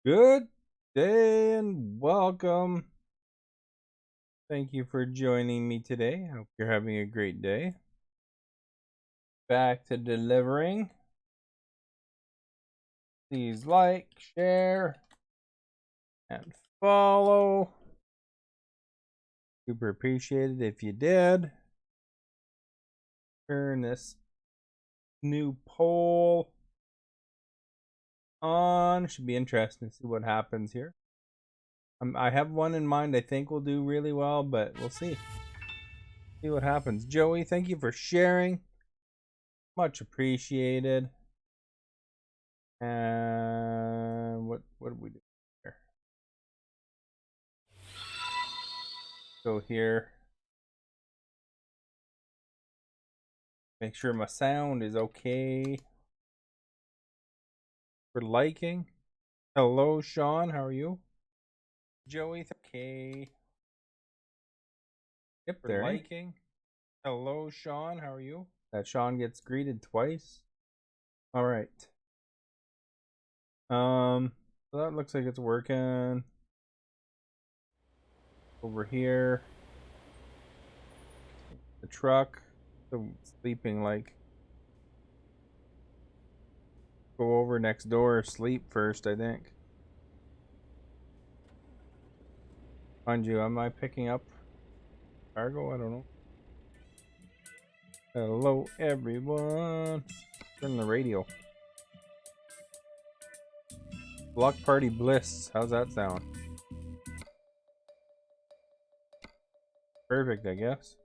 Good day and welcome. Thank you for joining me today. I hope you're having a great day. Back to delivering. Please like, share, and follow. Super appreciated if you did. Turn this new poll on. Should be interesting to see what happens here. I have one in mind I think will do really well, but we'll see. See what happens. Joey, thank you for sharing. Much appreciated. And what do we do here? Go here. Make sure my sound is okay. For liking. Hello, Sean. How are you? Joey, okay. Yep, for there. Liking. Hello, Sean. How are you? That Sean gets greeted twice. All right. So that looks like it's working. Over here. The truck. So sleeping like. Go over next door, sleep first, I think. Mind you, am I picking up cargo? I don't know. Hello, everyone. Turn the radio. Block Party Bliss. How's that sound? Perfect, I guess.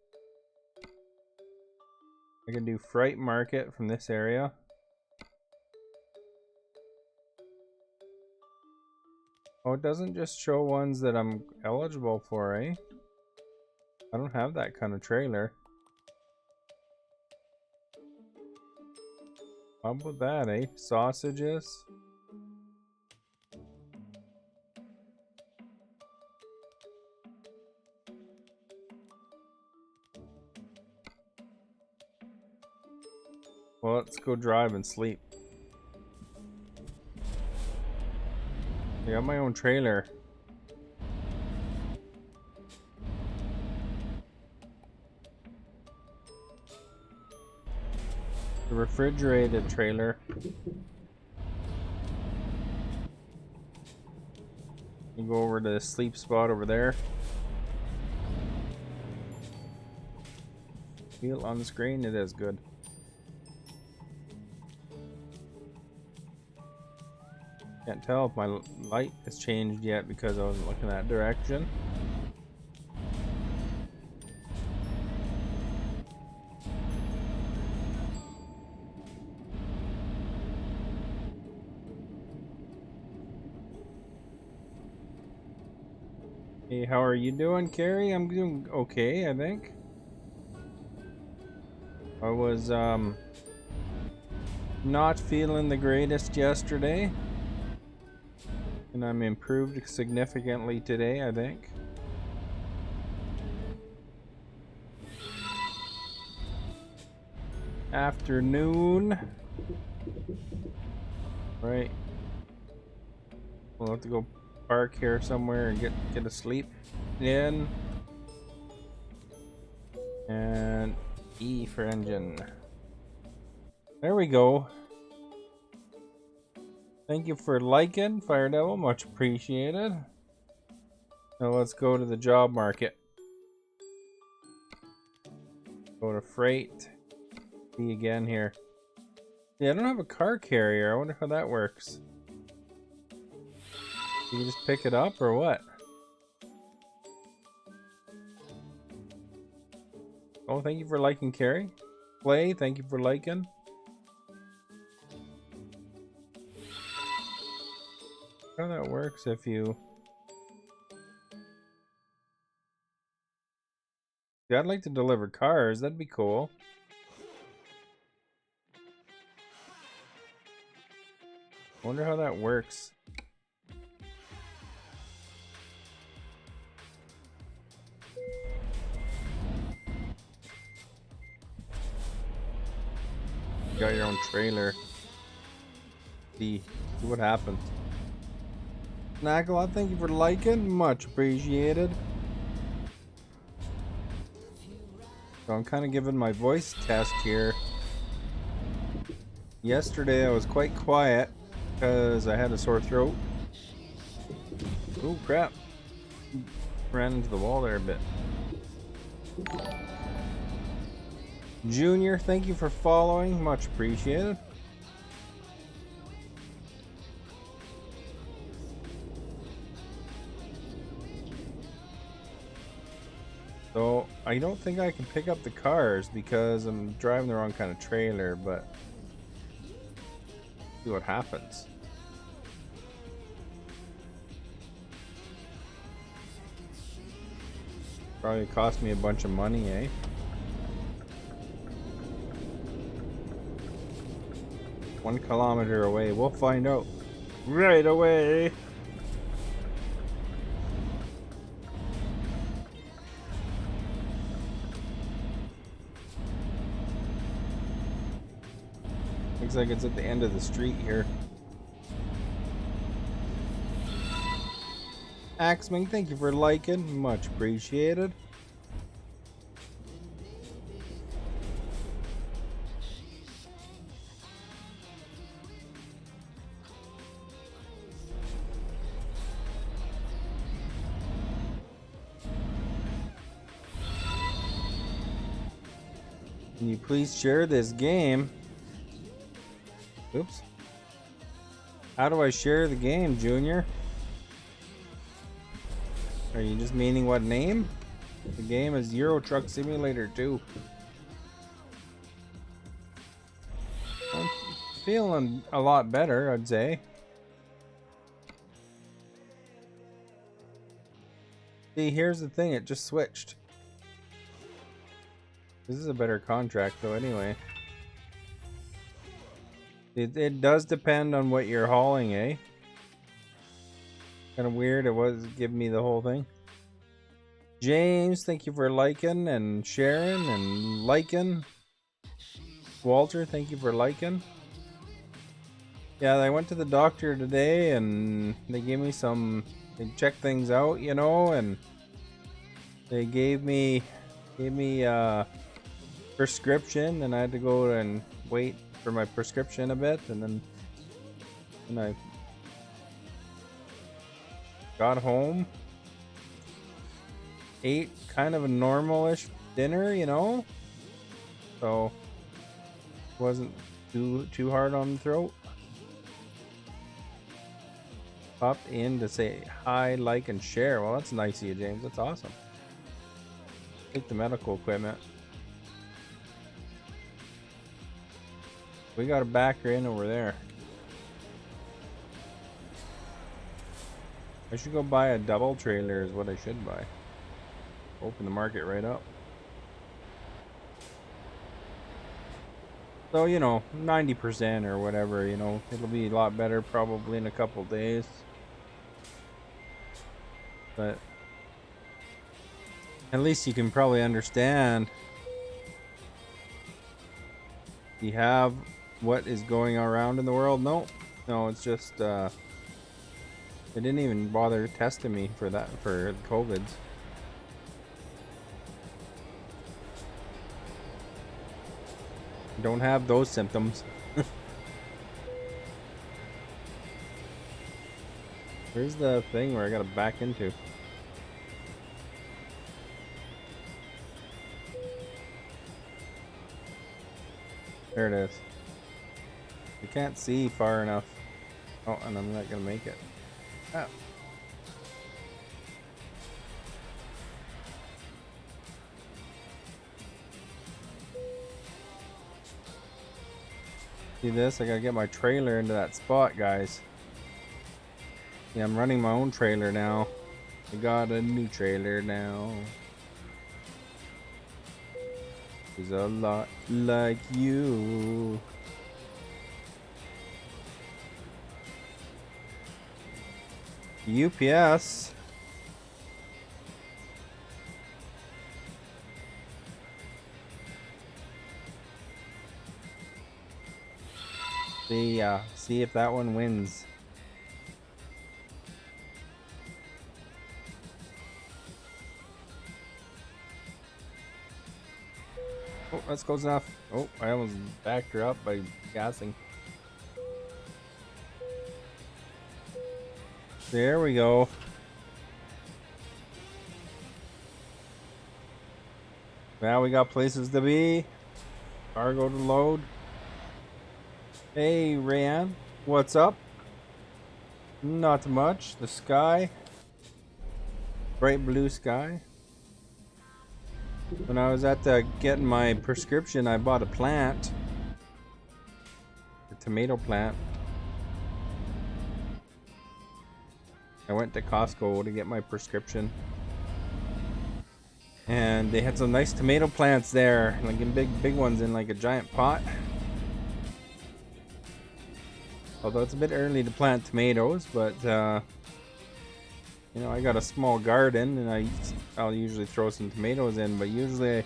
I can do Fright Market from this area. Oh, it doesn't just show ones that I'm eligible for, eh? I don't have that kind of trailer. How about that, eh? Sausages. Well, let's go drive and sleep. I got my own trailer. The refrigerated trailer. You go over to the sleep spot over there. Feel on the screen, it is good. Can't tell if my light has changed yet because I wasn't looking that direction. Hey, how are you doing, Carrie? I'm doing okay, I think. I was not feeling the greatest yesterday. And I'm improved significantly today, I think. Afternoon. Right. We'll have to go park here somewhere and get a sleep in. And E for engine. There we go. Thank you for liking, Fire Devil. Much appreciated. Now let's go to the job market. Go to freight. See again here. Yeah, I don't have a car carrier. I wonder how that works. Do you just pick it up or what? Oh, thank you for liking, Carrie. Play, thank you for liking. How that works if you... Yeah, I'd like to deliver cars. That'd be cool. Wonder how that works. You got your own trailer. See what happens. Snackalot, thank you for liking. Much appreciated. So I'm kind of giving my voice test here. Yesterday I was quite quiet because I had a sore throat. Oh crap. Ran into the wall there a bit. Junior, thank you for following. Much appreciated. So I don't think I can pick up the cars because I'm driving the wrong kind of trailer, but see what happens. Probably cost me a bunch of money, eh? One kilometer away. We'll find out right away. Looks like it's at the end of the street here. Axman, thank you for liking. Much appreciated. Can you please share this game? Oops. How do I share the game, Junior? Are you just meaning what name? The game is Euro Truck Simulator 2. I'm feeling a lot better, I'd say. See, here's the thing, it just switched. This is a better contract though anyway. It does depend on what you're hauling, eh? Kind of weird, it was giving me the whole thing. James, thank you for liking and sharing and liking. Walter, thank you for liking. Yeah, I went to the doctor today and they gave me some, they checked things out, you know, and they gave me prescription, and I had to go and wait for my prescription a bit, and then when I got home, ate kind of a normal-ish dinner, you know, so it wasn't too hard on the throat. Popped in to say hi, like, and share. Well, that's nice of you, James. That's awesome. Take the medical equipment. We got a backer in over there. I should go buy a double trailer is what I should buy. Open the market right up. So, you know, 90% or whatever, you know, it'll be a lot better probably in a couple days. But at least you can probably understand. You have what is going around in the world? No, it's just they didn't even bother testing me for that, for COVIDs. Don't have those symptoms. Here's the thing where I gotta back into. There it is. You can't see far enough. Oh, and I'm not gonna make it. Oh. See this? I gotta get my trailer into that spot, guys. Yeah, I'm running my own trailer now. I got a new trailer now. He's a lot like you. UPS. See if that one wins. Oh, that's close enough. Oh, I almost backed her up by gassing. There we go. Now we got places to be. Cargo to load. Hey, Rayan. What's up? Not much. The sky. Bright blue sky. When I was at getting my prescription, I bought a plant. A tomato plant. I went to Costco to get my prescription. And they had some nice tomato plants there. Like in big ones in like a giant pot. Although it's a bit early to plant tomatoes, but you know, I got a small garden and I'll usually throw some tomatoes in, but usually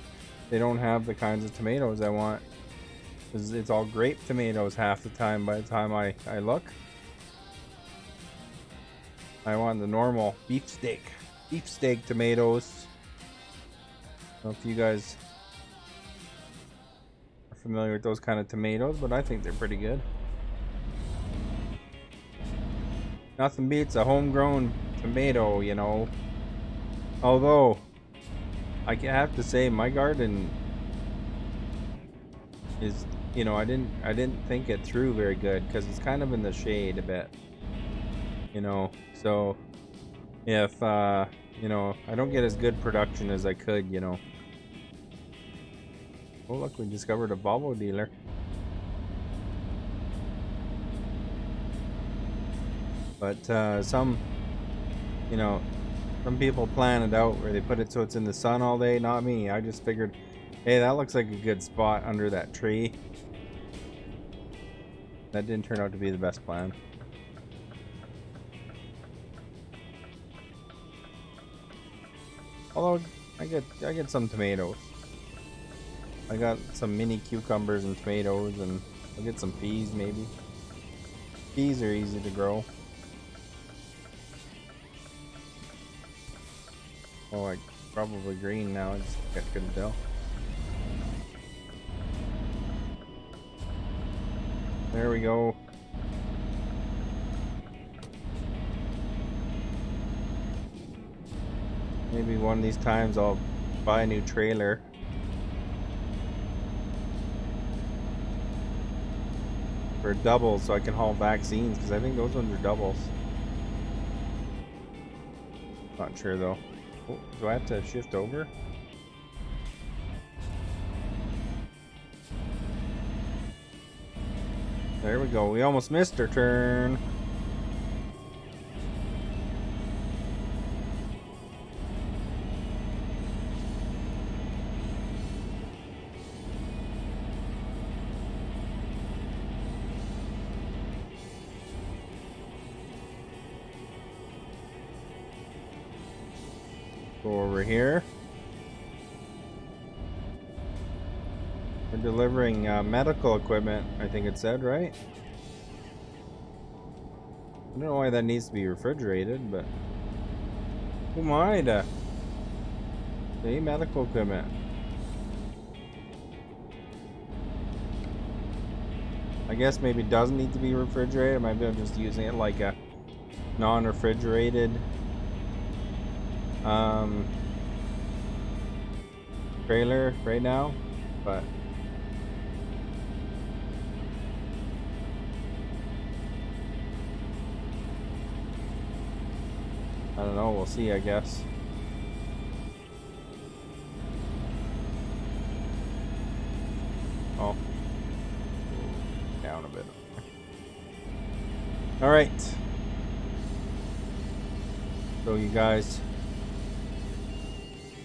they don't have the kinds of tomatoes I want. Because it's all grape tomatoes half the time by the time I look. I want the normal beefsteak tomatoes. I don't know if you guys are familiar with those kind of tomatoes, but I think they're pretty good. Nothing beats a homegrown tomato, you know. Although I have to say my garden is, you know, I didn't think it through very good because it's kind of in the shade a bit, you know. So if you know, I don't get as good production as I could, you know. Oh look, we discovered a Volvo dealer. But some, you know, some people plan it out where they put it so it's in the sun all day. Not me. I just figured, hey, that looks like a good spot under that tree. That didn't turn out to be the best plan. Although I get some tomatoes. I got some mini cucumbers and tomatoes, and I'll get some peas maybe. Peas are easy to grow. Oh, I probably green now. I just couldn't tell. There we go. Maybe one of these times I'll buy a new trailer. For doubles so I can haul vaccines, because I think those ones are doubles. Not sure though. Oh, do I have to shift over? There we go. We almost missed our turn. Go over here. We're delivering medical equipment, I think it said, right? I don't know why that needs to be refrigerated, but who am I to say medical equipment? I guess maybe it doesn't need to be refrigerated. Maybe I'm just using it like a non-refrigerated trailer right now, but I don't know, we'll see, I guess. Oh, down a bit. All right, so you guys,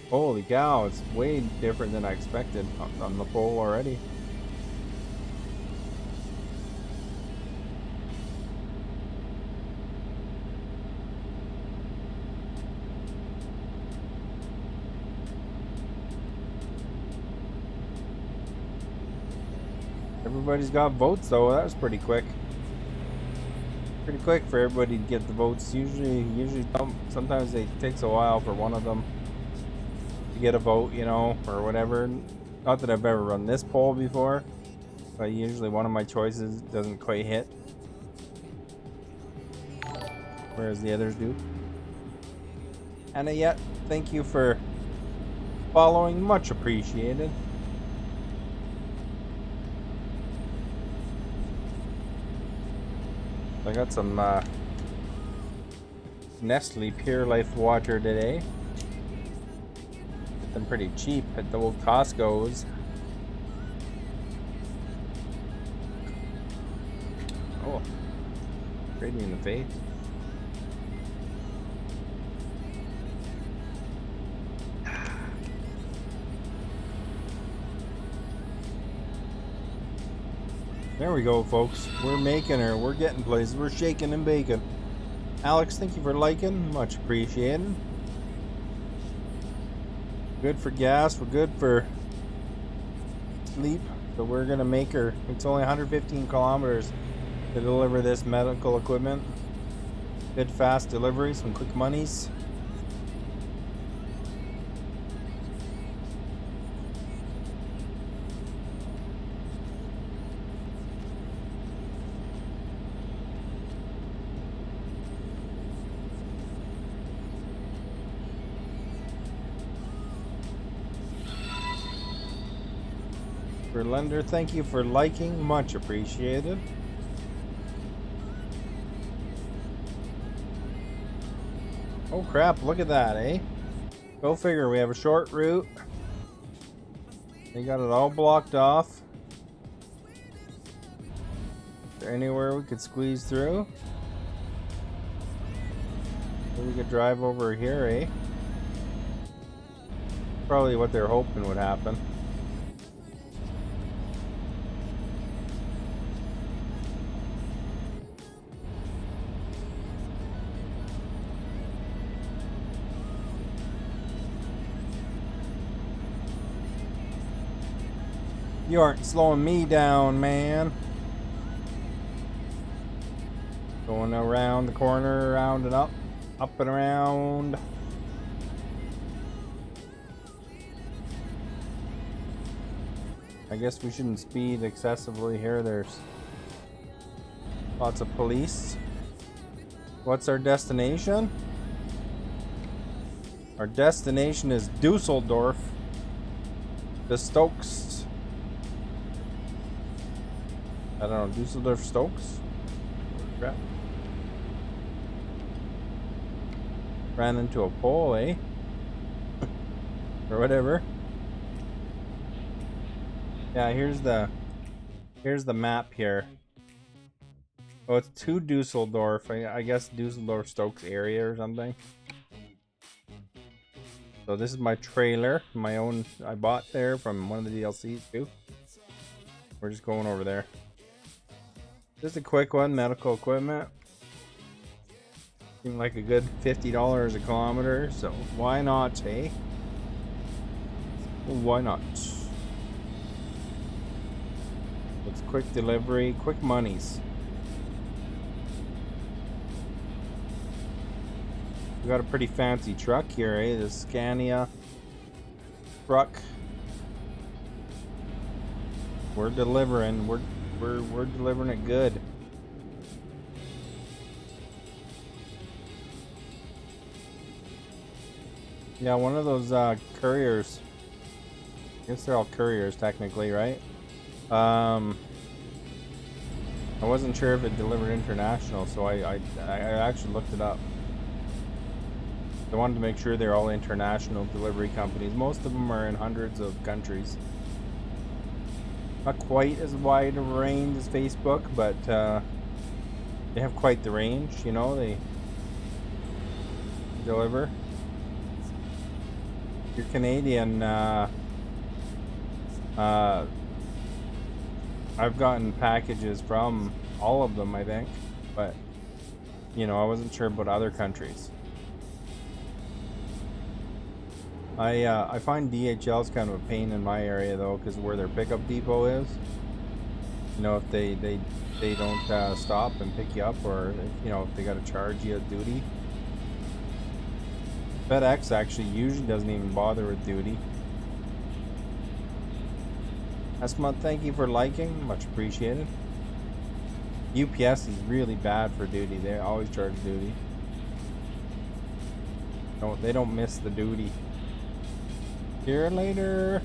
holy cow, it's way different than I expected on the pole already. Everybody's got votes though. That was pretty quick. Pretty quick for everybody to get the votes. Usually sometimes it takes a while for one of them to get a vote, you know, or whatever. Not that I've ever run this poll before, but usually one of my choices doesn't quite hit, whereas the others do. And yet, thank you for following, much appreciated. I got some Nestle Pure Life water today. Get them pretty cheap at the old Costco's. Oh, straight me in the face. There we go, folks. We're making her. We're getting places. We're shaking and baking. Alex, thank you for liking. Much appreciated. Good for gas. We're good for sleep. So we're going to make her. It's only 115 kilometers to deliver this medical equipment. Good fast delivery. Some quick monies. Lender, thank you for liking, much appreciated. Oh crap, look at that, eh? Go figure, we have a short route. They got it all blocked off. Is there anywhere we could squeeze through? Maybe we could drive over here, eh? Probably what they're hoping would happen. You aren't slowing me down, man. Going around the corner, around and up and around. I guess we shouldn't speed excessively here. There's lots of police. What's our destination? Our destination is Dusseldorf. The Stokes. I don't know, Dusseldorf Stokes? Crap. Ran into a pole, eh? Or whatever. Yeah, here's the map here. Oh, it's to Dusseldorf. I guess Dusseldorf Stokes area or something. So this is my trailer, my own I bought there from one of the DLCs too. We're just going over there. Just a quick one, medical equipment. Seemed like a good $50 a kilometer, so why not, eh? Well, why not? It's quick delivery, quick monies. We got a pretty fancy truck here, eh? The Scania truck. We're delivering. We're delivering it good. Yeah, one of those couriers. I guess they're all couriers technically, right? I wasn't sure if it delivered international, so I actually looked it up. I wanted to make sure they're all international delivery companies. Most of them are in hundreds of countries. Not quite as wide a range as Facebook, but they have quite the range, you know, they deliver. If you're Canadian, I've gotten packages from all of them, I think, but, you know, I wasn't sure about other countries. I find DHL is kind of a pain in my area though, because where their pickup depot is, you know, if they don't stop and pick you up, or if, you know, if they got to charge you a duty. FedEx actually usually doesn't even bother with duty. Asmut, thank you for liking. Much appreciated. UPS is really bad for duty. They always charge duty. No, they don't miss the duty. See you later.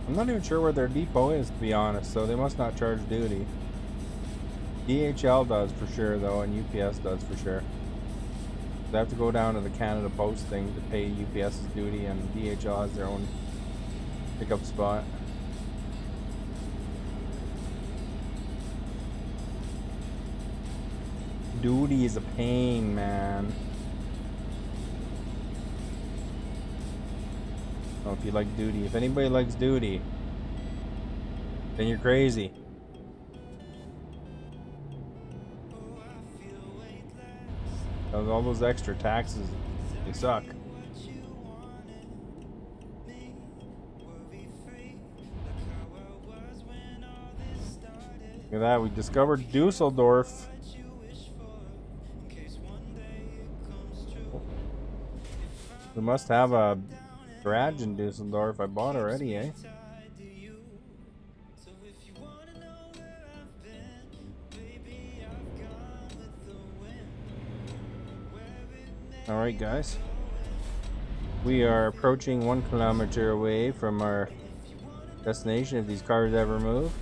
I'm not even sure where their depot is, to be honest, so they must not charge duty. DHL does for sure, though, and UPS does for sure. They have to go down to the Canada Post thing to pay UPS's duty, and DHL has their own pickup spot. Duty is a pain, man. Oh, if you like duty. If anybody likes duty, then you're crazy. All those extra taxes, they suck. Look at that, we discovered Dusseldorf. We must have a garage in Dusseldorf. I bought already, eh? Alright, guys. We are approaching 1 kilometer away from our destination if these cars ever move.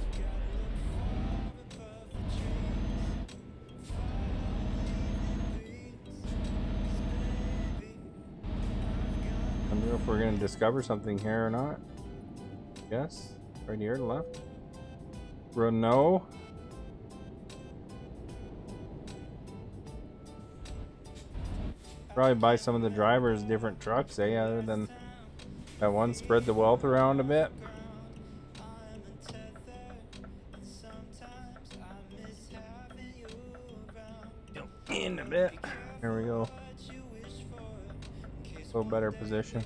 I don't know if we're going to discover something here or not. Yes, right here to the left. Renault. Probably buy some of the drivers different trucks, eh? Other than that one, spread the wealth around a bit. In a bit. There we go. So better position.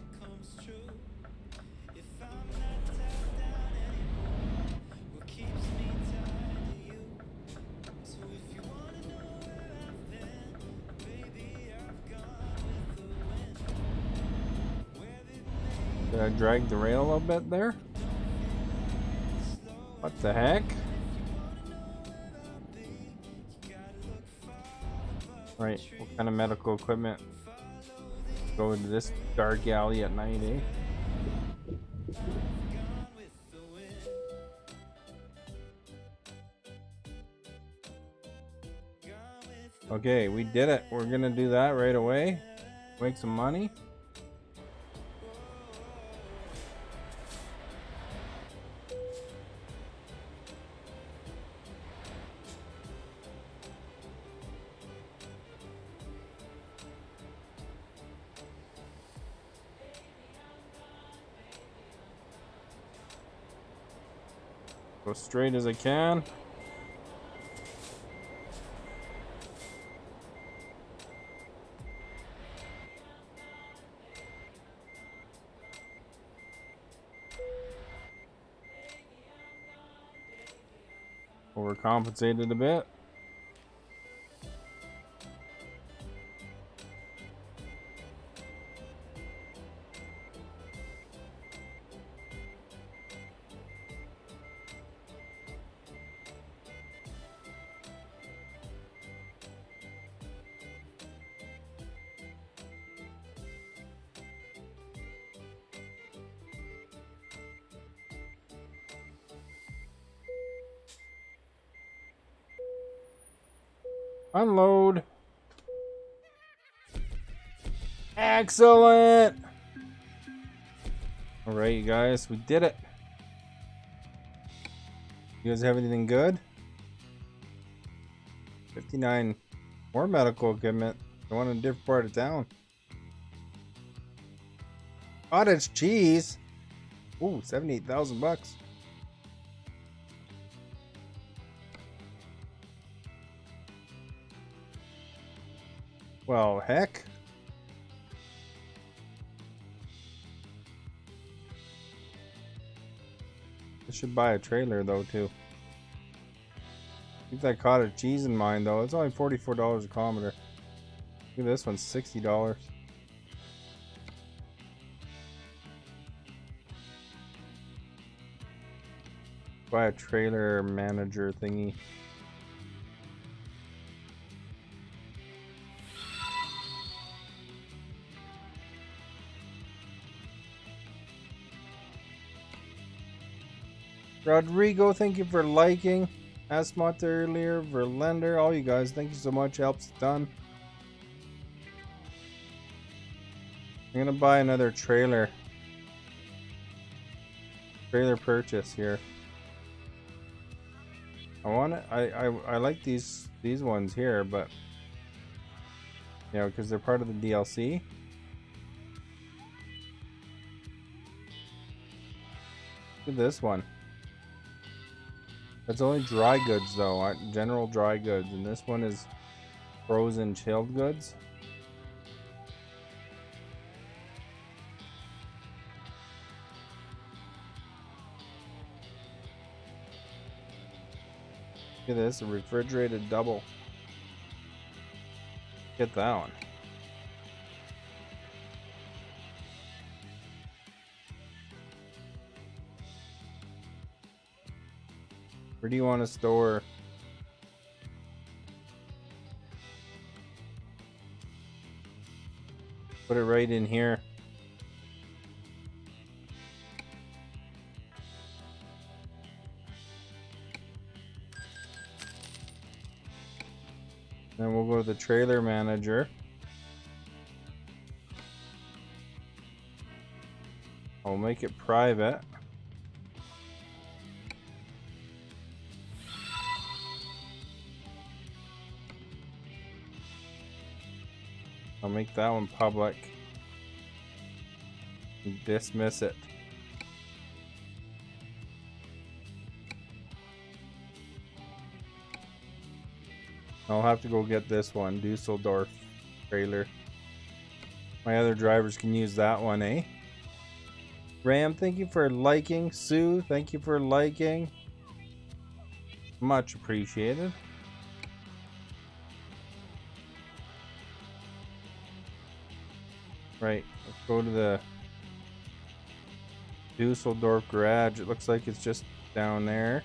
Did I drag the rail a little bit there? What the heck? Right, what kind of medical equipment go into this dark alley at night, eh? Okay, we did it. We're gonna do that right away. Make some money. Go straight as I can. Overcompensated a bit. Unload. Excellent. All right, you guys, we did it. You guys have anything good? 59 more medical equipment. I want in a different part of town. Cottage cheese. Ooh, 78,000 bucks. Well, heck. I should buy a trailer though too. Keep that cottage cheese in mind though. It's only $44 a kilometer. Look at this one, $60. Buy a trailer manager thingy. Rodrigo, thank you for liking. Asmont earlier, Verlander, all you guys, thank you so much. Helps a ton. I'm gonna buy another trailer purchase here. I want it. I like these ones here, but you know, because they're part of the DLC. Look at this one. That's only dry goods though, general dry goods, and this one is frozen chilled goods. Look at this, a refrigerated double. Get that one. Where do you want to store? Put it right in here. Then we'll go to the trailer manager. I'll make it private. I'll make that one public. And dismiss it. I'll have to go get this one, Dusseldorf trailer. My other drivers can use that one, eh? Ram, thank you for liking. Sue, thank you for liking. Much appreciated. Right, let's go to the Dusseldorf garage. It looks like it's just down there.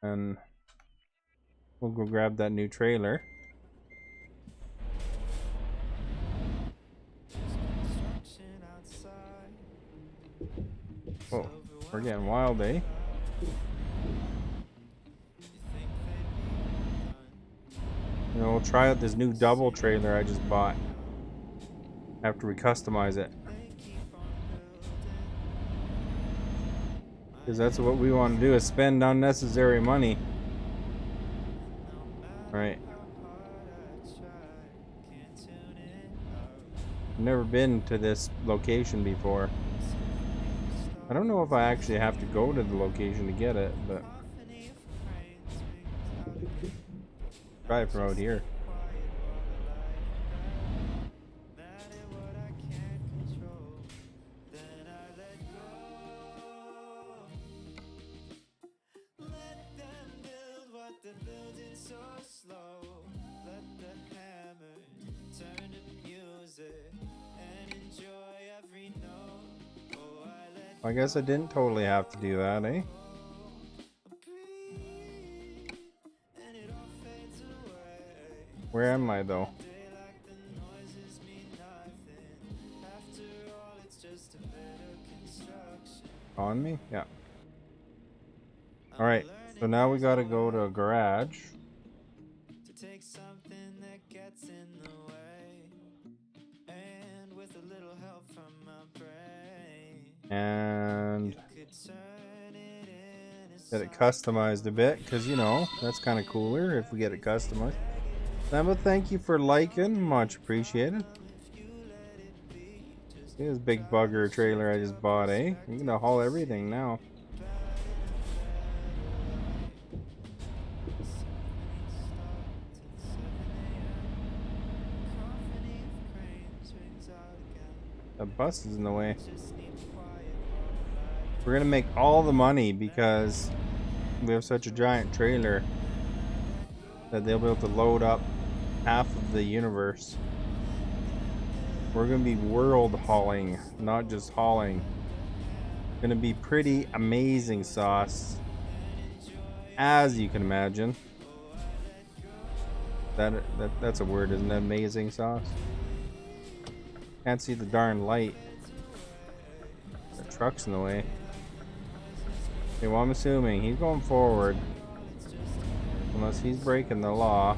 And we'll go grab that new trailer. Oh, we're getting wild, eh? You know, we'll try out this new double trailer I just bought after we customize it. Because that's what we want to do, is spend unnecessary money. Right. I've never been to this location before. I don't know if I actually have to go to the location to get it, but try it from out here. I guess I didn't totally have to do that, eh? Where am I, though? On me? Yeah. Alright, so now we gotta go to a garage. And get it customized a bit, because you know that's kind of cooler if we get it customized. Emma, thank you for liking, much appreciated. See this big bugger trailer I just bought, eh? I'm gonna haul everything now. The bus is in the way. We're gonna make all the money because we have such a giant trailer that they'll be able to load up half of the universe. We're gonna be world hauling, not just hauling. Gonna be pretty amazing sauce, as you can imagine. That's a word, isn't it? Amazing sauce. Can't see the darn light. The truck's in the way. Okay, well, I'm assuming he's going forward. Unless he's breaking the law.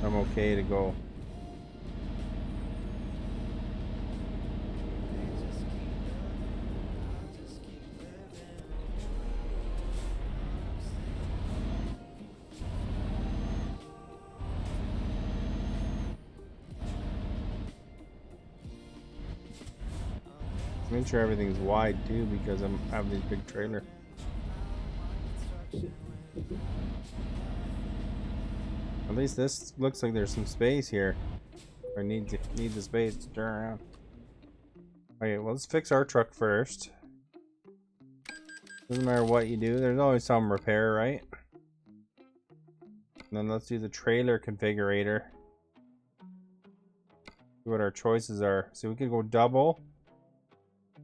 I'm okay to go. Make sure everything's wide too, because I have this big trailer. At least this looks like there's some space here. I need the space to turn around. Okay, well, let's fix our truck first. Doesn't matter what you do, there's always some repair, right? And then let's do the trailer configurator. See what our choices are. So we could go double.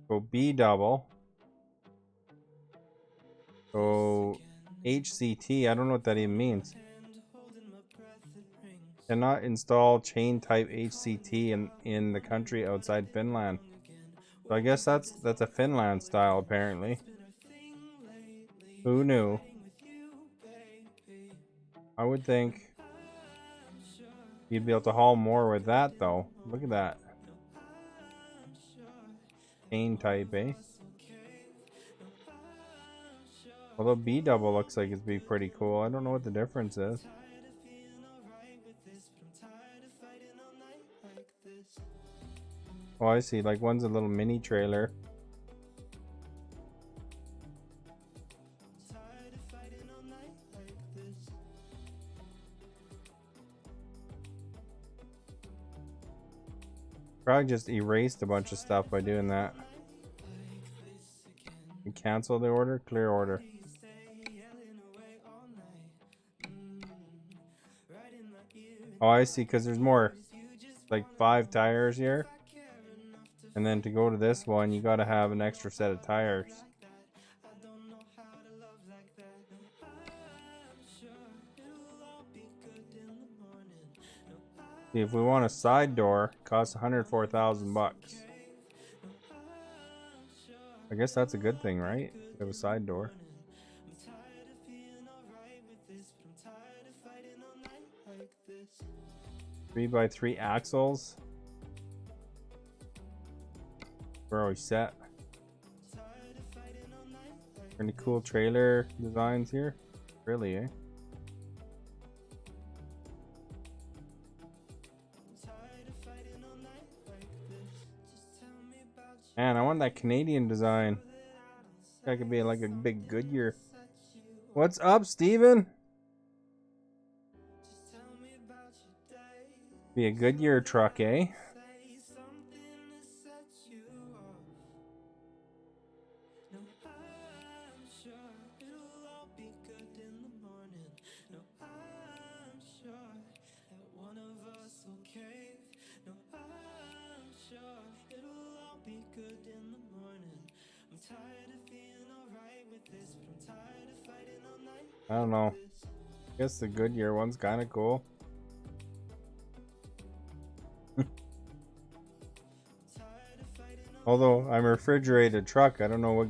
Go B double. Go HCT. I don't know what that even means. Cannot install chain type HCT in the country outside Finland. So I guess that's a Finland style apparently. Who knew? I would think you'd be able to haul more with that though. Look at that. Chain type, eh? Although B double looks like it'd be pretty cool. I don't know what the difference is. Oh, I see. Like one's a little mini trailer. Probably just erased a bunch of stuff by doing that. And cancel the order, clear order. Oh, I see, because there's more, like 5 tires here. And then to go to this one, you gotta have an extra set of tires. See, if we want a side door, it costs 104,000 bucks. I guess that's a good thing, right? We have a side door. 3x3 axles. We're always set. Any cool trailer designs here? Really, eh? Man, I want that Canadian design. That could be like a big Goodyear. What's up, Steven? Be a Goodyear truck, eh? I don't know. I guess the Goodyear one's kind of cool. Although I'm a refrigerated truck, I don't know what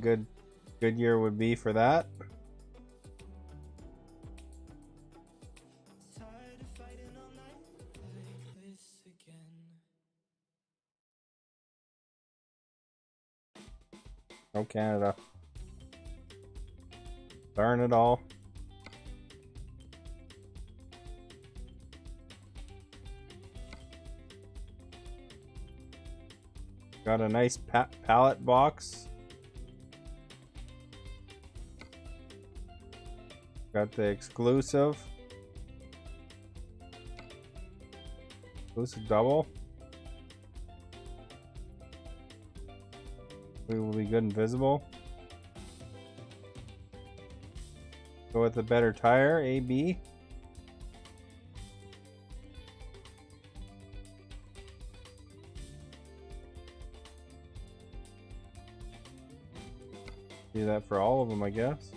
Goodyear would be for that. Oh, Canada. Darn it all. Got a nice pallet box. Got the exclusive double. We will be good and visible. Go with the better tire, AB. Do that for all of them, I guess.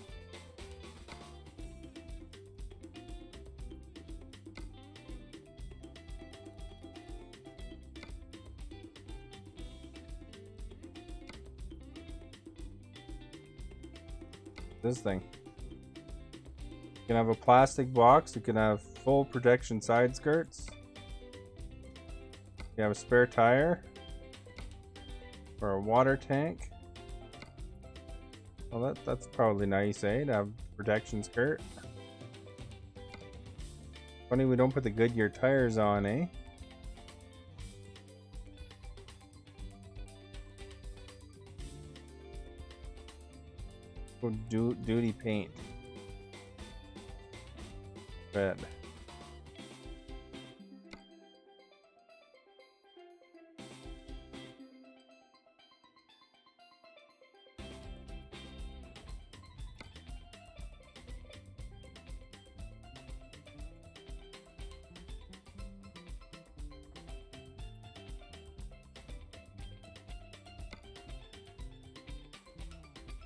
This thing. You can have a plastic box. You can have full protection side skirts. You have a spare tire. Or a water tank. Well, that's probably nice, eh? To have protection skirt. Funny we don't put the Goodyear tires on, eh? Duty paint. Red.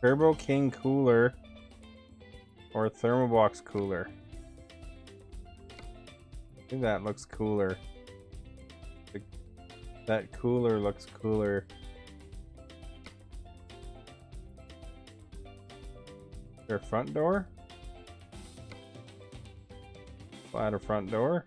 Turbo King cooler or Thermobox cooler. I think that looks cooler. That cooler looks cooler. Is there a front door? Add a front door.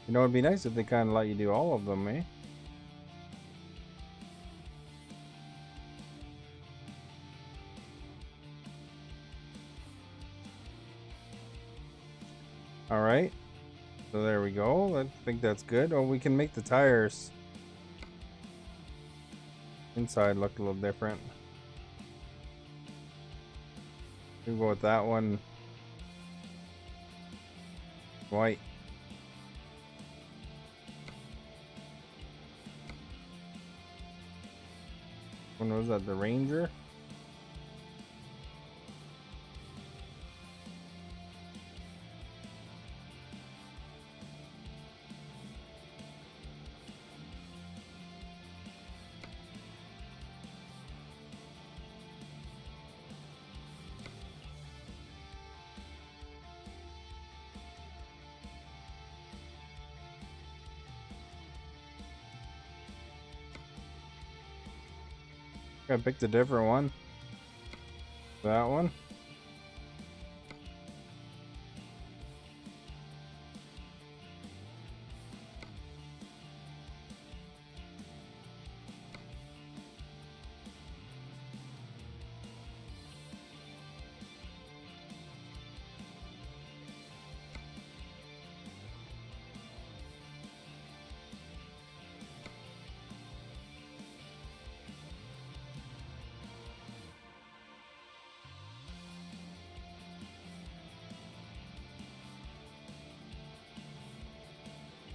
You know, it'd be nice if they kind of let you do all of them, eh? Alright. So there we go. I think that's good. Oh, we can make the tires inside look a little different. We'll go with that one. White. When was that? The Ranger? I picked a different one. That one.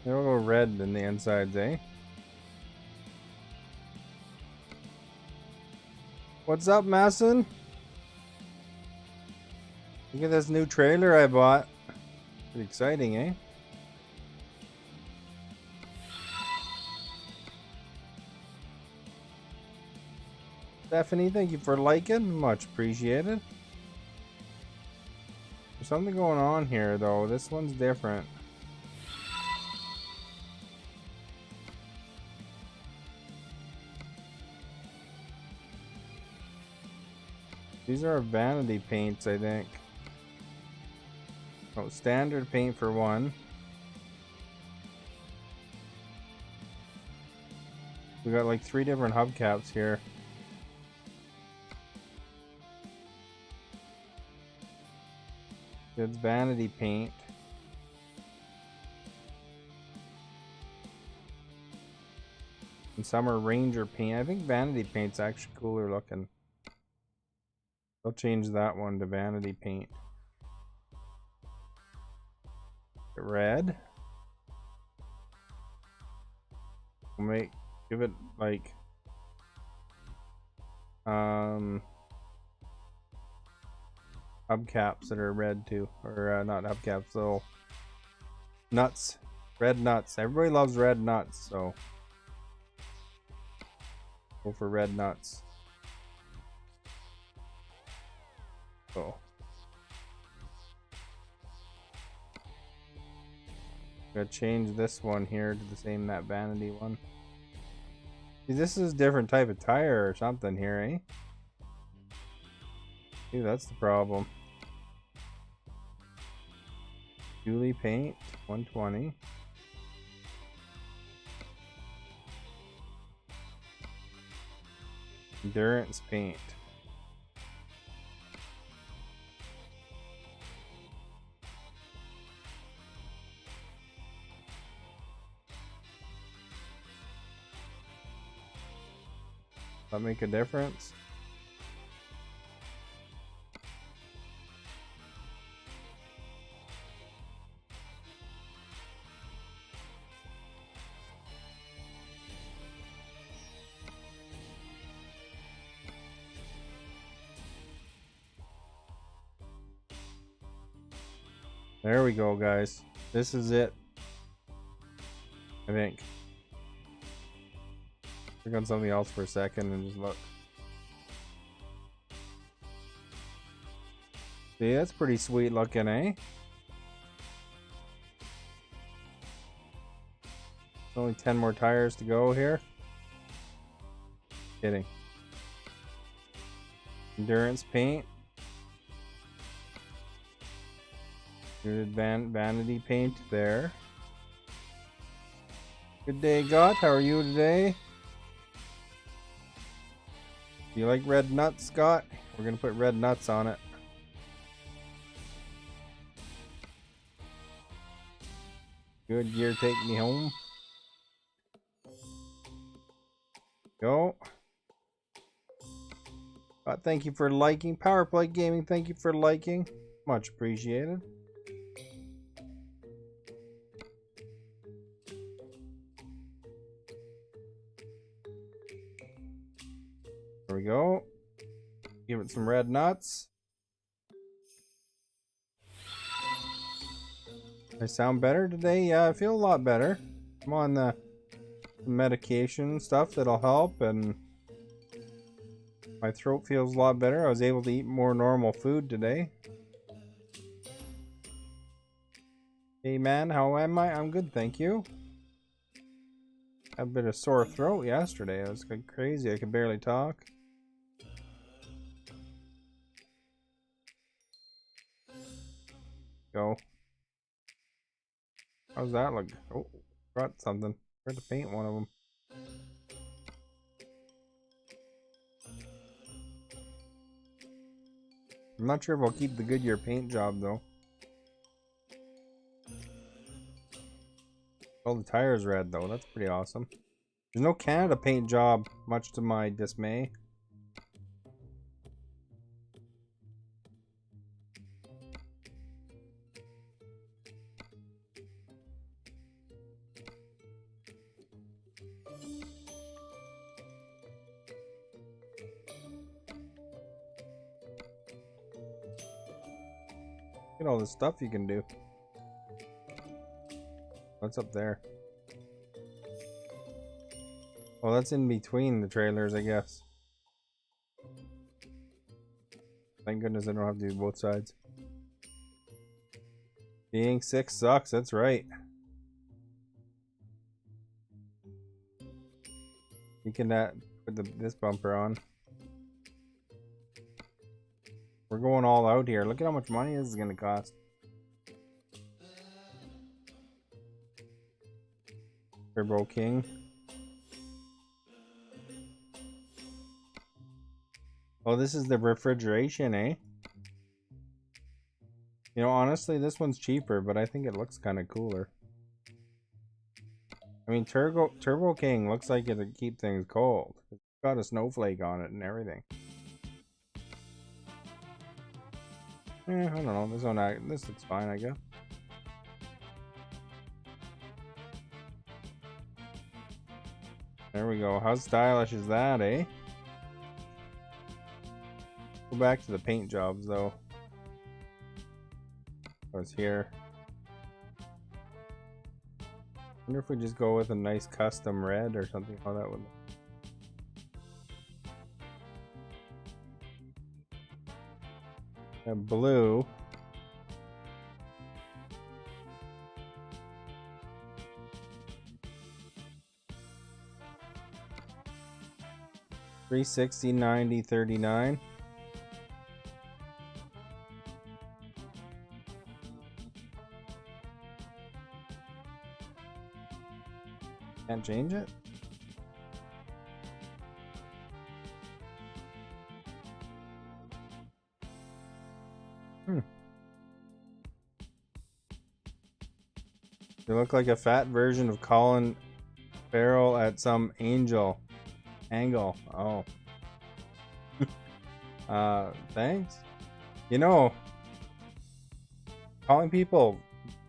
They're a little red in the insides, eh? What's up, Masson? Look at this new trailer I bought. Pretty exciting, eh? Stephanie, thank you for liking. Much appreciated. There's something going on here, though. This one's different. These are vanity paints, I think. Oh, standard paint for one. We got like 3 different hubcaps here. It's vanity paint. And some are Ranger paint. I think vanity paint's actually cooler looking. I'll change that one to vanity paint. Red. We'll give it like Hubcaps that are red too, or not hubcaps, little nuts, red nuts. Everybody loves red nuts, so go for red nuts. So I'm gonna change this one here to the same That Vanity one. See, this is a different type of tire or something here, eh? See, that's the problem. Julie paint 120. Endurance paint. That make a difference? There we go, guys. This is it. I think. Click on something else for a second and just look. See, that's pretty sweet looking, eh? Only 10 more tires to go here. Kidding. Endurance paint. Good vanity paint there. Good day, God. How are you today? Do you like red nuts, Scott? We're gonna put red nuts on it. Good year, take me home. Go. Thank you for liking. Powerplay Gaming, thank you for liking. Much appreciated. There we go. Give it some red nuts. I sound better today? Yeah, I feel a lot better. I'm on the medication stuff that'll help, and my throat feels a lot better. I was able to eat more normal food today. Hey man, how am I? I'm good, thank you. Had a bit of sore throat yesterday. It was crazy. I could barely talk. Go. How's that look? Oh, got something. Tried to paint one of them. I'm not sure if I'll keep the Goodyear paint job though. All the tires red though. That's pretty awesome. There's no Canada paint job, much to my dismay. Look at all the stuff you can do. What's up there? Oh, that's in between the trailers, I guess. Thank goodness I don't have to do both sides. Being sick sucks, that's right. You can put this bumper on. We're going all out here. Look at how much money this is going to cost. Turbo King. Oh, this is the refrigeration, eh? You know, honestly, this one's cheaper, but I think it looks kind of cooler. I mean, Turbo King looks like it'll keep things cold. It's got a snowflake on it and everything. I don't know. This looks fine, I guess. There we go. How stylish is that, eh? Go back to the paint jobs though. I was here. Wonder if we just go with a nice custom red or something, how that would look. And blue. $360, $90, $39. Can't change it? You look like a fat version of Colin Farrell at some angle. Oh. Thanks. You know, calling people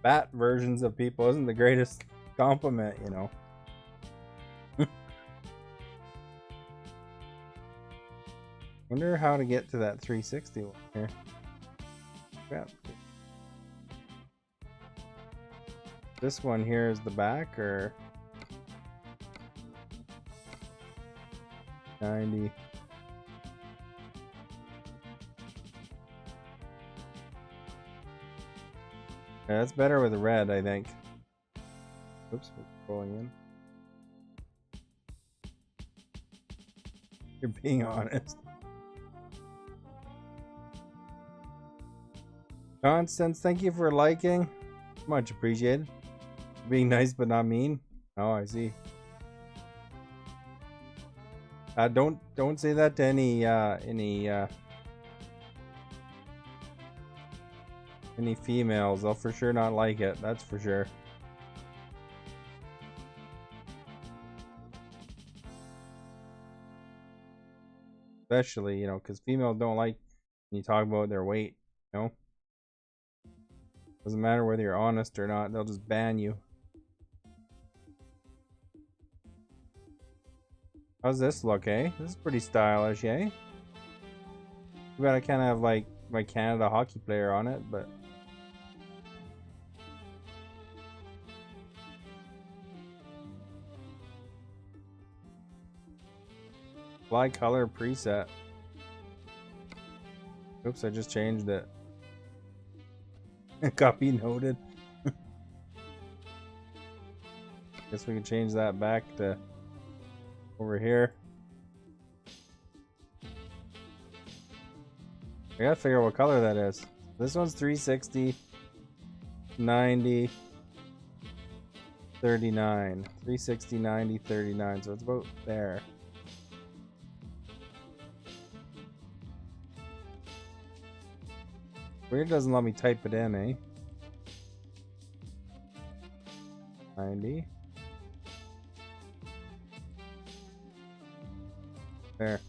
fat versions of people isn't the greatest compliment, you know. Wonder how to get to that 360 one here. Yeah. This one here is the back, or 90. Yeah, that's better with the red, I think. Oops, we're scrolling in. You're being honest. Constance, thank you for liking. Much appreciated. Being nice but not mean. Oh, I see. Don't say that to any females. They'll for sure not like it. That's for sure. Especially, you know, because females don't like when you talk about their weight. You know, doesn't matter whether you're honest or not. They'll just ban you. How's this look, eh? This is pretty stylish, eh? Too bad I can't have like my Canada hockey player on it, but fly color preset. Oops, I just changed it. Copy noted. Guess we can change that back to over here. I gotta figure out what color that is. This one's 360, 90, 39. 360, 90, 39. So it's about there. Weird doesn't let me type it in, eh? 90. There.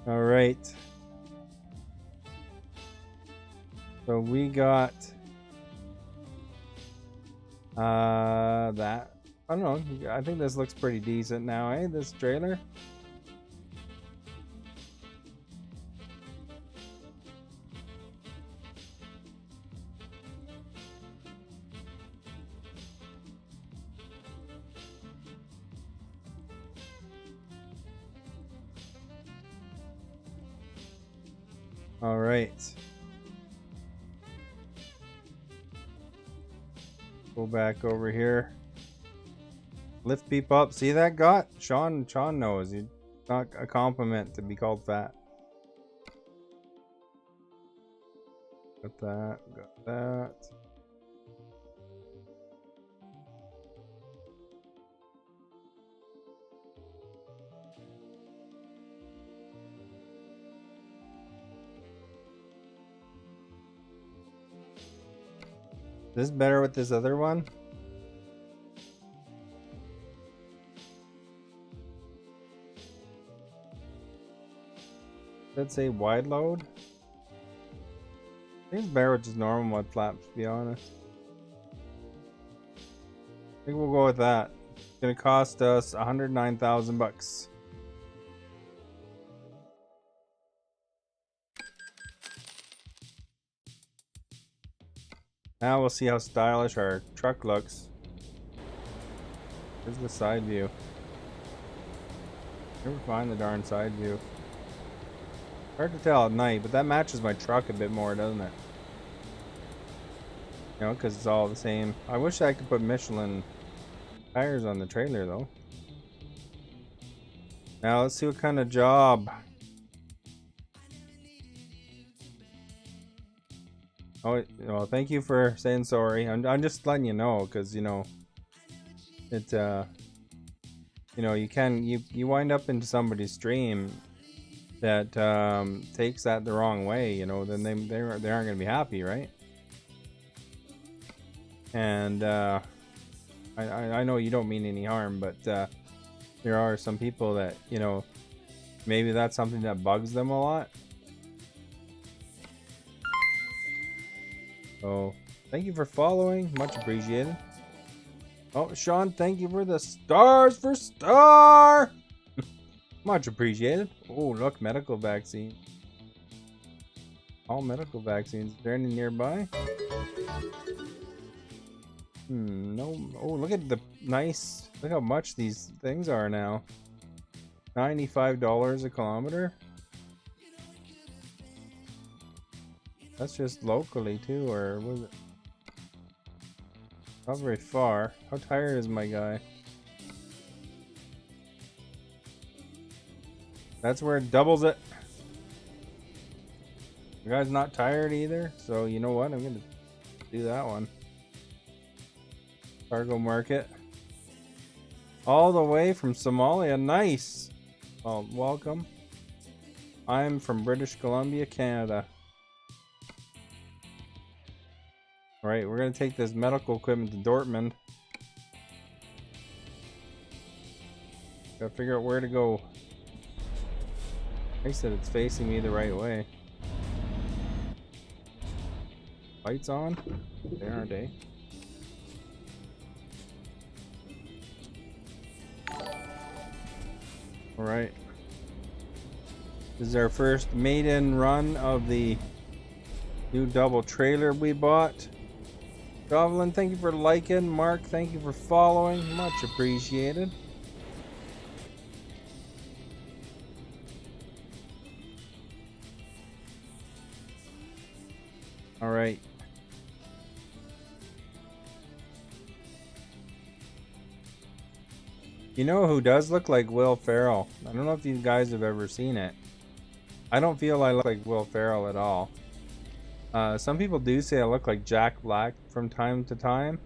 All right. So we got that. I don't know. I think this looks pretty decent now, eh? This trailer. All right. Go back over here. Lift people up. See that, Got? Sean knows. It's not a compliment to be called fat. Got that. Got that. Is this better with this other one? Let's say wide load. I think it's better with just normal mud flaps, to be honest. think we'll go with that. It's gonna cost us 109,000 bucks. Now we'll see how stylish our truck looks. Here's the side view. Never find the darn side view. Hard to tell at night, but that matches my truck a bit more, doesn't it? You know, because it's all the same. I wish I could put Michelin tires on the trailer, though. Now let's see what kind of job. Oh, well, thank you for saying sorry. I'm just letting you know, because you know, it you know, you wind up into somebody's stream that takes that the wrong way, you know, then they aren't gonna be happy, right? And I know you don't mean any harm, but there are some people that, you know, maybe that's something that bugs them a lot. So thank you for following, much appreciated. Oh, Sean, thank you for the stars for star. Much appreciated. Oh, look, medical vaccine. All medical vaccines. Is there any nearby? No. Oh, look at the nice. Look how much these things are now. $95 a kilometer. That's just locally too, or was it? Not very far. How tired is my guy? That's where it doubles it. The guy's not tired either, so you know what? I'm gonna do that one. Cargo market. All the way from Somalia. Nice. Well, welcome. I'm from British Columbia, Canada. Alright, we're gonna take this medical equipment to Dortmund. Gotta figure out where to go. Nice that it's facing me the right way. Lights on? There, aren't they? Alright. This is our first maiden run of the new double trailer we bought. Goblin, thank you for liking. Mark, thank you for following. Much appreciated. Alright. You know who does look like Will Ferrell? I don't know if you guys have ever seen it. I don't feel I look like Will Ferrell at all. Some people do say I look like Jack Black from time to time.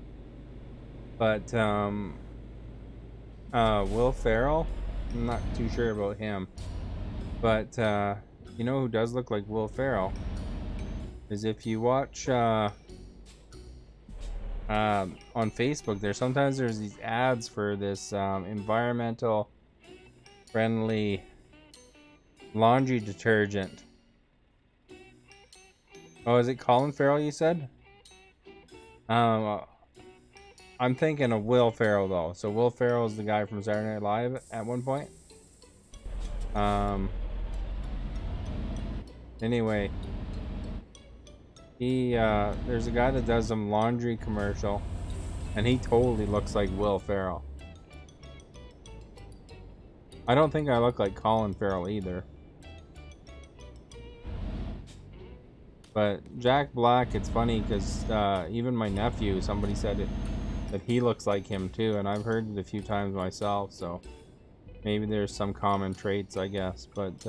But, Will Ferrell? I'm not too sure about him. But, you know who does look like Will Ferrell? Is if you watch, on Facebook, there's these ads for this, environmental friendly laundry detergent. Oh, is it Colin Farrell you said? I'm thinking of Will Ferrell though. So Will Ferrell is the guy from Saturday Night Live at one point. Anyway, he there's a guy that does some laundry commercial, and he totally looks like Will Ferrell. I don't think I look like Colin Farrell either. But Jack Black, it's funny because even my nephew, somebody said it, that he looks like him too, and I've heard it a few times myself, so maybe there's some common traits, I guess. But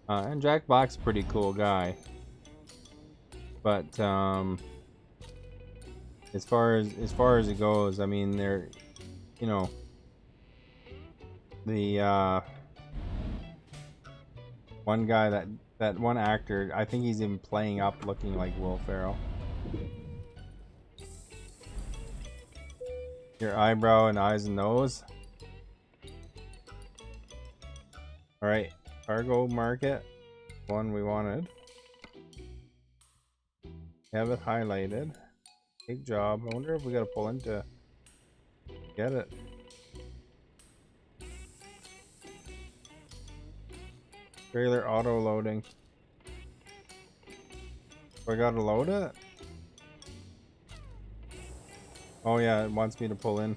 and Jack Black's a pretty cool guy. But as far as it goes, I mean, they're, you know, the one guy that one actor, I think he's even playing up looking like Will Ferrell. Your eyebrow and eyes and nose. Alright, cargo market. One we wanted. Have it highlighted. Big job. I wonder if we gotta pull into get it. Trailer auto loading. Do I gotta load it? Oh yeah, it wants me to pull in.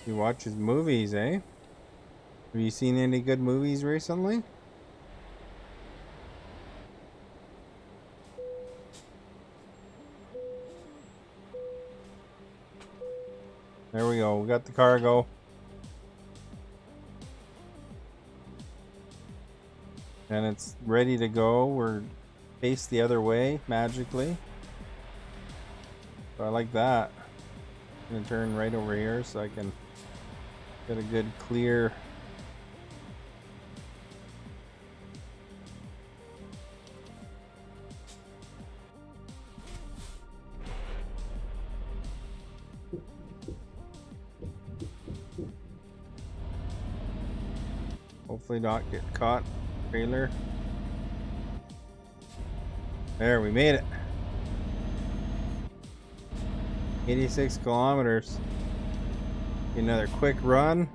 He watches movies, eh? Have you seen any good movies recently? There we go. We got the cargo. And it's ready to go. We're faced the other way magically. So I like that. I'm gonna turn right over here so I can get a good clear. Hopefully not get caught. Trailer. There, we made it. 86 kilometers. Another quick run.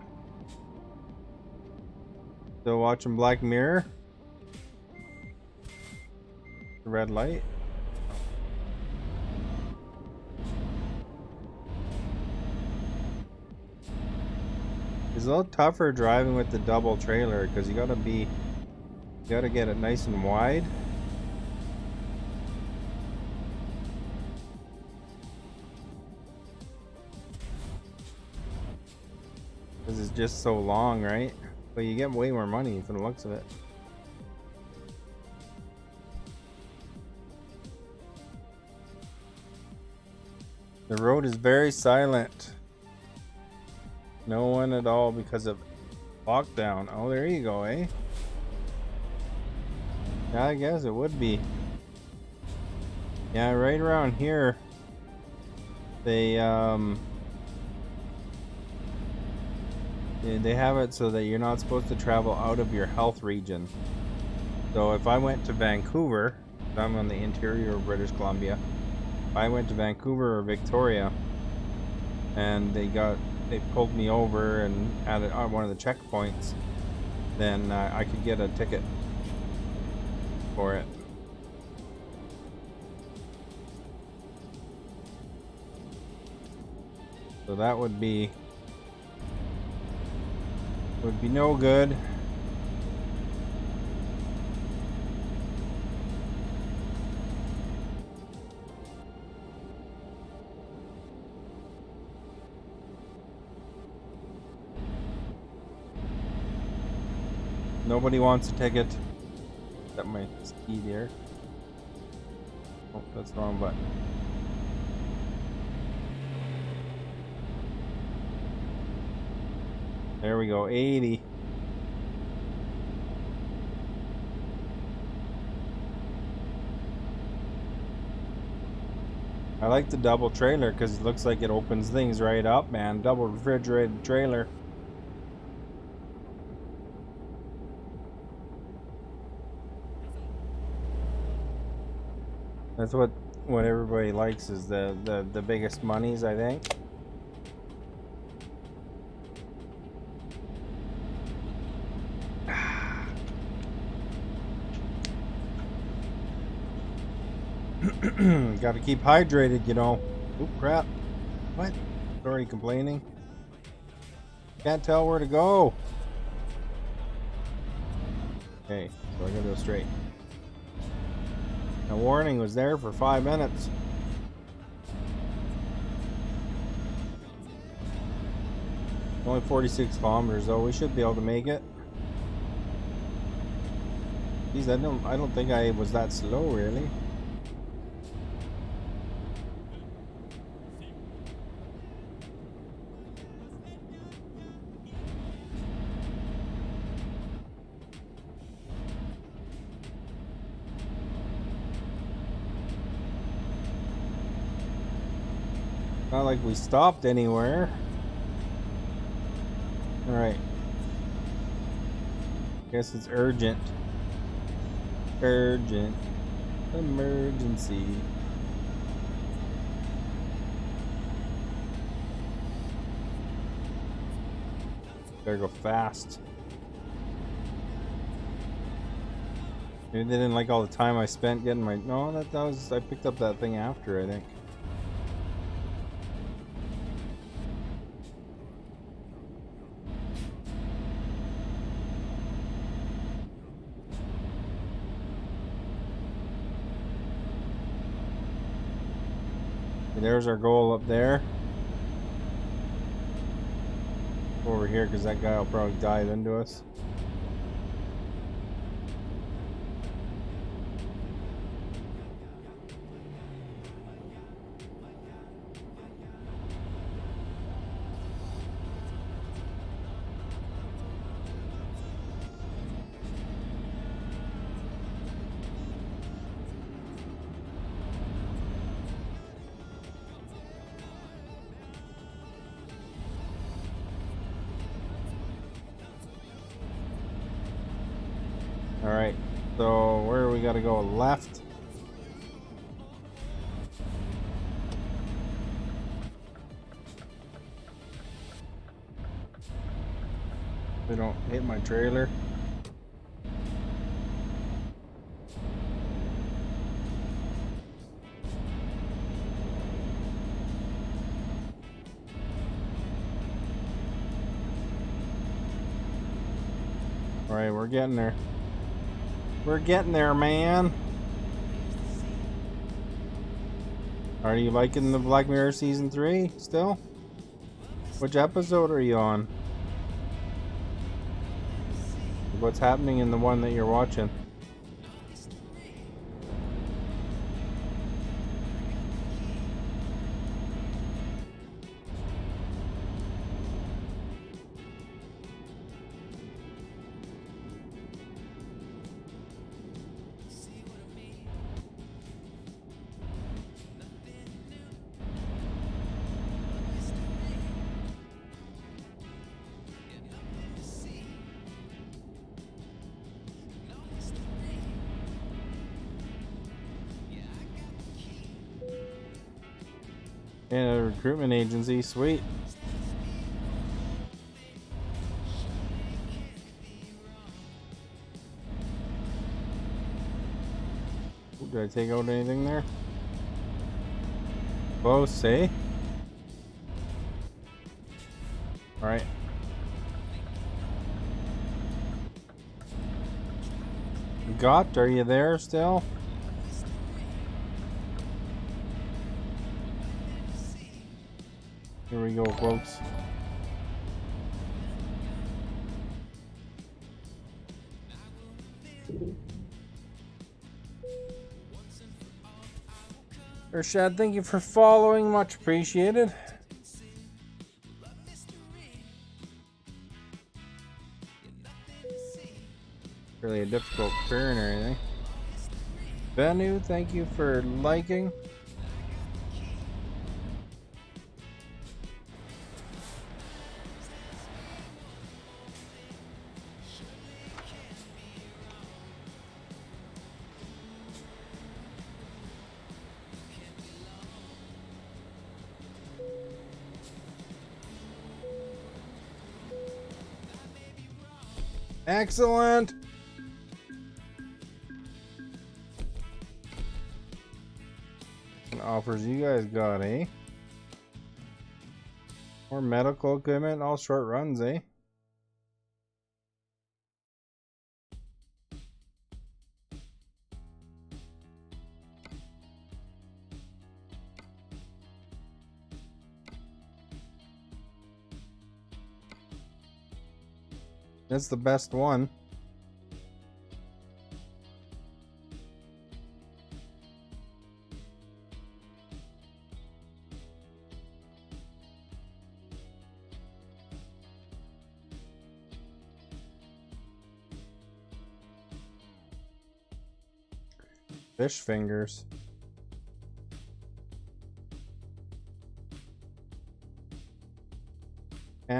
Still watching Black Mirror. The red light. It's a little tougher driving with the double trailer because you gotta get it nice and wide. Because it's just so long, right? But you get way more money from the looks of it. The road is very silent. No one at all because of lockdown. Oh, there you go, eh? Yeah, I guess it would be. Yeah, right around here, they have it so that you're not supposed to travel out of your health region. So if I went to Vancouver, I'm on the interior of British Columbia. If I went to Vancouver or Victoria, and they pulled me over and at one of the checkpoints, then I could get a ticket for it. So that would be no good. Nobody wants a ticket. That my speed here. Oh, that's the wrong button. There we go, 80. I like the double trailer because it looks like it opens things right up, man. Double refrigerated trailer. That's what everybody likes is the biggest monies, I think. Gotta keep hydrated, you know. Oh crap. What? Already complaining. Can't tell where to go. Okay, so I gotta go straight. The warning was there for 5 minutes. Only 46 kilometers though. We should be able to make it. Geez, I don't think I was that slow really. Not like we stopped anywhere. Alright. Guess it's urgent. Urgent. Emergency. Better go fast. Maybe they didn't like all the time I spent getting my... No, that was... I picked up that thing after, I think. There's our goal up there. Over here, because that guy will probably dive into us. Alright, so where do we gotta go? Left. They don't hit my trailer. Alright, we're getting there. We're getting there, man. Are you liking the Black Mirror Season 3 still? Which episode are you on? What's happening in the one that you're watching? And a recruitment agency, sweet. Ooh, did I take out anything there? Close, eh? Alright. Got, are you there still? Here we go, folks. Rashad, thank you for following. Much appreciated. Really a difficult turn or anything. Benu, thank you for liking. Excellent. What offers you guys got, eh? More medical equipment, all short runs, eh? That's the best one. Fish fingers.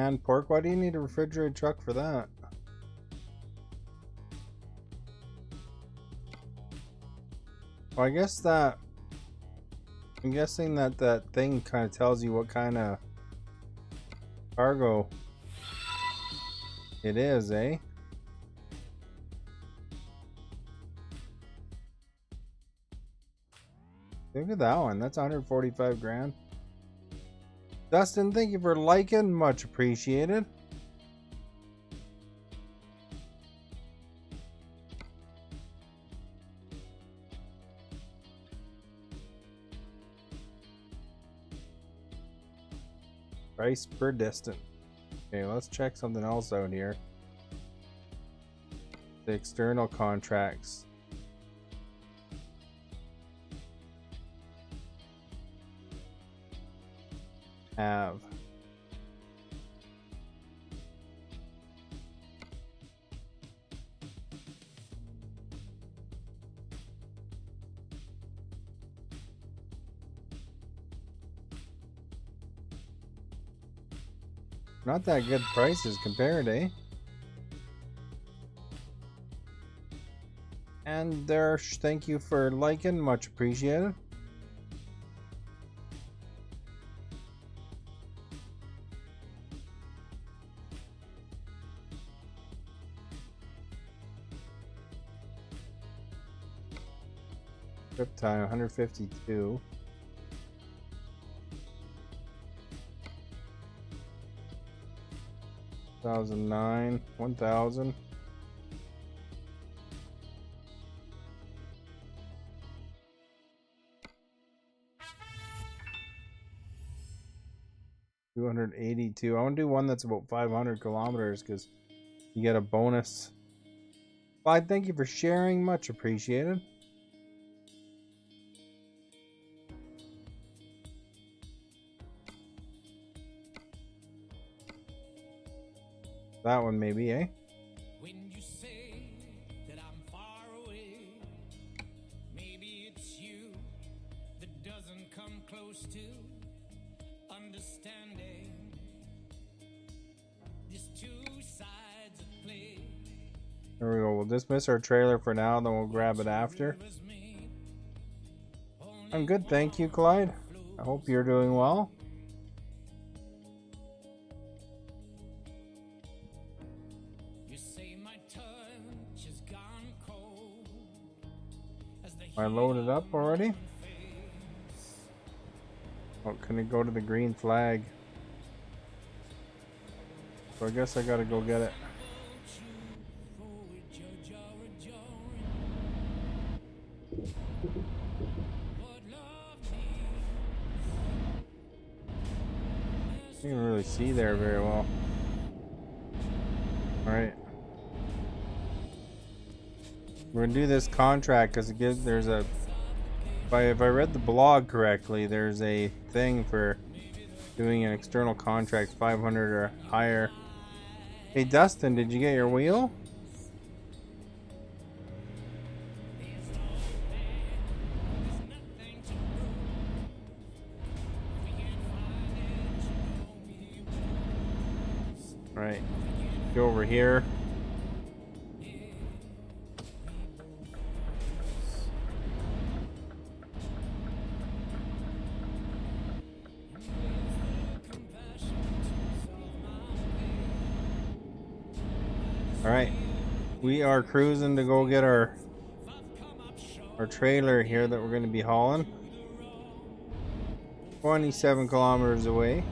canned pork. Why do you need a refrigerated truck for that? Well, I'm guessing that thing kind of tells you what kind of cargo it is, eh? Look at that one. That's 145 grand. Dustin, thank you for liking. Much appreciated. Price per distance. Okay, let's check something else out here. The external contracts. Have. Not that good prices compared, eh? And there, thank you for liking, much appreciated. Trip time 152. 2009, 1000. $282. I want to do one that's about 500 kilometers because you get a bonus. Clyde, thank you for sharing. Much appreciated. That one maybe, eh? When you say that I'm far away, maybe it's you that doesn't come close to understanding. There's two sides of play. There we go. We'll dismiss our trailer for now, then we'll grab it after. I'm good, thank you, Clyde. I hope you're doing well. I loaded up already? Oh, can it go to the green flag? So I guess I gotta go get it. You can't really see there very well. Alright. We're gonna do this contract because it gives there's a if I read the blog correctly, there's a thing for doing an external contract 500 or higher. Hey Dustin, did you get your wheel? Right. Go over here. Alright, we are cruising to go get our trailer here that we're going to be hauling. 27 kilometers away.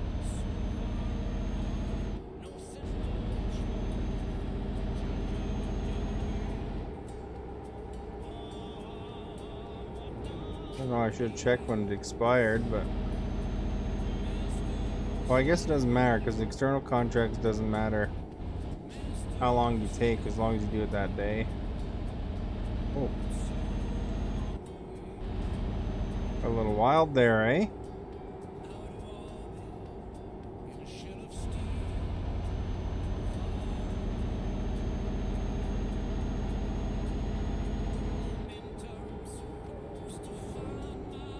I don't know, I should check when it expired, but... Well, I guess it doesn't matter, because the external contracts doesn't matter how long you take, as long as you do it that day. Oh. A little wild there, eh?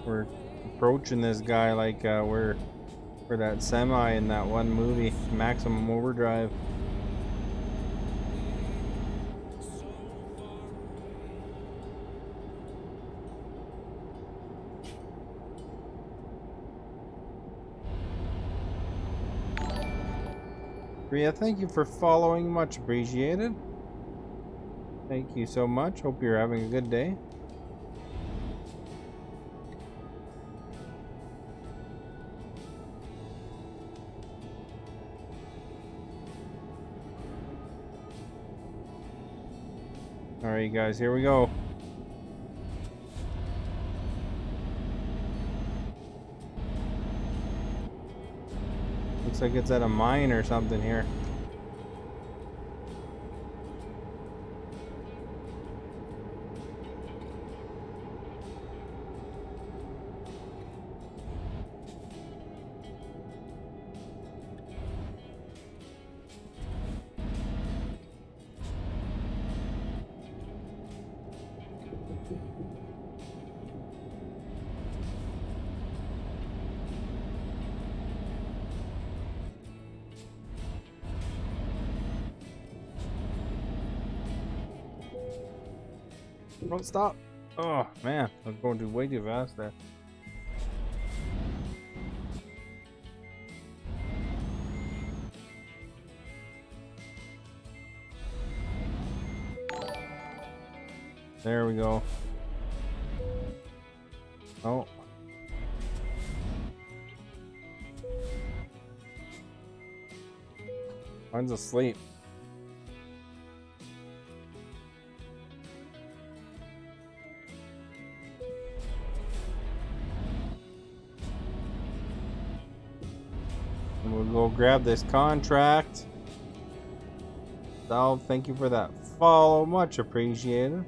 We're approaching this guy like we're for that semi in that one movie, Maximum Overdrive. Ria, thank you for following. Much appreciated. Thank you so much. Hope you're having a good day. Alright, guys, here we go. Looks like it's at a mine or something here. Don't stop. Oh man, I was going way too fast there. There we go. Oh. Mine's asleep. And we'll go grab this contract. Sal, thank you for that follow. Much appreciated.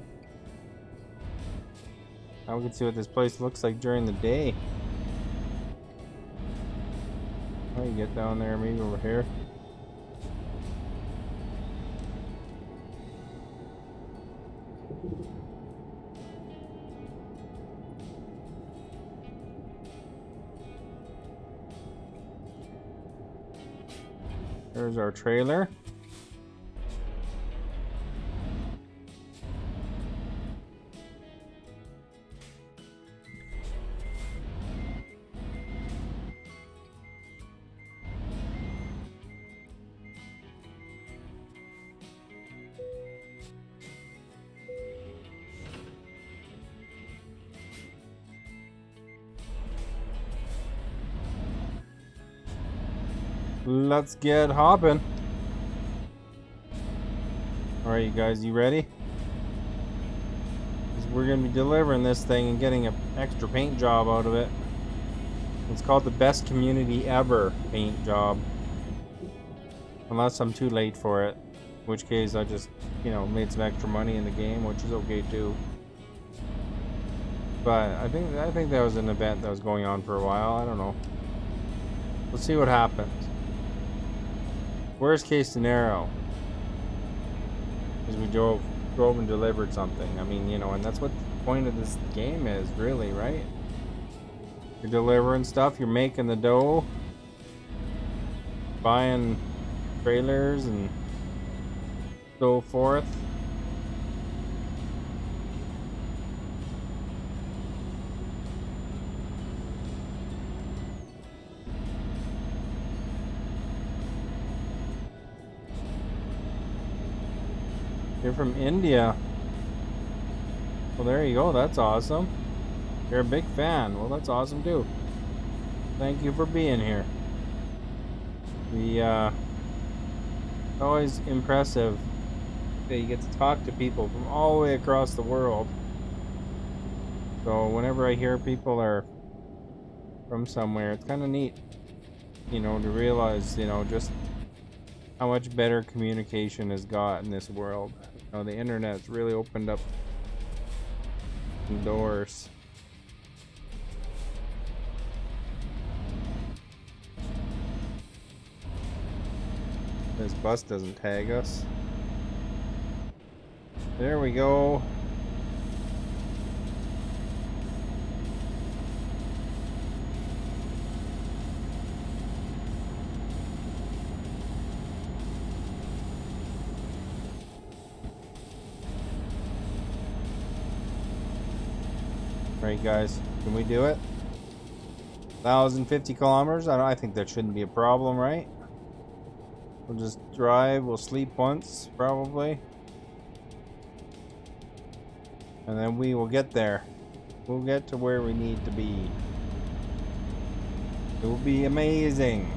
Now we can see what this place looks like during the day. How do you get down there? Maybe over here. There's our trailer. Let's get hopping. Alright, you guys, you ready? 'Cause we're gonna be delivering this thing and getting an extra paint job out of it. It's called the best community ever paint job. Unless I'm too late for it. In which case I just, made some extra money in the game, which is okay too. But I think that was an event that was going on for a while. I don't know. Let's see what happens. Worst case scenario is we drove and delivered something. I mean, and that's what the point of this game is, really, right? You're delivering stuff, you're making the dough, buying trailers and so forth. You're from India. Well, there you go. That's awesome. You're a big fan. Well, that's awesome too. Thank you for being here. It's always impressive that you get to talk to people from all the way across the world. So whenever I hear people are from somewhere, it's kind of neat, to realize, just how much better communication has got in this world. The internet's really opened up some doors. This bus doesn't tag us. There we go. Right, guys? Can we do it? 1,050 kilometers? I think that shouldn't be a problem, right? We'll just drive, we'll sleep once, probably. And then we will get there. We'll get to where we need to be. It will be amazing.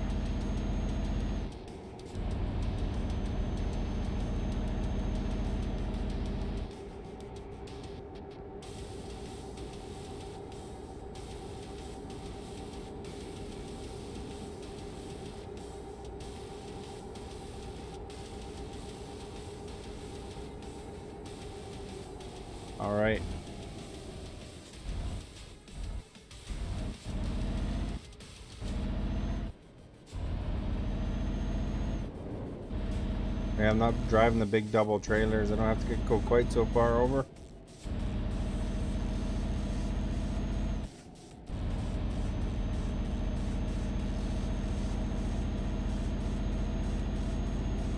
All right. Yeah, I'm not driving the big double trailers. I don't have to go quite so far over.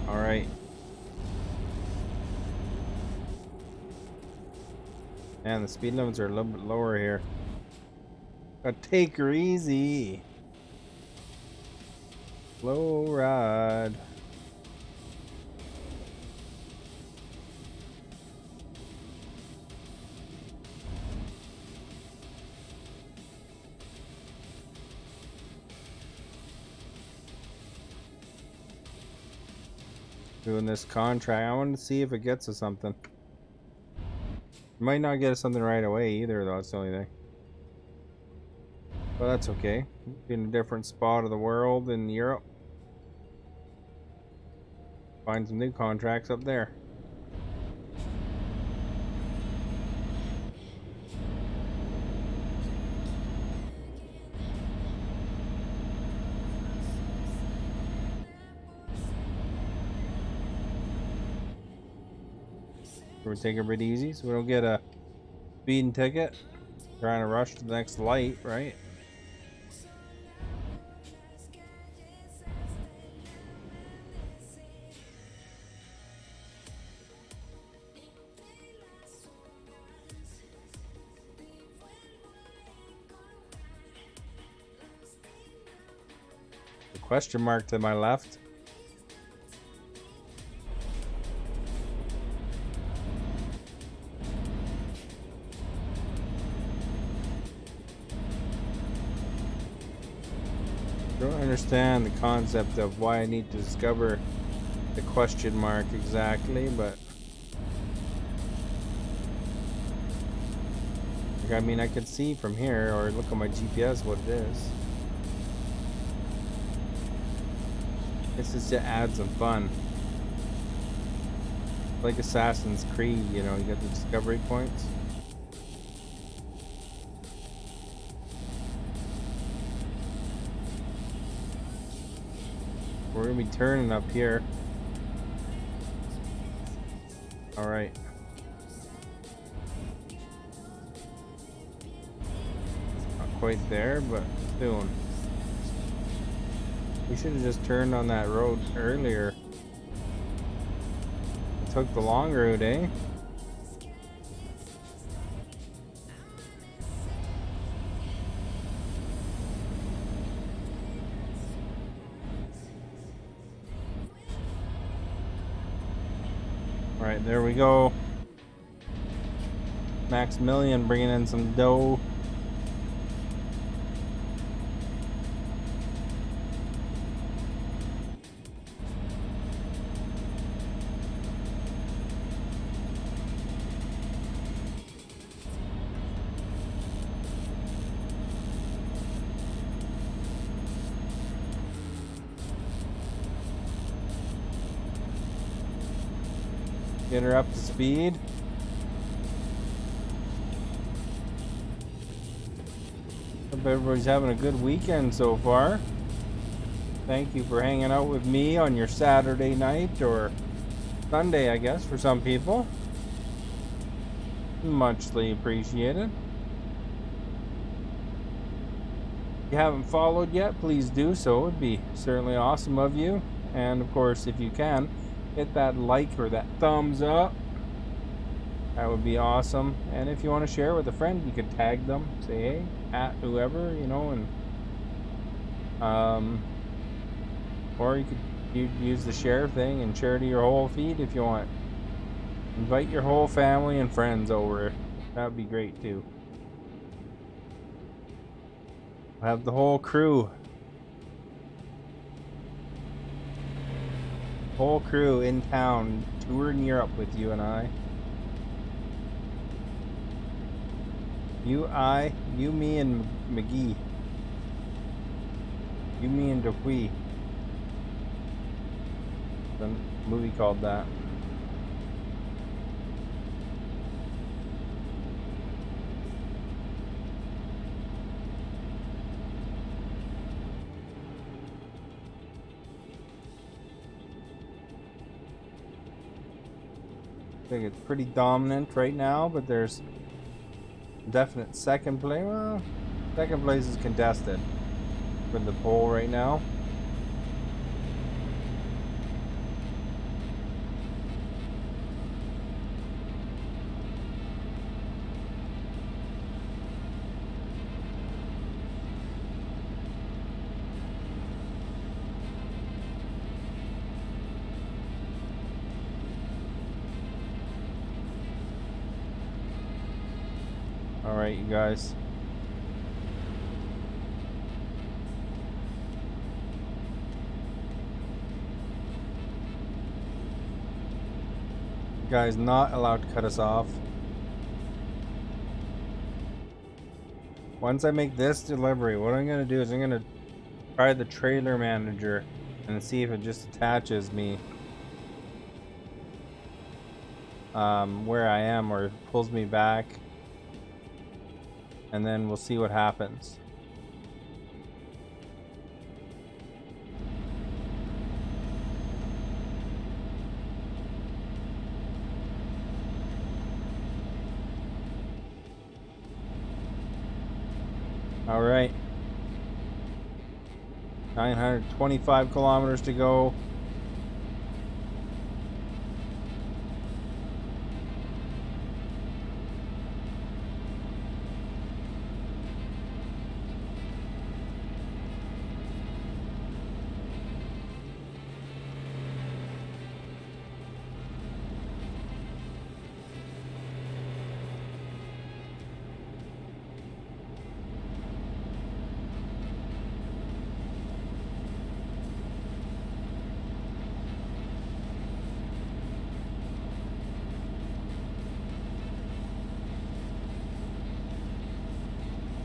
All right. Man, the speed limits are a little bit lower here. Gotta take her easy. Slow ride. Doing this contract. I want to see if it gets us something. It might not get us something right away either, though. That's the only thing. But that's okay. Be in a different spot of the world in Europe. Find some new contracts up there. We're taking it pretty easy so we don't get a speeding ticket. Trying to rush to the next light, right? The question mark to my left. Don't understand the concept of why I need to discover the question mark exactly, but I mean, I could see from here or look on my GPS what it is. This is to add some fun. Like Assassin's Creed, you know, you got the discovery points. We're gonna be turning up here. All right. Not quite there, but soon. We should have just turned on that road earlier. It took the long route, eh? Alright, there we go. Maximilian bringing in some dough. Get her up to speed. Hope everybody's having a good weekend so far. Thank you for hanging out with me on your Saturday night or Sunday, I guess, for some people. Muchly appreciated. If you haven't followed yet, please do so. It'd be certainly awesome of you. And of course, if you can, hit that like or that thumbs up. That would be awesome. And if you want to share with a friend, you could tag them, say hey, at whoever, you know, and or you could use the share thing and share to your whole feed if you want. Invite your whole family and friends over. That would be great too. Have the whole crew. Whole crew in town touring Europe with you and I. You, me, and McGee. You, me, and Dupuy. The movie called that. I think it's pretty dominant right now, but there's definite second place. Well, second place is contested for the poll right now. All right, you guys. You guys not allowed to cut us off. Once I make this delivery, what I'm gonna do is I'm gonna try the trailer manager and see if it just attaches me where I am or pulls me back, and then we'll see what happens. All right, 925 kilometers to go.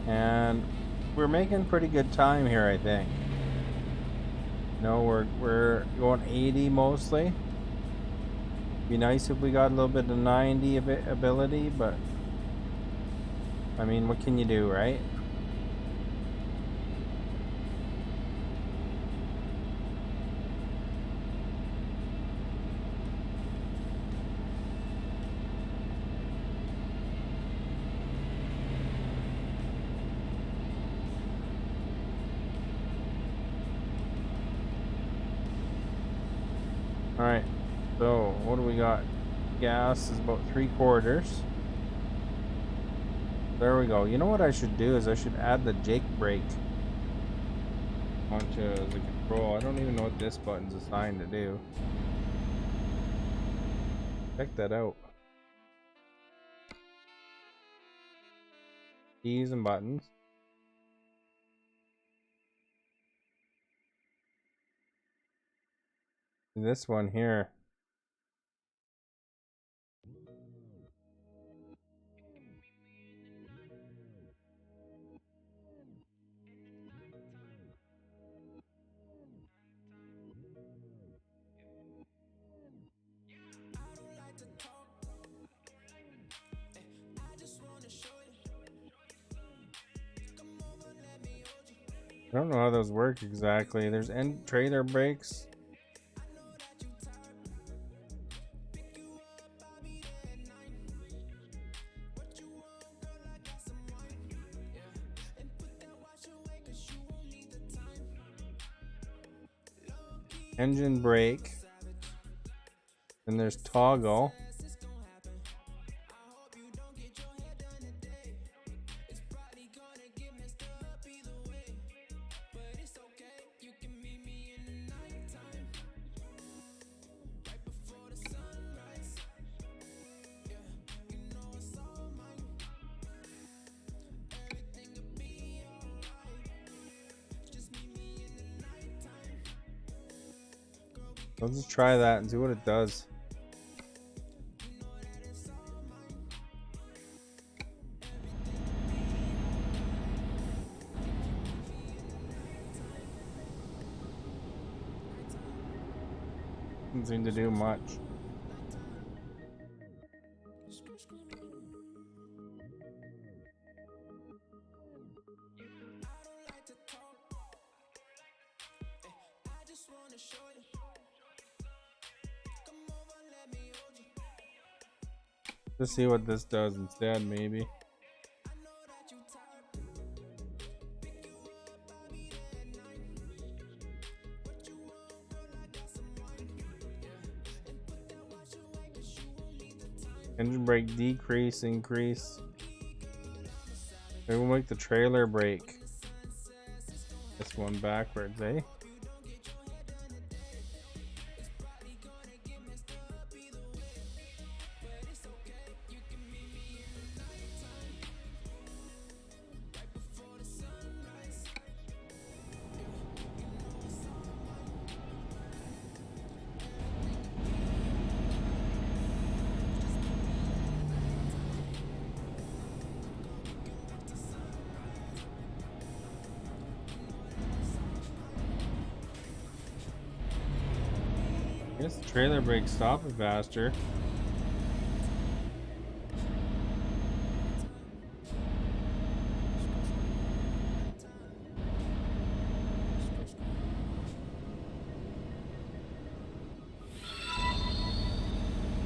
And we're making pretty good time here, I think. No, we're going 80 mostly. Be nice if we got a little bit of 90 ability, but I mean, what can you do, right? Alright, so what do we got? Gas is about 3/4. There we go. You know what I should do is I should add the Jake brake onto the control. I don't even know what this button's assigned to do. Check that out. Keys and buttons. This one here. I don't know how those work exactly. There's end trailer brakes. Engine brake. And there's toggle. Let's just try that and see what it does. Doesn't seem to do much. Let's see what this does instead, maybe. Engine brake decrease, increase. Maybe we'll make the trailer brake. This one backwards, eh? I guess the trailer brake stop it faster.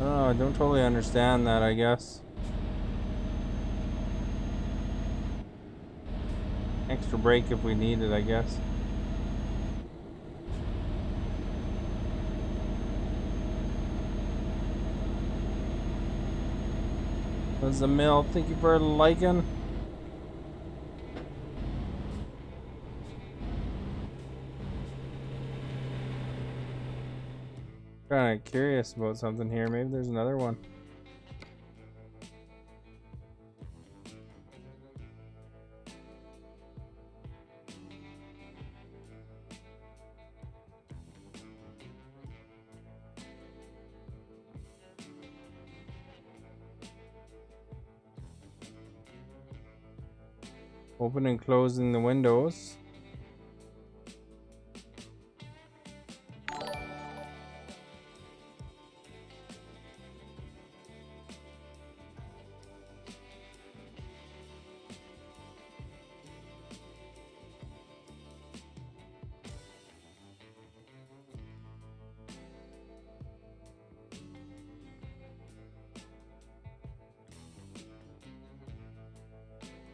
Oh, I don't totally understand that, I guess. Extra brake if we need it, I guess. There's the mill. Thank you for liking. Kinda curious about something here. Maybe there's another one. Open and closing the windows.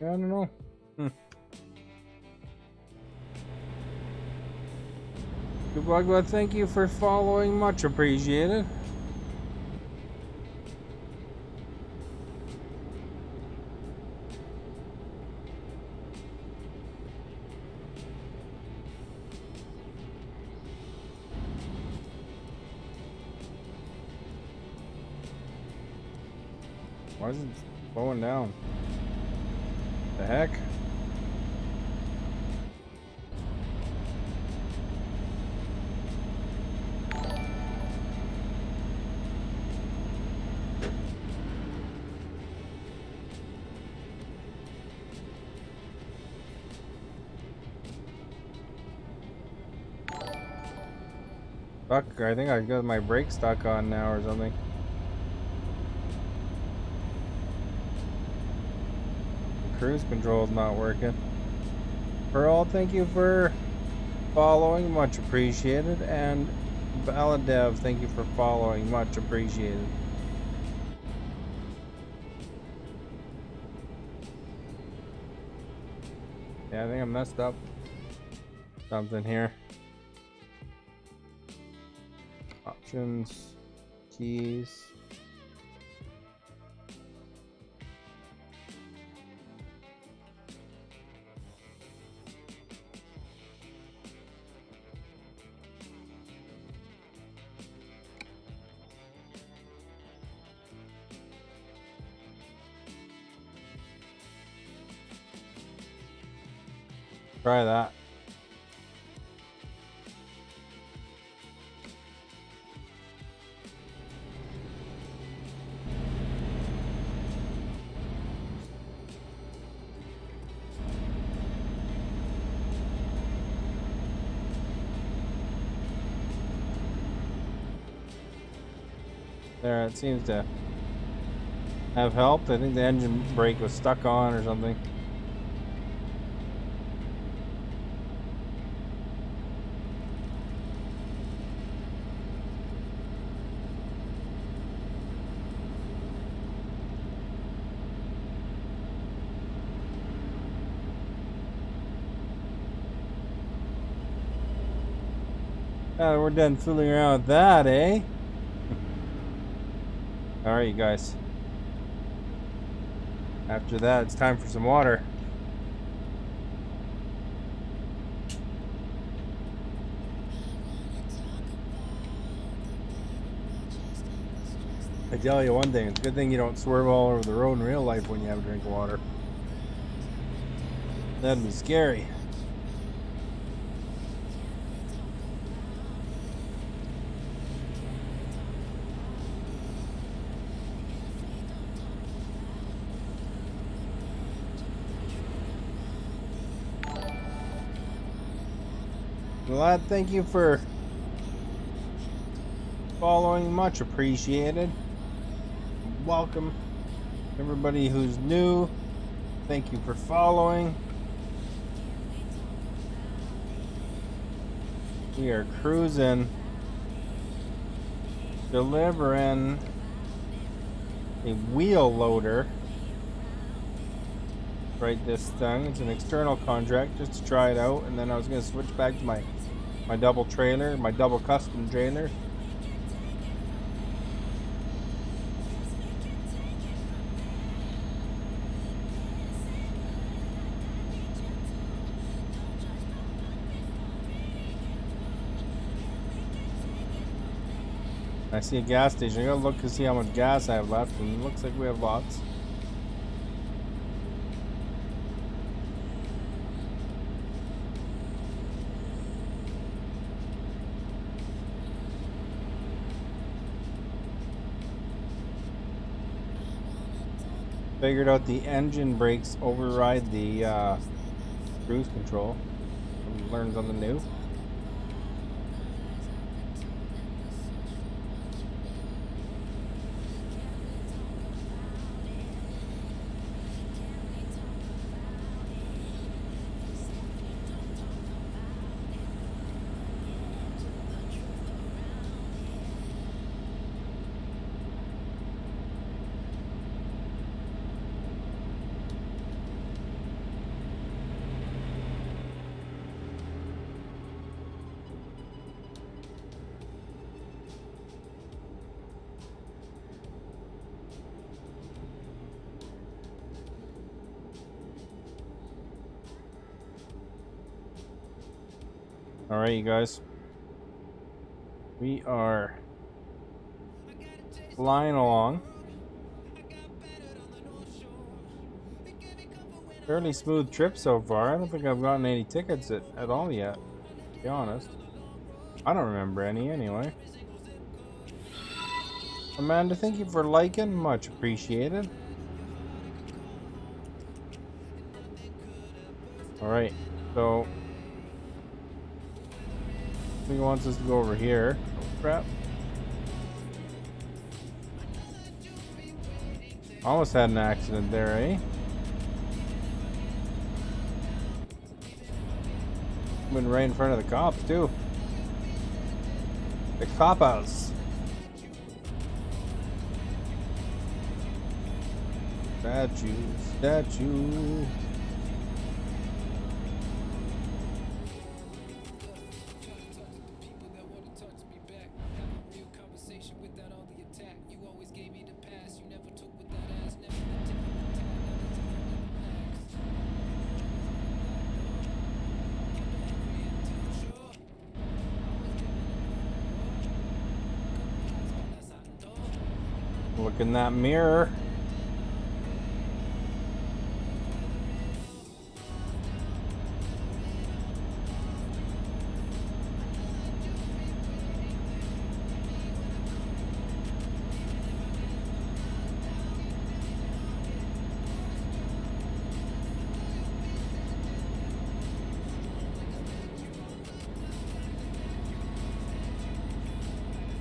Yeah, I don't know. Good luck, thank you for following. Much appreciated. Why is it slowing down? The heck? Fuck, I think I got my brake stuck on now or something. Cruise control's not working. Pearl, thank you for following, much appreciated. And Baladev, thank you for following, much appreciated. Yeah, I think I messed up something here. Options, keys. Try that. There, it seems to have helped. I think the engine brake was stuck on or something. We're done fooling around with that, eh? Alright, you guys. After that, it's time for some water. I tell you one thing, it's a good thing you don't swerve all over the road in real life when you have a drink of water. That'd be scary. Lad, thank you for following, much appreciated. Welcome everybody who's new. Thank you for following. We are cruising, delivering a wheel loader. Right, this thing, it's an external contract just to try it out, and then I was going to switch back to my double trailer, my double custom trailer. I see a gas station. I gotta look to see how much gas I have left, and it looks like we have lots. Figured out the engine brakes override the cruise control. Learned something new. Alright, you guys. We are flying along. Fairly smooth trip so far. I don't think I've gotten any tickets at all yet, to be honest. I don't remember any anyway. Amanda, thank you for liking. Much appreciated. Alright, so he wants us to go over here. Oh crap. Almost had an accident there, eh? Went right in front of the cops too. The cop-outs. Statue. Look in that mirror.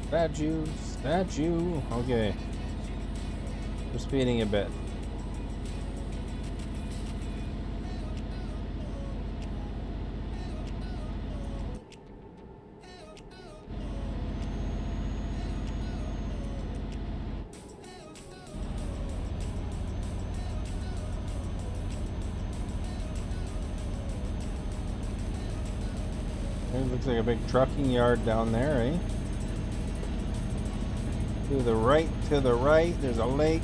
Statues. That you? Okay. We're speeding a bit. It looks like a big trucking yard down there, eh? To the right, there's a lake,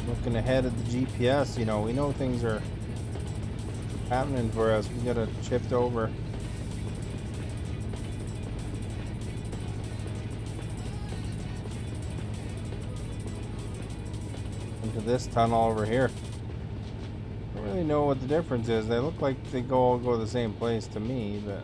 Looking ahead at the GPS, you know, we know things are happening for us. We gotta shift over. Into this tunnel over here. I don't really know what the difference is. They look like they all go the same place to me, but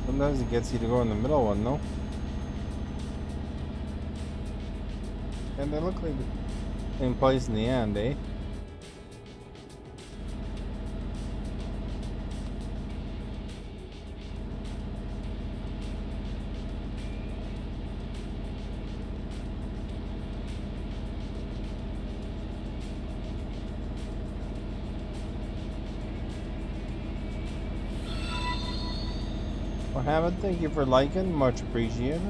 sometimes it gets you to go in the middle one, though. And they look like the same place in the end, eh? Well, Hammond, thank you for liking. Much appreciated.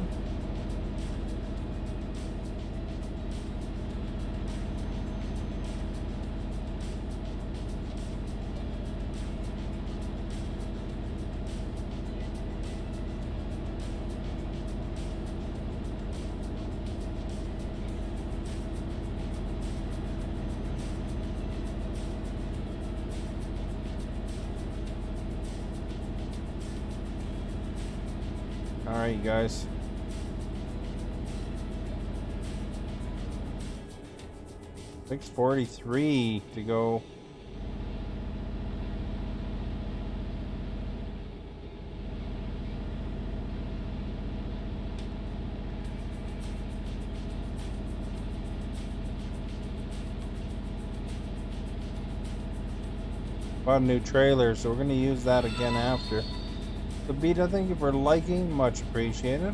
Alright, guys. $6:43 to go. Bought a new trailer, so we're going to use that again after. So Beta, thank you for liking, much appreciated.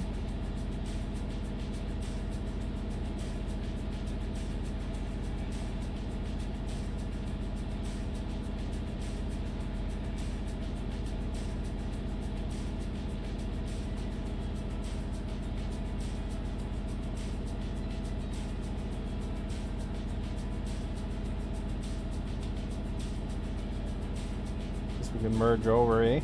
Guess we can merge over, eh?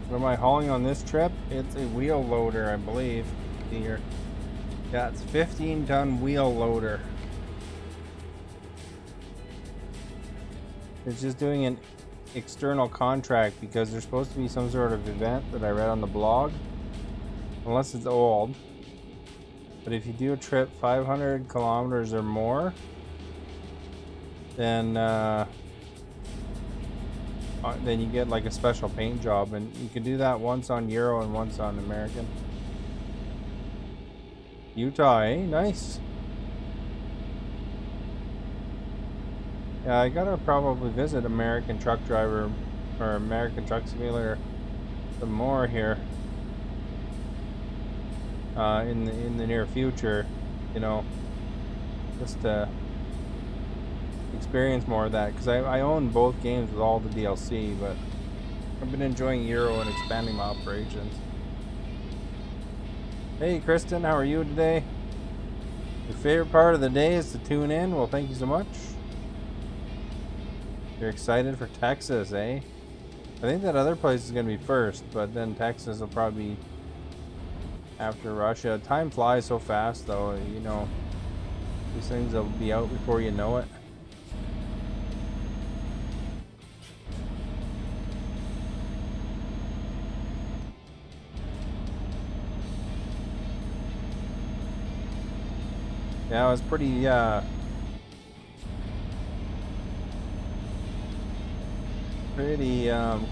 What am I hauling on this trip? It's a wheel loader, I believe. See here. Yeah, it's 15-ton wheel loader. It's just doing an external contract because there's supposed to be some sort of event that I read on the blog. Unless it's old. But if you do a trip 500 kilometers or more, then you get like a special paint job, and you can do that once on Euro and once on American. Utah, eh? Nice. Yeah, I gotta probably visit American Truck Driver or American Truck Simulator some more here in the near future. You know, just to experience more of that, because I own both games with all the DLC, but I've been enjoying Euro and expanding my operations. Hey Kristen, how are you today? Your favorite part of the day is to tune in. Well, thank you so much. You're excited for Texas, eh? I think that other place is going to be first, but then Texas will probably be after Russia. Time flies so fast, though, you know. These things will be out before you know it. Yeah, it was pretty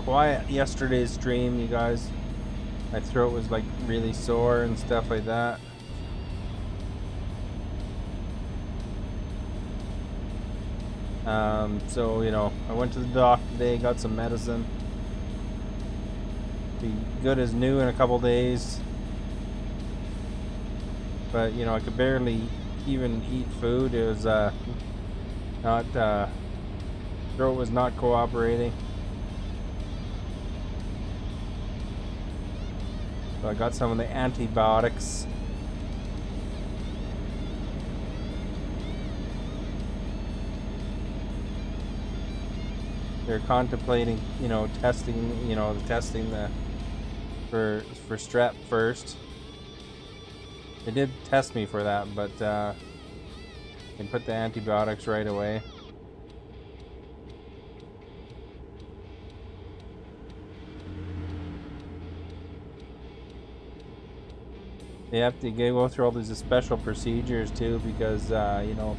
quiet yesterday's stream, you guys. My throat was like really sore and stuff like that. So you know, I went to the doc today, got some medicine. Be good as new in a couple days. But you know, I could barely even eat food. It was not throat was not cooperating. So I got some of the antibiotics. They're contemplating, you know, testing, for strep first. They did test me for that, but they put the antibiotics right away. They have to go through all these special procedures too, because you know,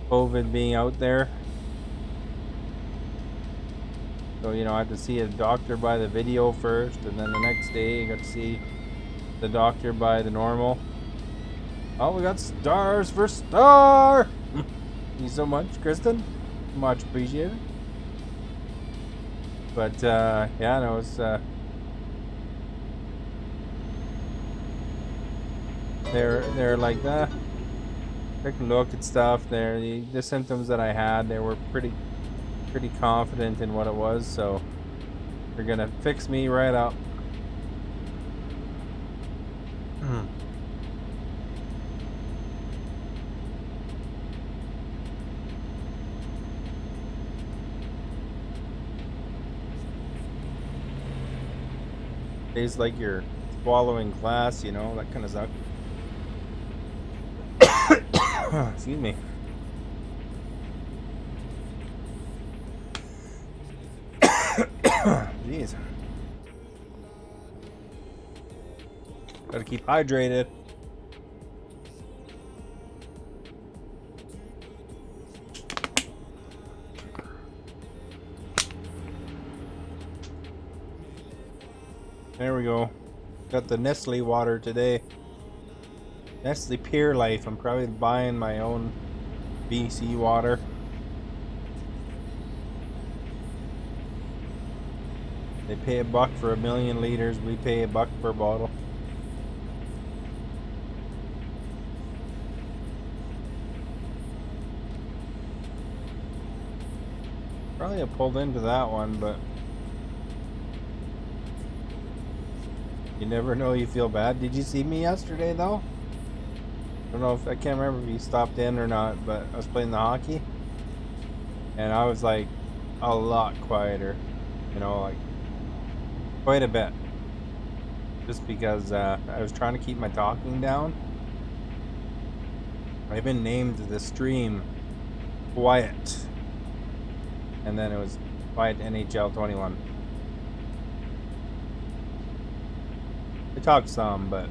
COVID being out there. So you know, I had to see a doctor by the video first, and then the next day I got to see the doctor by the normal. Oh, we got stars for Star! Thank you so much, Kristen. Much appreciated. But yeah, no, it's they're like take a look at stuff. The symptoms that I had, they were pretty confident in what it was, so they're gonna fix me right up. Tastes like you're swallowing glass, you know, that kind of sucks. Excuse me. Jeez. Gotta keep hydrated. There we go. Got the Nestle water today. Nestle Pure Life. I'm probably buying my own BC water. They pay $1 for 1,000,000 liters. We pay $1 per bottle. Probably have pulled into that one, but you never know. You feel bad. Did you see me yesterday though? I don't know if I can't remember if you stopped in or not, but I was playing the hockey, and I was like a lot quieter. You know, like quite a bit, just because I was trying to keep my talking down. I've been named the stream Quiet, and then it was Quiet NHL 21. I talked some, but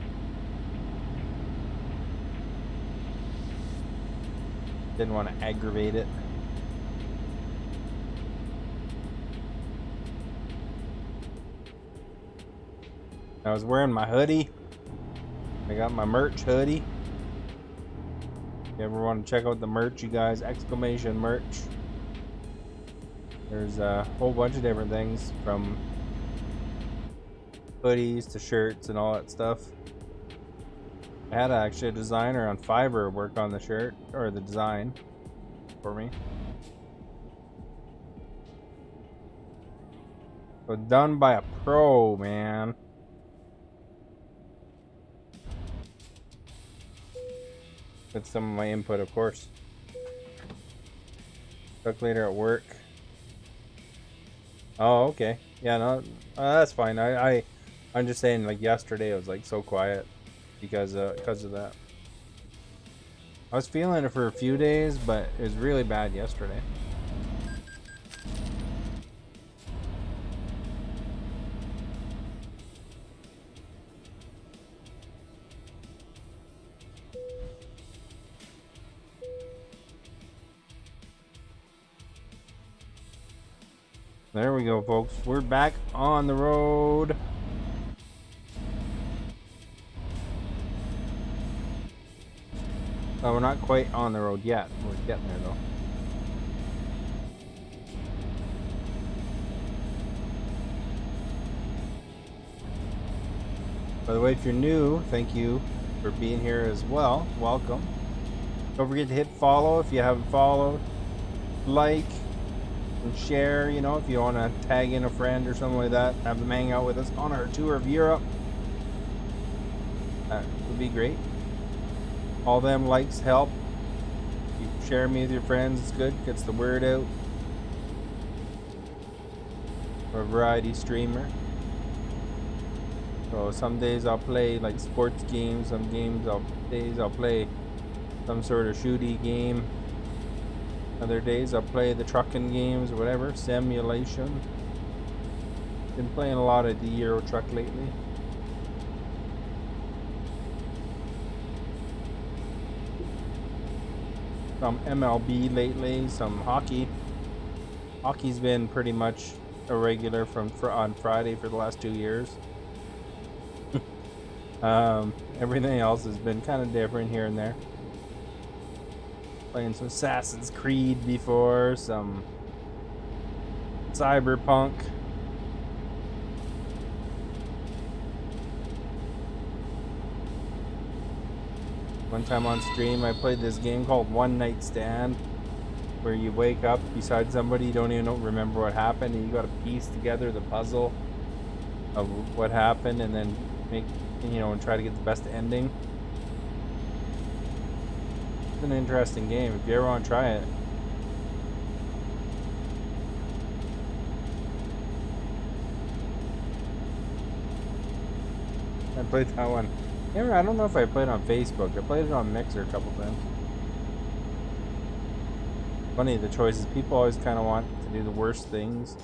didn't want to aggravate it. I was wearing my hoodie. I got my merch hoodie. If you ever want to check out the merch, you guys, exclamation merch. There's a whole bunch of different things, from hoodies to shirts and all that stuff. I had actually a designer on Fiverr work on the shirt, or the design, for me. So done by a pro, man. With some of my input, of course. Calculator at work. Oh, okay. Yeah, no, that's fine. I'm just saying, like yesterday, it was like so quiet because of that. I was feeling it for a few days, but it was really bad yesterday. There we go, folks. We're back on the road. Oh, we're not quite on the road yet. We're getting there, though. By the way, if you're new, thank you for being here as well. Welcome. Don't forget to hit follow if you haven't followed. Like and share, you know, if you want to tag in a friend or something like that. Have them hang out with us on our tour of Europe. That would be great. All them likes help. You share me with your friends, it's good. Gets the word out. We're a variety streamer. So some days I'll play like sports games, some days I'll play some sort of shooty game. Other days I'll play the trucking games or whatever, simulation. Been playing a lot of the Euro Truck lately. Some MLB lately, some hockey. Hockey's been pretty much a regular on Friday for the last 2 years. Everything else has been kind of different here and there. Playing some Assassin's Creed before, some Cyberpunk. One time on stream I played this game called One Night Stand, where you wake up beside somebody, you don't even remember what happened, and you got to piece together the puzzle of what happened and then and try to get the best ending. It's an interesting game if you ever want to try it. I played that one. I don't know if I played it on Facebook. I played it on Mixer a couple times. Funny, the choices. People always kind of want to do the worst things.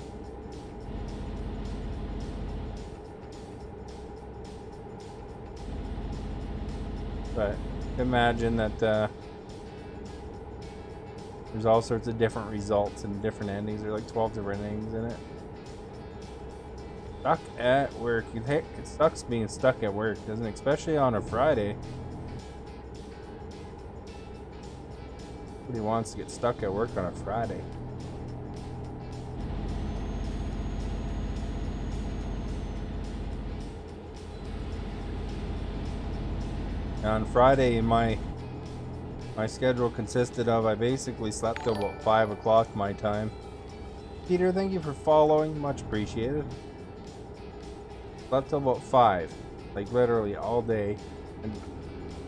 But imagine that there's all sorts of different results and different endings. There are like 12 different endings in it. Stuck at work. It sucks being stuck at work, doesn't it? Especially on a Friday. Nobody wants to get stuck at work on a Friday. On Friday, my schedule consisted of, I basically slept till about 5 o'clock my time. Peter, thank you for following, much appreciated. Slept till about 5, like literally all day. And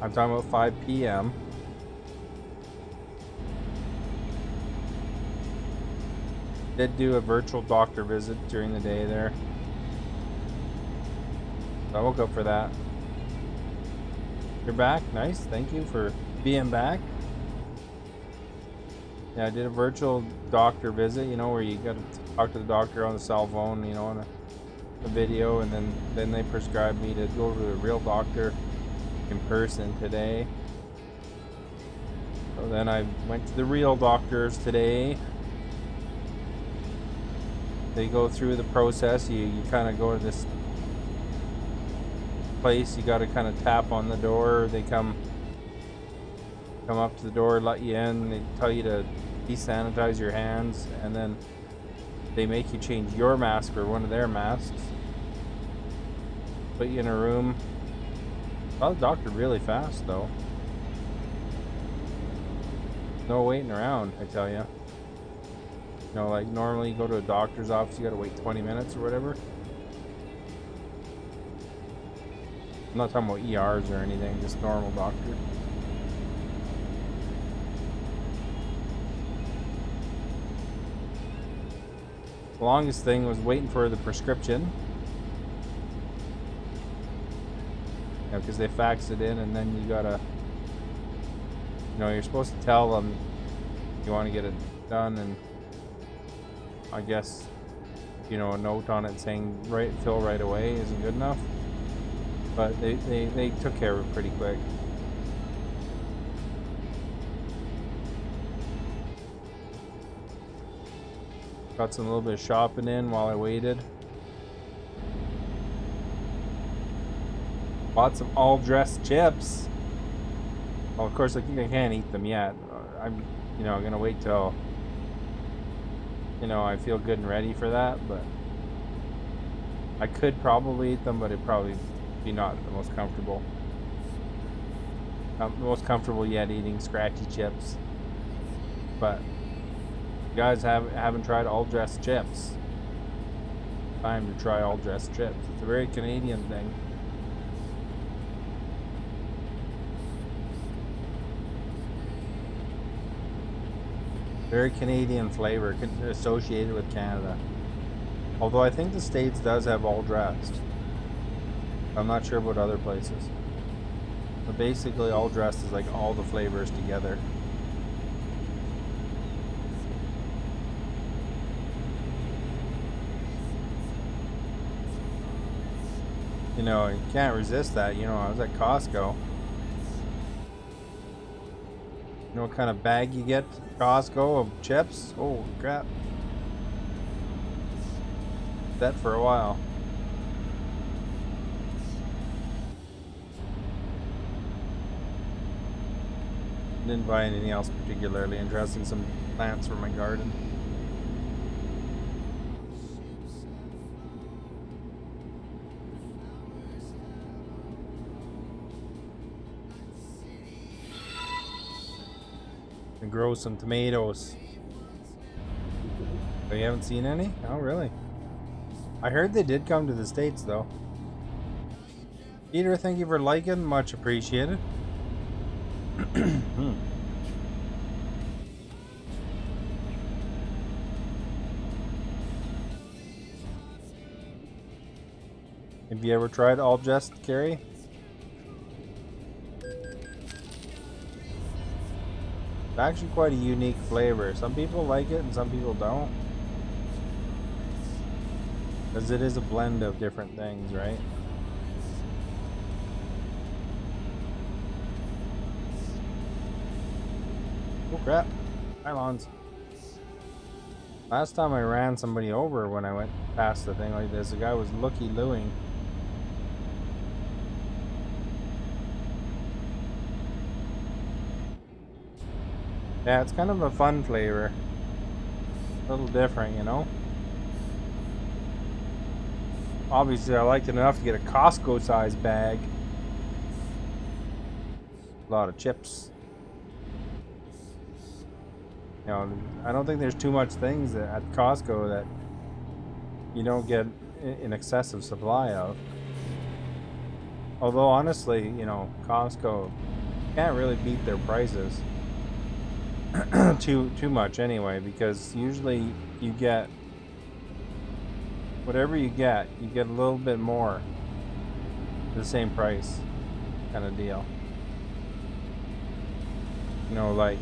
I'm talking about 5 p.m. Did do a virtual doctor visit during the day there. So I woke up for that. You're back? Nice. Thank you for being back. Yeah, I did a virtual doctor visit, where you got to talk to the doctor on the cell phone, on a video, and then they prescribed me to go to the real doctor in person today. So then I went to the real doctors today. They go through the process. You kind of go to this place, you got to kind of tap on the door. They come up to the door, let you in. They tell you to desanitize your hands, and then they make you change your mask or one of their masks. Put you in a room. Saw the doctor really fast though. No waiting around, I tell you. Like normally you go to a doctor's office, you gotta wait 20 minutes or whatever. I'm not talking about ERs or anything, just normal doctor. The longest thing was waiting for the prescription. Because they fax it in, and then you gotta, you're supposed to tell them you want to get it done, and I guess, a note on it saying fill right away isn't good enough. But they took care of it pretty quick. Got some little bit of shopping in while I waited. Bought some all-dressed chips. Well, of course, I can't eat them yet. I'm gonna wait till, I feel good and ready for that, but I could probably eat them, but it'd probably be not the most comfortable. Not the most comfortable yet eating scratchy chips. But you guys haven't tried all-dressed chips. Time to try all-dressed chips. It's a very Canadian thing. Very Canadian flavor associated with Canada. Although I think the States does have all dressed. I'm not sure about other places. But basically all dressed is like all the flavors together. You can't resist that. I was at Costco. You know what kind of bag you get at Costco of chips? Oh crap. That for a while. Didn't buy anything else particularly interesting. Some plants for my garden. And grow some tomatoes. Oh, you haven't seen any? Oh, really? I heard they did come to the States, though. Peter, thank you for liking. Much appreciated. Have you ever tried all dressed, Carrie? It's actually quite a unique flavor. Some people like it and some people don't. Because it is a blend of different things, right? Oh crap. Pylons. Last time I ran somebody over when I went past the thing like this, the guy was looky-looing. Yeah, it's kind of a fun flavor. A little different, Obviously, I liked it enough to get a Costco-sized bag. A lot of chips. I don't think there's too much things at Costco that you don't get an excessive supply of. Although, honestly, Costco can't really beat their prices too much anyway, because usually you get whatever you get a little bit more for the same price kind of deal. Like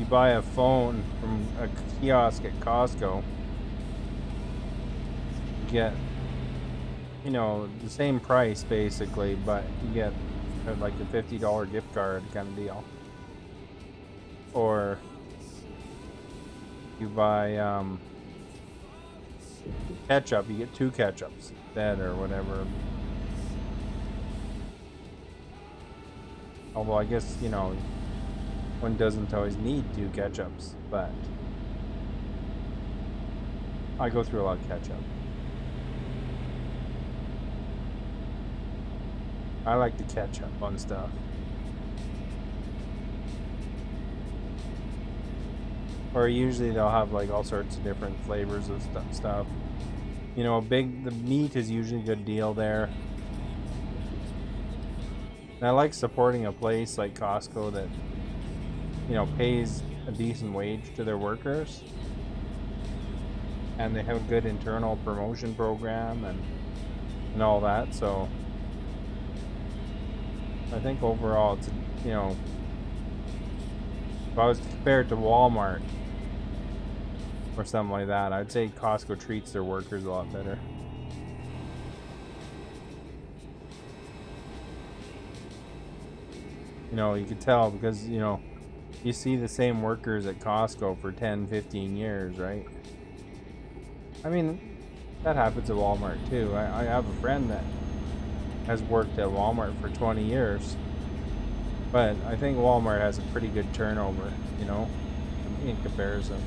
you buy a phone from a kiosk at Costco, you get the same price basically, but you get like a $50 gift card kind of deal. Or you buy ketchup, you get 2 ketchups instead or whatever. Although I guess, one doesn't always need 2 ketchups, but I go through a lot of ketchup. I like the ketchup on stuff. Or usually they'll have like all sorts of different flavors of stuff. The meat is usually a good deal there. And I like supporting a place like Costco that, pays a decent wage to their workers. And they have a good internal promotion program and all that, so I think overall it's, if I was to compare it to Walmart or something like that, I'd say Costco treats their workers a lot better. You could tell because, You see the same workers at Costco for 10, 15 years, right? I mean, that happens at Walmart too. I have a friend that has worked at Walmart for 20 years. But I think Walmart has a pretty good turnover, you know, in comparison.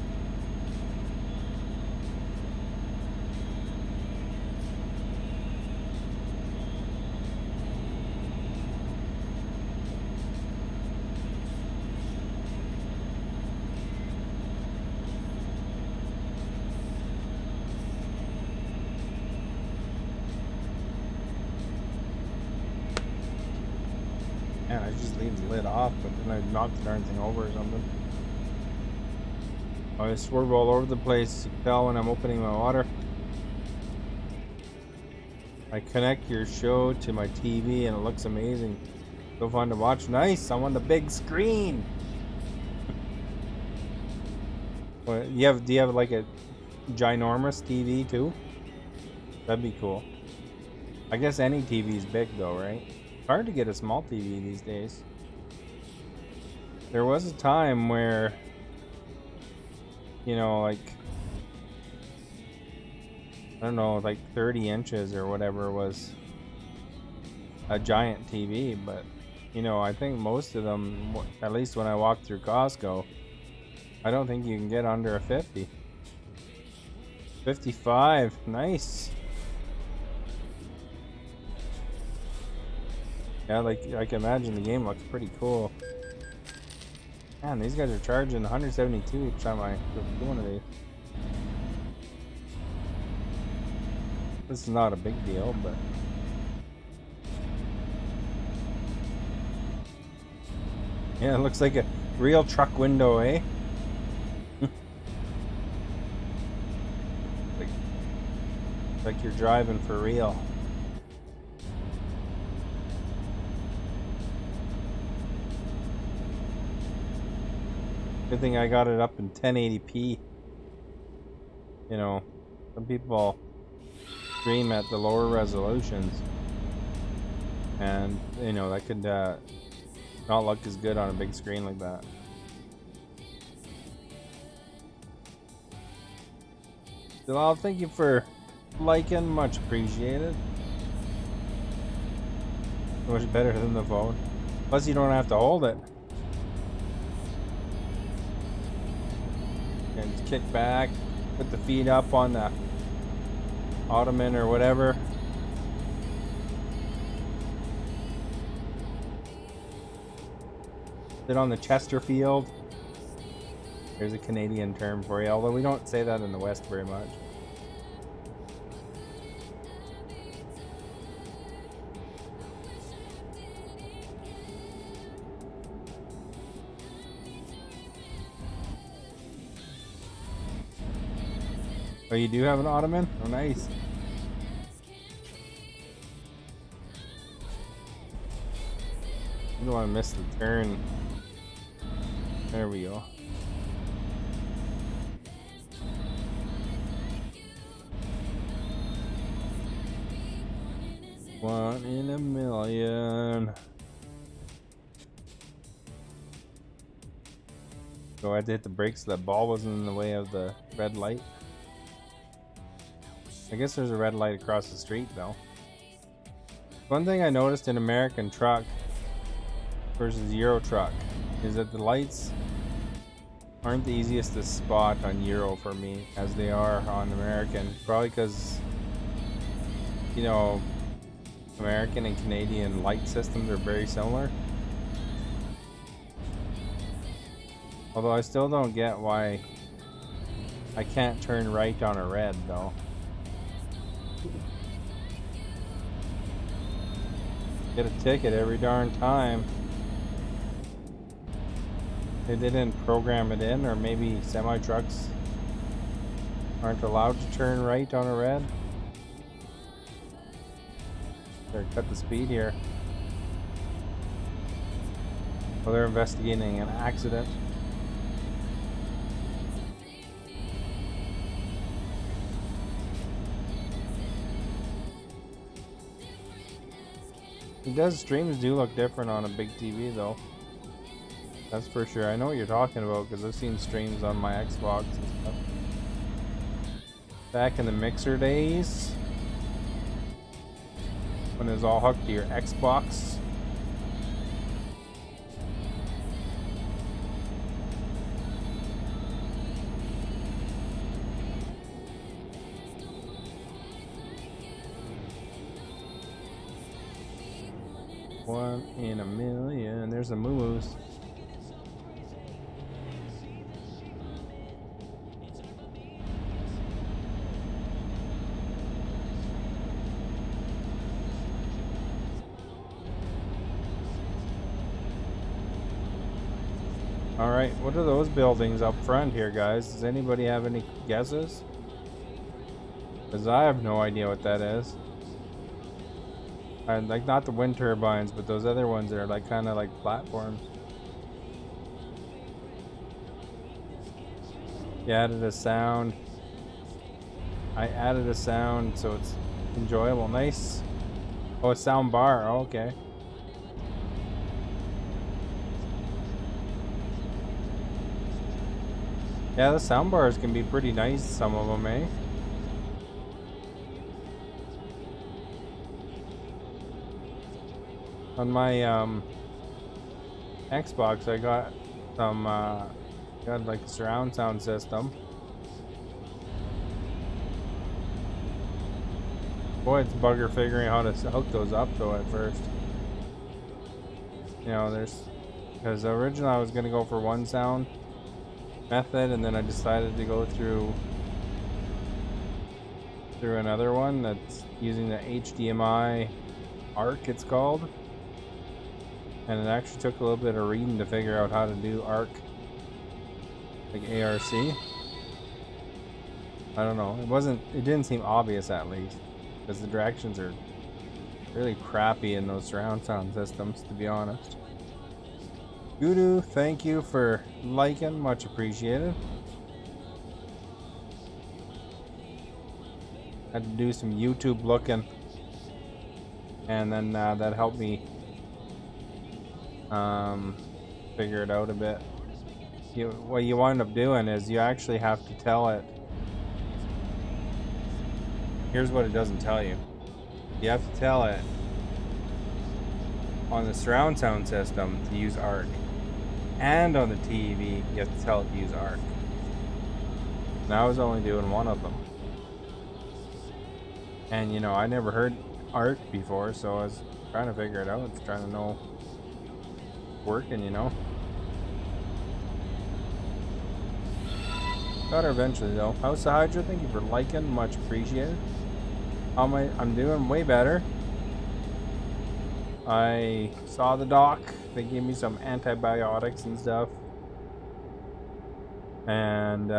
Man, I just leave the lid off, but then I knock the darn thing over or something. I swerve all over the place. You can tell when I'm opening my water. I connect your show to my TV and it looks amazing. So fun to watch. Nice! I'm on the big screen! What, do you have like a ginormous TV too? That'd be cool. I guess any TV is big though, right? Hard to get a small TV these days. There was a time where, you know, like, I don't know, like 30 inches or whatever was a giant TV, but, you know, I think most of them, at least when I walk through Costco, I don't think you can get under a 50. 55, nice. Yeah, like I can imagine the game looks pretty cool. Man, these guys are charging 172 each time I do one of these. This is not a big deal, but yeah, it looks like a real truck window, eh? like you're driving for real. Good thing I got it up in 1080p. You know, some people stream at the lower resolutions, and you know that could not look as good on a big screen like that. So thank you for liking, much appreciated. Much better than the phone. Plus, you don't have to hold it. And just kick back, put the feet up on the ottoman or whatever. Sit on the Chesterfield. There's a Canadian term for you, although we don't say that in the West very much. Oh, you do have an ottoman? Oh, nice. I don't want to miss the turn. There we go. One in a million. So I had to hit the brakes so that ball wasn't in the way of the red light. I guess there's a red light across the street though. One thing I noticed in American truck versus Euro truck is that the lights aren't the easiest to spot on Euro for me as they are on American. Probably because, you know, American and Canadian light systems are very similar. Although I still don't get why I can't turn right on a red though. Get a ticket every darn time. They didn't program it in, or maybe semi trucks aren't allowed to turn right on a red. Better cut the speed here. Well, they're investigating an accident. Streams do look different on a big TV though. That's for sure. I know what you're talking about because I've seen streams on my Xbox and stuff. Back in the mixer days, when it was all hooked to your Xbox. One in a million. There's a moo-moos. Alright, what are those buildings up front here, guys? Does anybody have any guesses? Because I have no idea what that is. Like, not the wind turbines, but those other ones that are like kind of like platforms. You added a sound. I added a sound so it's enjoyable. Nice. Oh, a sound bar. Oh, okay. Yeah, the sound bars can be pretty nice, some of them, eh? On my Xbox, I got some got like a surround sound system. Boy, it's bugger figuring out how to hook those up though at first. You know, because originally I was gonna go for one sound method, and then I decided to go through another one that's using the HDMI ARC, it's called. And it actually took a little bit of reading to figure out how to do ARC, like ARC. I don't know. It didn't seem obvious, at least, because the directions are really crappy in those surround sound systems, to be honest. Gudu, thank you for liking, much appreciated. Had to do some YouTube looking, and then that helped me figure it out a bit. What you wind up doing is you actually have to tell it. Here's what it doesn't tell you. You have to tell it on the surround sound system to use ARC, and on the TV you have to tell it to use ARC. And I was only doing one of them, and you know, I never heard ARC before, so I was trying to figure it out. Trying to know working, you know. Got her eventually though. House of Hydra, thank you for liking, much appreciated. I'm doing way better. I saw the doc. They gave me some antibiotics and stuff, and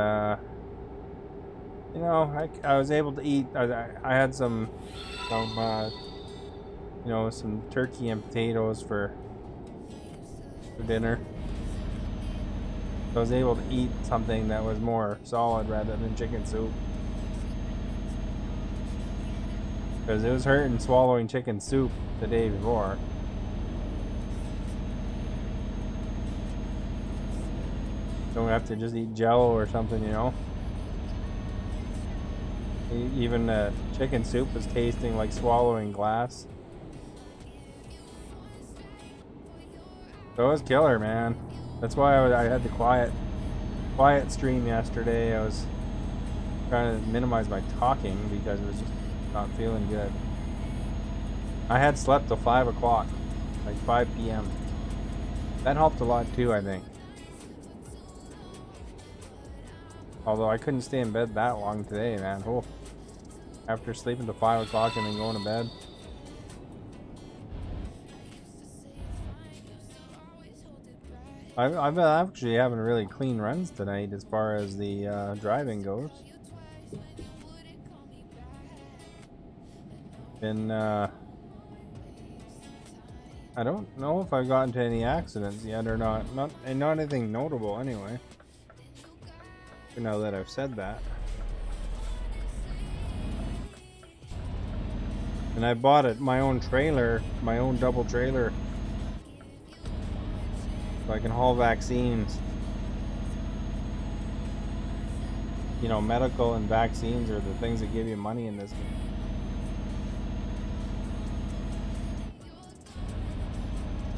you know, I was able to eat. I had some you know, some turkey and potatoes for dinner. So I was able to eat something that was more solid rather than chicken soup, because it was hurting swallowing chicken soup the day before. Don't have to just eat Jello or something, you know. Even chicken soup was tasting like swallowing glass. So it was killer, man. That's why I had the quiet stream yesterday. I was trying to minimize my talking because it was just not feeling good. I had slept till 5 o'clock, like 5 p.m. That helped a lot too, I think. Although I couldn't stay in bed that long today, man. Oh, after sleeping till 5 o'clock and then going to bed. I've been actually having really clean runs tonight as far as the driving goes. And I don't know if I've gotten to any accidents yet or not. Not anything notable anyway. Now that I've said that. And I bought my own trailer, my own double trailer so I can haul vaccines. You know, medical and vaccines are the things that give you money in this game.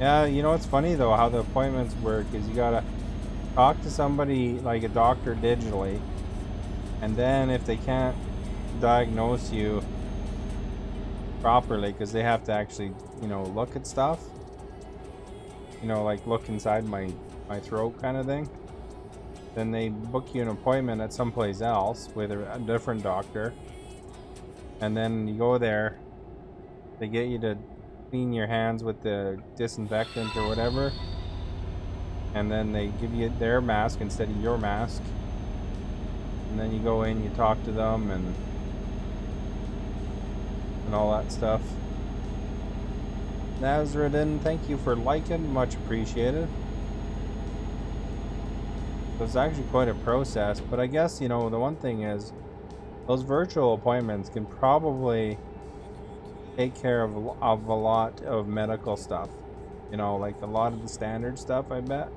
Yeah, you know what's funny though, how the appointments work is you gotta talk to somebody like a doctor digitally, and then if they can't diagnose you properly, because they have to actually, you know, look at stuff, you know, like look inside my throat kind of thing, then they book you an appointment at someplace else with a different doctor, and then you go there, they get you to clean your hands with the disinfectant or whatever, and then they give you their mask instead of your mask, and then you go in, you talk to them, and all that stuff. Nazradin, thank you for liking, much appreciated. So it's actually quite a process, but I guess, you know, the one thing is those virtual appointments can probably take care of a lot of medical stuff, you know, like a lot of the standard stuff. I bet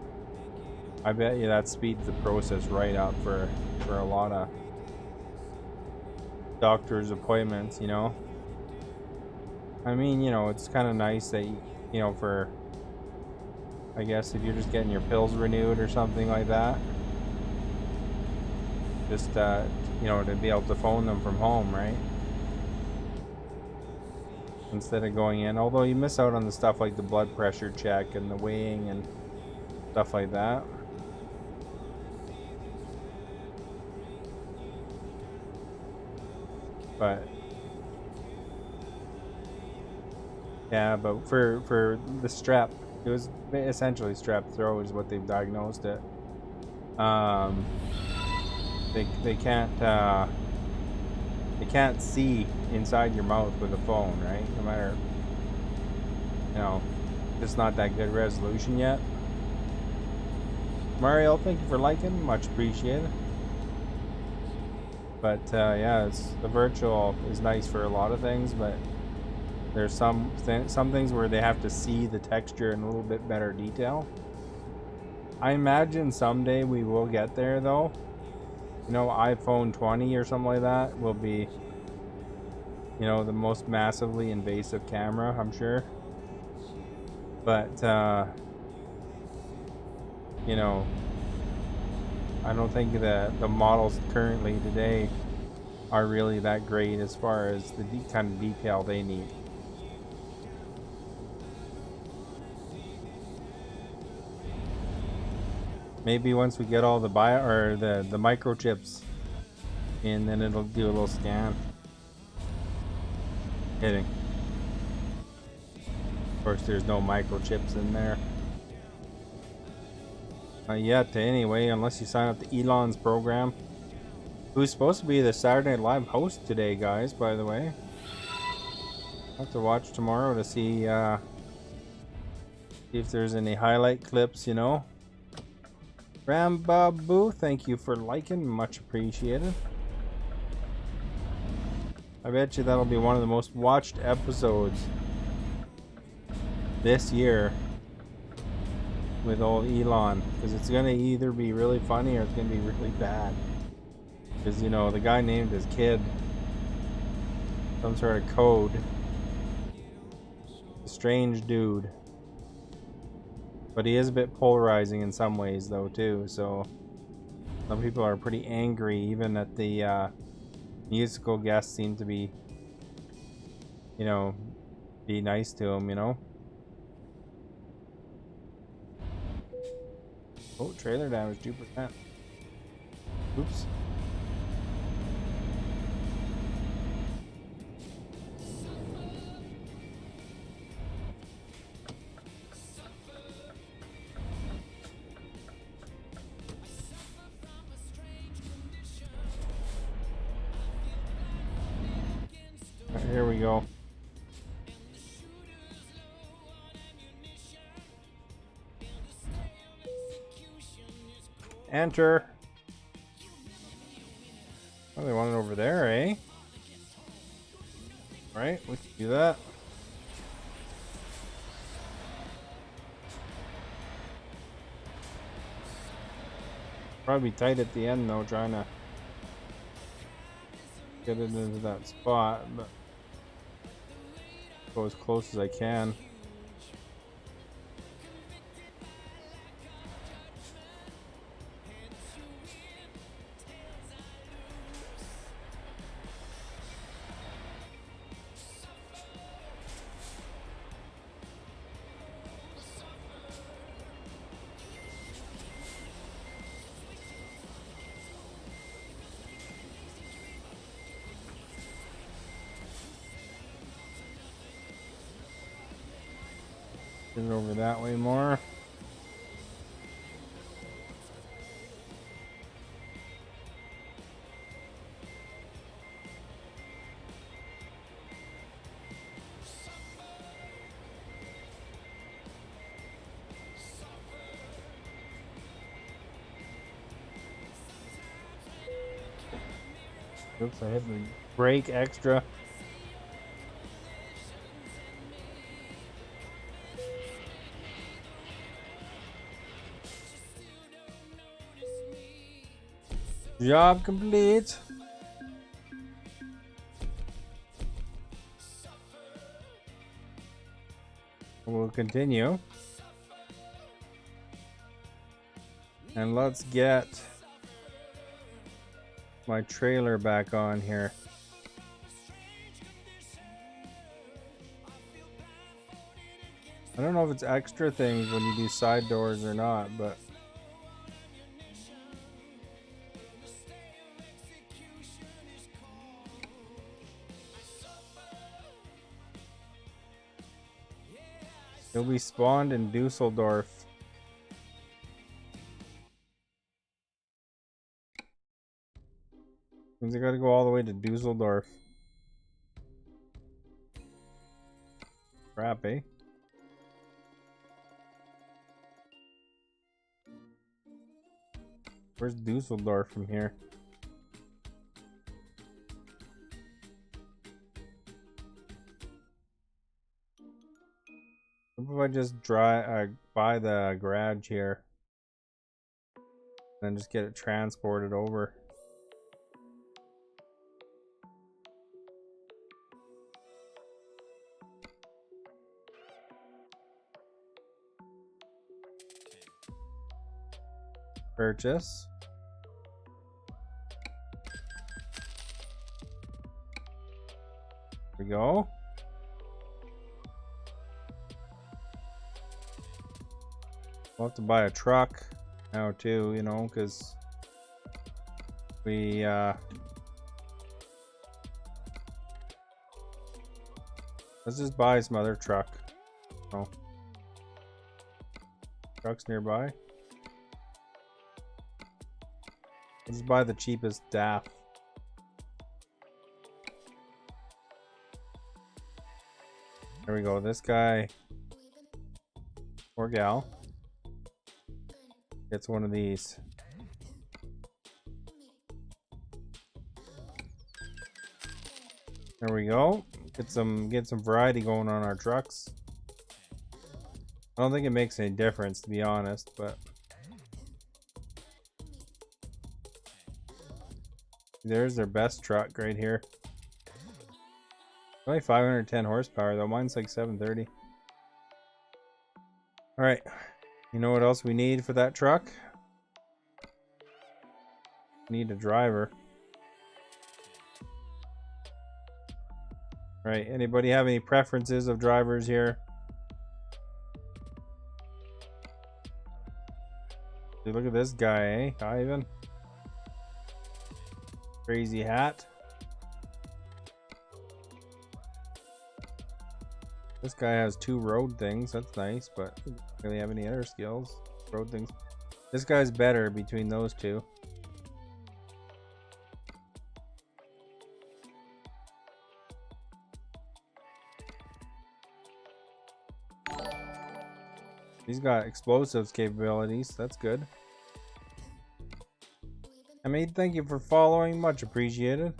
you that speeds the process right up for a lot of doctor's appointments, you know. I mean, you know, it's kind of nice that you know, for, I guess, if you're just getting your pills renewed or something like that, just you know, to be able to phone them from home, right, instead of going in. Although you miss out on the stuff like the blood pressure check and the weighing and stuff like that. But yeah, but for the strep, it was essentially strep throat is what they've diagnosed it. They can't see inside your mouth with a phone, right? No matter, you know, it's not that good resolution yet. Mario, thank you for liking, much appreciated. But yeah, the virtual is nice for a lot of things, but there's some things where they have to see the texture in a little bit better detail. I imagine someday we will get there though. You know, iPhone 20 or something like that will be, you know, the most massively invasive camera, I'm sure. But you know, I don't think that the models currently today are really that great as far as the kind of detail they need. Maybe once we get all the the microchips in, then it'll do a little scan. Kidding. Of course, there's no microchips in there. Not yet, anyway, unless you sign up to Elon's program. Who's supposed to be the Saturday Night Live host today, guys, by the way. I'll have to watch tomorrow to see if there's any highlight clips, you know. Rambabu, thank you for liking, much appreciated. I bet you that'll be one of the most watched episodes this year with old Elon, because it's gonna either be really funny or it's gonna be really bad. Because, you know, the guy named his kid some sort of code. A strange dude. But he is a bit polarizing in some ways, though, too. So some people are pretty angry, even at the musical guests seem to be, you know, be nice to him, you know. Oh, trailer damage 2%. Oops. Right, here we go. Enter. Oh, they want it over there, eh? Right, we can do that. Probably tight at the end though, trying to get it into that spot, but go as close as I can. Get it over that way more. Oops, I hit the brake extra. Job complete. We'll continue. And let's get my trailer back on here. I don't know if it's extra things when you do side doors or not, but it'll be spawned in Dusseldorf. Means I gotta go all the way to Dusseldorf. Crap, eh? Where's Dusseldorf from here? What if I just buy the garage here, then just get it transported over? Purchase. There we go. We'll have to buy a truck now too, you know, because we let's just buy some other truck. Oh, trucks nearby. Let's buy the cheapest DAF. There we go. This guy or gal gets one of these. There we go. Get some variety going on our trucks. I don't think it makes any difference, to be honest, but there's their best truck right here. Only 510 horsepower though. Mine's like 730. All right. You know what else we need for that truck? We need a driver. All right. Anybody have any preferences of drivers here? Dude, look at this guy, eh? Ivan. Crazy hat. This guy has 2 road things. That's nice, but doesn't really have any other skills. Road things. This guy's better between those two. He's got explosives capabilities. That's good. I mean, thank you for following. Much appreciated.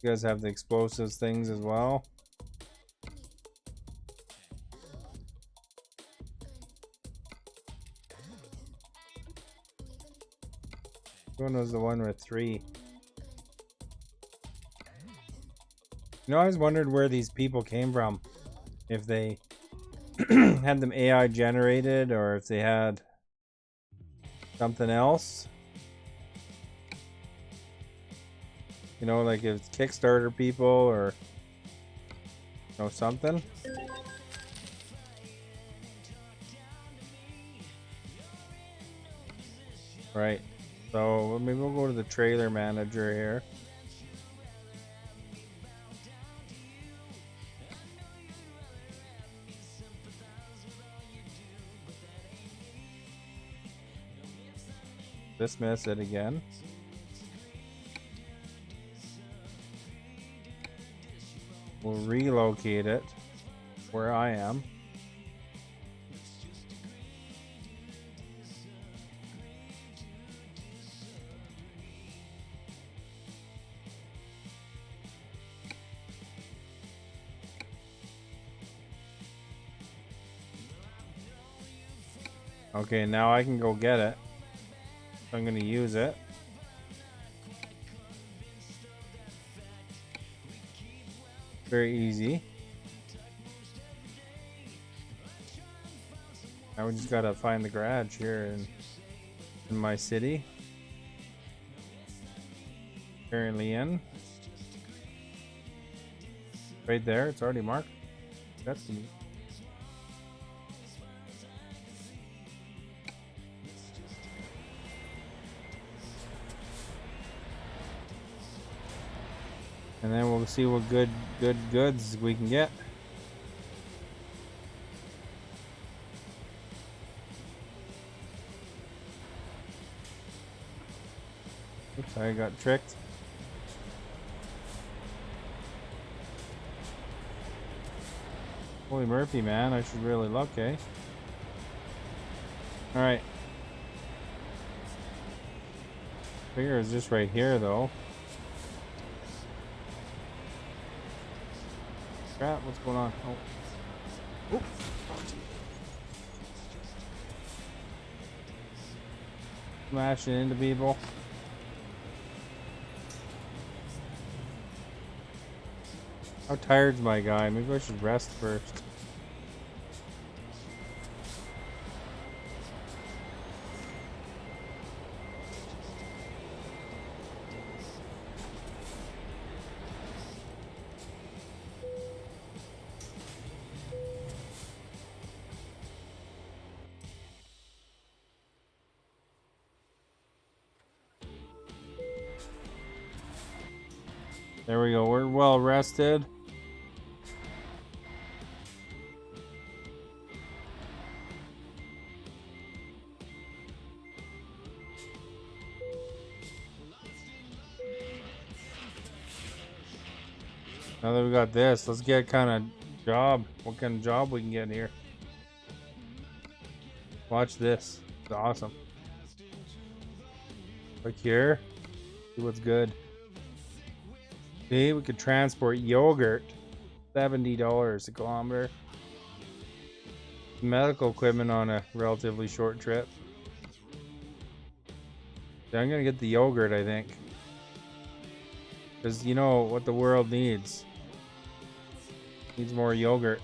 You guys have the explosives things as well. Which one was the one with 3? You know, I always wondered where these people came from. If they had them AI generated or if they had something else. You know, like if it's Kickstarter people or you know something. Right. So maybe we'll go to the trailer manager here. Dismiss it again. We'll relocate it where I am. Okay, now I can go get it. I'm gonna use it. Very easy. Now we just gotta find the garage here in my city. Currently in. Right there, it's already marked. That's neat. And then we'll see what good goods we can get. Oops, I got tricked. Holy Murphy, man, I should really look, eh? Alright. Figure is just right here, though. Crap, what's going on? Oh. Oops. Smashing into people. How tired's my guy? Maybe I should rest first. There we go. We're well rested. Now that we got this, let's get kind of job. What kind of job we can get here? Watch this. It's awesome. Look here. See what's good. See, we could transport yogurt. $70 a kilometer. Medical equipment on a relatively short trip. So I'm gonna get the yogurt, I think. Because you know what the world needs. Needs more yogurt.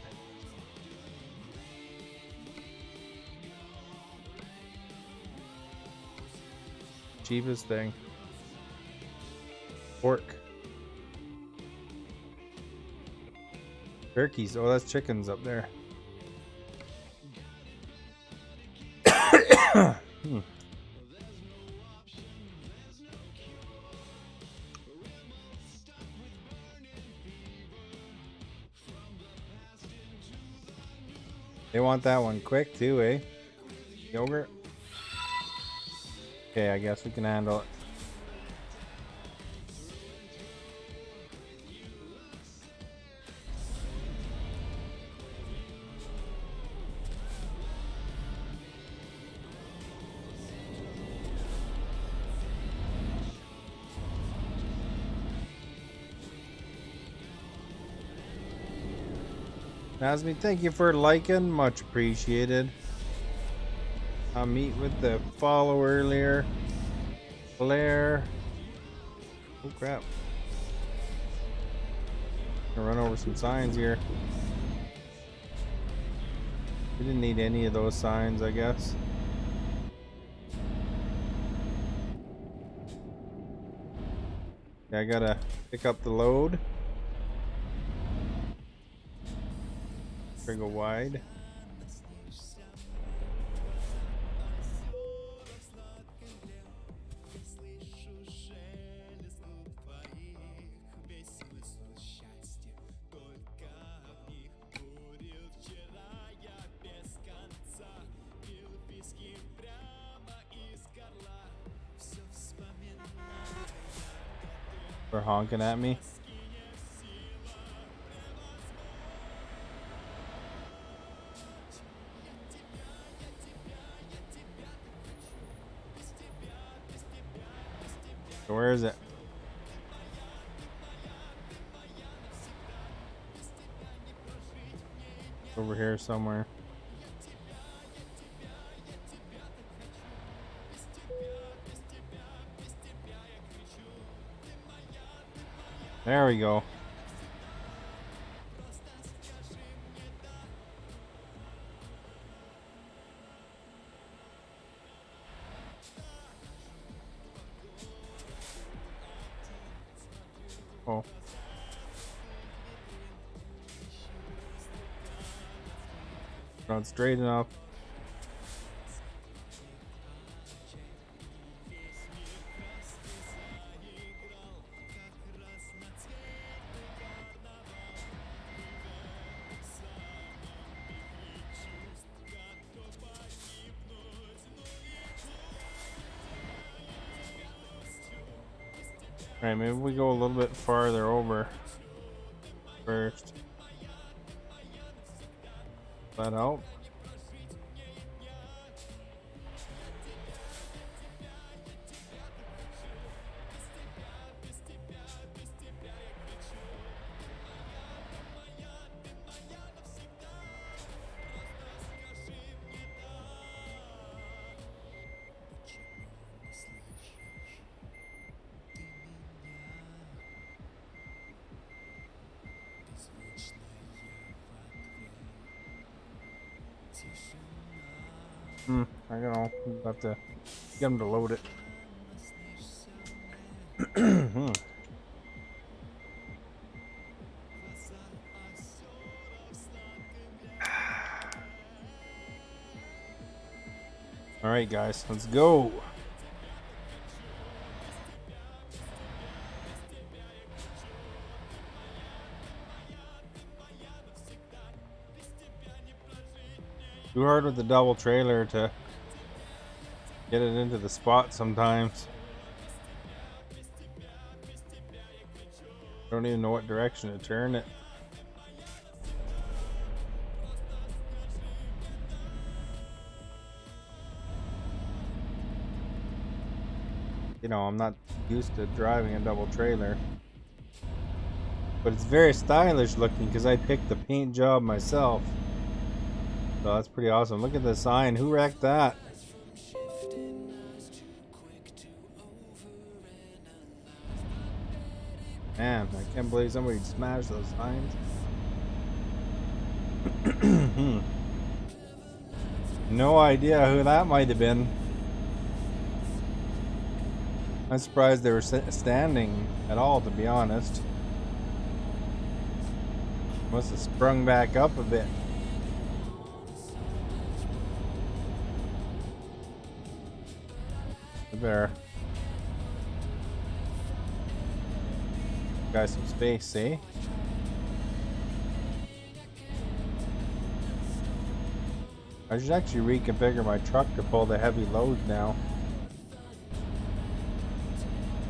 Cheapest thing. Pork. Turkeys. Oh, that's chickens up there. They want that one quick too, eh? Yogurt. Okay, I guess we can handle it. Nasmi, thank you for liking. Much appreciated. I'll meet with the follow earlier. Blair. Oh crap. Gonna run over some signs here. We didn't need any of those signs, I guess. Yeah, I gotta pick up the load. Go wide. They're honking at me. So where is it? Over here somewhere. There we go. Oh. Not straight enough. Alright, maybe we go a little bit farther over first. That help? I don't know. We'll have to get him to load it. Alright guys, let's go. Too hard with the double trailer to get it into the spot sometimes. Don't even know what direction to turn it. You know, I'm not used to driving a double trailer. But it's very stylish looking because I picked the paint job myself. So that's pretty awesome. Look at the sign. Who wrecked that? Man, I can't believe somebody smashed those signs. No idea who that might have been. I'm surprised they were standing at all, to be honest. Must have sprung back up a bit. There. Got some space, see? I should actually reconfigure my truck to pull the heavy load now.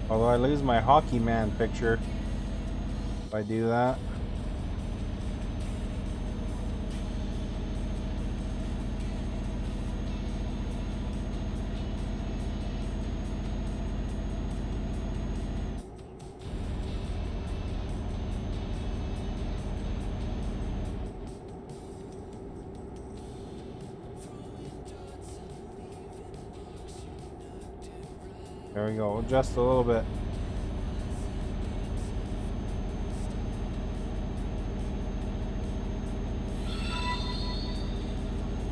Although I lose my Hockey Man picture if I do that. There we go, just a little bit.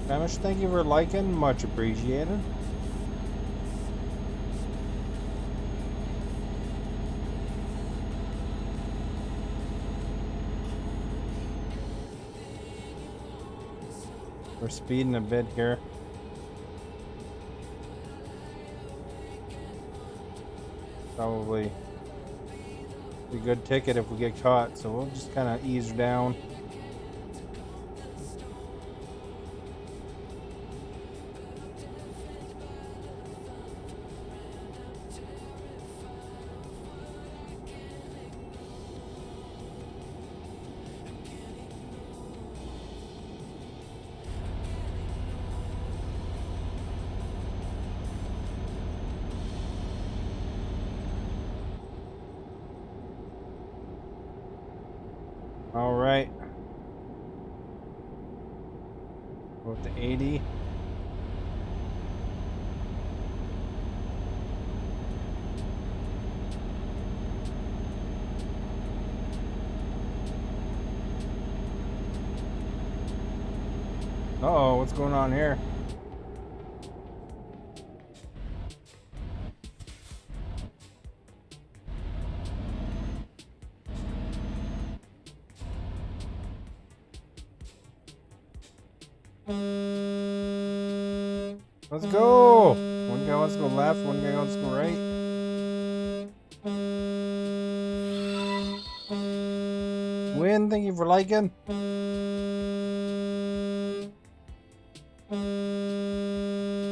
Famish, thank you for liking, much appreciated. We're speeding a bit here. Probably a good ticket if we get caught, so we'll just kind of ease down. All right. Go to 80. Uh-oh, what's going on here? Let's go! One guy wants to go left, one guy wants to go right. Win, thank you for liking.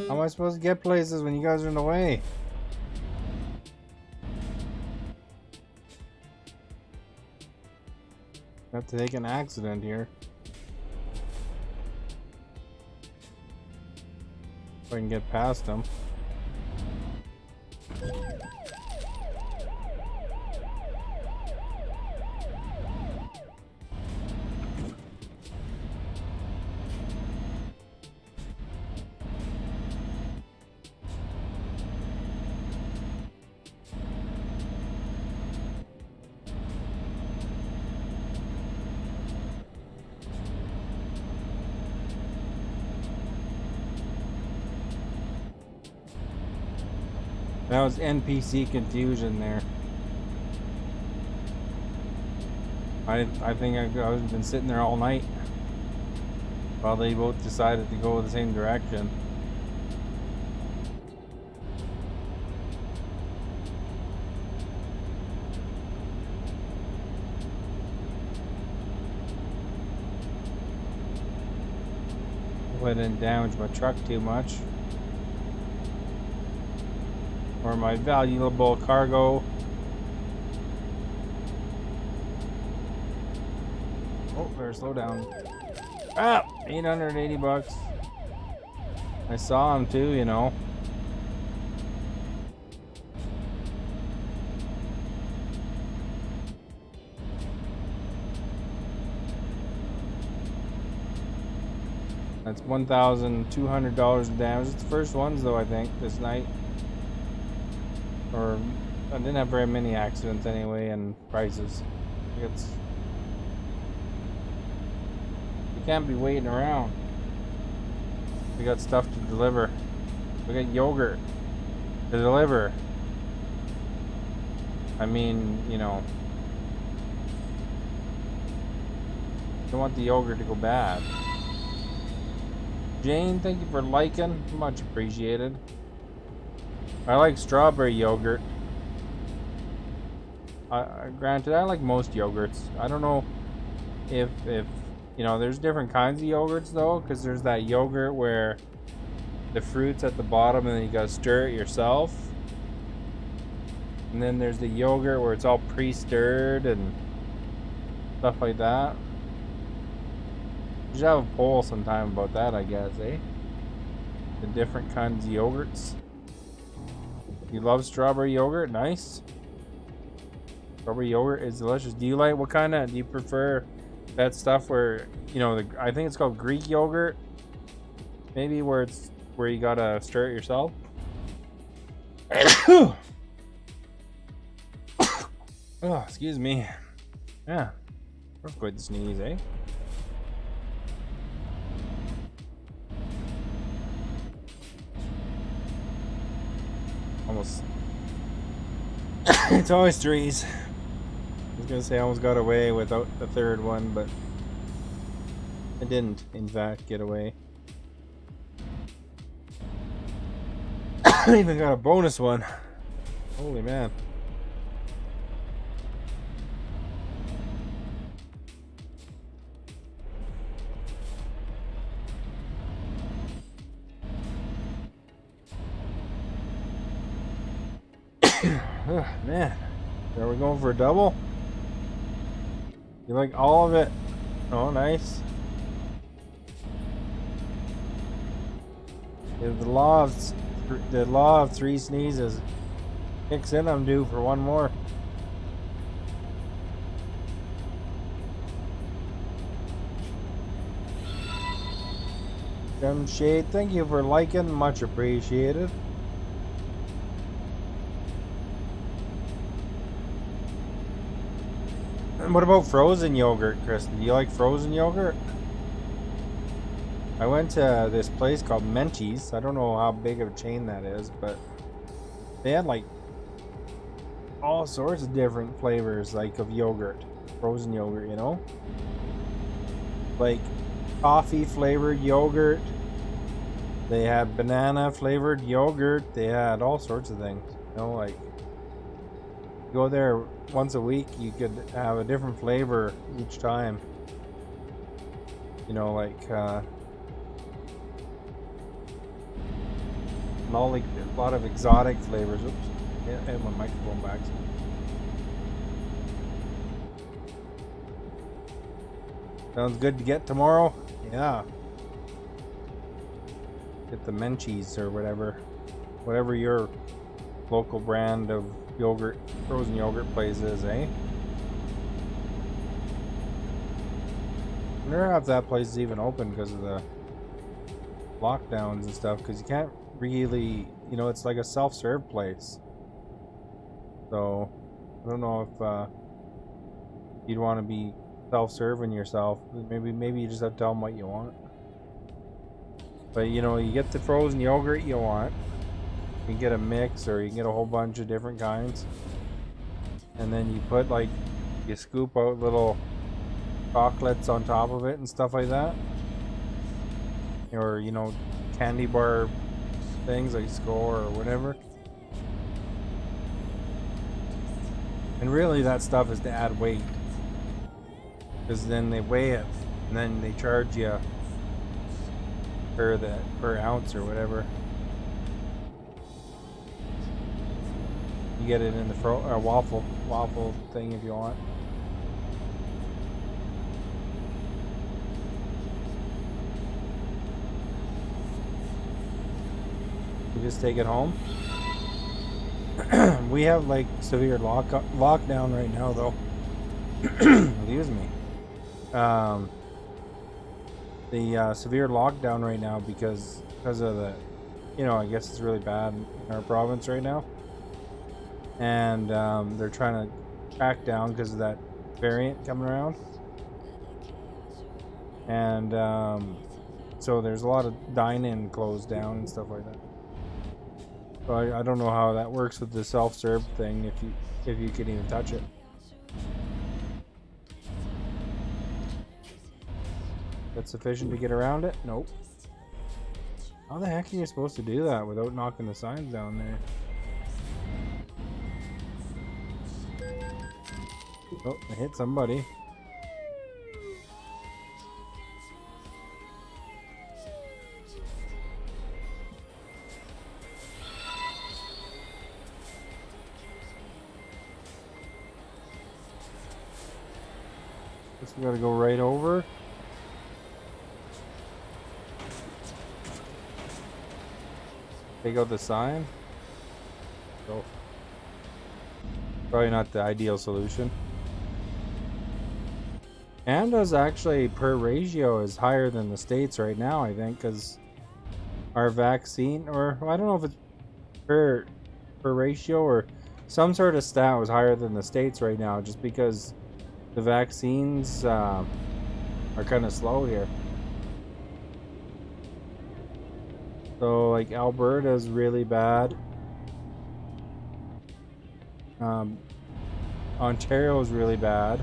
How am I supposed to get places when you guys are in the way? I have to take an accident here. If I can get past them. That was NPC confusion there. I think I've been sitting there all night while they both decided to go the same direction. Hopefully I didn't damage my truck too much. Or my valuable cargo. Oh, better slow down. Ah, 880 bucks. I saw him too, you know. That's $1,200 of damage. It's the first ones though, I think, this night. Or I didn't have very many accidents anyway, and prices. It's you can't be waiting around. We got stuff to deliver. We got yogurt to deliver. I mean, you know, don't want the yogurt to go bad. Jane, thank you for liking. Much appreciated. I like strawberry yogurt. Granted, I like most yogurts. I don't know if you know, there's different kinds of yogurts though, because there's that yogurt where the fruit's at the bottom and then you gotta stir it yourself. And then there's the yogurt where it's all pre-stirred and stuff like that. We should have a poll sometime about that, I guess, eh? The different kinds of yogurts. You love strawberry yogurt? Nice. Strawberry yogurt is delicious. Do you like, what kind of, do you prefer that stuff where, you know, I think it's called Greek yogurt? Maybe where you gotta stir it yourself? Oh, excuse me. Yeah, that's quite the sneeze, eh? Almost. It's always threes. I was gonna say I almost got away without the third one, but I didn't, in fact, get away. I even got a bonus one. Holy man. Oh, man. Are we going for a double? You like all of it? Oh, nice. If the law of three sneezes kicks in, I'm due for one more. Shade, thank you for liking, much appreciated. And what about frozen yogurt, Kristen? Do you like frozen yogurt? I went to this place called Menchie's. I don't know how big of a chain that is, but they had like all sorts of different flavors, like of yogurt, frozen yogurt, you know, like coffee flavored yogurt. They had banana flavored yogurt. They had all sorts of things, you know, like go there once a week, you could have a different flavor each time, you know, like all like a lot of exotic flavors. Oops, yeah, I have my microphone back. Sounds good to get tomorrow. Yeah, get the Menchie's or whatever your local brand of yogurt, frozen yogurt place is, eh? I wonder if that place is even open because of the lockdowns and stuff, because you can't really, you know, it's like a self-serve place. So I don't know if you'd want to be self-serving yourself. Maybe you just have to tell them what you want. But you know, you get the frozen yogurt you want. You can get a mix, or you can get a whole bunch of different kinds, and then you put like, you scoop out little chocolates on top of it and stuff like that, or you know, candy bar things like Score or whatever. And really that stuff is to add weight, because then they weigh it and then they charge you per ounce or whatever. You get it in the waffle thing if you want. You just take it home. We have like severe lockdown right now, though. Excuse me. The severe lockdown right now because of the, you know, I guess it's really bad in our province right now, and they're trying to crack down because of that variant coming around, and so there's a lot of dine-in closed down and stuff like that. So I don't know how that works with the self-serve thing, if you can even touch it. That's sufficient to get around it? Nope. How the heck are you supposed to do that without knocking the signs down there? Oh, I hit somebody. Guess we gotta go right over. Take out the sign. So, probably not the ideal solution. Canada's actually, per ratio, is higher than the States right now, I think, because our vaccine, or well, I don't know if it's per per ratio, or some sort of stat was higher than the States right now, just because the vaccines are kind of slow here. So like Alberta is really bad. Ontario is really bad.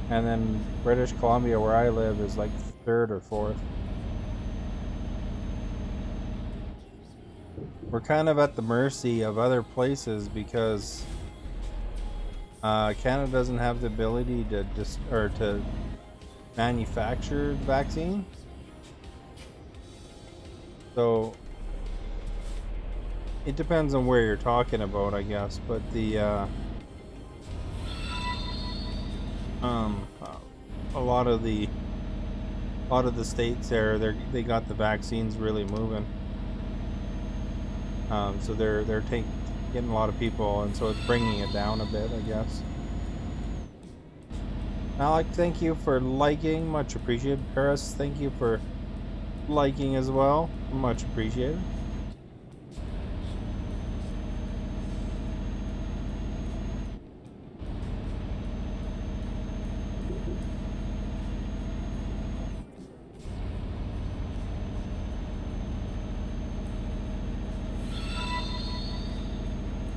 And then British Columbia, where I live, is like third or fourth. We're kind of at the mercy of other places because Canada doesn't have the ability to to manufacture the vaccine. So it depends on where you're talking about, I guess. But the a lot of the states there, they got the vaccines really moving. So they're getting a lot of people, and so it's bringing it down a bit, I guess. Alec, thank you for liking, much appreciated. Paris, thank you for liking as well, much appreciated.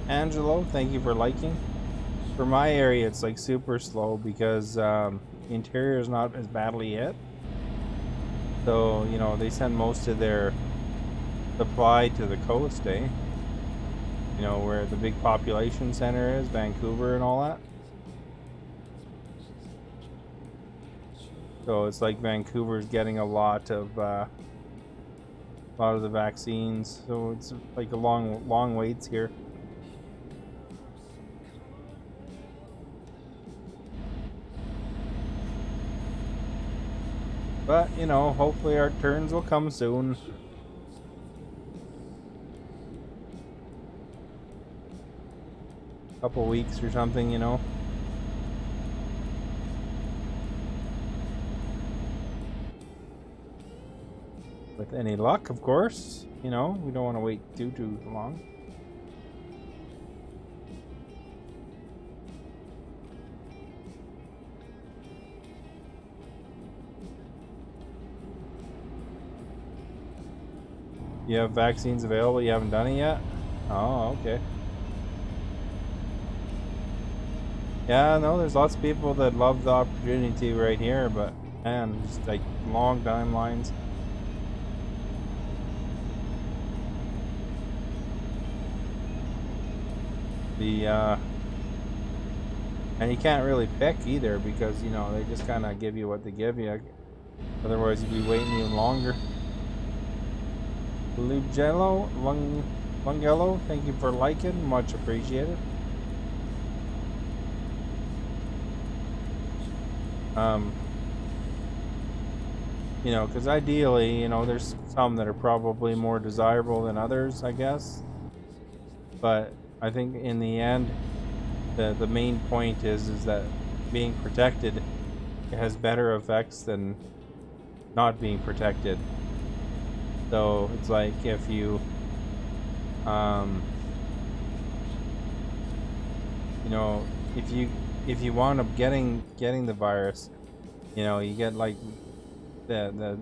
Angelo, thank you for liking. For my area, it's like super slow because the interior is not as badly hit. So, you know, they send most of their supply to the coast, eh? You know, where the big population center is, Vancouver and all that. So it's like Vancouver's getting a lot of the vaccines. So it's like a long waits here. But, you know, hopefully our turns will come soon. Couple weeks or something, you know. With any luck, of course. You know, we don't want to wait too long. You have vaccines available, you haven't done it yet? Oh, okay. Yeah, no, there's lots of people that love the opportunity right here, but man, just like long timelines. And you can't really pick either because, you know, they just kind of give you what they give you. Otherwise, you'd be waiting even longer. Lungello, thank you for liking, much appreciated. You know, because ideally, you know, there's some that are probably more desirable than others, I guess. But I think in the end, the main point is that being protected has better effects than not being protected. So it's like if you, you know, if you wound up getting the virus, you know, you get like the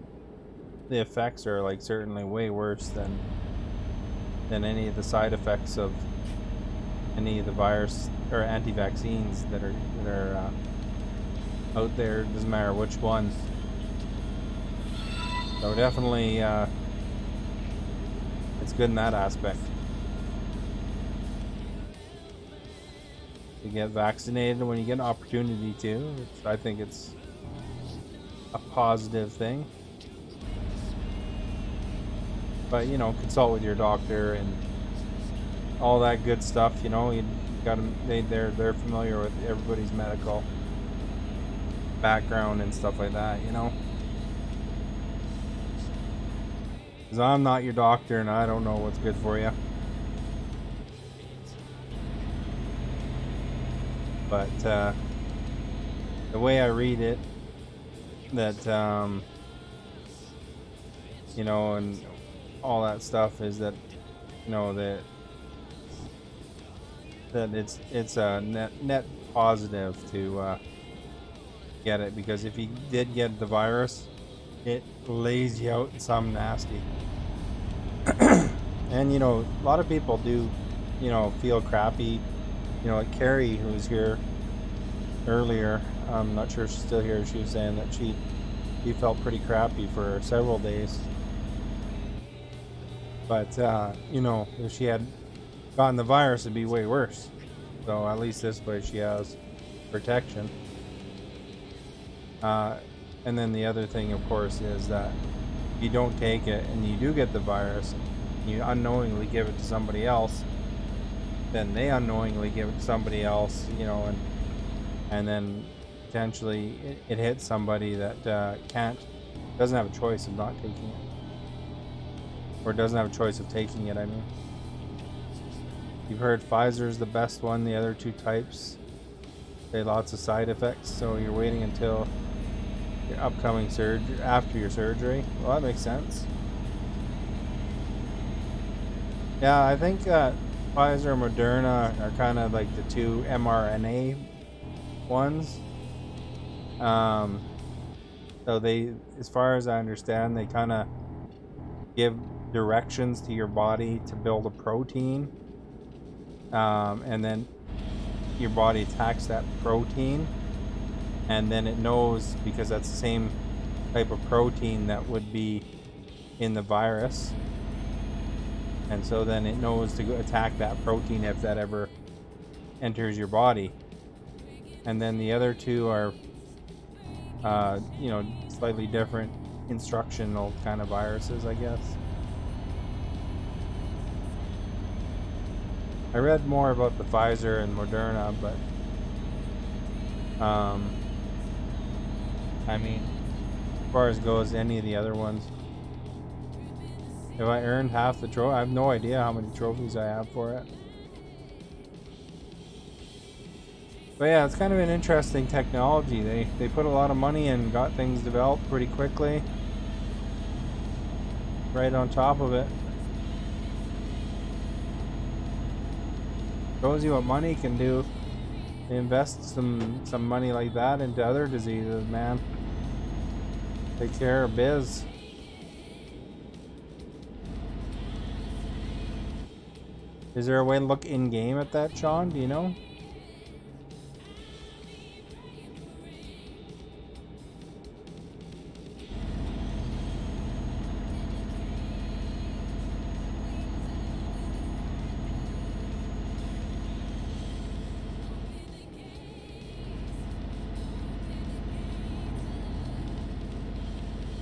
effects are like certainly way worse than any of the side effects of any of the virus or anti-vaccines that are out there. Doesn't matter which one. So definitely, it's good in that aspect. You get vaccinated when you get an opportunity to, which I think it's a positive thing. But, you know, consult with your doctor and all that good stuff. You know, you got to, they're familiar with everybody's medical background and stuff like that. You know, because I'm not your doctor and I don't know what's good for you. But the way I read it, that you know, and all that stuff is that, you know, that that it's a net positive to get it, because if you did get the virus, it lays you out some nasty. And a lot of people do, feel crappy. Like Carrie, who was here earlier, I'm not sure if she's still here. She was saying that she felt pretty crappy for several days. But if she had gotten the virus, it'd be way worse. So at least this way she has protection. And then the other thing, of course, is that if you don't take it and you do get the virus, you unknowingly give it to somebody else, then they unknowingly give it to somebody else, and then potentially it hits somebody that doesn't have a choice of not taking it, or doesn't have a choice of taking it. I mean, you've heard Pfizer's the best one. The other two types, they have lots of side effects, so you're waiting until your upcoming surgery, after your surgery. Well, that makes sense. Yeah, I think Pfizer and Moderna are kind of like the two mRNA ones. So they, as far as I understand, they kind of give directions to your body to build a protein, and then your body attacks that protein, and then it knows, because that's the same type of protein that would be in the virus, and so then it knows to go attack that protein if that ever enters your body. And then the other two are slightly different instructional kind of viruses, I guess. I read more about the Pfizer and Moderna, but I mean, as far as goes, any of the other ones, if I earned half the trophy, I have no idea how many trophies I have for it. But yeah, it's kind of an interesting technology. They put a lot of money and got things developed pretty quickly. Right on top of it. Shows you what money can do. They invest some money like that into other diseases, man. Take care of biz. Is there a way to look in game at that, Sean? Do you know?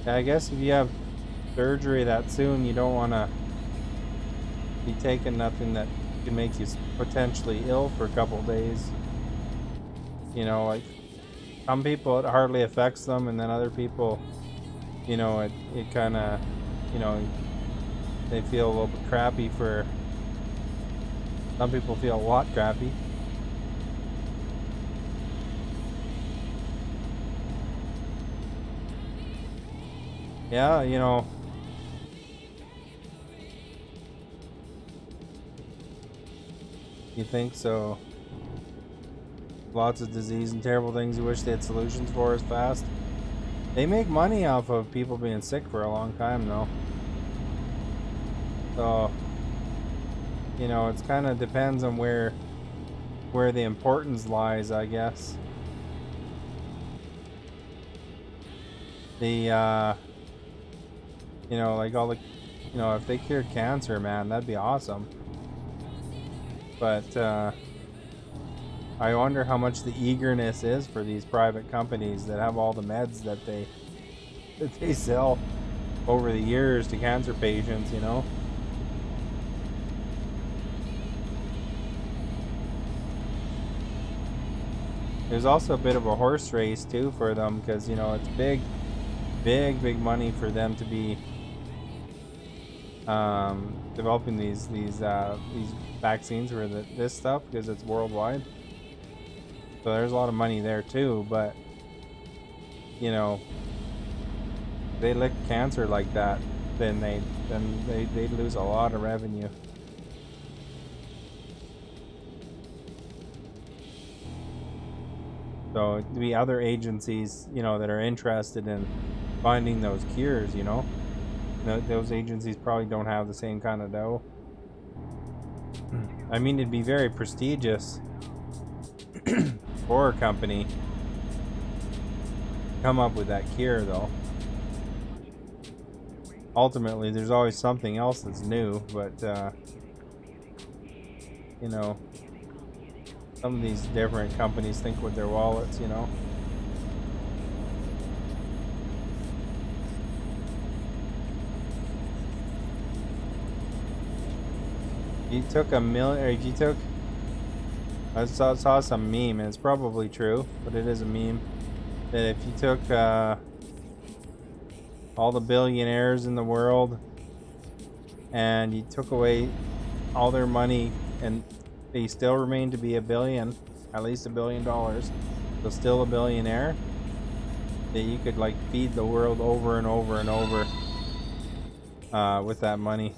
I guess if you have surgery that soon, you don't want to be taking nothing that can make you potentially ill for a couple of days. Like some people it hardly affects them, and then other people, it kind of, they feel a little bit crappy for. Some people feel a lot crappy. Yeah, you think so? Lots of disease and terrible things you wish they had solutions for as fast. They make money off of people being sick for a long time, though. So, it's kind of depends on where the importance lies, I guess. The like all the, if they cured cancer, man, that'd be awesome. But I wonder how much the eagerness is for these private companies that have all the meds that they sell over the years to cancer patients, There's also a bit of a horse race too for them, because it's big money for them to be developing these vaccines for this stuff, because it's worldwide. So there's a lot of money there too, but they lick cancer like that, then they lose a lot of revenue. So it'd be other agencies, you know, that are interested in finding those cures, you know. Those agencies probably don't have the same kind of dough. I mean, it'd be very prestigious for a company to come up with that cure, though. Ultimately, there's always something else that's new, but you know, some of these different companies think with their wallets, you know. You took a million, or if you took, I saw some meme, and it's probably true, but it is a meme, that if you took all the billionaires in the world and you took away all their money and they still remain to be a billion, at least $1 billion, so still a billionaire, that you could like feed the world over and over and over with that money,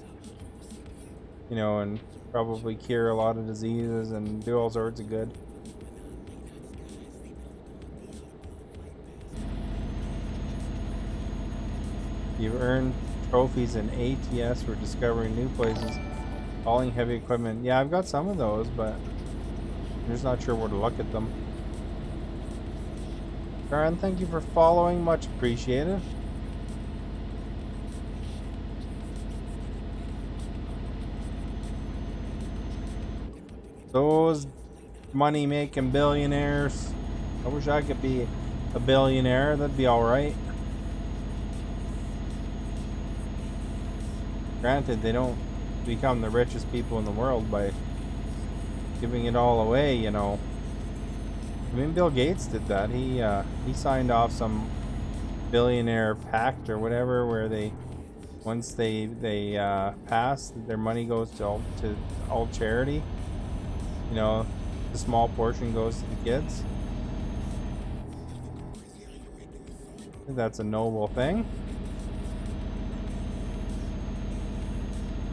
you know, and probably cure a lot of diseases and do all sorts of good. You've earned trophies in ATS for discovering new places, hauling heavy equipment. Yeah, I've got some of those, but I'm just not sure where to look at them. Karen, thank you for following. Much appreciated. Those money-making billionaires. I wish I could be a billionaire. That'd be alright. Granted, they don't become the richest people in the world by giving it all away, you know. I mean, Bill Gates did that. He signed off some billionaire pact or whatever, where they, once they pass, their money goes to all charity. You know, the small portion goes to the kids. I think that's a noble thing.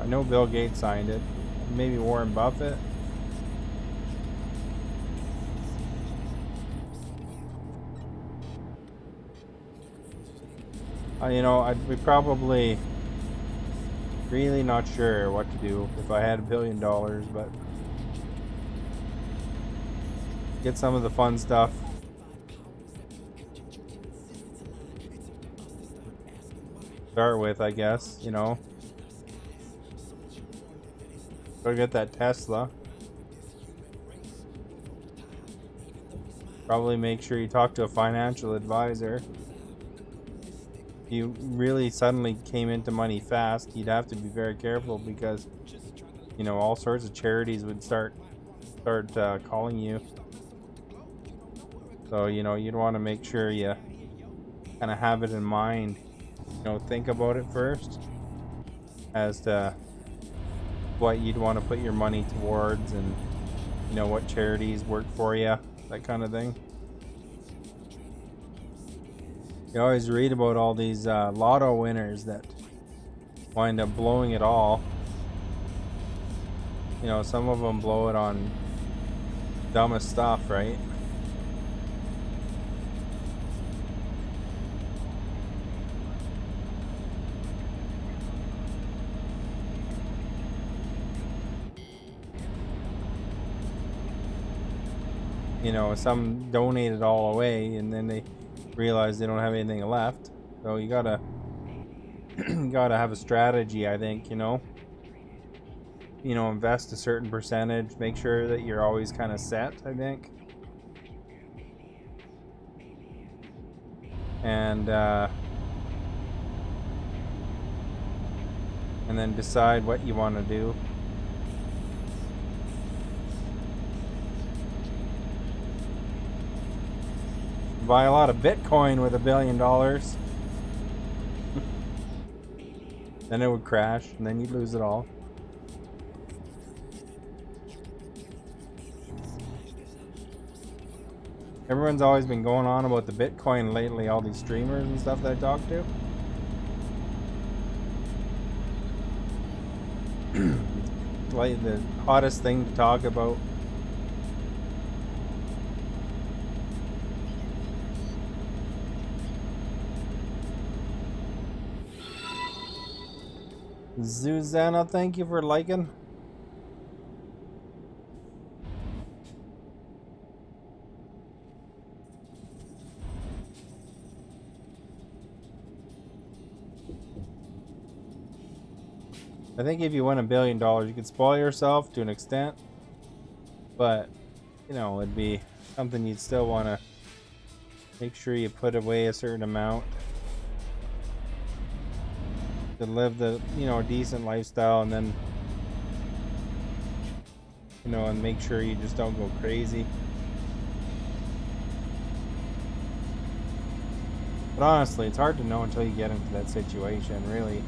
I know Bill Gates signed it. Maybe Warren Buffett. You know, I'd be probably really not sure what to do if I had $1 billion, but get some of the fun stuff. Start with, I guess, you know. Go get that Tesla. Probably make sure you talk to a financial advisor. If you really suddenly came into money fast, you'd have to be very careful, because, you know, all sorts of charities would start calling you. So, you know, you'd want to make sure you kind of have it in mind. You know, think about it first as to what you'd want to put your money towards, and, you know, what charities work for you, that kind of thing. You always read about all these lotto winners that wind up blowing it all. You know, some of them blow it on dumbest stuff, right? You know, some donate it all away, and then they realize they don't have anything left. So you gotta gotta have a strategy, I think. You know, invest a certain percentage, make sure that you're always kind of set, I think. And then decide what you want to do. Buy a lot of Bitcoin with $1 billion. Then it would crash, and then you'd lose it all. Everyone's always been going on about the Bitcoin lately, all these streamers and stuff that I talk to. Like the hottest thing to talk about. Zuzana, thank you for liking. I think if you win $1 billion, you could spoil yourself to an extent, but you know, it'd be something you'd still want to make sure you put away a certain amount to live the, you know, decent lifestyle, and then, you know, and make sure you just don't go crazy. But honestly, it's hard to know until you get into that situation, really.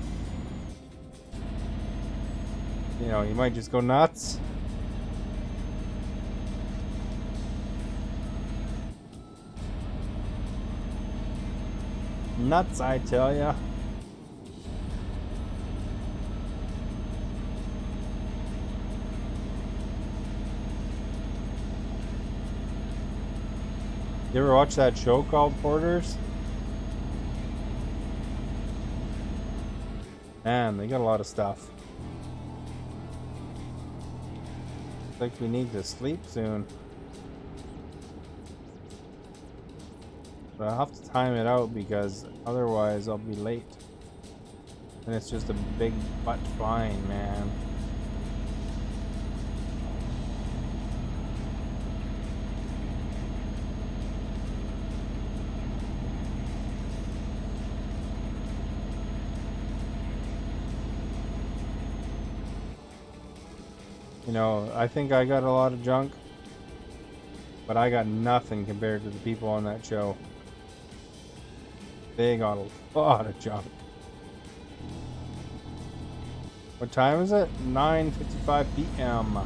You know, you might just go nuts. Nuts, I tell ya. You ever watch that show called Porters? Man, they got a lot of stuff. Looks like we need to sleep soon. But I'll have to time it out because otherwise I'll be late. And it's just a big butt fine, man. You know, I think I got a lot of junk, but I got nothing compared to the people on that show. They got a lot of junk. What time is it? 9:55 p.m.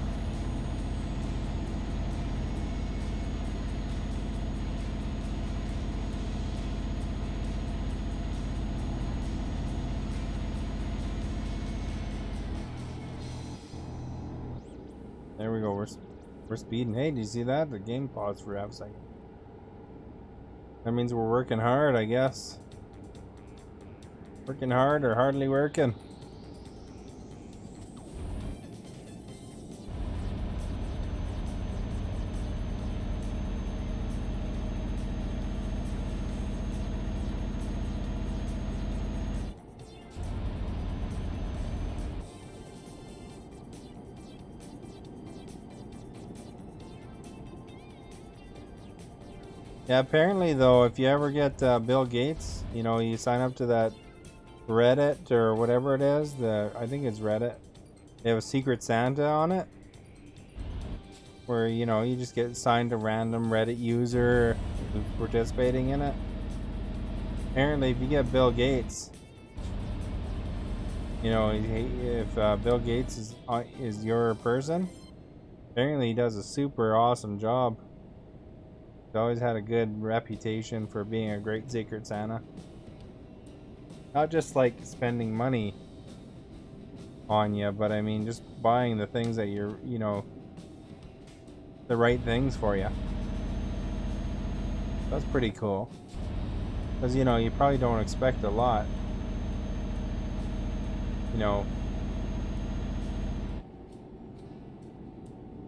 There we go. We're speeding. Hey, do you see that? The game paused for half a second. That means we're working hard, I guess. Working hard or hardly working. Yeah, apparently though, if you ever get Bill Gates, you know, you sign up to that Reddit or whatever it is, I think it's Reddit. They have a Secret Santa on it, where, you know, you just get assigned a random Reddit user who's participating in it. Apparently, if you get Bill Gates, you know, if Bill Gates is your person, apparently he does a super awesome job. He's always had a good reputation for being a great Secret Santa. Not just like spending money on you, but I mean just buying the things that you're, you know, the right things for you. That's pretty cool. Because, you know, you probably don't expect a lot. You know,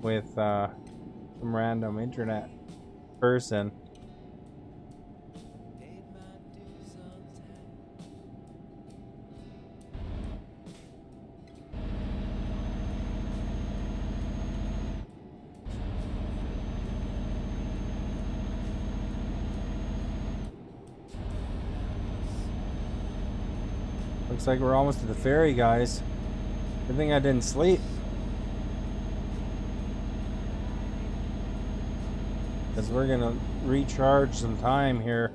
with some random internet person. Looks like we're almost at the ferry, guys. Good thing I didn't sleep. Because we're gonna recharge some time here.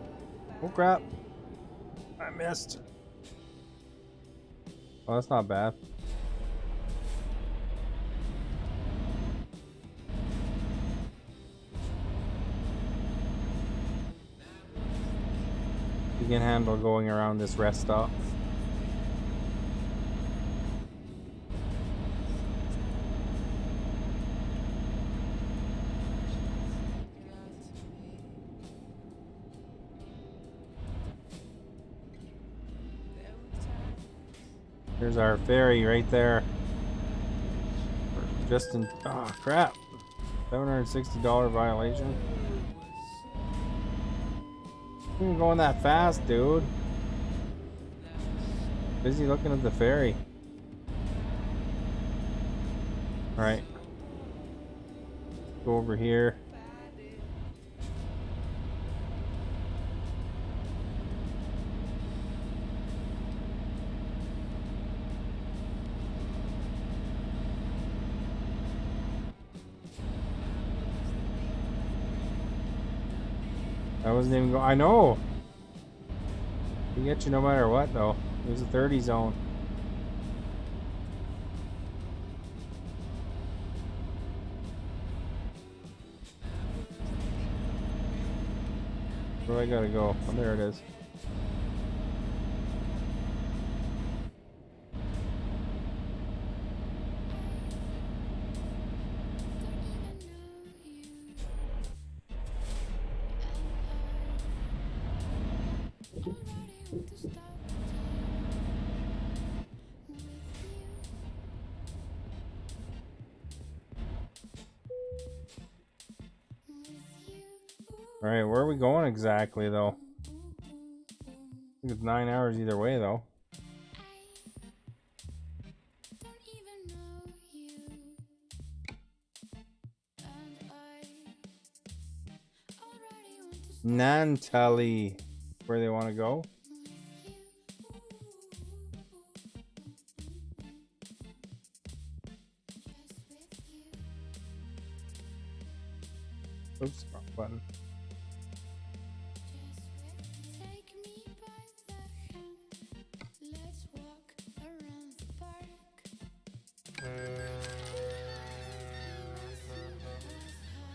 Oh crap. I missed. Well, that's not bad. You can handle going around this rest stop. There's our ferry right there. Just in. Oh, crap. $760 violation. You ain't going that fast, dude. Busy looking at the ferry. Alright. Go over here. I wasn't even going. I know. He gets you no matter what, though. There's a 30 zone. Where do I gotta go? Oh, there it is. Alright, where are we going exactly, though? I think it's 9 hours either way, though. Nantali. Where they want to go? Oops, wrong button.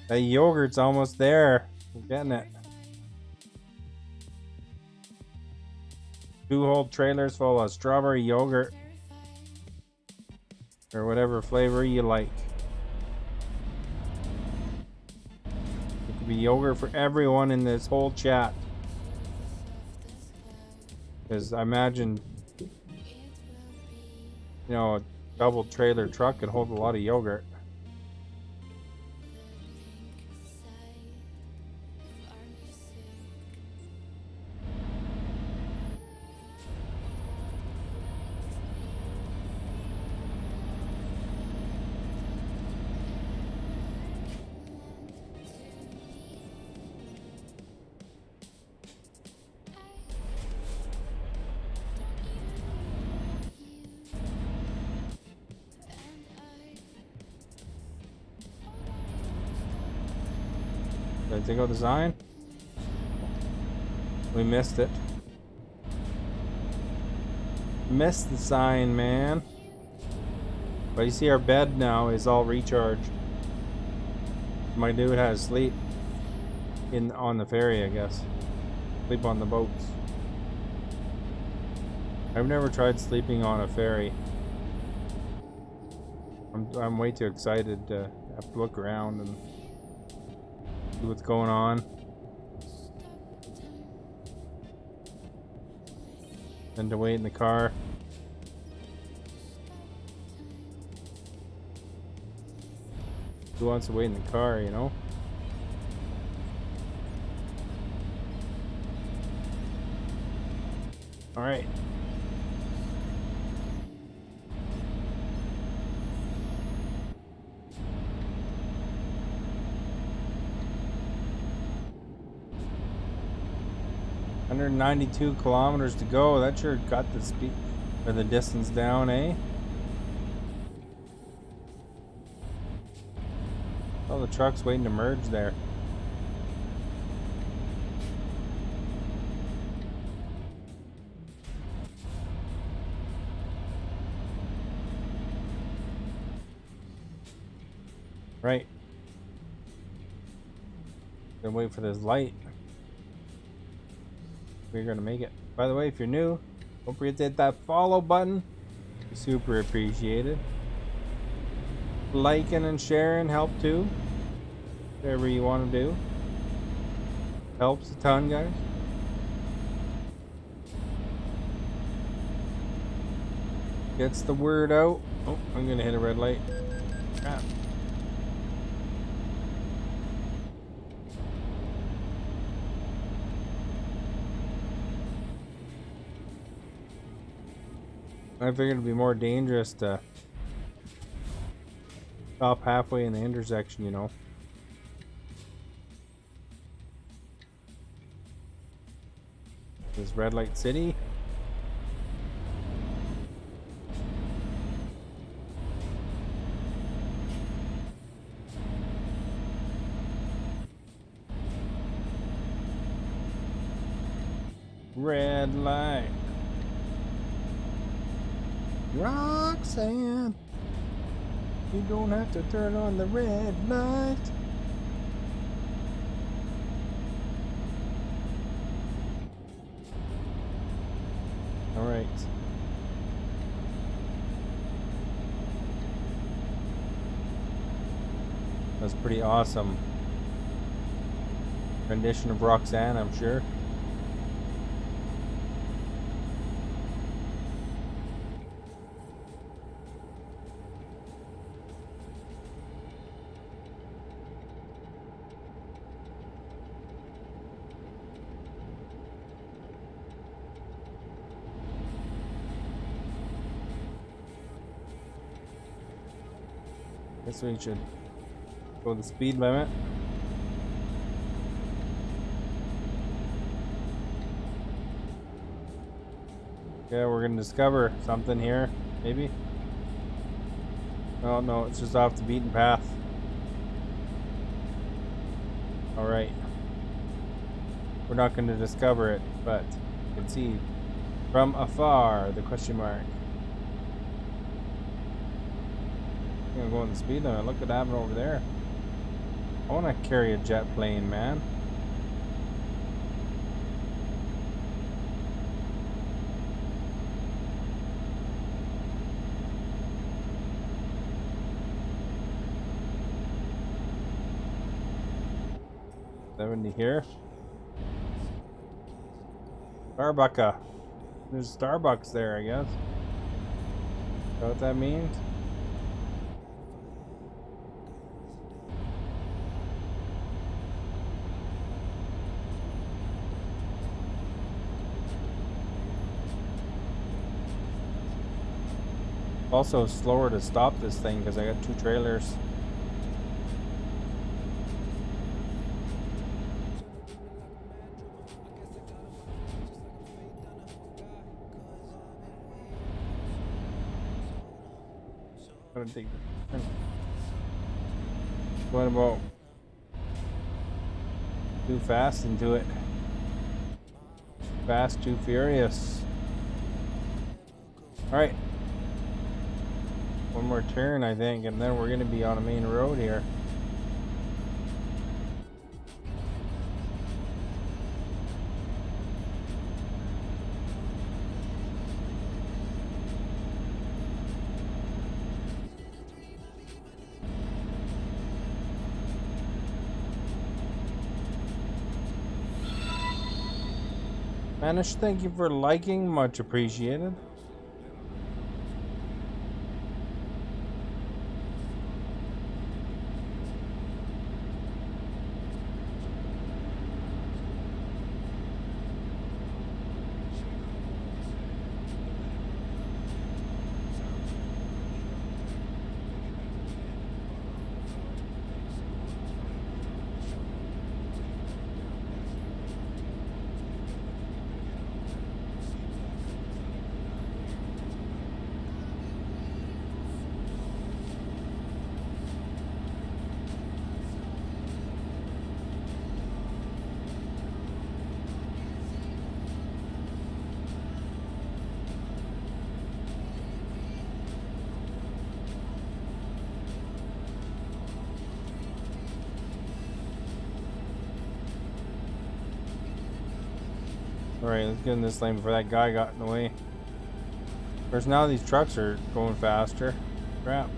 That yogurt's almost there. We're getting it. 2 whole trailers full of strawberry yogurt. Or whatever flavor you like. It could be yogurt for everyone in this whole chat. Because I imagine, you know, a double trailer truck could hold a lot of yogurt. Did I take out the sign? We missed it. Missed the sign, man. But you see our bed now is all recharged. My dude has sleep on the ferry, I guess. Sleep on the boats. I've never tried sleeping on a ferry. I'm way too excited to have to look around and see what's going on. And to wait in the car. Who wants to wait in the car, you know? Alright. $192 kilometers to go. That sure got the speed or the distance down, eh? Oh, the truck's waiting to merge there. Right. Gonna wait for this light. We're gonna make it. By the way, if you're new, don't forget to hit that follow button. Super appreciated. Liking and sharing help too. Whatever you want to do. Helps a ton, guys. Gets the word out. Oh, I'm gonna hit a red light. Crap. I figured it'd be more dangerous to stop halfway in the intersection, you know. This red light city. Red light. Roxanne, you don't have to turn on the red light. All right. That's pretty awesome. Rendition of Roxanne, I'm sure. Guess we should go the speed limit. Yeah, we're gonna discover something here, maybe. Oh no, it's just off the beaten path. Alright. We're not gonna discover it, but you can see from afar the question mark. I'm gonna go on the speed limit. Look at that happening over there. I wanna carry a jet plane, man. $70 here. Starbucks. There's Starbucks there, I guess. Is that what that means? Also slower to stop this thing because I got two trailers. I'm gonna take this. What about too fast into it? Fast, too furious. All right. One more turn, I think, and then we're gonna be on a main road here. Manish, thank you for liking, much appreciated. Alright, let's get in this lane before that guy got in the way. Of course, now these trucks are going faster. Crap.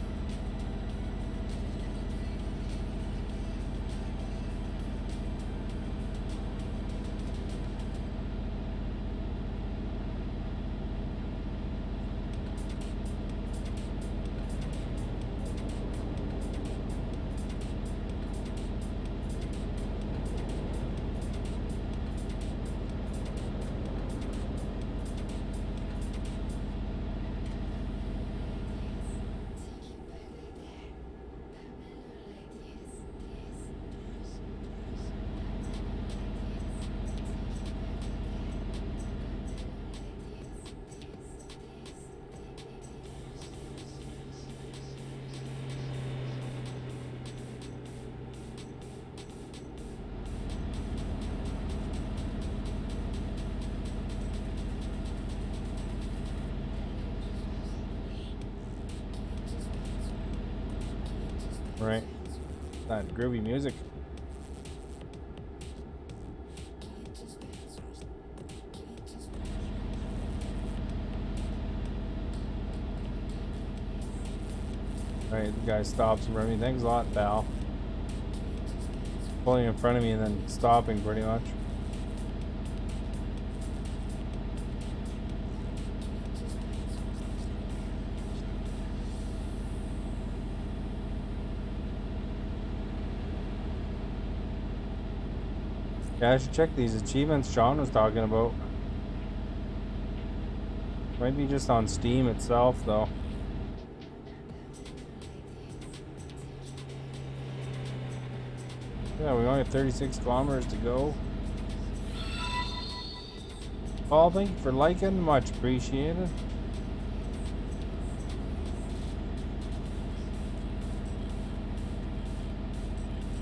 That groovy music. Alright, the guy stops in front of me. Thanks a lot, pal. Pulling in front of me and then stopping pretty much. Yeah, I should check these achievements Sean was talking about. Might be just on Steam itself, though. Yeah, we only have 36 kilometers to go. Paul, thank you for liking. Much appreciated.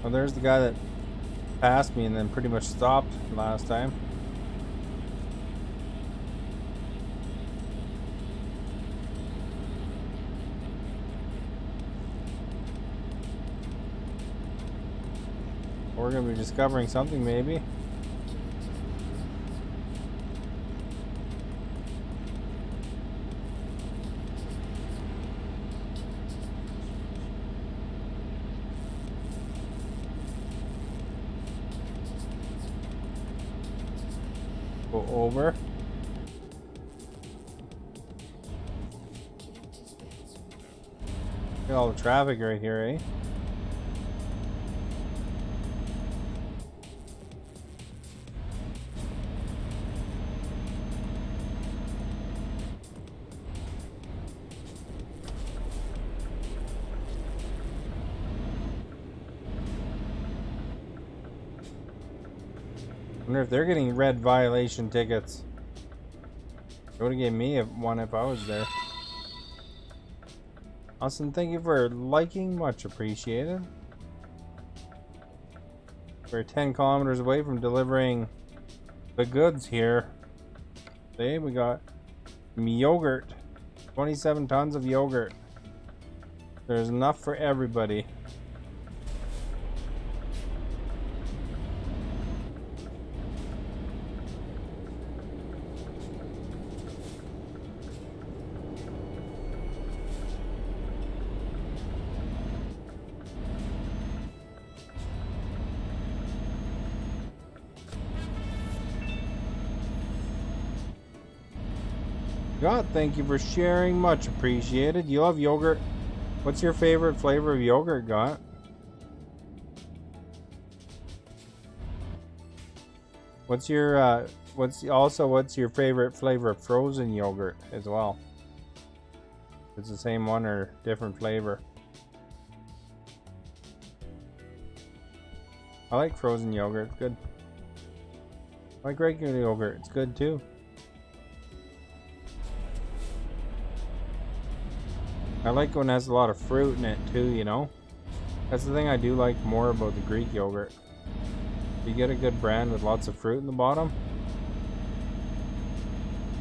Oh, there's the guy that passed me and then pretty much stopped last time. We're gonna be discovering something, maybe. Go over. Look at all the traffic right here, eh? Wonder if they're getting red violation tickets. They would have gave me one if I was there. Austin, thank you for liking. Much appreciated. We're 10 kilometers away from delivering the goods here. Today we got some yogurt. 27 tons of yogurt. There's enough for everybody. God, thank you for sharing. Much appreciated. You love yogurt. What's your favorite flavor of yogurt, Got? What's your what's your favorite flavor of frozen yogurt as well? It's the same one or different flavor. I like frozen yogurt. It's good. I like regular yogurt. It's good too. I like when it has a lot of fruit in it too, you know? That's the thing I do like more about the Greek yogurt. You get a good brand with lots of fruit in the bottom.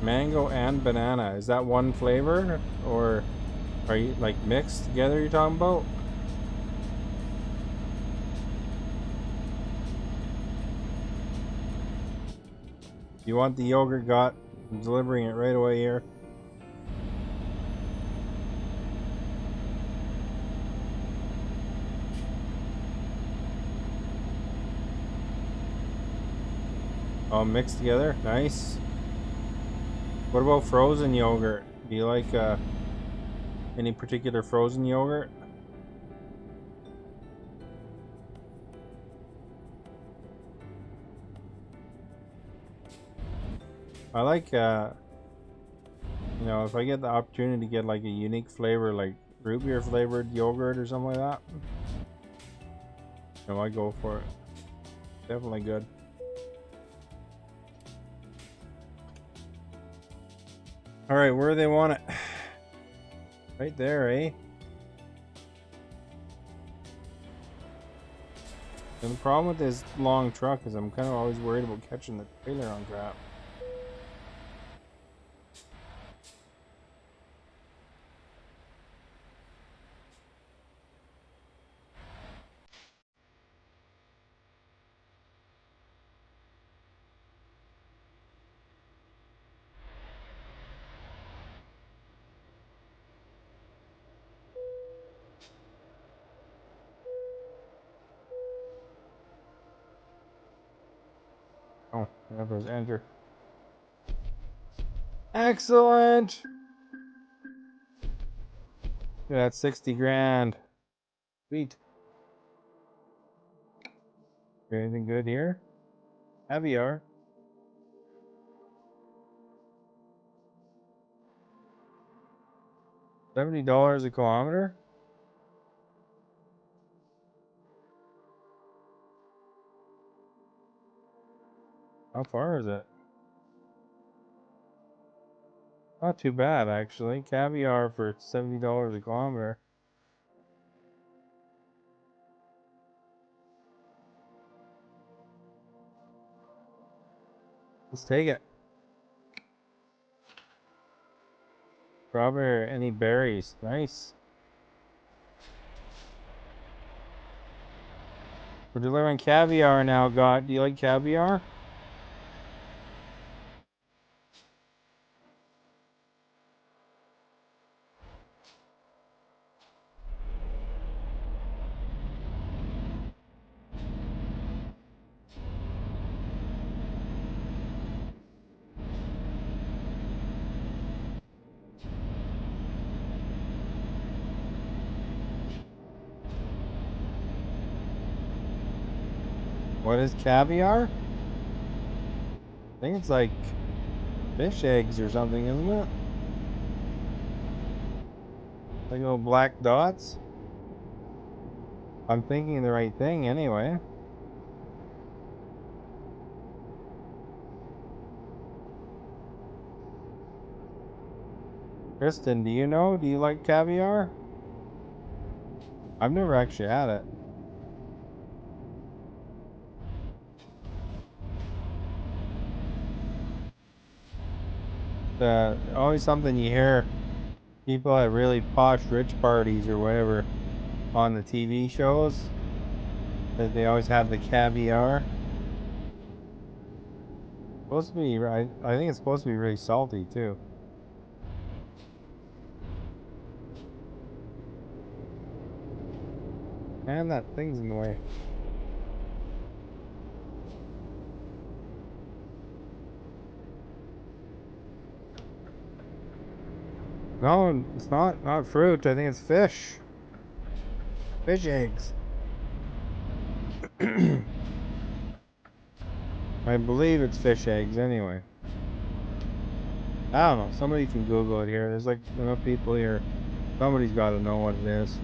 Mango and banana. Is that one flavor? Or are you like mixed together you're talking about? You want the yogurt, Got? I'm delivering it right away here. All mixed together. Nice. What about frozen yogurt? Do you like any particular frozen yogurt? I like you know, if I get the opportunity to get like a unique flavor, like root beer flavored yogurt or something like that, you know, I go for it. Definitely good. All right, where do they want it? Right there, eh? And the problem with this long truck is I'm kind of always worried about catching the trailer on crap. Oh, yeah, there's enter. Excellent! Yeah, that's 60 grand. Sweet. Anything good here? Caviar. $70 a kilometer? How far is it? Not too bad, actually. Caviar for $70 a kilometer. Let's take it. Strawberry, any berries. Nice. We're delivering caviar now, God. Do you like caviar? What is caviar? I think it's like fish eggs or something, isn't it? Like little black dots. I'm thinking the right thing anyway. Kristen, do you know? Do you like caviar? I've never actually had it. Always something you hear people at really posh rich parties or whatever on the TV shows, that they always have the caviar. Supposed to be, I think it's supposed to be really salty too. Man, that thing's in the way. No, it's not fruit. I think it's fish. Fish eggs. I believe it's fish eggs anyway. I don't know. Somebody can Google it here. There's like enough people here. Somebody's got to know what it is.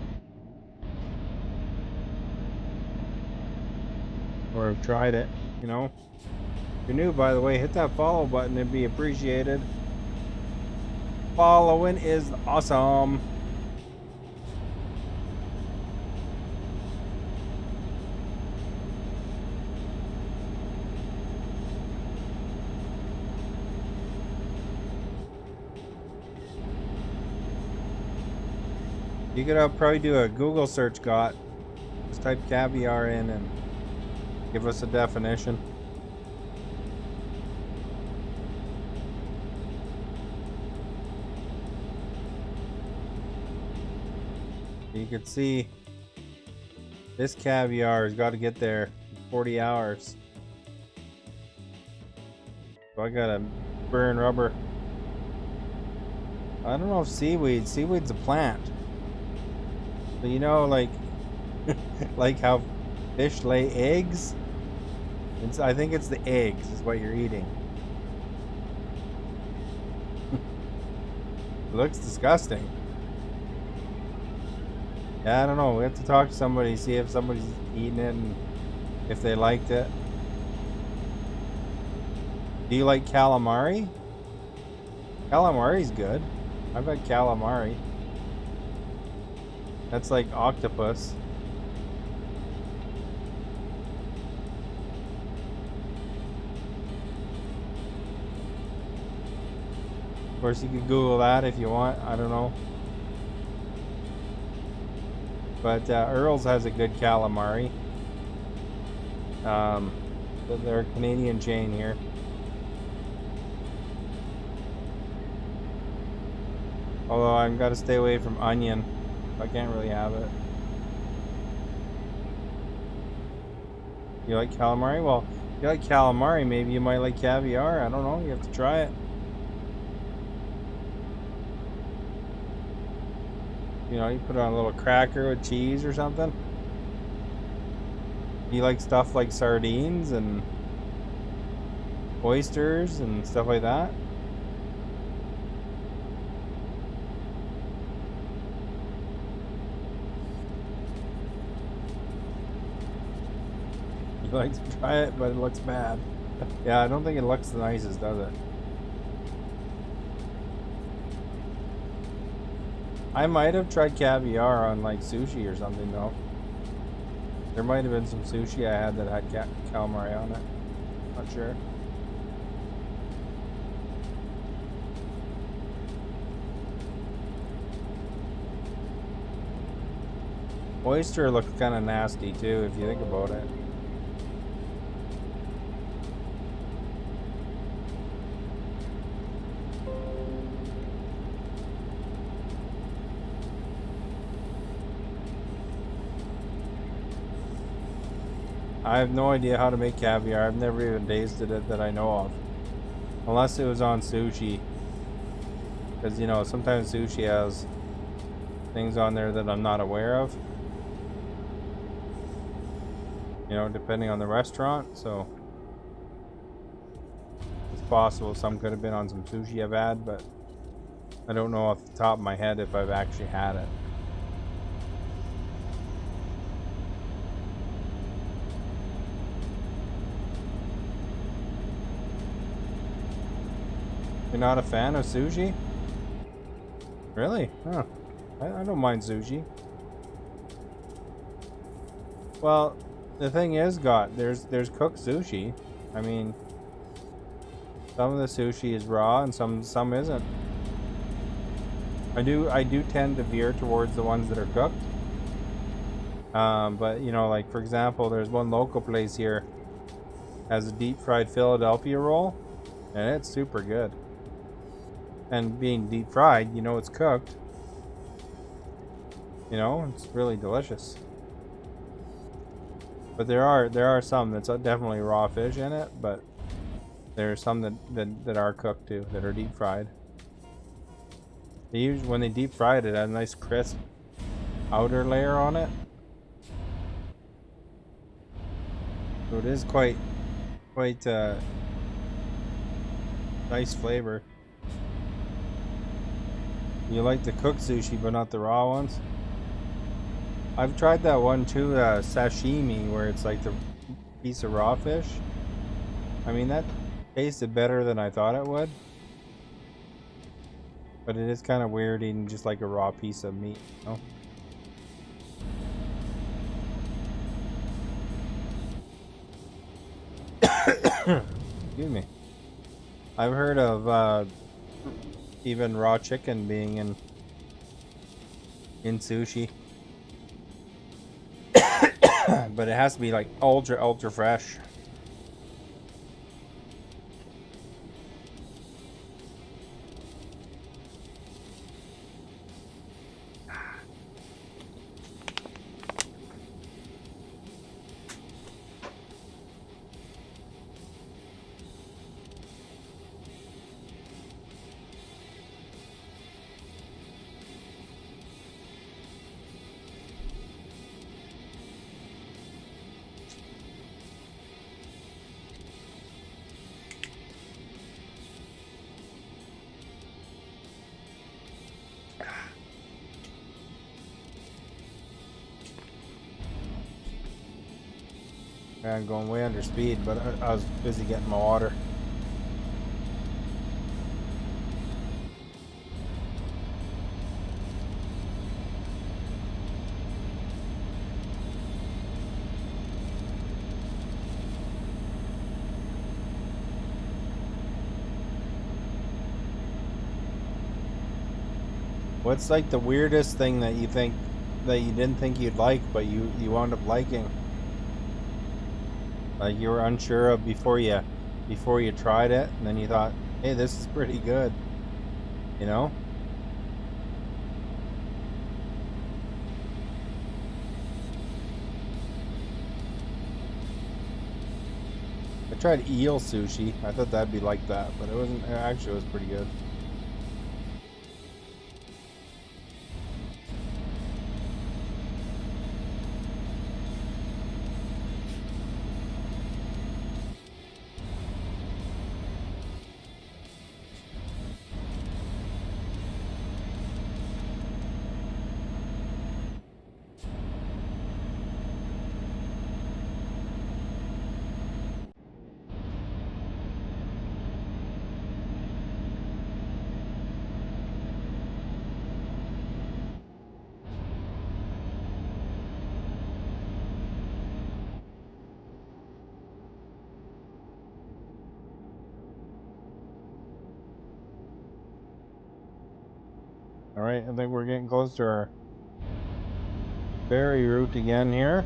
Or have tried it, you know. If you're new, by the way, hit that follow button. It'd be appreciated. Following is awesome. You could probably do a Google search, Got. Just type caviar in and give us a definition. You can see this caviar has got to get there in 40 hours. So I gotta burn rubber. I don't know if seaweed's a plant. But you know, like like how fish lay eggs? I think it's the eggs is what you're eating. It looks disgusting. Yeah, I don't know. We have to talk to somebody, see if somebody's eaten it and if they liked it. Do you like calamari? Calamari's good. I've had calamari. That's like octopus. Of course, you could Google that if you want. I don't know. But Earl's has a good calamari. They're a Canadian chain here. Although I've got to stay away from onion. I can't really have it. You like calamari? Well, you like calamari, maybe you might like caviar. I don't know. You have to try it. You know, you put on a little cracker with cheese or something. You like stuff like sardines and oysters and stuff like that? You like to try it, but it looks bad. Yeah, I don't think it looks the nicest, does it? I might have tried caviar on like sushi or something though. There might have been some sushi I had that had calamari on it. Not sure. Oyster looks kind of nasty too, if you think about it. I have no idea how to make caviar. I've never even tasted it that I know of. Unless it was on sushi. Because, you know, sometimes sushi has things on there that I'm not aware of. You know, depending on the restaurant. So, it's possible some could have been on some sushi I've had, but I don't know off the top of my head if I've actually had it. You're not a fan of sushi? Really? Huh. I don't mind sushi. Well, the thing is, there's cooked sushi. I mean, some of the sushi is raw and some isn't. I do tend to veer towards the ones that are cooked. But you know, like for example, there's one local place here has a deep fried Philadelphia roll, and it's super good. And being deep fried, you know it's cooked. You know, it's really delicious. But there are some that's definitely raw fish in it, but there are some that are cooked too, that are deep fried. They usually, when they deep fry it, it has a nice crisp outer layer on it. So it is quite nice flavor. You like the cooked sushi, but not the raw ones? I've tried that one too, sashimi, where it's like the piece of raw fish. I mean, that tasted better than I thought it would. But it is kind of weird eating just like a raw piece of meat, you know? Excuse me. I've heard of even raw chicken being in sushi. But it has to be like ultra fresh. I'm going way under speed, but I was busy getting my water. What's like the weirdest thing that you think that you didn't think you'd like, but you wound up liking? Like you were unsure of before you tried it, and then you thought, "Hey, this is pretty good," you know? I tried eel sushi. I thought that'd be like that, but it wasn't. Actually, it was pretty good. Alright, I think we're getting close to our berry route again here.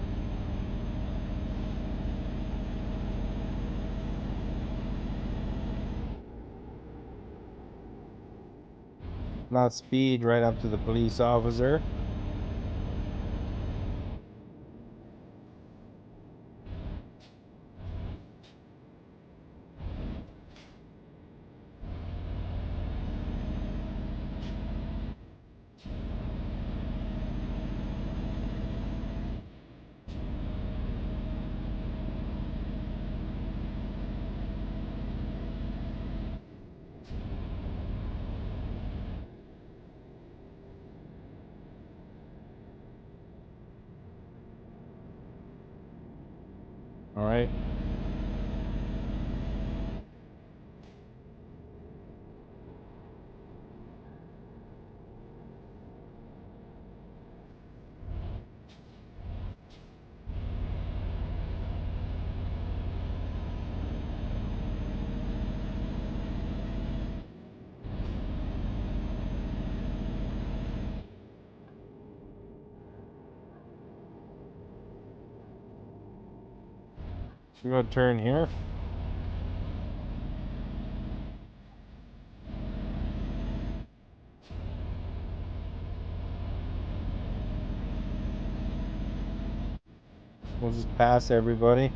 Not speed right up to the police officer. Alright. We're gonna turn here. We'll just pass everybody.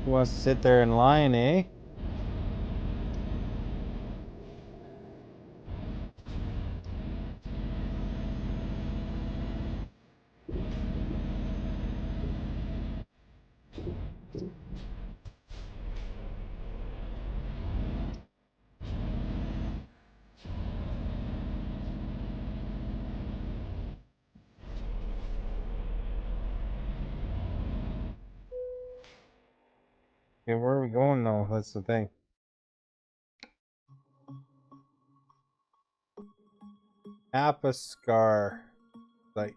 Who wants to sit there in line, eh? Okay, where are we going though? That's the thing. Apiscar. Like.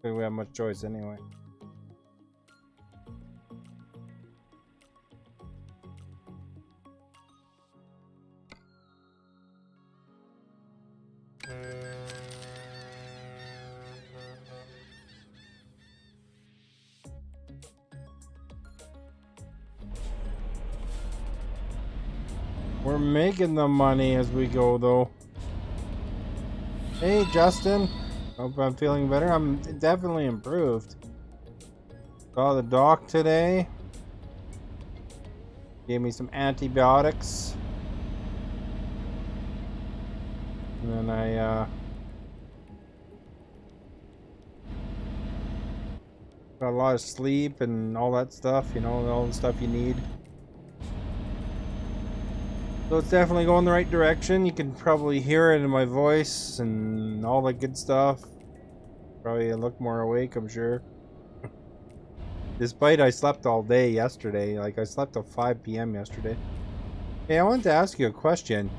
We have much choice anyway. We're making the money as we go though. Hey Justin, hope I'm feeling better. I'm definitely improved. Saw the doc today. Gave me some antibiotics. And then I got a lot of sleep and all that stuff, you know, all the stuff you need. So it's definitely going the right direction. You can probably hear it in my voice and all that good stuff. Probably look more awake, I'm sure. Despite I slept all day yesterday. Like I slept till 5 p.m. yesterday. Hey, I wanted to ask you a question.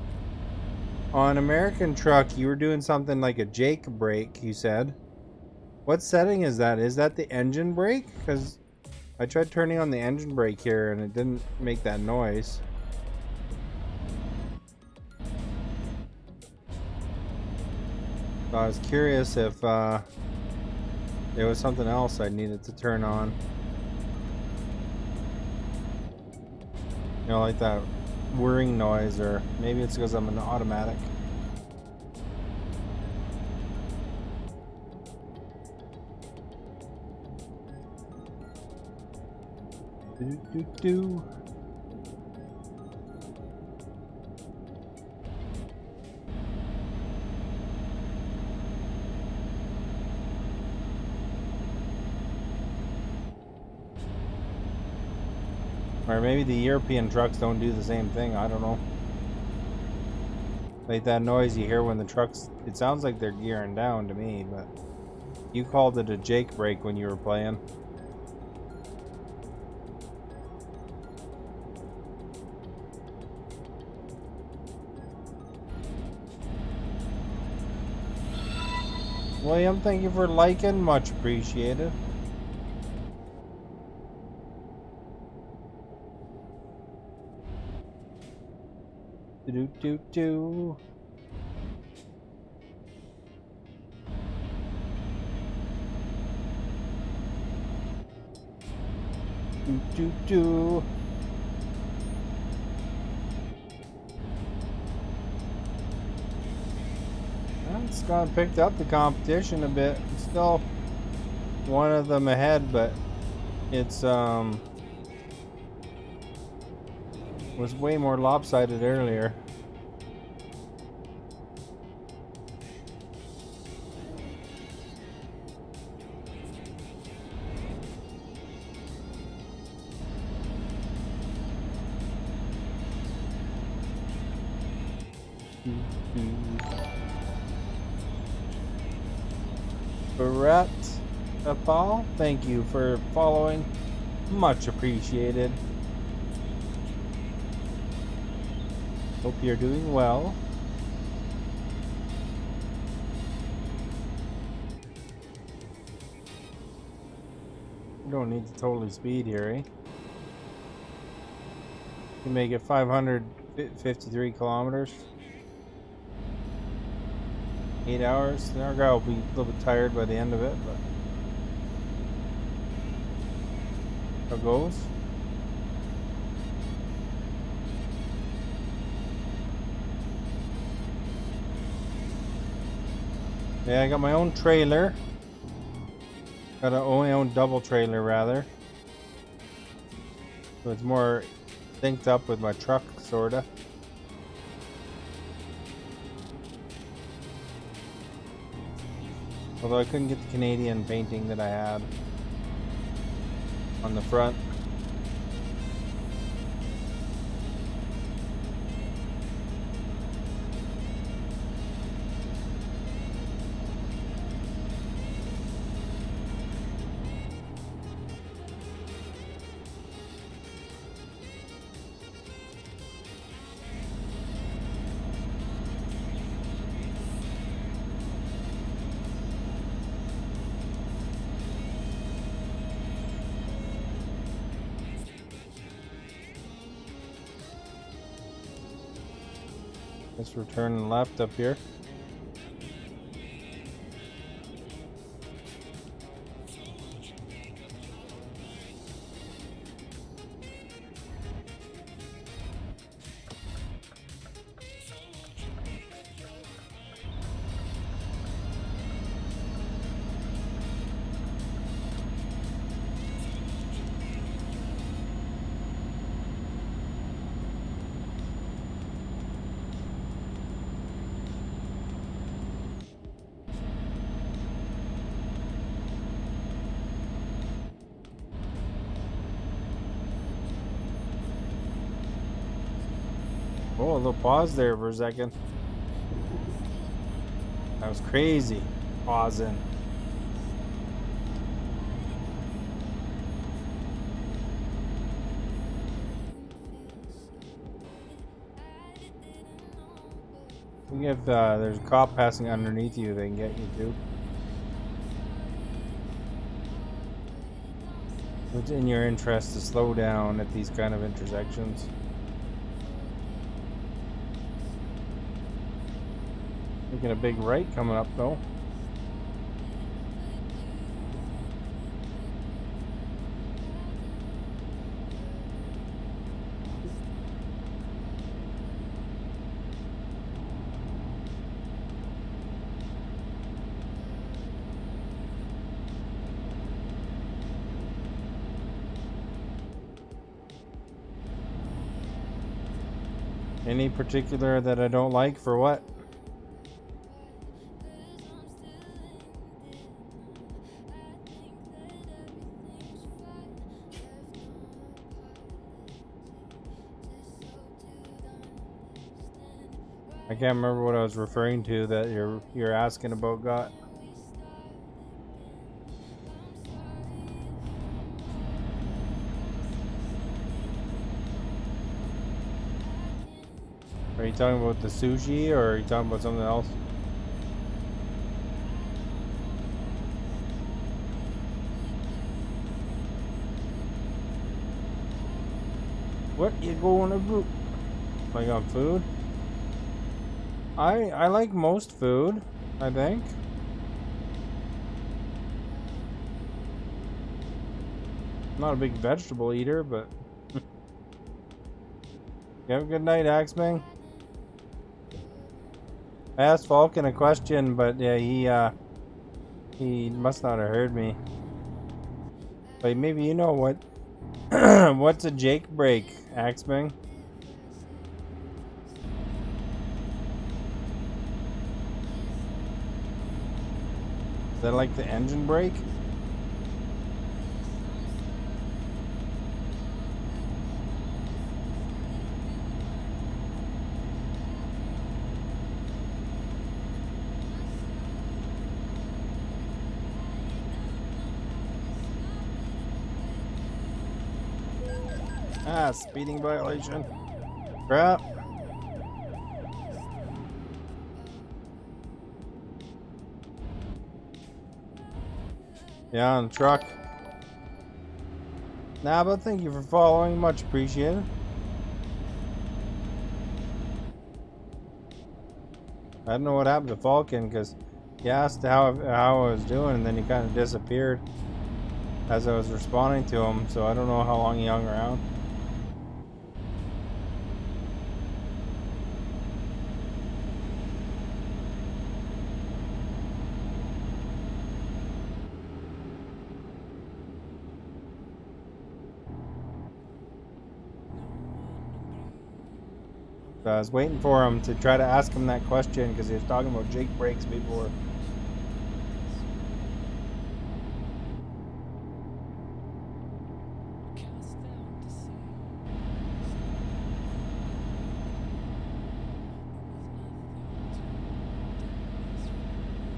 On American Truck, you were doing something like a Jake brake, you said. What setting is that? Is that the engine brake? Because I tried turning on the engine brake here and it didn't make that noise. So I was curious if there was something else I needed to turn on. You know, like that whirring noise, or maybe it's because I'm an automatic. Do. Or maybe the European trucks don't do the same thing. I don't know. Like that noise you hear when the trucks, it sounds like they're gearing down to me, but you called it a Jake brake when you were playing. William, thank you for liking. Much appreciated. Do. Do. It's kind of picked up the competition a bit. It's still one of them ahead, but it's was way more lopsided earlier. Barrett Apal, thank you for following. Much appreciated. Hope you're doing well. You don't need to totally speed here, eh? You can make it 553 kilometers. 8 hours. Our guy will be a little bit tired by the end of it, but how it goes. Yeah, I got my own trailer. Got my own double trailer, rather. So it's more synced up with my truck, sorta. Although I couldn't get the Canadian painting that I had on the front. Let's return left up here. Oh, a little pause there for a second. That was crazy. Pausing. If there's a cop passing underneath you, they can get you too. It's in your interest to slow down at these kind of intersections. Making a big right coming up though. Any particular that I don't like for what? I can't remember what I was referring to that you're asking about, Got. Are you talking about the sushi or are you talking about something else? What you going to do? Like on food? I like most food, I think. I'm not a big vegetable eater, but you have a good night, Axbang. I asked Falcon a question, but yeah, he must not have heard me. But maybe you know what what's a Jake break, Axbang? Is that like the engine brake? Ah, speeding violation. Crap. Yeah, on the truck. Nah, but thank you for following. Much appreciated. I don't know what happened to Falcon because he asked how I was doing and then he kind of disappeared as I was responding to him. So I don't know how long he hung around. So I was waiting for him to try to ask him that question because he was talking about Jake brakes before.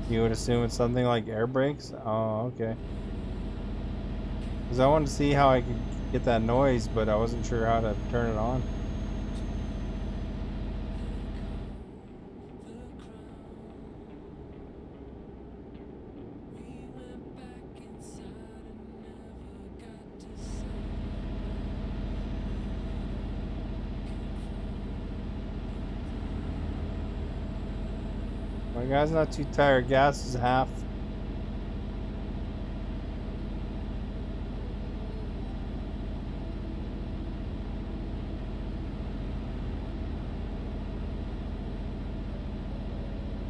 You would assume it's something like air brakes? Oh, okay. Because I wanted to see how I could get that noise, but I wasn't sure how to turn it on. My guy's not too tired. Gas is half.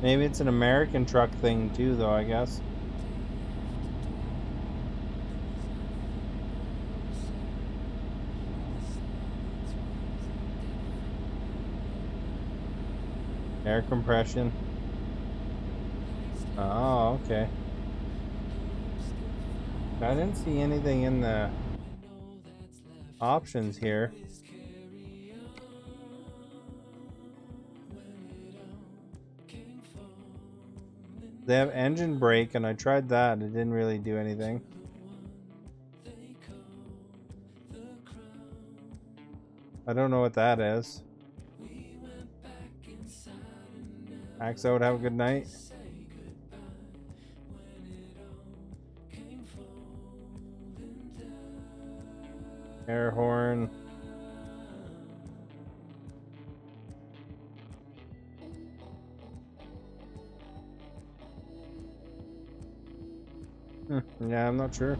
Maybe it's an American truck thing too, though, I guess. Air compression. Oh, okay. I didn't see anything in the options here. They have engine brake, and I tried that. It didn't really do anything. I don't know what that is. Axo would have a good night. Air horn. Yeah, I'm not sure.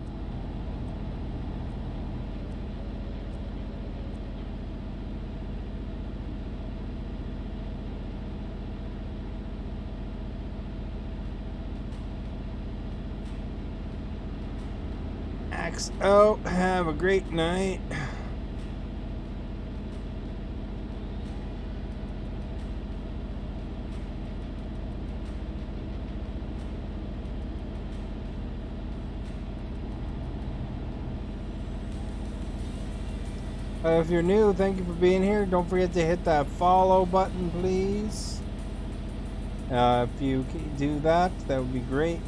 XO, have a great night. If you're new, thank you for being here. Don't forget to hit that follow button, please. If you do that, that would be great.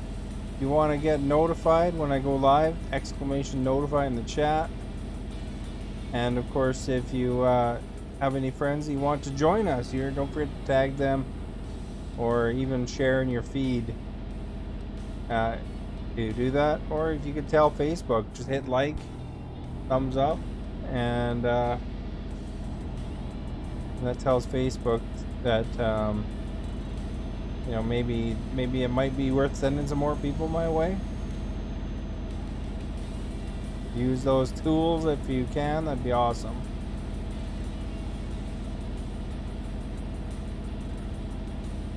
If you want to get notified when I go live, exclamation notify in the chat. And of course, if you have any friends that you want to join us here, don't forget to tag them or even share in your feed to do that. Or if you could tell Facebook, just hit like, thumbs up, and that tells Facebook that you know, maybe it might be worth sending some more people my way. Use those tools if you can, that'd be awesome.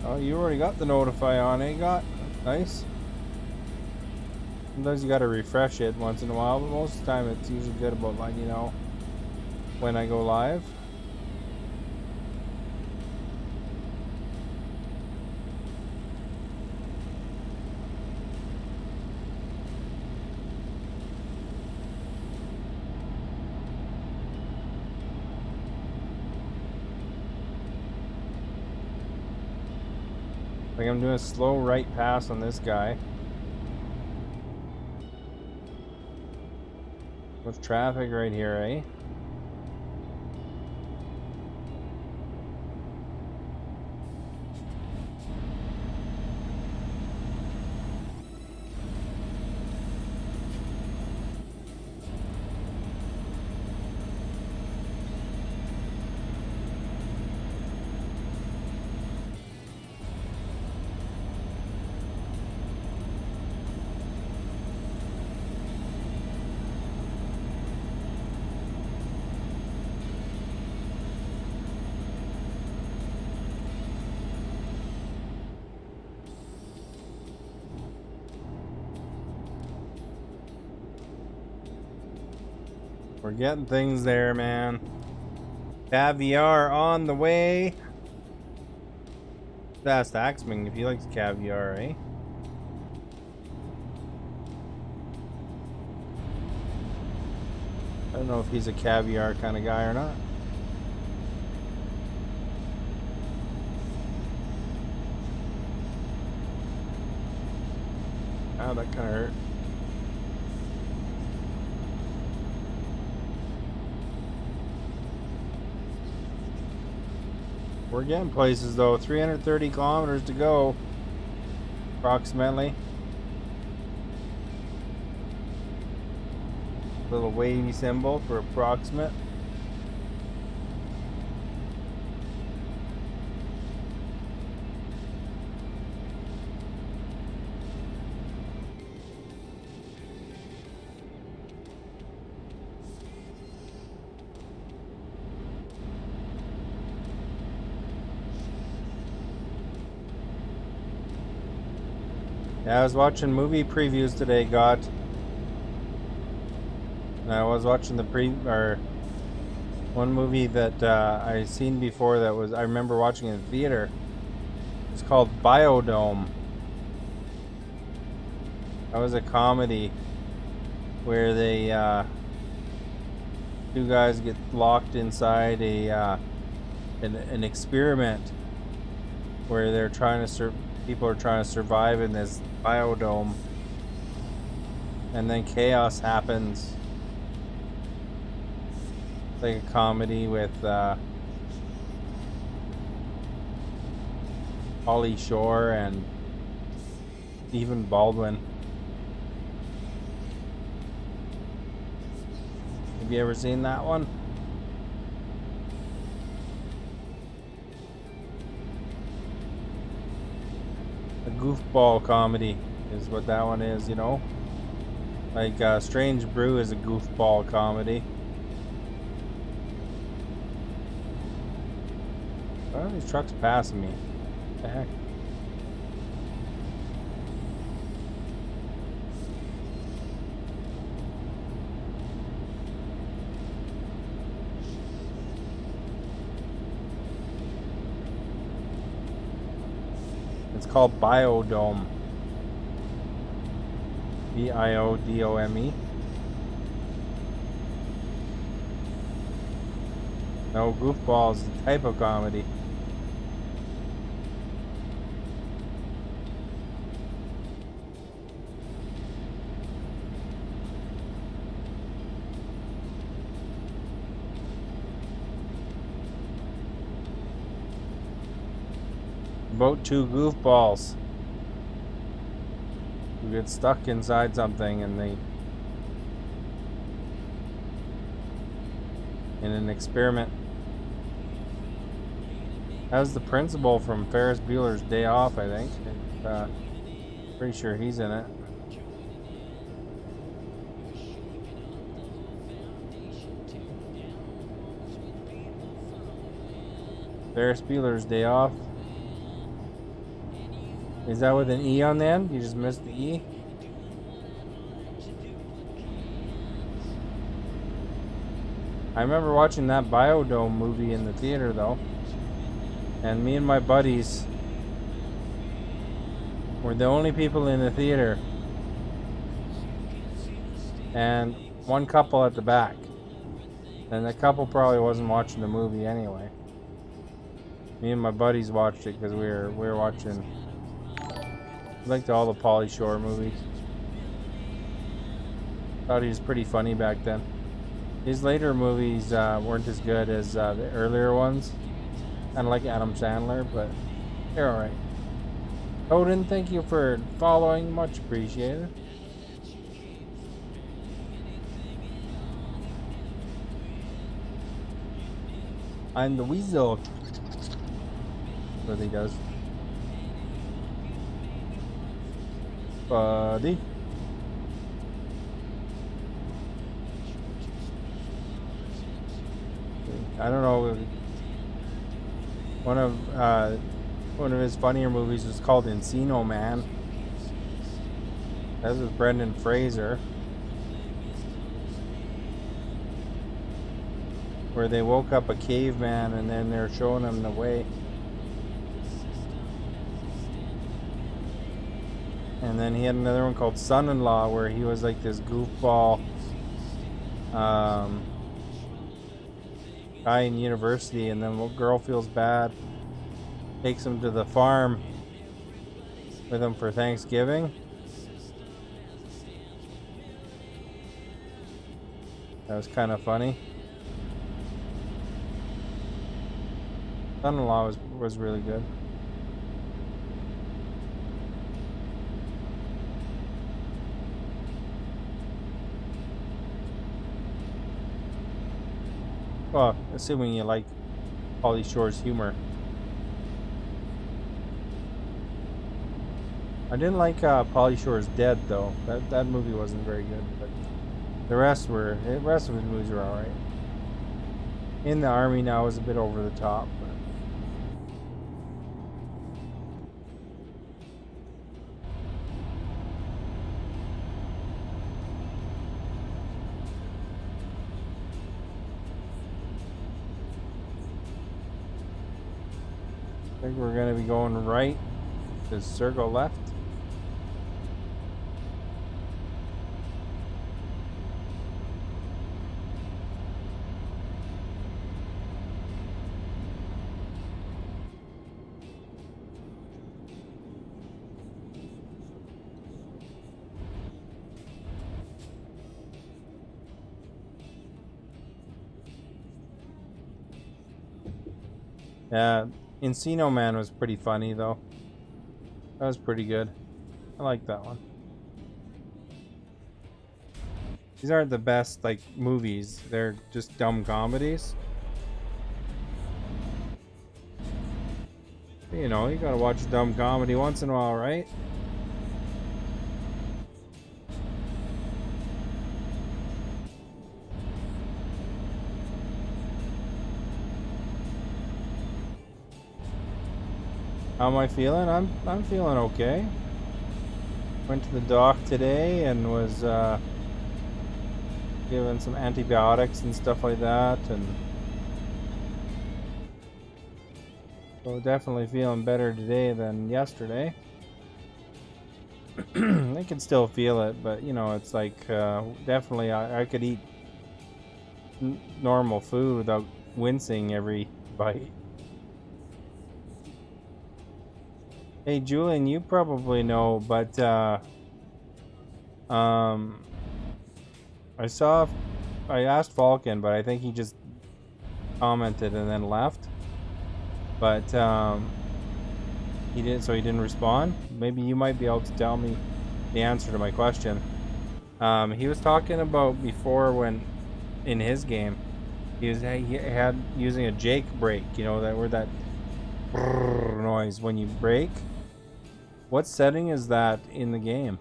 Oh, you already got the notify on, eh? Nice. Sometimes you gotta refresh it once in a while, but most of the time it's usually good about letting you know when I go live. Like I'm doing a slow right pass on this guy. With traffic right here, eh? We're getting things there, man. Caviar on the way. Ask Axman if he likes caviar, eh? I don't know if he's a caviar kind of guy or not. Oh, that kind of hurt. We're getting places though. 330 kilometers to go, approximately. Little wavy symbol for approximate. Yeah, I was watching movie previews today, and I was watching one movie that I seen before that I remember watching in the theater. It's called Biodome. That was a comedy where they two guys get locked inside an experiment where they're trying to people are trying to survive in this biodome, and then chaos happens. It's like a comedy with Pauly Shore and Stephen Baldwin. Have you ever seen that one? A goofball comedy is what that one is, you know? Like Strange Brew is a goofball comedy. Why are these trucks passing me? What the heck? It's called Biodome. Biodome. No, goofball is the type of comedy. About two goofballs who get stuck inside something and they in an experiment. That was the principal from Ferris Bueller's Day Off, I think. Pretty sure he's in it. Ferris Bueller's Day Off. Is that with an E on the end? You just missed the E? I remember watching that Biodome movie in the theater though. And me and my buddies were the only people in the theater. And one couple at the back. And the couple probably wasn't watching the movie anyway. Me and my buddies watched it because we were watching. I liked all the Pauly Shore movies. Thought he was pretty funny back then. His later movies weren't as good as the earlier ones. Kind of like Adam Sandler, but they're alright. Odin, thank you for following. Much appreciated. I'm the Weasel. That's what he does. Buddy. I don't know. One of his funnier movies was called Encino Man. That was with Brendan Fraser, where they woke up a caveman and then they're showing him the way. And then he had another one called Son-in-Law, where he was like this goofball guy in university, and then one girl feels bad, takes him to the farm with him for Thanksgiving. That was kind of funny. Son-in-Law was really good. Well, assuming you like Pauly Shore's humor. I didn't like Pauly Shore's Dead though. That movie wasn't very good, but the rest of his movies were alright. In the Army Now was a bit over the top. But I think we're going to be going right to circle left. Yeah. Encino Man was pretty funny though. That was pretty good. I like that one. These aren't the best like movies. They're just dumb comedies. You know, you gotta watch a dumb comedy once in a while, right? How am I feeling? I'm feeling okay. Went to the doc today and was given some antibiotics and stuff like that, and so definitely feeling better today than yesterday. I can still feel it, but you know, it's like definitely I could eat normal food without wincing every bite. Hey Julian, you probably know, but I asked Falcon, but I think he just commented and then left. But he didn't respond. Maybe you might be able to tell me the answer to my question. He was talking about before when in his game he had using a Jake brake, you know, that noise when you brake. What setting is that in the game?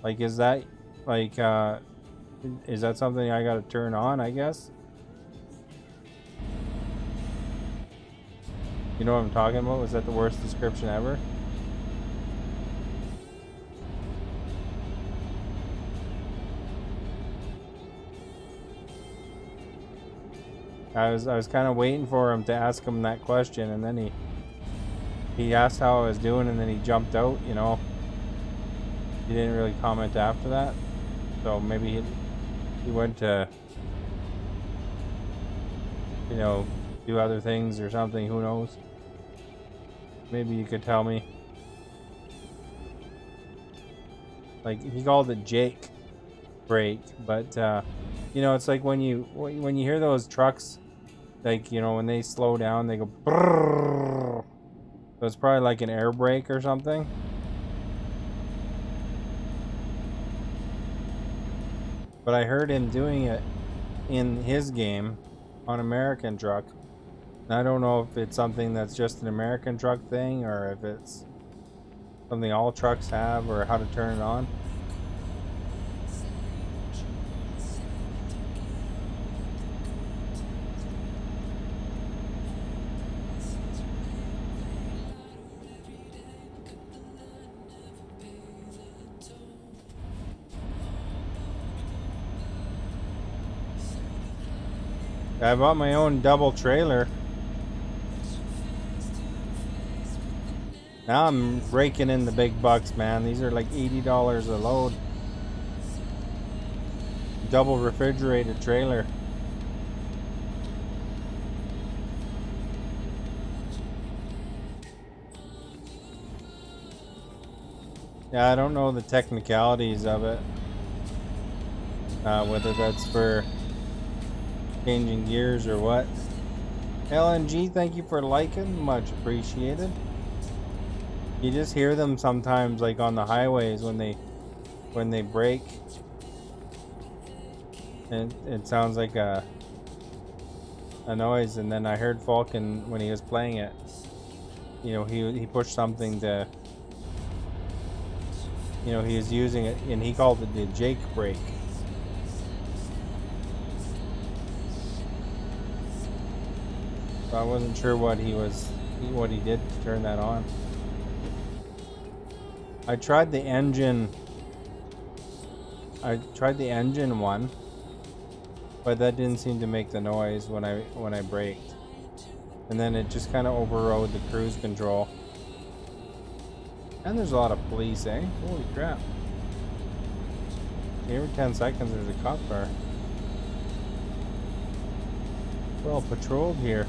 Like, is that like is that something I gotta turn on, I guess? You know what I'm talking about? Was that the worst description ever? I was kind of waiting for him to ask him that question, and then he asked how I was doing, and then he jumped out. You know, he didn't really comment after that, so maybe he went to, you know, do other things or something. Who knows? Maybe you could tell me. Like, he called it Jake brake, but you know, it's like when you hear those trucks, like, you know, when they slow down, they go brrrr. So it's probably like an air brake or something. But I heard him doing it in his game on American truck. And I don't know if it's something that's just an American truck thing, or if it's something all trucks have, or how to turn it on. I bought my own double trailer. Now I'm raking in the big bucks, man. These are like $80 a load. Double refrigerated trailer. Yeah, I don't know the technicalities of it. Whether that's for changing gears or what. LNG, thank you for liking. Much appreciated. You just hear them sometimes, like on the highways when they brake, and it sounds like a noise. And then I heard Falcon when he was playing it. You know, he pushed something to. You know, he was using it, and he called it the Jake brake. So I wasn't sure what he did to turn that on. I tried the engine one, but that didn't seem to make the noise when I braked. And then it just kind of overrode the cruise control. And there's a lot of police, eh? Holy crap. Every 10 seconds there's a cop car. Well patrolled here.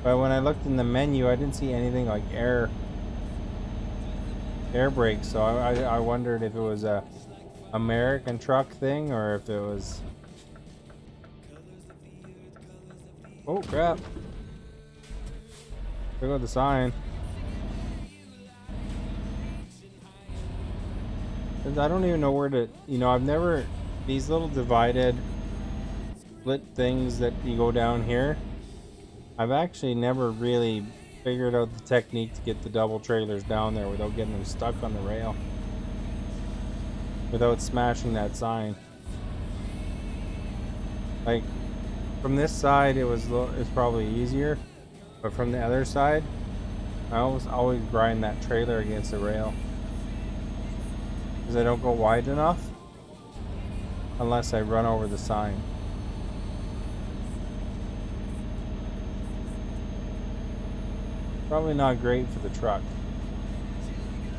But when I looked in the menu, I didn't see anything like air brakes, so I wondered if it was a American truck thing, or if it was... Oh crap. There goes the sign. I don't even know where to, you know, I've never, these little divided split things that you go down here, I've actually never really figured out the technique to get the double trailers down there without getting them stuck on the rail, without smashing that sign. Like, from this side it's probably easier, but from the other side I always grind that trailer against the rail, because I don't go wide enough unless I run over the sign. Probably not great for the truck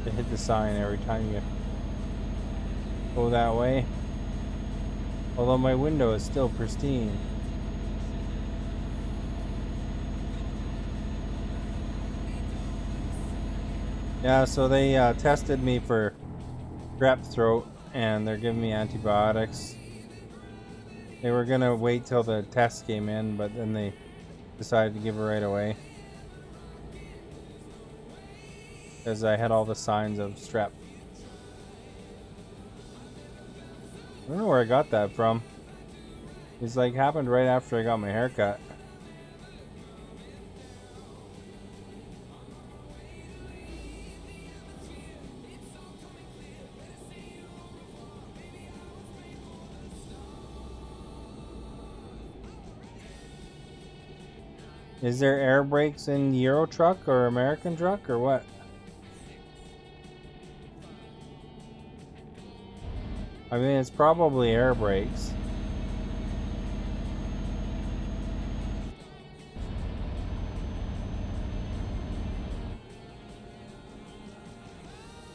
to hit the sign every time you go that way. Although my window is still pristine. Yeah, so they tested me for strep throat and they're giving me antibiotics. They were gonna wait till the test came in, but then they decided to give it right away. Because I had all the signs of strep. I don't know where I got that from. It's like happened right after I got my haircut. Is there air brakes in Euro truck or American truck or what? I mean, it's probably air brakes.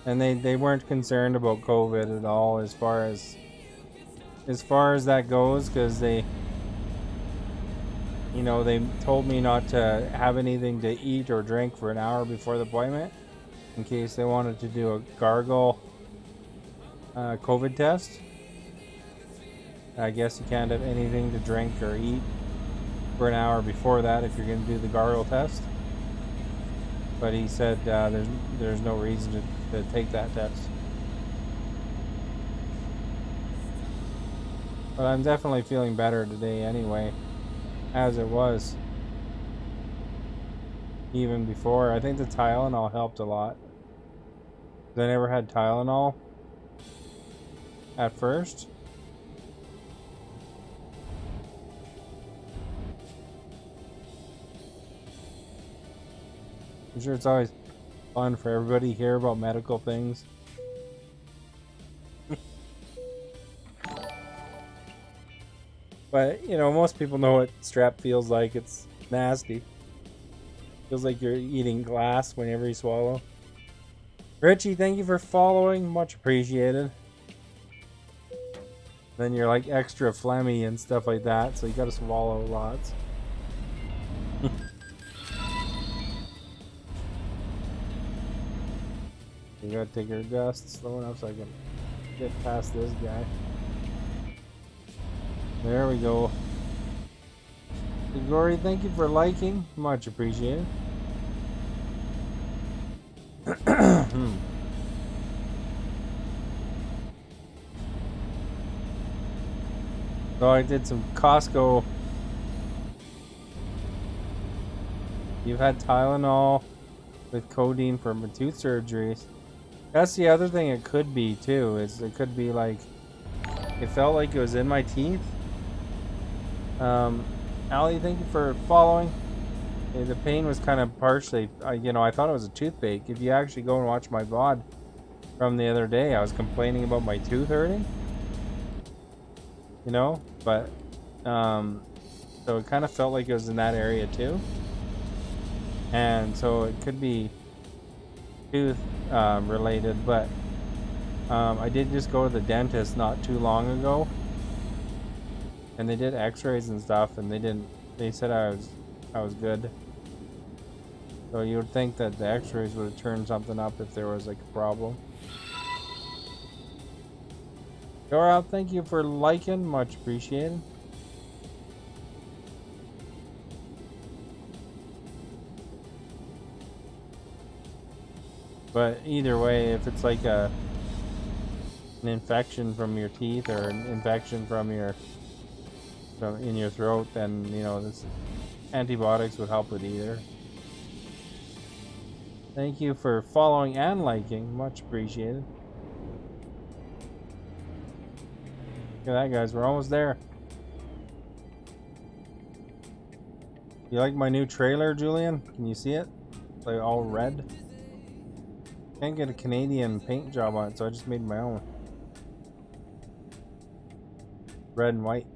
And they weren't concerned about COVID at all as far as that goes, because they told me not to have anything to eat or drink for an hour before the appointment in case they wanted to do a gargle COVID test. I guess you can't have anything to drink or eat for an hour before that if you're going to do the gargle test. But he said there's no reason to take that test. But I'm definitely feeling better today anyway, as it was even before. I think the Tylenol helped a lot. I never had Tylenol at first. I'm sure it's always fun for everybody to hear about medical things. But, most people know what strep feels like. It's nasty. Feels like you're eating glass whenever you swallow. Richie, thank you for following. Much appreciated. Then you're like extra phlegmy and stuff like that, so you gotta swallow lots. You gotta take your dust slow enough so I can get past this guy. There we go. Gory, thank you for liking. Much appreciated. So I did some Costco. You've had Tylenol with codeine for tooth surgeries. That's the other thing it could be too. It could be like it felt like it was in my teeth. Ali, thank you for following. The pain was kind of partially, I thought it was a toothache. If you actually go and watch my VOD from the other day, I was complaining about my tooth hurting. But so it kind of felt like it was in that area too. And so it could be tooth related, but I did just go to the dentist not too long ago, and they did x-rays and stuff, and they said I was good. So you would think that the x-rays would have turned something up if there was like a problem. Dora, thank you for liking, much appreciated. But either way, if it's like an infection from your teeth or an infection from in your throat, then this antibiotics would help with either. Thank you for following and liking, much appreciated. Look at that, guys, we're almost there. You like my new trailer, Julian? Can you see it? It's like all red. Can't get a Canadian paint job on it, so I just made my own. Red and white.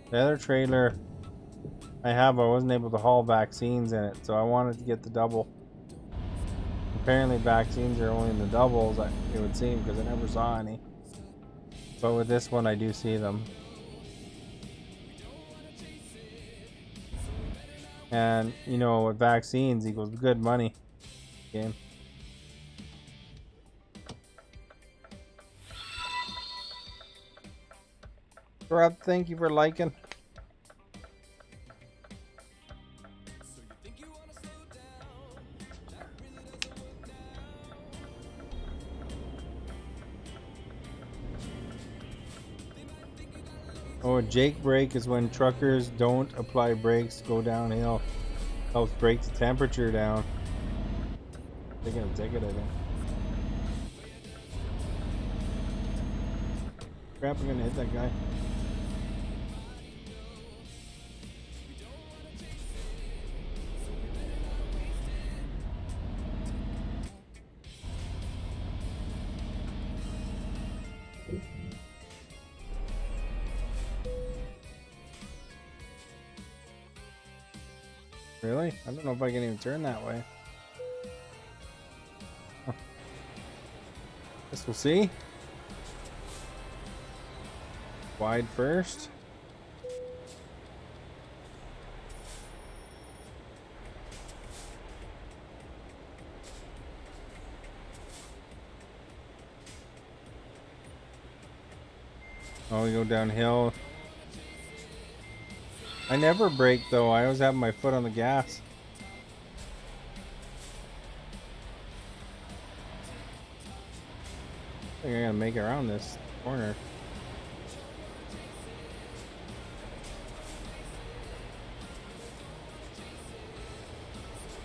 The other trailer I wasn't able to haul vaccines in it, so I wanted to get the double. Apparently vaccines are only in the doubles, it would seem, because I never saw any. But with this one, I do see them. And, you know, with vaccines equals good money. Game. Rob, thank you for liking. Oh, a Jake brake is when truckers don't apply brakes to go downhill. Helps break the temperature down. Taking a ticket, I think. Crap, I'm gonna hit that guy. Really? I don't know if I can even turn that way. Huh. Guess we'll see. Wide first. Oh, we go downhill. I never brake though. I always have my foot on the gas. I think I gotta make it around this corner.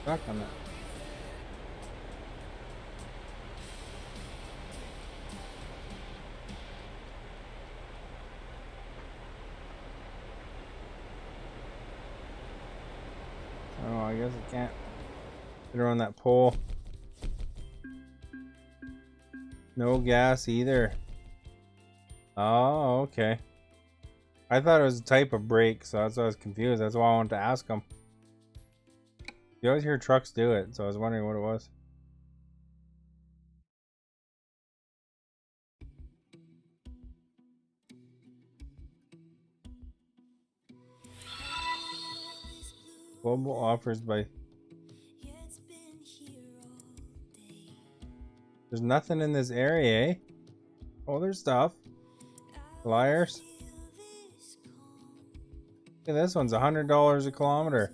Stuck on that. Oh, I guess I can't get around that pole. No gas either. Oh, okay. I thought it was a type of brake, so that's why I was confused. That's why I wanted to ask him. You always hear trucks do it, so I was wondering what it was. Global offers by... There's nothing in this area, eh? Oh, there's stuff. Liars. Look at this one's $100 a kilometer.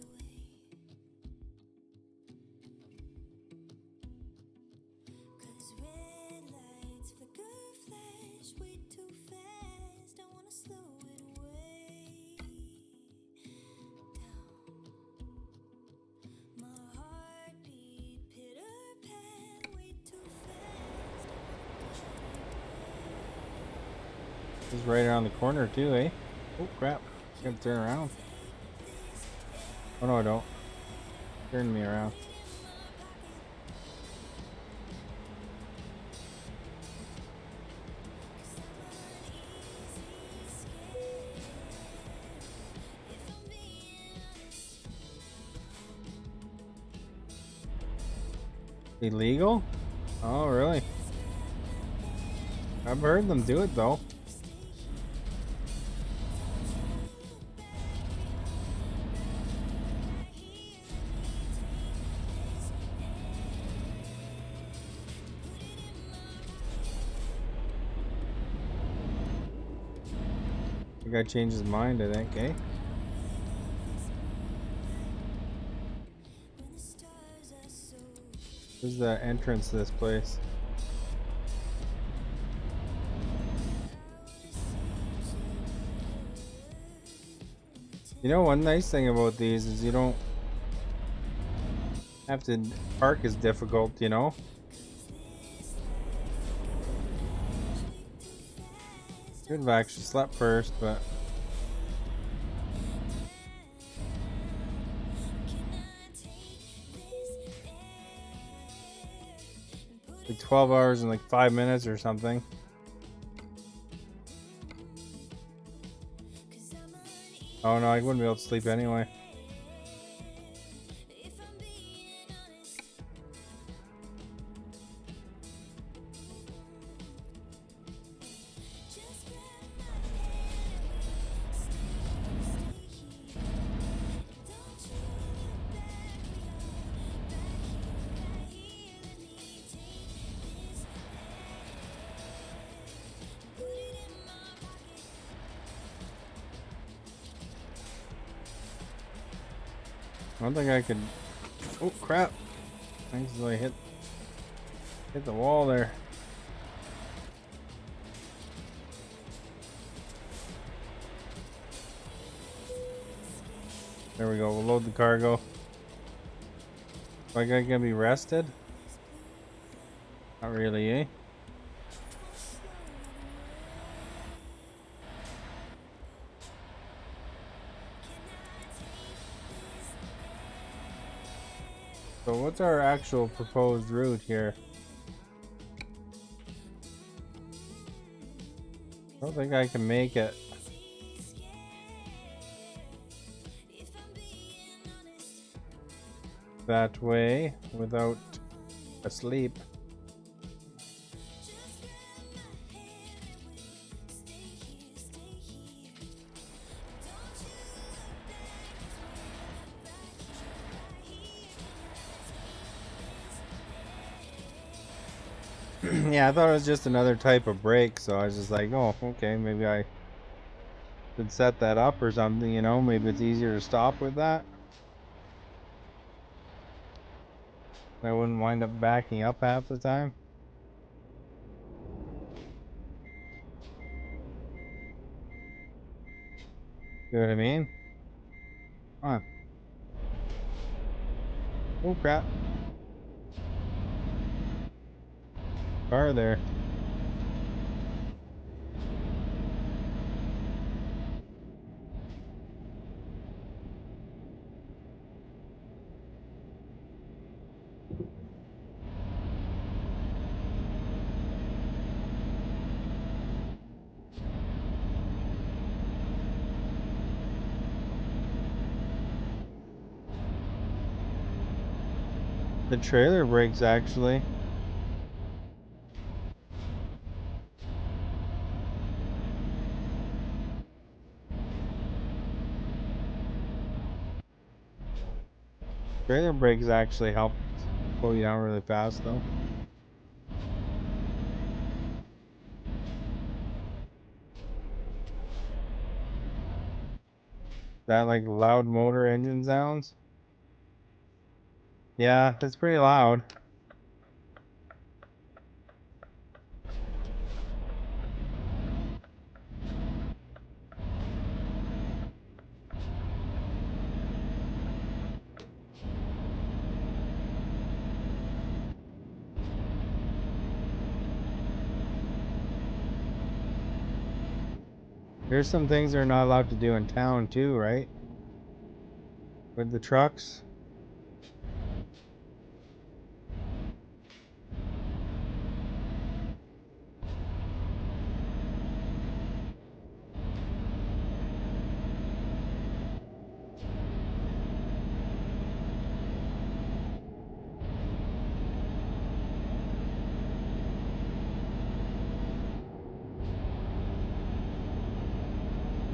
This is right around the corner too, eh? Oh crap. Gotta turn around. Oh no, I don't. Turn me around. Illegal? Oh, really? I've heard them do it though. The guy changed his mind, I think, eh? This is the entrance to this place. You know, one nice thing about these is you don't have to park as difficult, you know? Could have actually slept first, but like 12 hours and like 5 minutes or something. Oh no, I wouldn't be able to sleep anyway. I don't think I could. Oh crap! Thanks as I hit the wall there. There we go. We'll load the cargo. Like I can be rested? Not really, eh? So what's our actual proposed route here? I don't think I can make it that way without asleep. Yeah, I thought it was just another type of brake, so I was just like, oh, okay, maybe I should set that up or something, you know, maybe it's easier to stop with that. I wouldn't wind up backing up half the time. You know what I mean? Come on. Oh crap. Car there. The trailer brakes actually. Trailer brakes actually help pull you down really fast though. That like loud motor engine sounds. Yeah, it's pretty loud. There's some things they're not allowed to do in town too, right? With the trucks.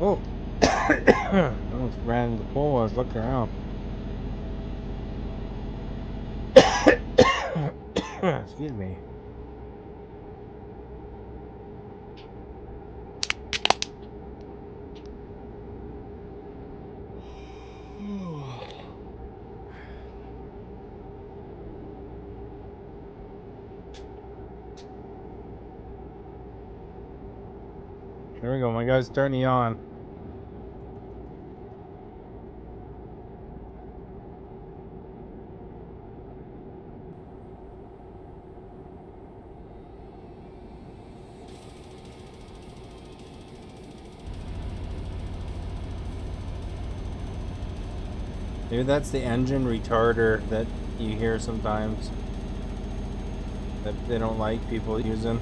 Oh! I almost ran into the pole. I was looking around. Excuse me. There we go. My guy's starting to yawn. Maybe that's the engine retarder that you hear sometimes that they don't like people using.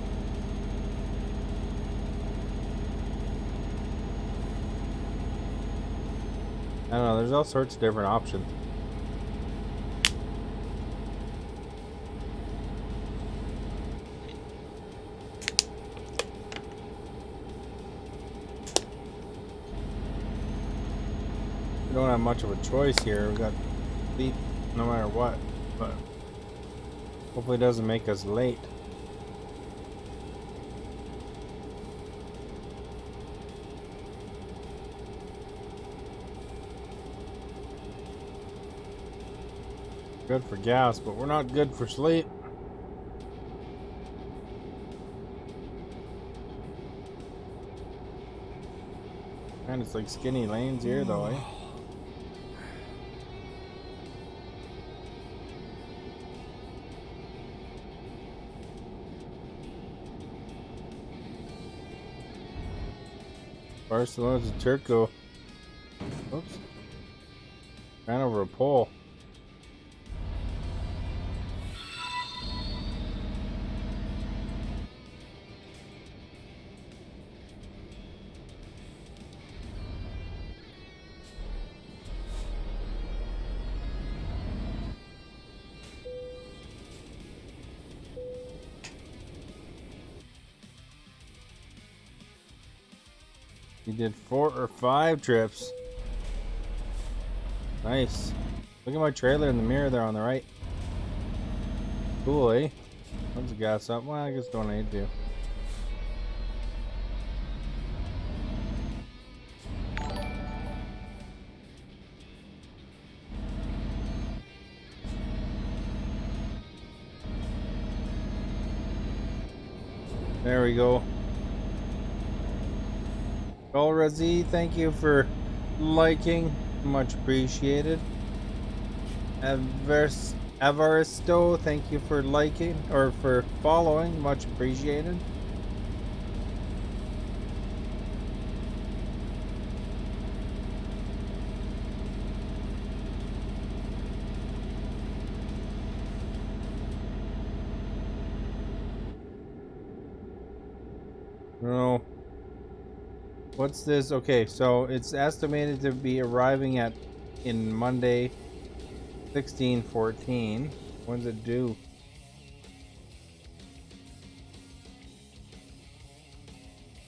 I don't know, there's all sorts of different options. We don't have much of a choice here. We got beat no matter what, but hopefully it doesn't make us late. Good for gas, but we're not good for sleep. And it's like skinny lanes here though, eh? Barcelona to Turco. Oops. Ran over a pole. You did 4 or 5 trips. Nice. Look at my trailer in the mirror there on the right. Cool, eh? Tons of gas up. Well, I guess don't need to. There we go. Golrazi, thank you for liking. Much appreciated. Avaristo, thank you for liking or for following. Much appreciated. No. What's this? Okay, so it's estimated to be arriving in Monday 16/14. When's it due?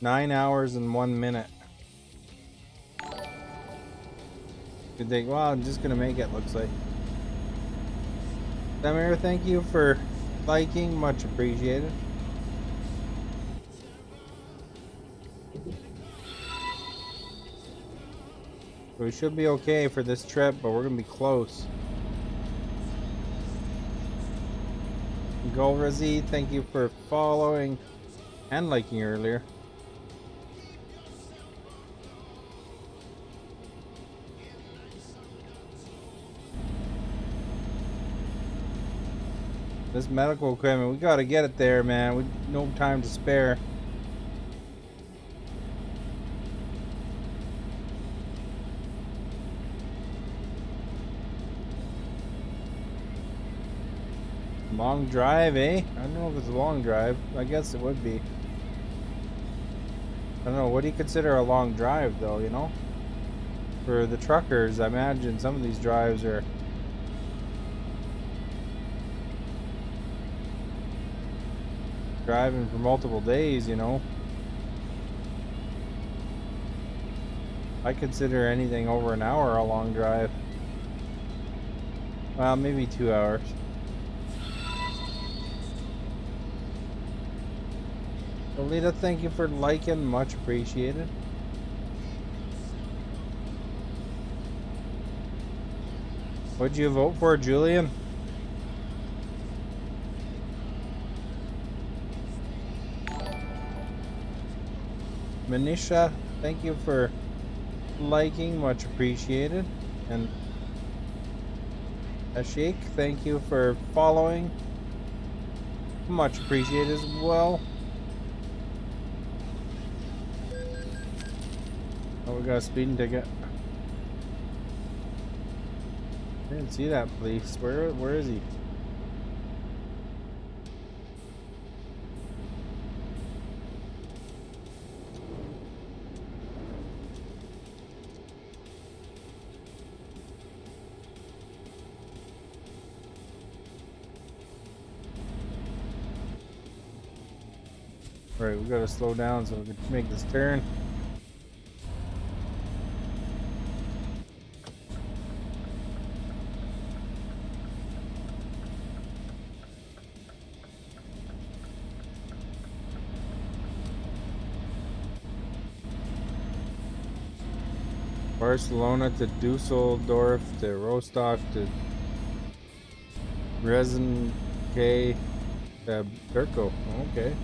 Nine hours and 1 minute. You think, well, I'm just gonna make it, looks like. Samir, thank you for liking, much appreciated. We should be okay for this trip, but we're gonna be close. Golrazi, thank you for following and liking earlier. This medical equipment, we gotta get it there, man. We no time to spare. Long drive, eh? I don't know if it's a long drive. I guess it would be. I don't know. What do you consider a long drive, though, you know? For the truckers, I imagine some of these drives are driving for multiple days, you know? I consider anything over an hour a long drive. Well, maybe 2 hours. Alita, thank you for liking, much appreciated. What'd you vote for, Julian? Manisha, thank you for liking, much appreciated. And Ashik, thank you for following, much appreciated as well. Oh, we got a speeding ticket. I didn't see that police. Where is he? Alright, we gotta slow down so we can make this turn. Barcelona to Dusseldorf to Rostock to Resin K Durko. Okay.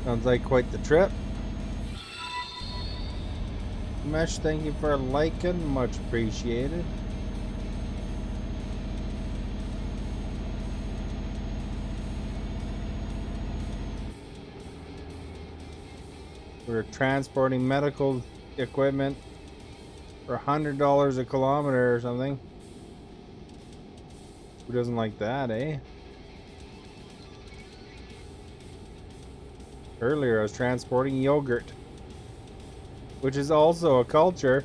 Sounds like quite the trip. Mesh, thank you for liking. Much appreciated. We're transporting medical equipment for $100 a kilometer or something. Who doesn't like that, eh? Earlier I was transporting yogurt, which is also a culture.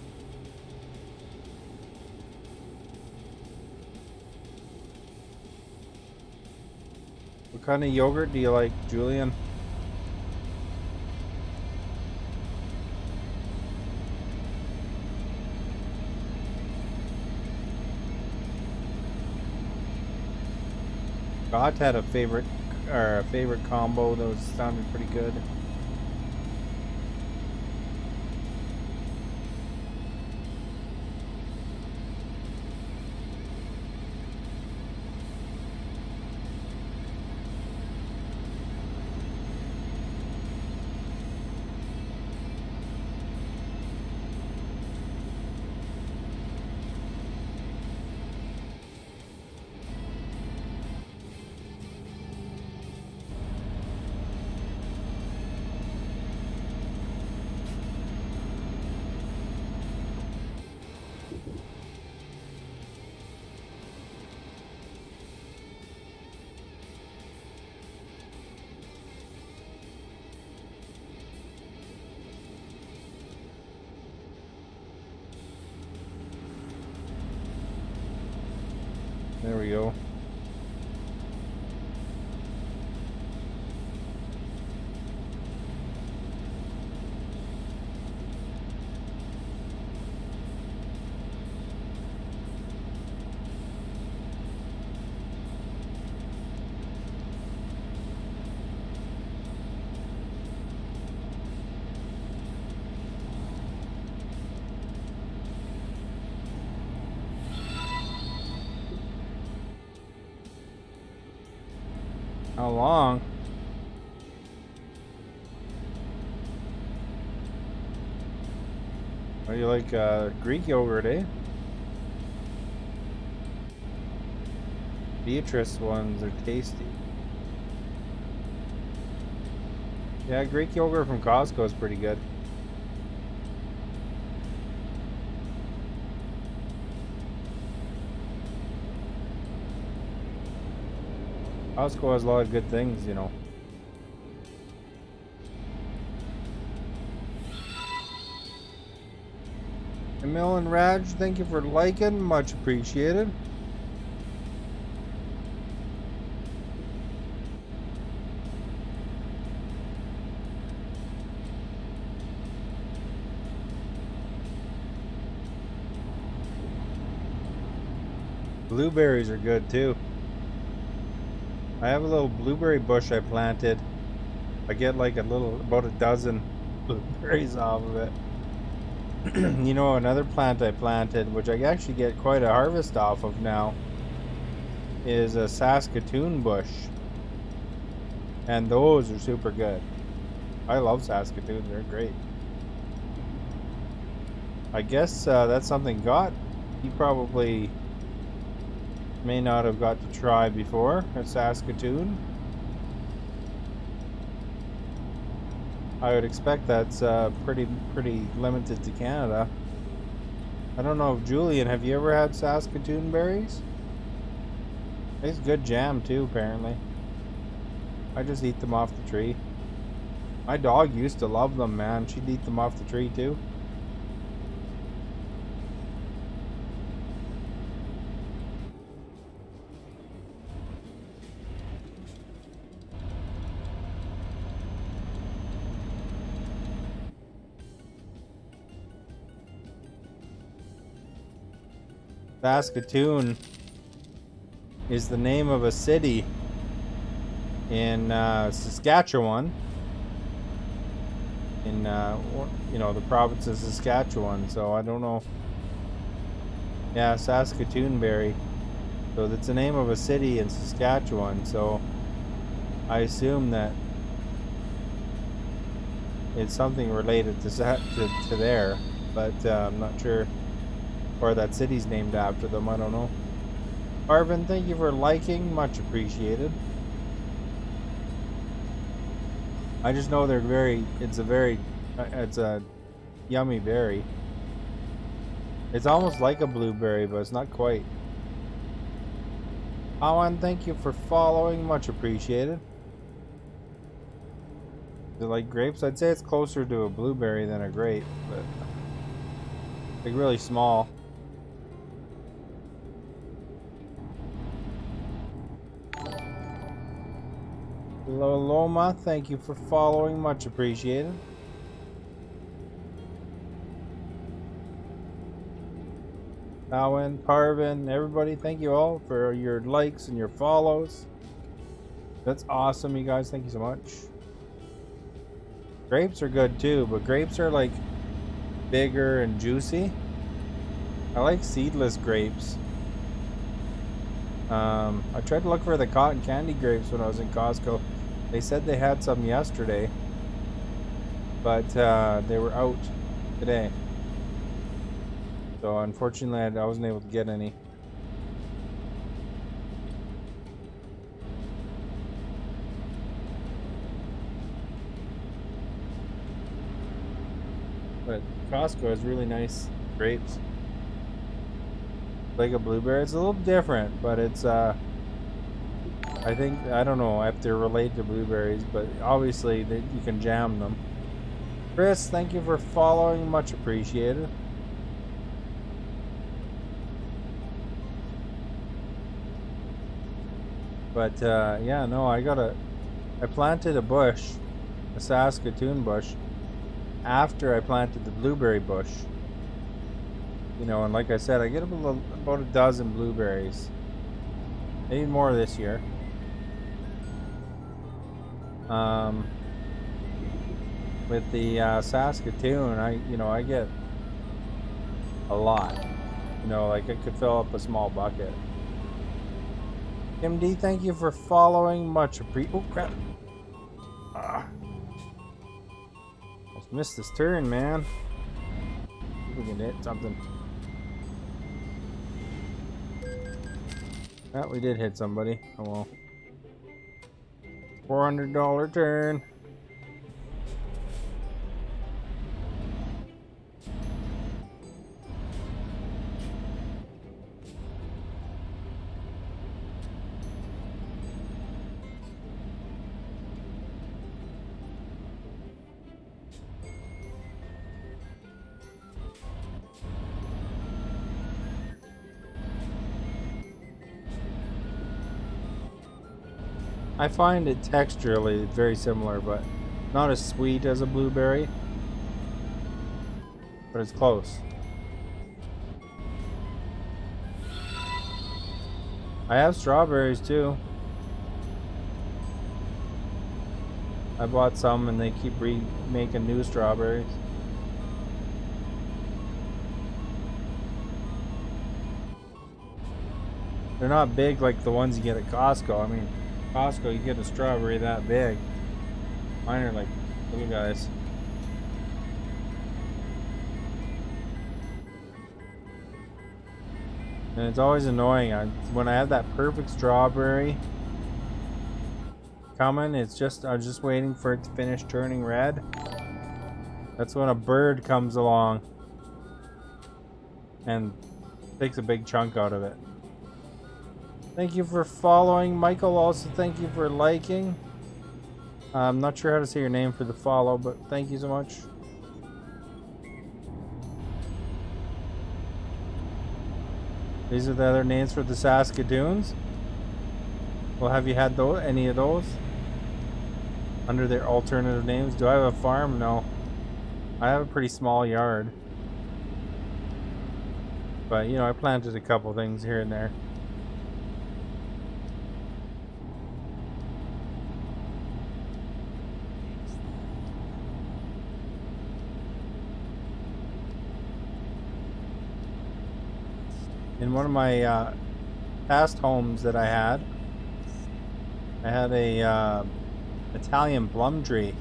What kind of yogurt do you like, Julian? Scott had a favorite combo that was sounding pretty good. There we go. How long? Oh, you like Greek yogurt, eh? Beatrice ones are tasty. Yeah, Greek yogurt from Costco is pretty good. Costco has a lot of good things, you know. Emil and Raj, thank you for liking. Much appreciated. Blueberries are good too. I have a little blueberry bush I planted. I get like about a dozen blueberries off of it. You know, another plant I planted, which I actually get quite a harvest off of now, is a Saskatoon bush. And those are super good. I love Saskatoons, they're great. I guess that's something you probably may not have got to try before at Saskatoon. I would expect that's pretty limited to Canada. I don't know if Julian, have you ever had Saskatoon berries? It's good jam too, apparently. I just eat them off the tree. My dog used to love them, man. She'd eat them off the tree too. Saskatoon is the name of a city in Saskatchewan, in the province of Saskatchewan. So I don't know Yeah, Saskatoon Berry. So that's the name of a city in Saskatchewan. So I assume that it's something related to to there, but I'm not sure. Or that city's named after them. I don't know. Arvin, thank you for liking. Much appreciated. I just know they're very. It's a very. It's a yummy berry. It's almost like a blueberry, but it's not quite. Awan, thank you for following. Much appreciated. Is it like grapes? I'd say it's closer to a blueberry than a grape, but like really small. Loloma, thank you for following. Much appreciated. Awan, Parvin, everybody, thank you all for your likes and your follows. That's awesome, you guys. Thank you so much. Grapes are good too, but grapes are like bigger and juicy. I like seedless grapes. I tried to look for the cotton candy grapes when I was in Costco. They said they had some yesterday, but they were out today. So unfortunately, I wasn't able to get any. But Costco has really nice grapes. Like a blueberry, it's a little different, but it's I think, I don't know if they're related to blueberries, but obviously you can jam them. Chris, thank you for following, much appreciated. But yeah, no, I planted a bush, a Saskatoon bush, after I planted the blueberry bush. You know, and like I said, I get about a dozen blueberries. Maybe more this year. With the Saskatoon, I get a lot. You know, like I could fill up a small bucket. Kim D, thank you for following. Much appreciated. Oh crap! Almost missed this turn, man. See if we can hit something. Well, we did hit somebody. Oh well. $400 turn. I find it texturally very similar, but not as sweet as a blueberry. But it's close. I have strawberries too. I bought some and they keep making new strawberries. They're not big like the ones you get at Costco. I mean, Costco, you get a strawberry that big. Mine are like little guys. And it's always annoying. When I have that perfect strawberry coming, I'm just waiting for it to finish turning red. That's when a bird comes along and takes a big chunk out of it. Thank you for following. Michael, also thank you for liking. I'm not sure how to say your name for the follow, but thank you so much. These are the other names for the Saskatoons. Well, have you had any of those under their alternative names? Do I have a farm? No. I have a pretty small yard. But, I planted a couple things here and there. in one of my past homes that I had a Italian plum tree.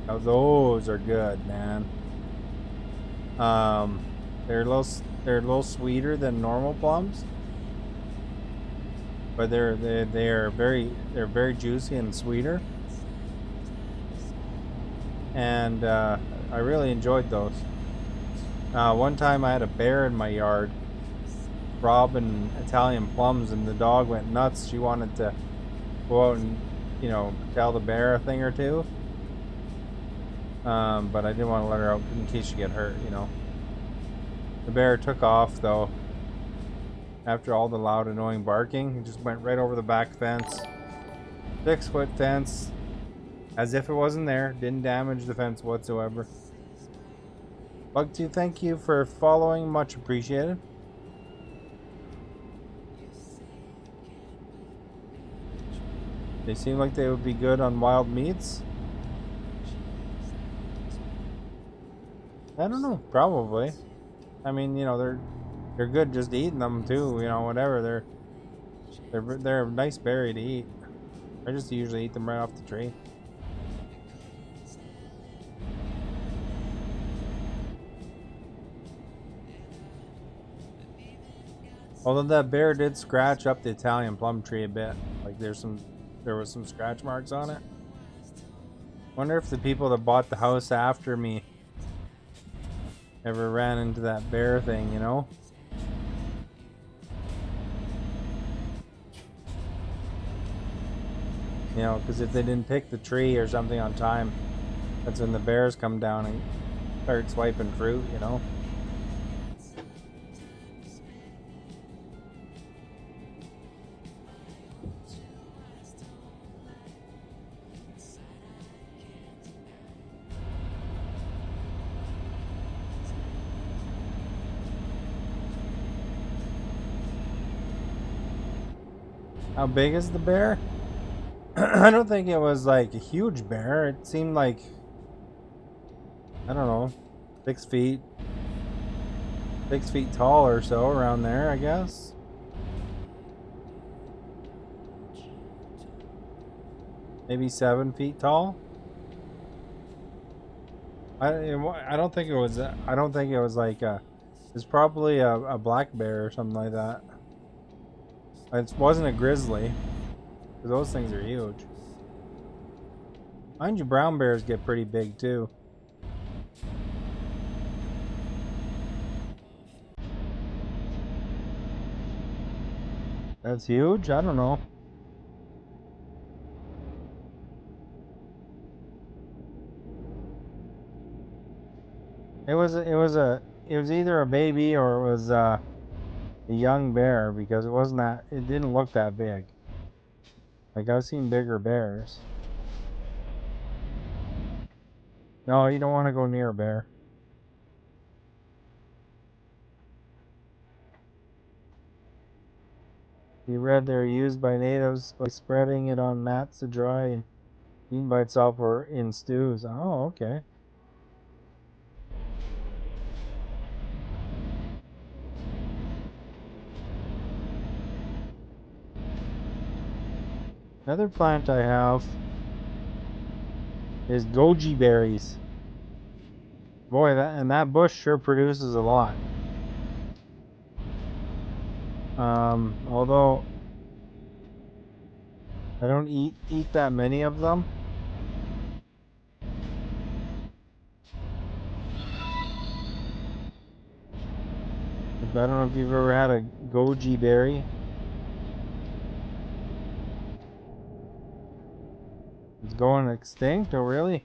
Now those are good, man. Um, they're a little sweeter than normal plums, but they're very juicy and sweeter. And I really enjoyed those. One time I had a bear in my yard robbing Italian plums, and the dog went nuts. She wanted to go out and, tell the bear a thing or two. But I didn't want to let her out in case she get hurt, The bear took off, though. After all the loud, annoying barking, he just went right over the back fence. 6-foot fence. As if it wasn't there. Didn't damage the fence whatsoever. Bug2, thank you for following. Much appreciated. They seem like they would be good on wild meats. I don't know. Probably. I mean, they're good just eating them too. Whatever. They're a nice berry to eat. I just usually eat them right off the tree. Although that bear did scratch up the Italian plum tree a bit. Like there was some scratch marks on it. Wonder if the people that bought the house after me ever ran into that bear thing, because if they didn't pick the tree or something on time, that's when the bears come down and start swiping fruit, How big is the bear? I don't think it was like a huge bear. It seemed like, I don't know, 6 feet. 6 feet tall or so, around there, I guess. Maybe 7 feet tall. I don't think it was. I don't think it was like it's probably a black bear or something like that. It wasn't a grizzly, because those things are huge. Mind you, brown bears get pretty big too. That's huge? I don't know. It was either a baby or it was a young bear, because it didn't look that big. Like, I've seen bigger bears. No, you don't want to go near a bear. You read they're used by natives by spreading it on mats to dry and eaten by itself or in stews. Oh, okay. Another plant I have is Goji Berries. Boy, that bush sure produces a lot. Although I don't eat that many of them. I don't know if you've ever had a goji berry. It's going extinct, oh really?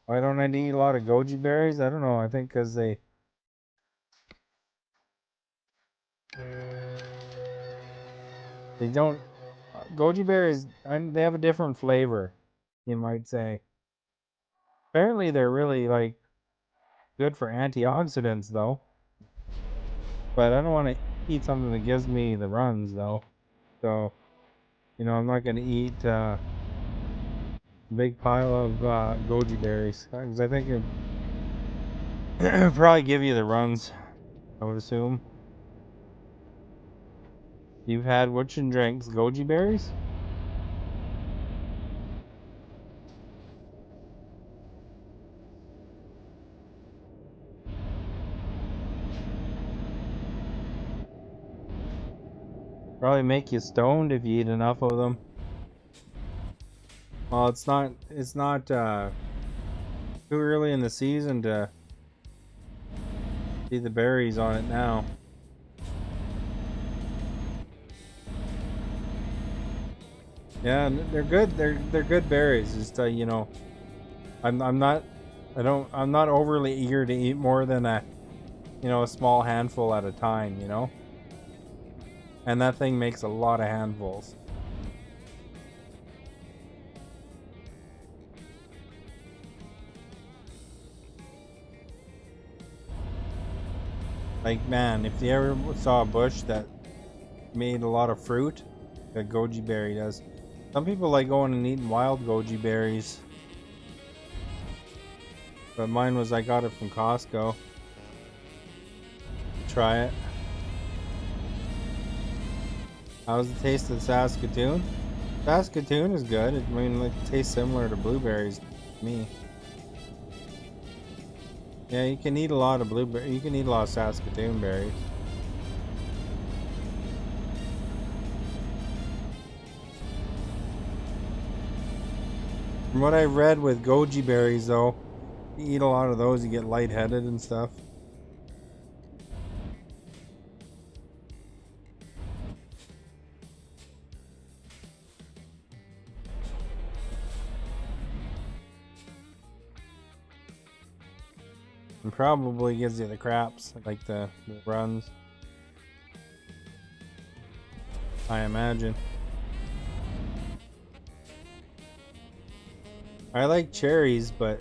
Why don't I eat a lot of goji berries? I don't know. I think because they don't. Goji berries, they have a different flavor, you might say. Apparently, they're really like good for antioxidants, though. But I don't want to eat something that gives me the runs, though. So, You know, I'm not gonna eat a big pile of goji berries because I think it would probably give you the runs, I would assume. You've had which and drinks goji berries? Probably make you stoned if you eat enough of them. Well, it's not too early in the season to see the berries on it now. Yeah, they're good. They're good berries. Just you know, I'm not I'm not overly eager to eat more than a small handful at a time. You know, and that thing makes a lot of handfuls. Like man, if you ever saw a bush that made a lot of fruit, that goji berry does. Some people like going and eating wild goji berries. But mine was I got it from Costco. Try it. How's the taste of the Saskatoon? Saskatoon is good. I mean, it tastes similar to blueberries to me. Yeah, you can eat a lot of blueberry. You can eat a lot of Saskatoon berries. From what I read with goji berries, though, you eat a lot of those, you get lightheaded and stuff. And probably gives you the craps, like the runs. I imagine. I like cherries, but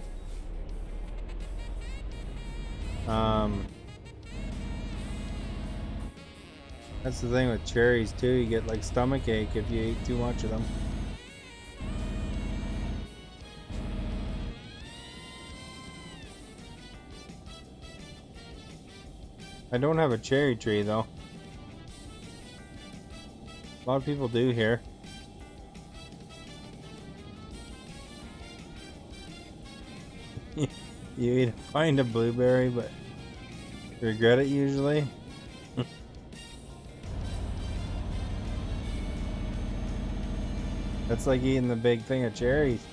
that's the thing with cherries too. You get like stomach ache if you eat too much of them. I don't have a cherry tree though. A lot of people do here. You find a blueberry, but regret it usually. That's like eating the big thing of cherries.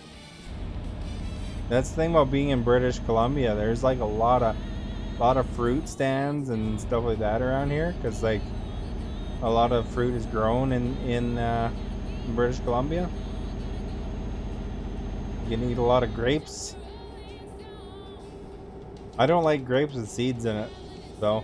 That's the thing about being in British Columbia. There's like a lot of fruit stands and stuff like that around here, because like a lot of fruit is grown in British Columbia. You can eat a lot of grapes. I don't like grapes with seeds in it, though.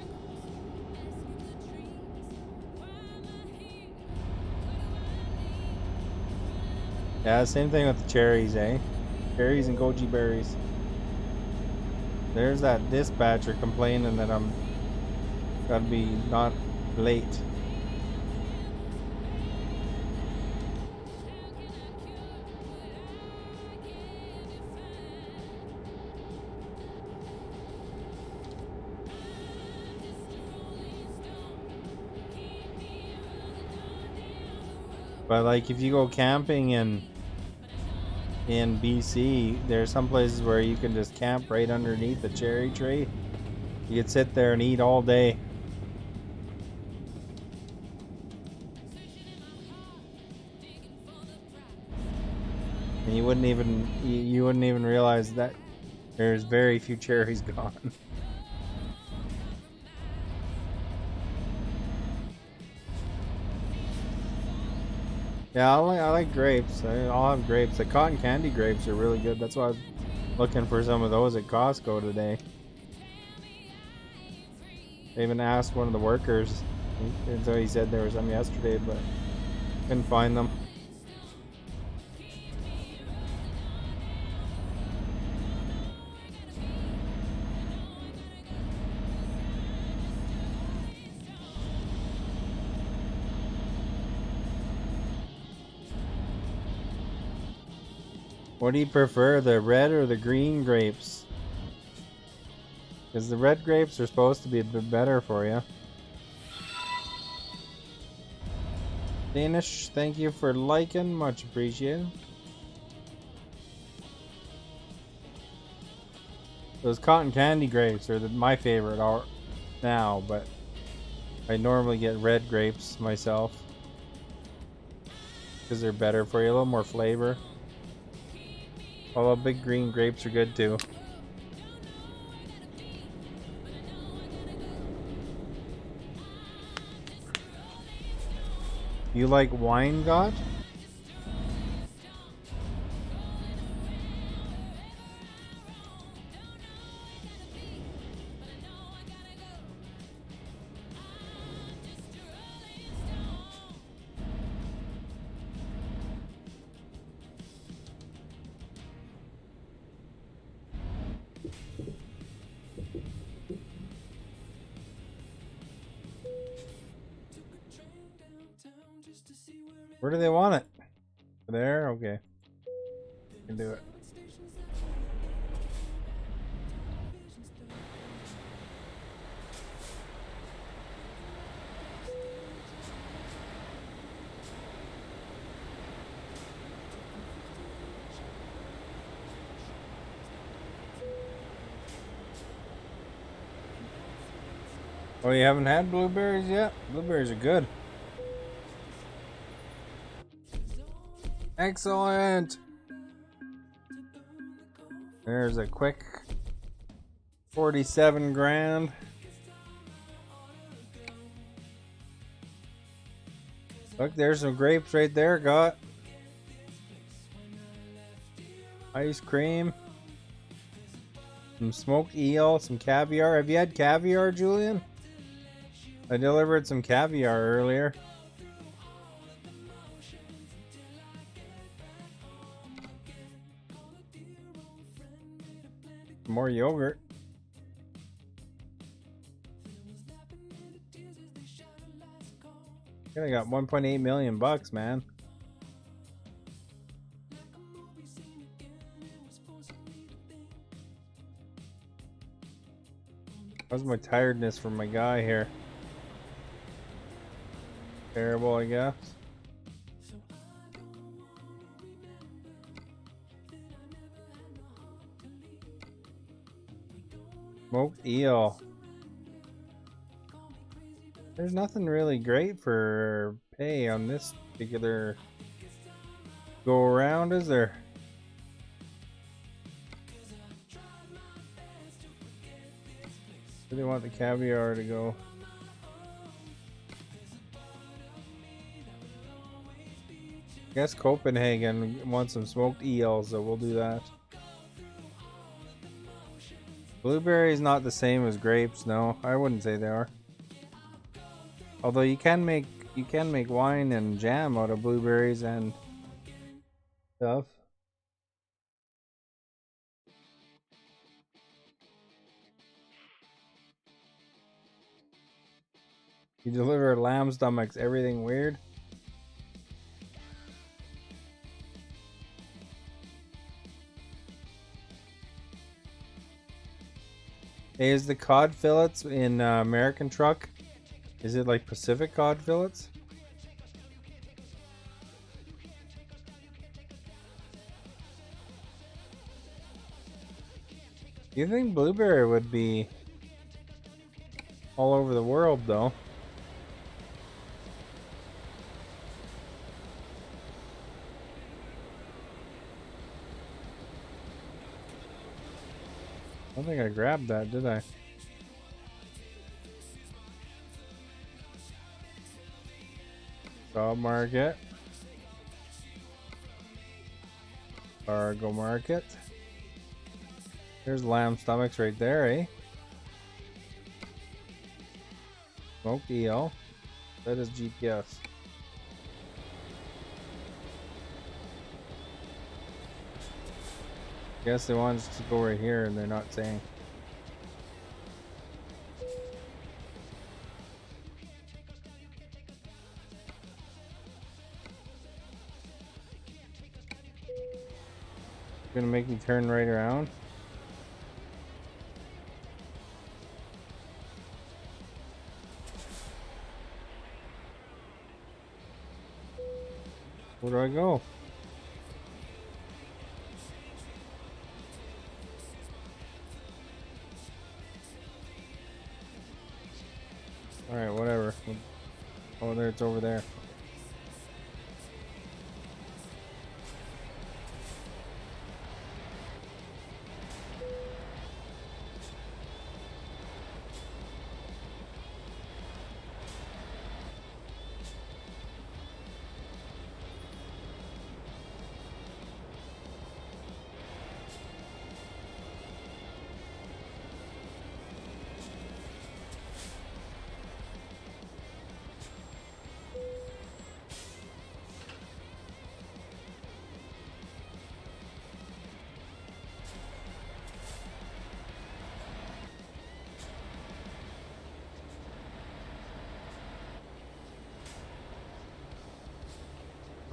Yeah, same thing with the cherries, eh? Cherries and goji berries. There's that dispatcher complaining that I'm gotta be not late. But like if you go camping in BC, there's some places where you can just camp right underneath the cherry tree. You could sit there and eat all day. And you wouldn't even realize that there's very few cherries gone. Yeah, I like grapes. I'll have grapes. The cotton candy grapes are really good. That's why I was looking for some of those at Costco today. I even asked one of the workers, and so he said there was some yesterday, but couldn't find them. What do you prefer, the red or the green grapes? Because the red grapes are supposed to be a bit better for you. Danish, thank you for liking. Much appreciated. Those cotton candy grapes are my favorite now, but I normally get red grapes myself. Because they're better for you, a little more flavor. Although big green grapes are good too. You like wine, God? Where do they want it? There? Okay. Can do it. Oh, you haven't had blueberries yet? Blueberries are good. Excellent! There's a quick 47 grand. Look, there's some grapes right there, got ice cream, some smoked eel, some caviar. Have you had caviar, Julian? I delivered some caviar earlier. More yogurt. I got 1.8 million bucks, man. How's my tiredness from my guy here? Terrible, I guess. Smoked eel. There's nothing really great for pay on this particular go around, is there? Where do they want the caviar to go? I guess Copenhagen wants some smoked eels, so we'll do that. Blueberries not the same as grapes, no. I wouldn't say they are. Although you can make wine and jam out of blueberries and stuff. You deliver lamb stomachs, everything weird. Hey, is the cod fillets in American truck? Is it like Pacific cod fillets? Do you think blueberry would be all over the world though? I don't think I grabbed that, did I? Dog market. Cargo market. There's lamb stomachs right there, eh? Smoked eel. That is GPS. Guess they want us to go right here and they're not saying. Gonna make me turn right around. Where do I go? Alright, whatever. Oh, there, it's over there.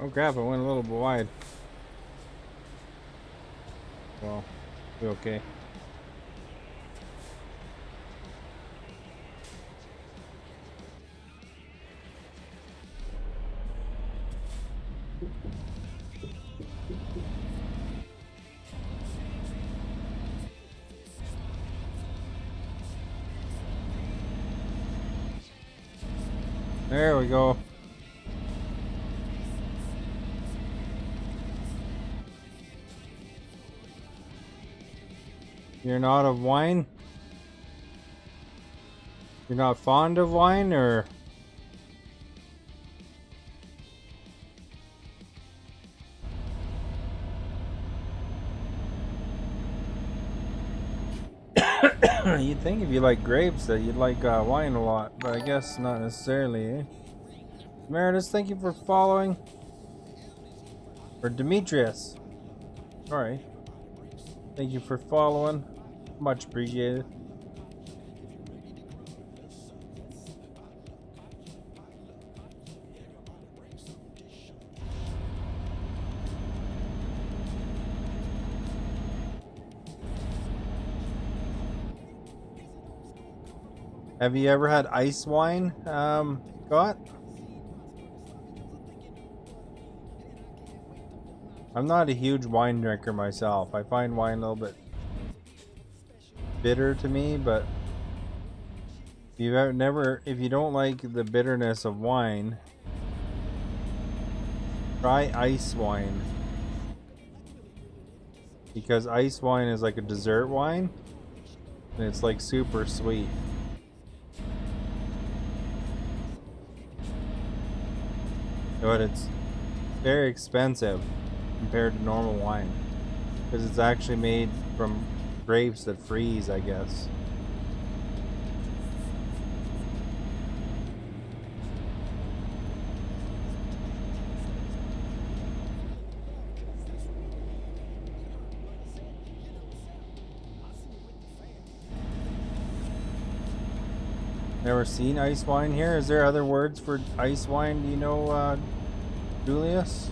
Oh crap, I went a little bit wide. Well, be okay. There we go. You're not of wine? You're not fond of wine, or? You'd think if you like grapes that you'd like wine a lot, but I guess not necessarily, eh? Meredith, thank you for following. Or Demetrius. Sorry. Thank you for following. Much appreciated. Have you ever had ice wine, Scott? I'm not a huge wine drinker myself. I find wine a little bit bitter to me, but if you don't like the bitterness of wine, try ice wine. Because ice wine is like a dessert wine, and it's like super sweet. But it's very expensive compared to normal wine, because it's actually made from grapes that freeze, I guess. Never seen ice wine here. Is there other words for ice wine? Do you know, Julius?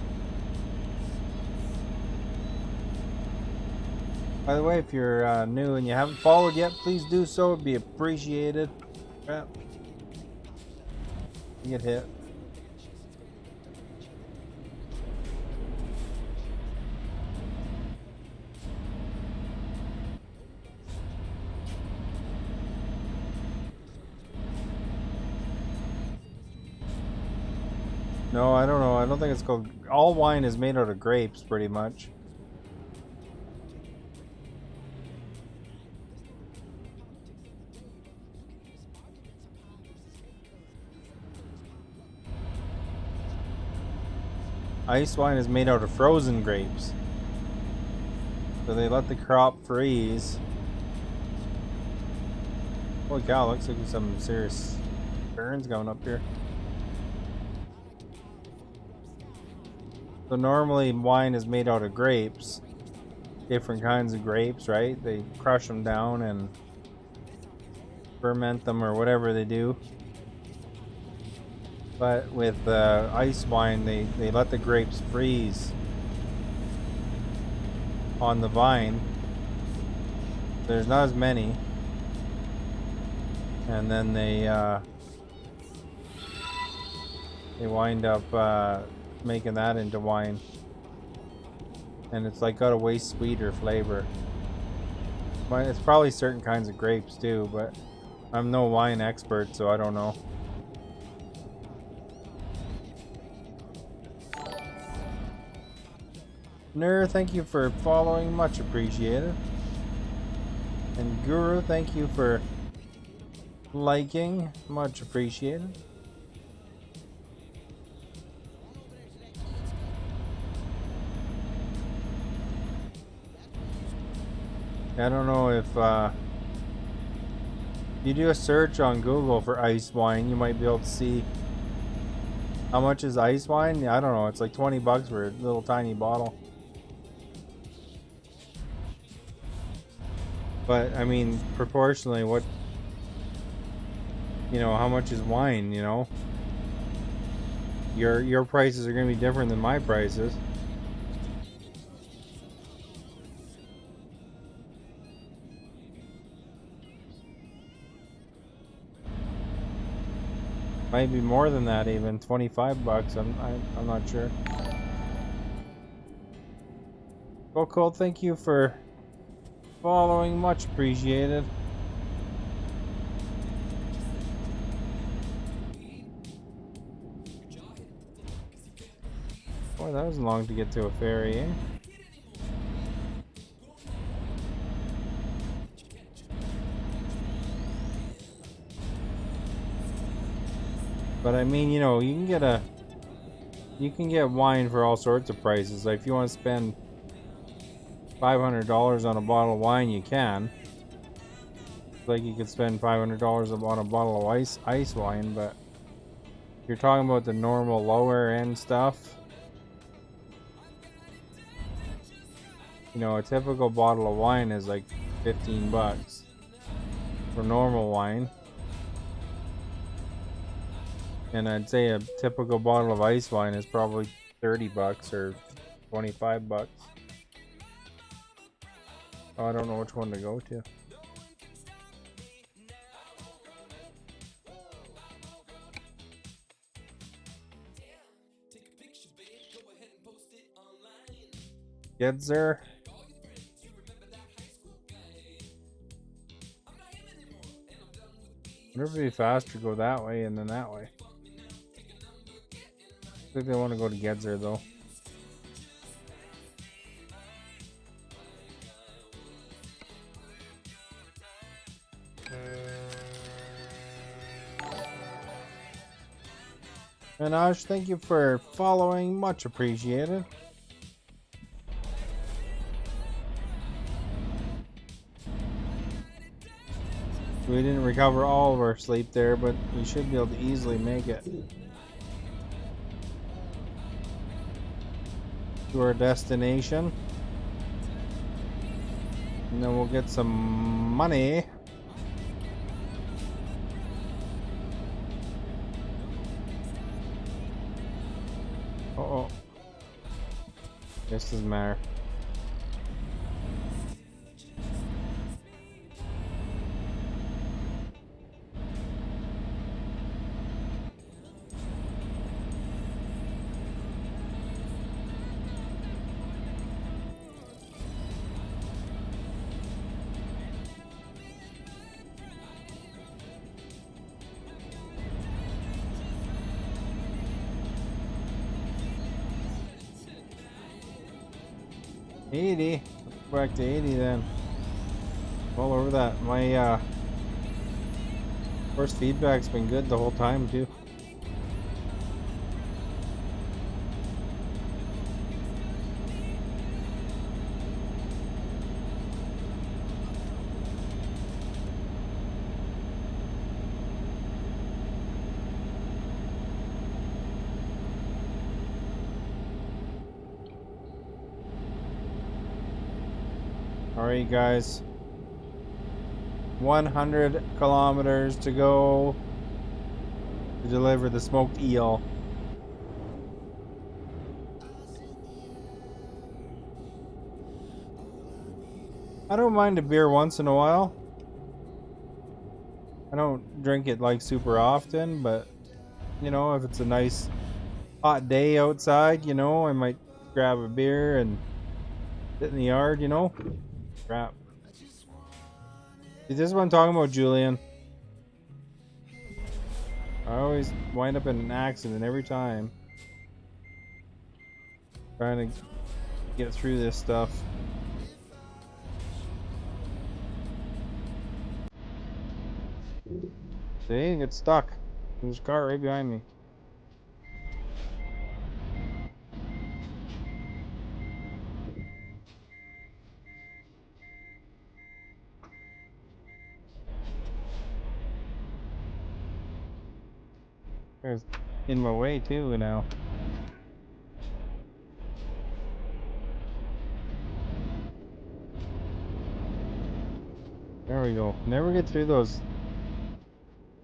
By the way, if you're new and you haven't followed yet, please do so. It'd be appreciated. Crap. You get hit. No, I don't know. I don't think it's called. All wine is made out of grapes, pretty much. Ice wine is made out of frozen grapes. So they let the crop freeze. Holy cow, looks like there's some serious burns going up here. So normally wine is made out of grapes. Different kinds of grapes, right? They crush them down and ferment them or whatever they do. But with ice wine, they let the grapes freeze. on the vine. There's not as many. And then they wind up making that into wine. And it's like got a way sweeter flavor. But it's probably certain kinds of grapes too, but I'm no wine expert, so I don't know. Nur, thank you for following, much appreciated. And Guru, thank you for liking, much appreciated. I don't know if you do a search on Google for ice wine, you might be able to see how much is ice wine. I don't know, it's like 20 bucks for a little tiny bottle. But I mean, proportionally, what, you know, how much is wine, you know? Your prices are going to be different than my prices. Might be more than that, even 25 bucks. I'm not sure. Well, Cole, thank you for following, much appreciated. Boy, that was long to get to a ferry, eh? But I mean, you know, you can get wine for all sorts of prices. Like if you want to spend $500 on a bottle of wine, you can. Like you could spend $500 on a bottle of ice wine, but if you're talking about the normal lower end stuff, you know, a typical bottle of wine is like 15 bucks for normal wine. And I'd say a typical bottle of ice wine is probably 30 bucks or 25 bucks. Oh, I don't know which one to go to. Gedzer. Wonder if it'd be faster to go that way and then that way. I think they want to go to Gedzer though. And Ash, thank you for following, much appreciated. We didn't recover all of our sleep there, but we should be able to easily make it to our destination. And then we'll get some money. Uh-oh. This doesn't matter. $80. Back to 80 then. All over that. My first feedback's been good the whole time too. Alright guys, 100 kilometers to go to deliver the smoked eel. I don't mind a beer once in a while. I don't drink it like super often, but you know, if it's a nice hot day outside, you know, I might grab a beer and sit in the yard, you know. Crap. See, this is what I'm talking about, Julian. I always wind up in an accident every time. Trying to get through this stuff. See, get stuck. There's a car right behind me. There's in my way too now. There we go. Never get through those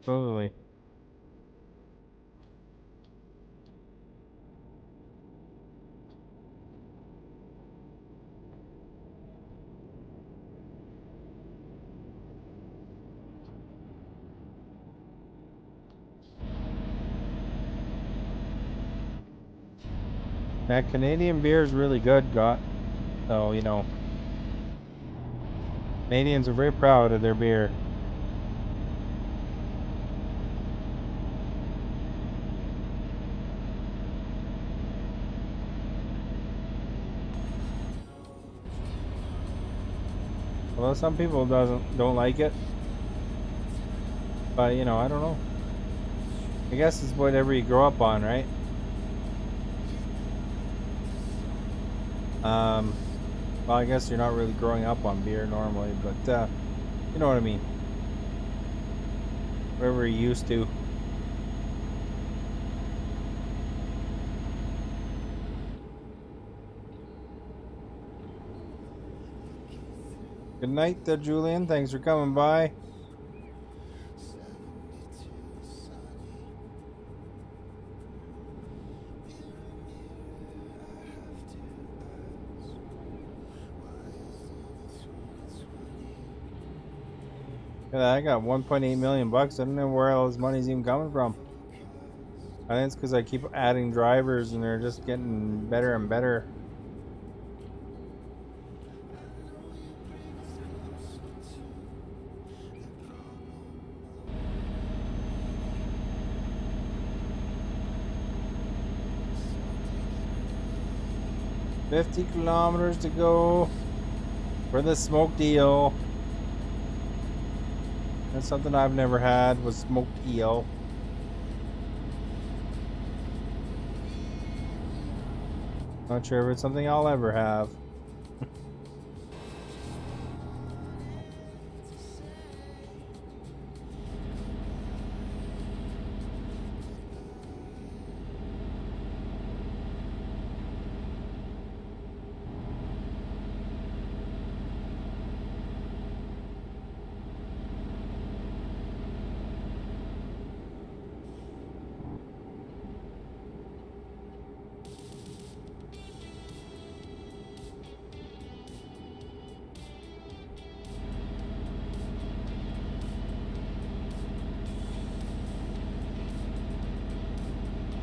smoothly. That Canadian beer is really good, got. So, you know, Canadians are very proud of their beer. Well, some people don't like it, but you know, I don't know. I guess it's whatever you grow up on, right? Well, I guess you're not really growing up on beer normally, but you know what I mean. Whatever you're used to. Good night there, Julian. Thanks for coming by. Yeah, I got 1.8 million bucks. I don't know where all this money's even coming from. I think it's because I keep adding drivers and they're just getting better and better. $50 kilometers to go for the smoked eel. That's something I've never had, was smoked eel. Not sure if it's something I'll ever have.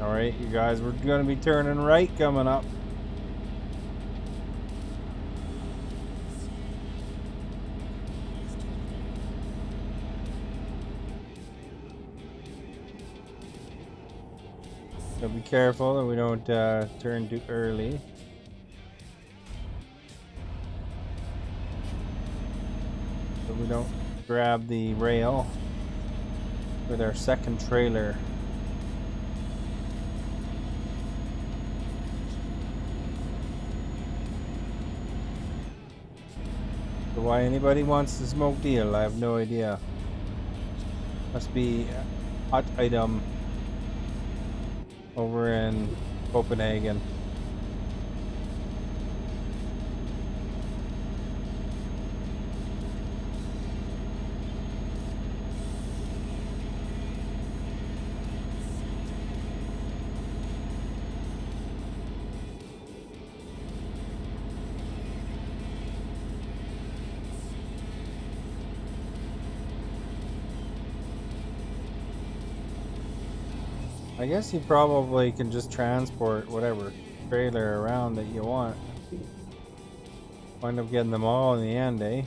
Alright, you guys, we're gonna be turning right coming up. So be careful that we don't turn too early. So we don't grab the rail with our second trailer. So why anybody wants the smoked eel, I have no idea. Must be a hot item over in Copenhagen. I guess you probably can just transport whatever trailer around that you want. Wind up getting them all in the end, eh?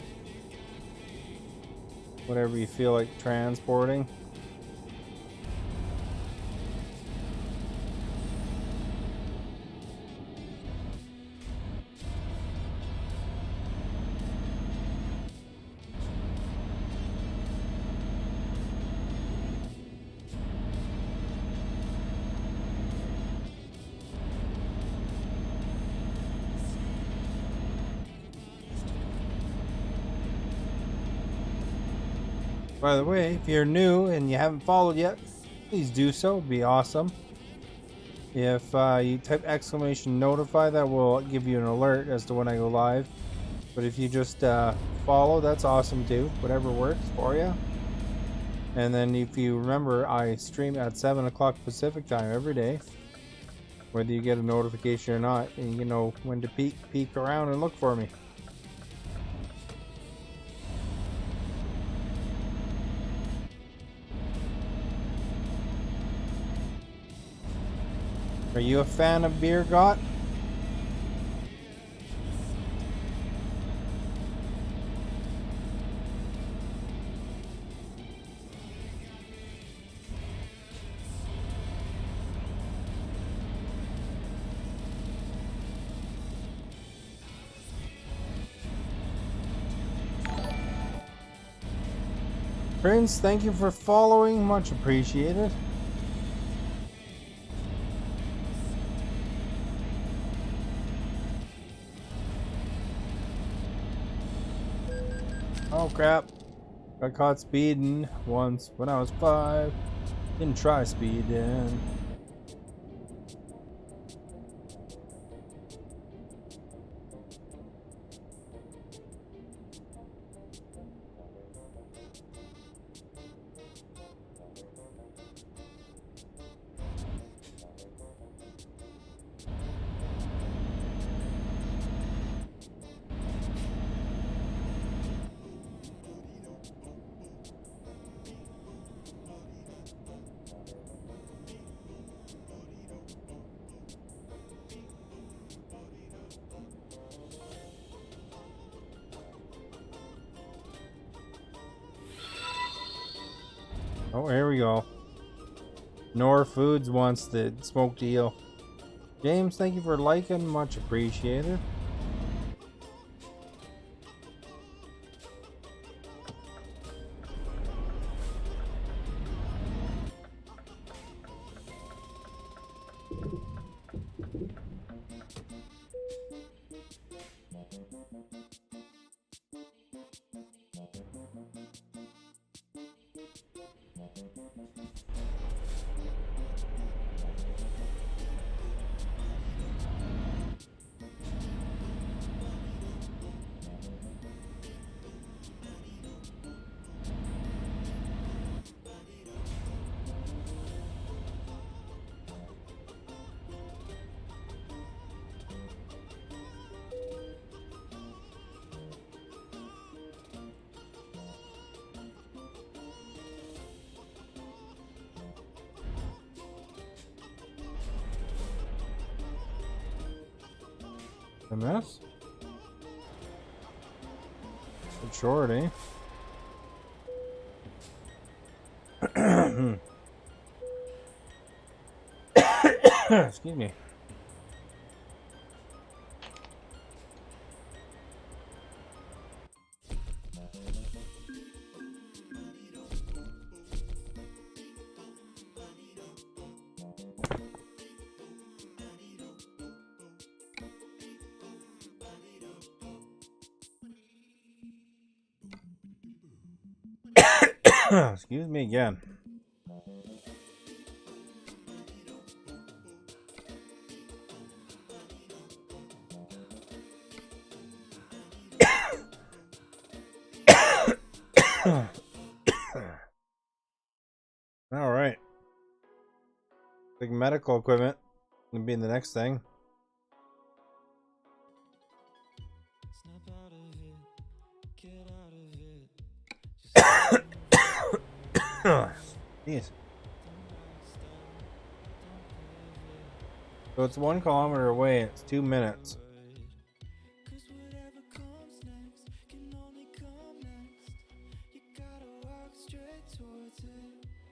Whatever you feel like transporting. By the way, if you're new and you haven't followed yet, please do so. It'd be awesome. If you type exclamation notify, that will give you an alert as to when I go live. But if you just follow, that's awesome too. Whatever works for you. And then if you remember, I stream at 7 o'clock Pacific time every day. Whether you get a notification or not, and you know when to peek around and look for me. Are you a fan of beer, Got? Prince, thank you for following. Much appreciated. Oh crap. Got caught speeding once when I was 5. Didn't try speeding. Oh, here we go. Nor Foods wants the smoked eel. James, thank you for liking. Much appreciated. A mess? Good short, eh? Excuse me. Excuse me again. All right. Big medical equipment gonna be the next thing. Snap out of it, get out of it. Just Jeez. So it's 1 kilometer away and it's 2 minutes.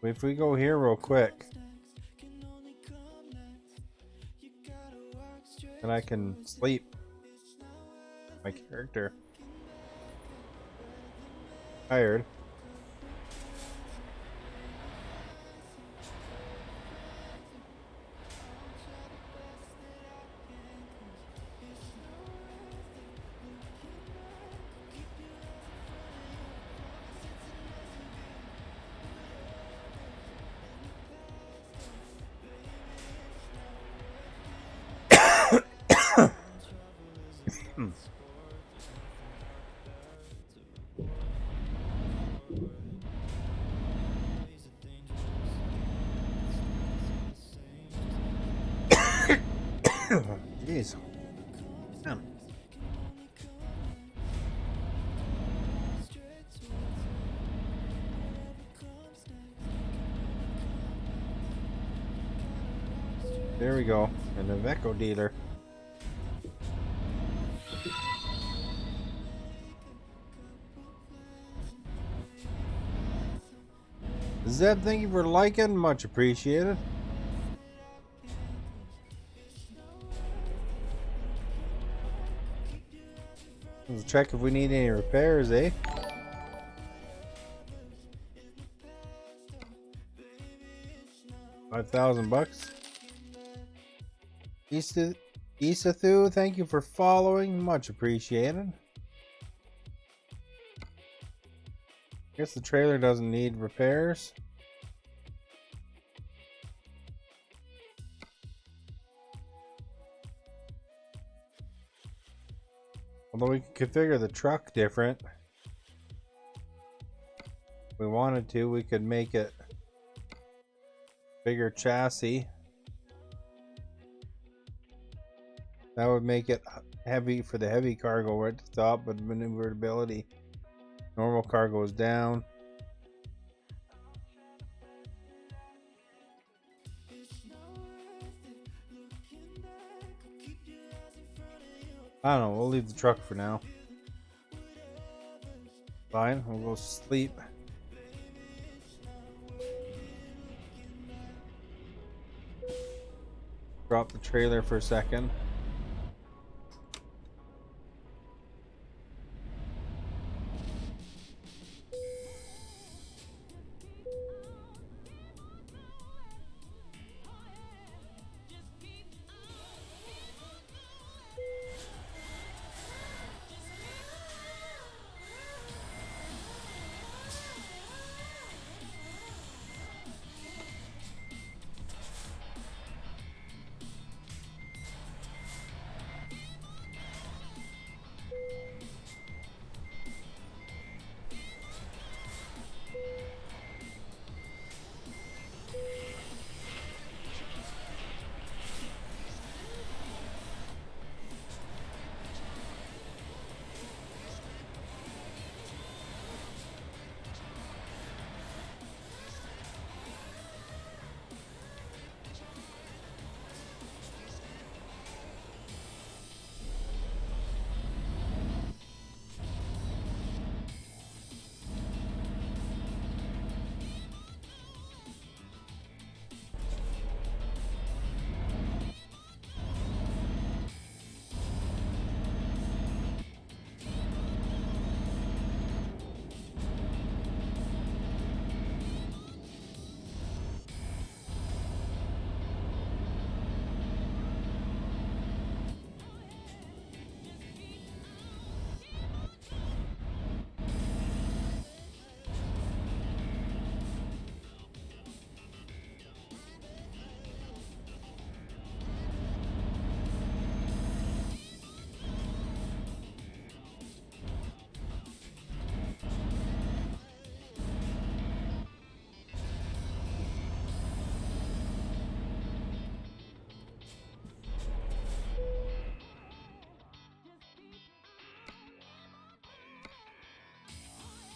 If we go here real quick, then I can sleep. My character. Tired. Jeez. Damn. There we go. And the Veco dealer. Zeb, thank you for liking. Much appreciated. Let's check if we need any repairs, eh? $5,000. Isathu, thank you for following. Much appreciated. Guess the trailer doesn't need repairs. Although we can configure the truck different. If we wanted to, we could make it bigger chassis. That would make it heavy for the heavy cargo right at the top, but maneuverability. Normal cargo is down. I don't know, we'll leave the truck for now. Fine, we'll go sleep. Drop the trailer for a second.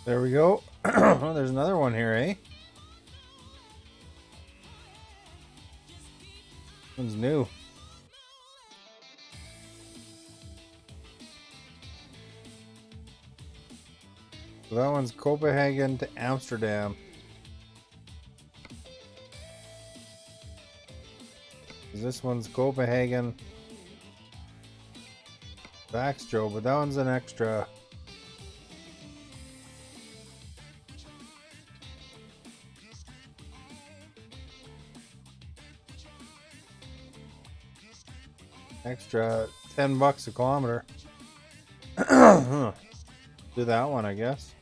There we go. Oh, there's another one here, eh? One's new. So that one's Copenhagen to Amsterdam. This one's Copenhagen to Axtro, but that one's an extra. Extra $10 a kilometer. Do that one, I guess.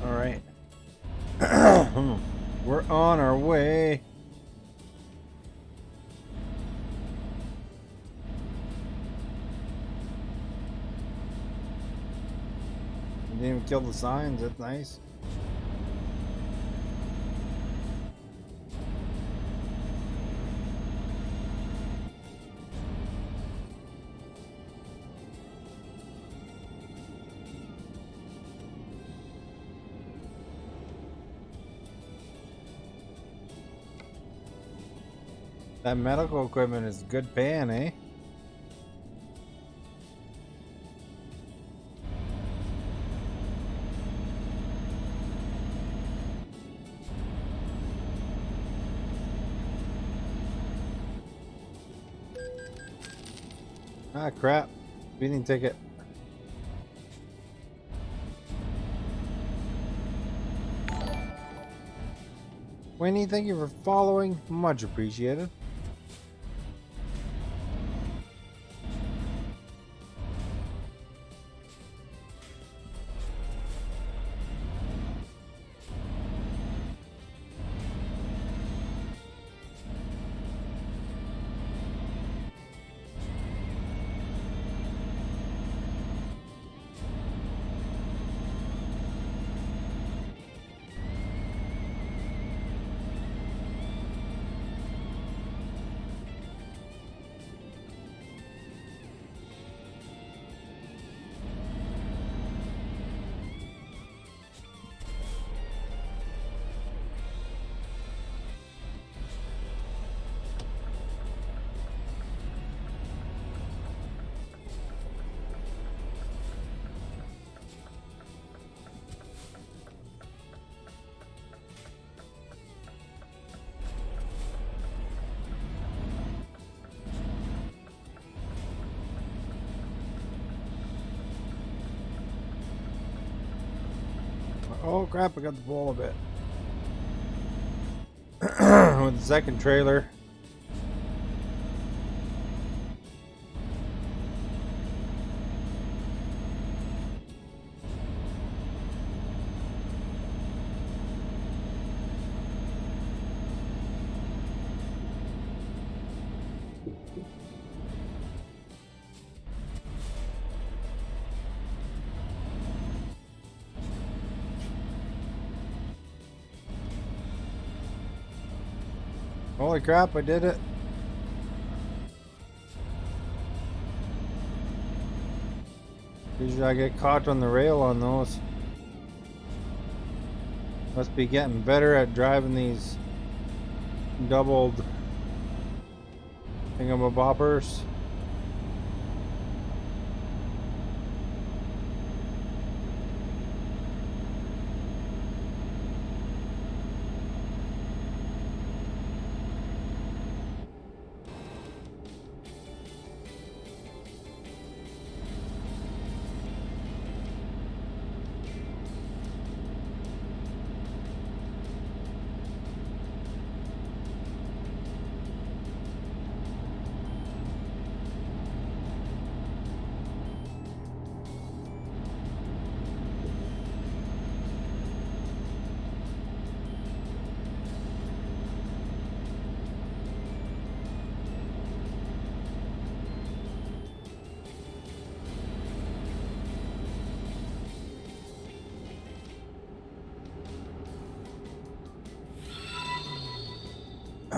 All right. We're on our way. Didn't even kill the signs. That's nice. That medical equipment is good paying, eh? Ah, crap. Speeding ticket. Winnie, thank you for following. Much appreciated. Oh crap, I got the ball a bit. With the second trailer. Holy crap, I did it. Usually I get caught on the rail on those. Must be getting better at driving these doubled thingamaboppers.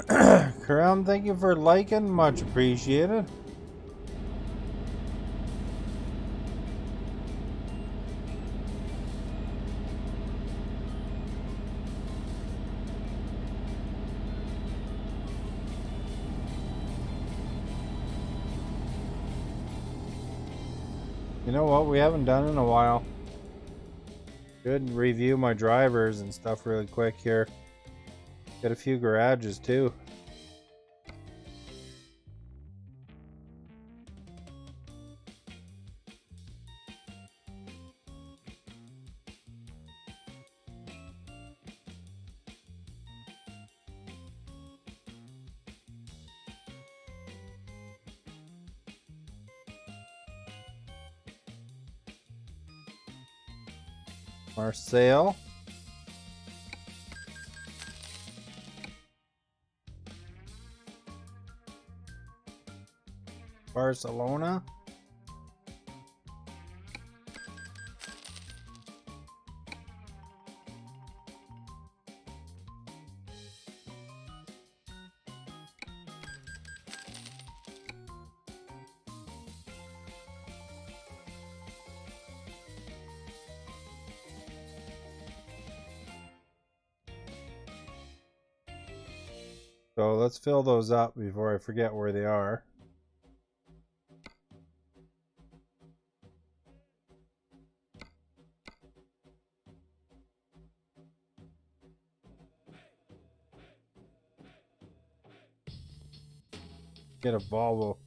Karam, thank you for liking. Much appreciated. You know what we haven't done in a while? Good review my drivers and stuff really quick here. Got a few garages too. Marseille. Barcelona. So let's fill those up before I forget where they are. Get a Volvo.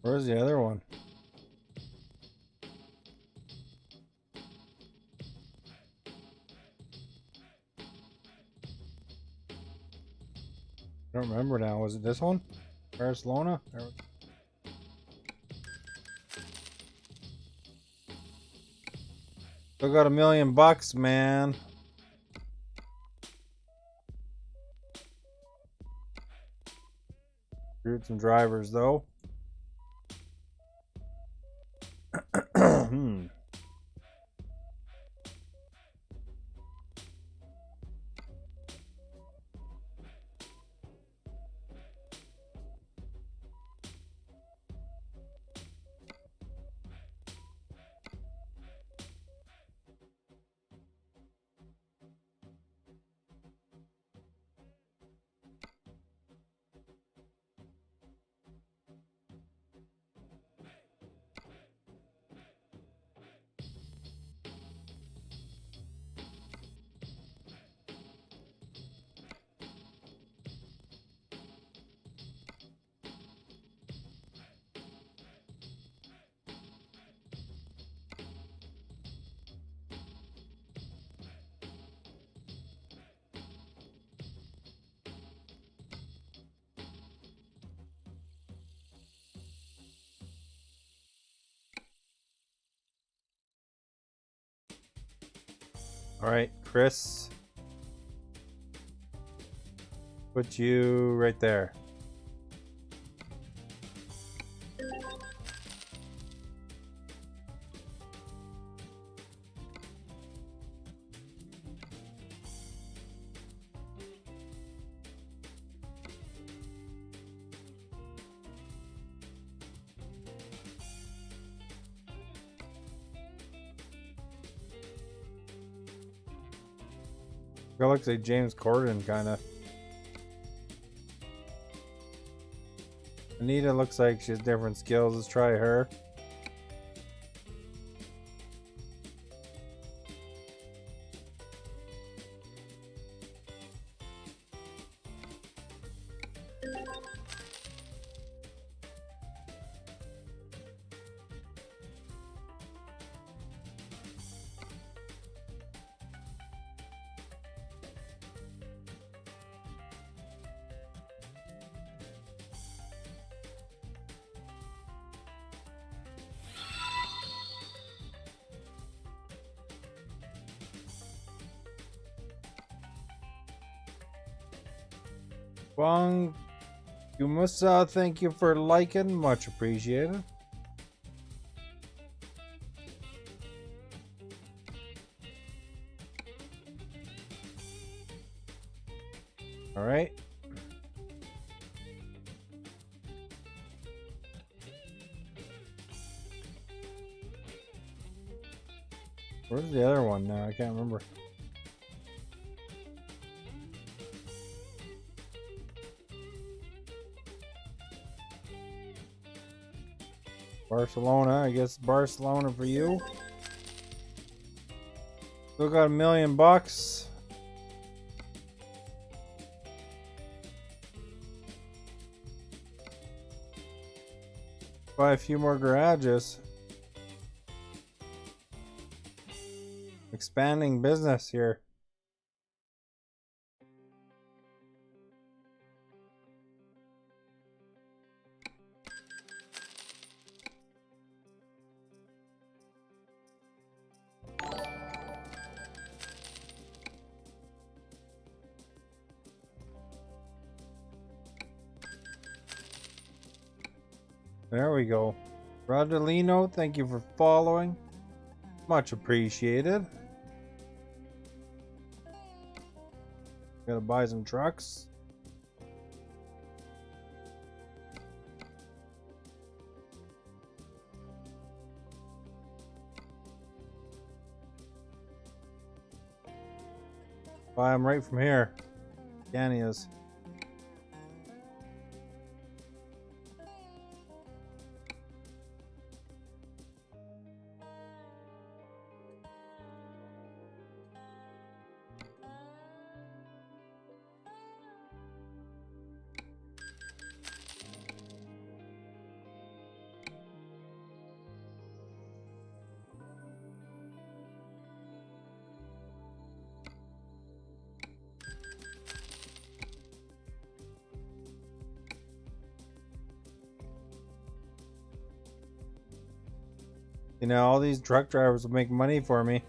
Where's the other one? I don't remember now. Was it this one? Barcelona? Still got $1 million, man. Screwed some drivers though. All right, Chris. Put you right there. That looks like James Corden, kind of. Anita looks like she has different skills. Let's try her. Bong Yumusa, thank you for liking. Much appreciated. All right. Where's the other one now? I can't remember. Barcelona, I guess Barcelona for you. Still got $1 million. Buy a few more garages. Expanding business here. There we go. Rodolino, thank you for following. Much appreciated. Gotta buy some trucks. Buy them right from here. Ganias. You know, all these truck drivers will make money for me.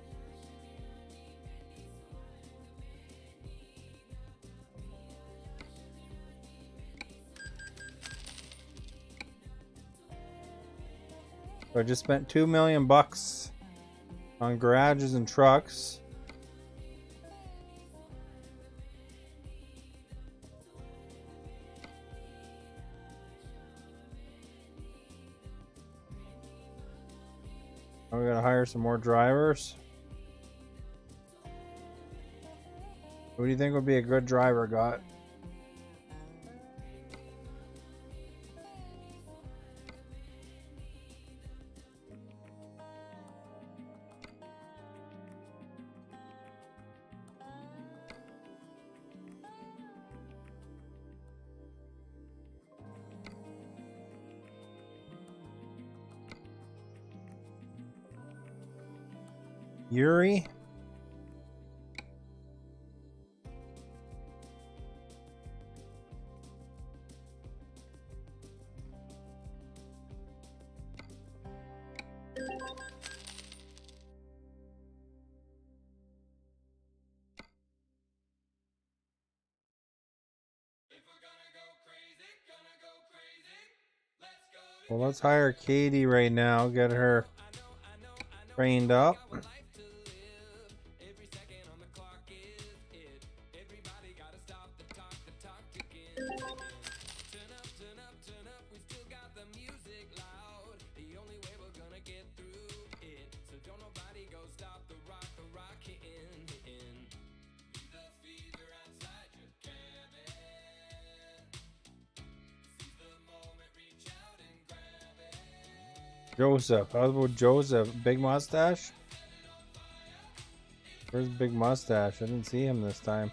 So I just spent $2 million on garages and trucks. We gotta hire some more drivers. Who do you think would be a good driver, got? Yuri. Well, let's hire Katie right now, get her trained up. Joseph. How about Joseph? Big mustache? Where's Big Mustache? I didn't see him this time.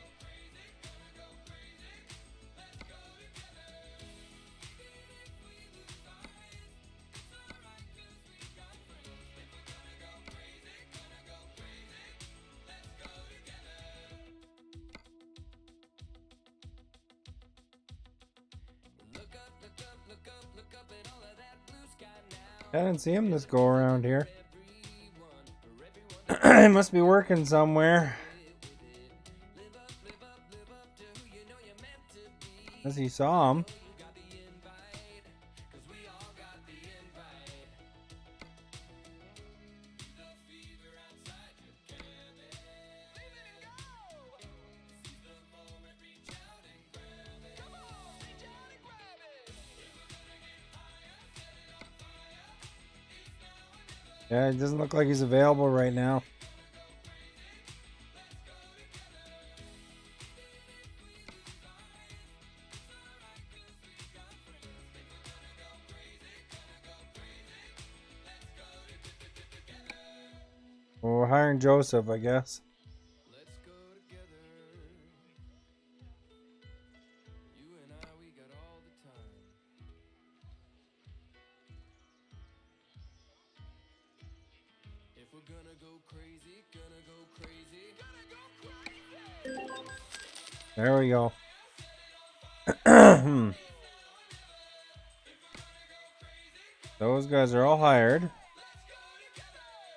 I didn't see him this go around here. He must be working somewhere. As he saw him. Yeah, it doesn't look like he's available right now. Well, we're hiring Joseph, I guess. Let's go together. You and I, we got all the time. If we're gonna go crazy, gonna go crazy, gonna go crazy. There we go. Those guys are all hired.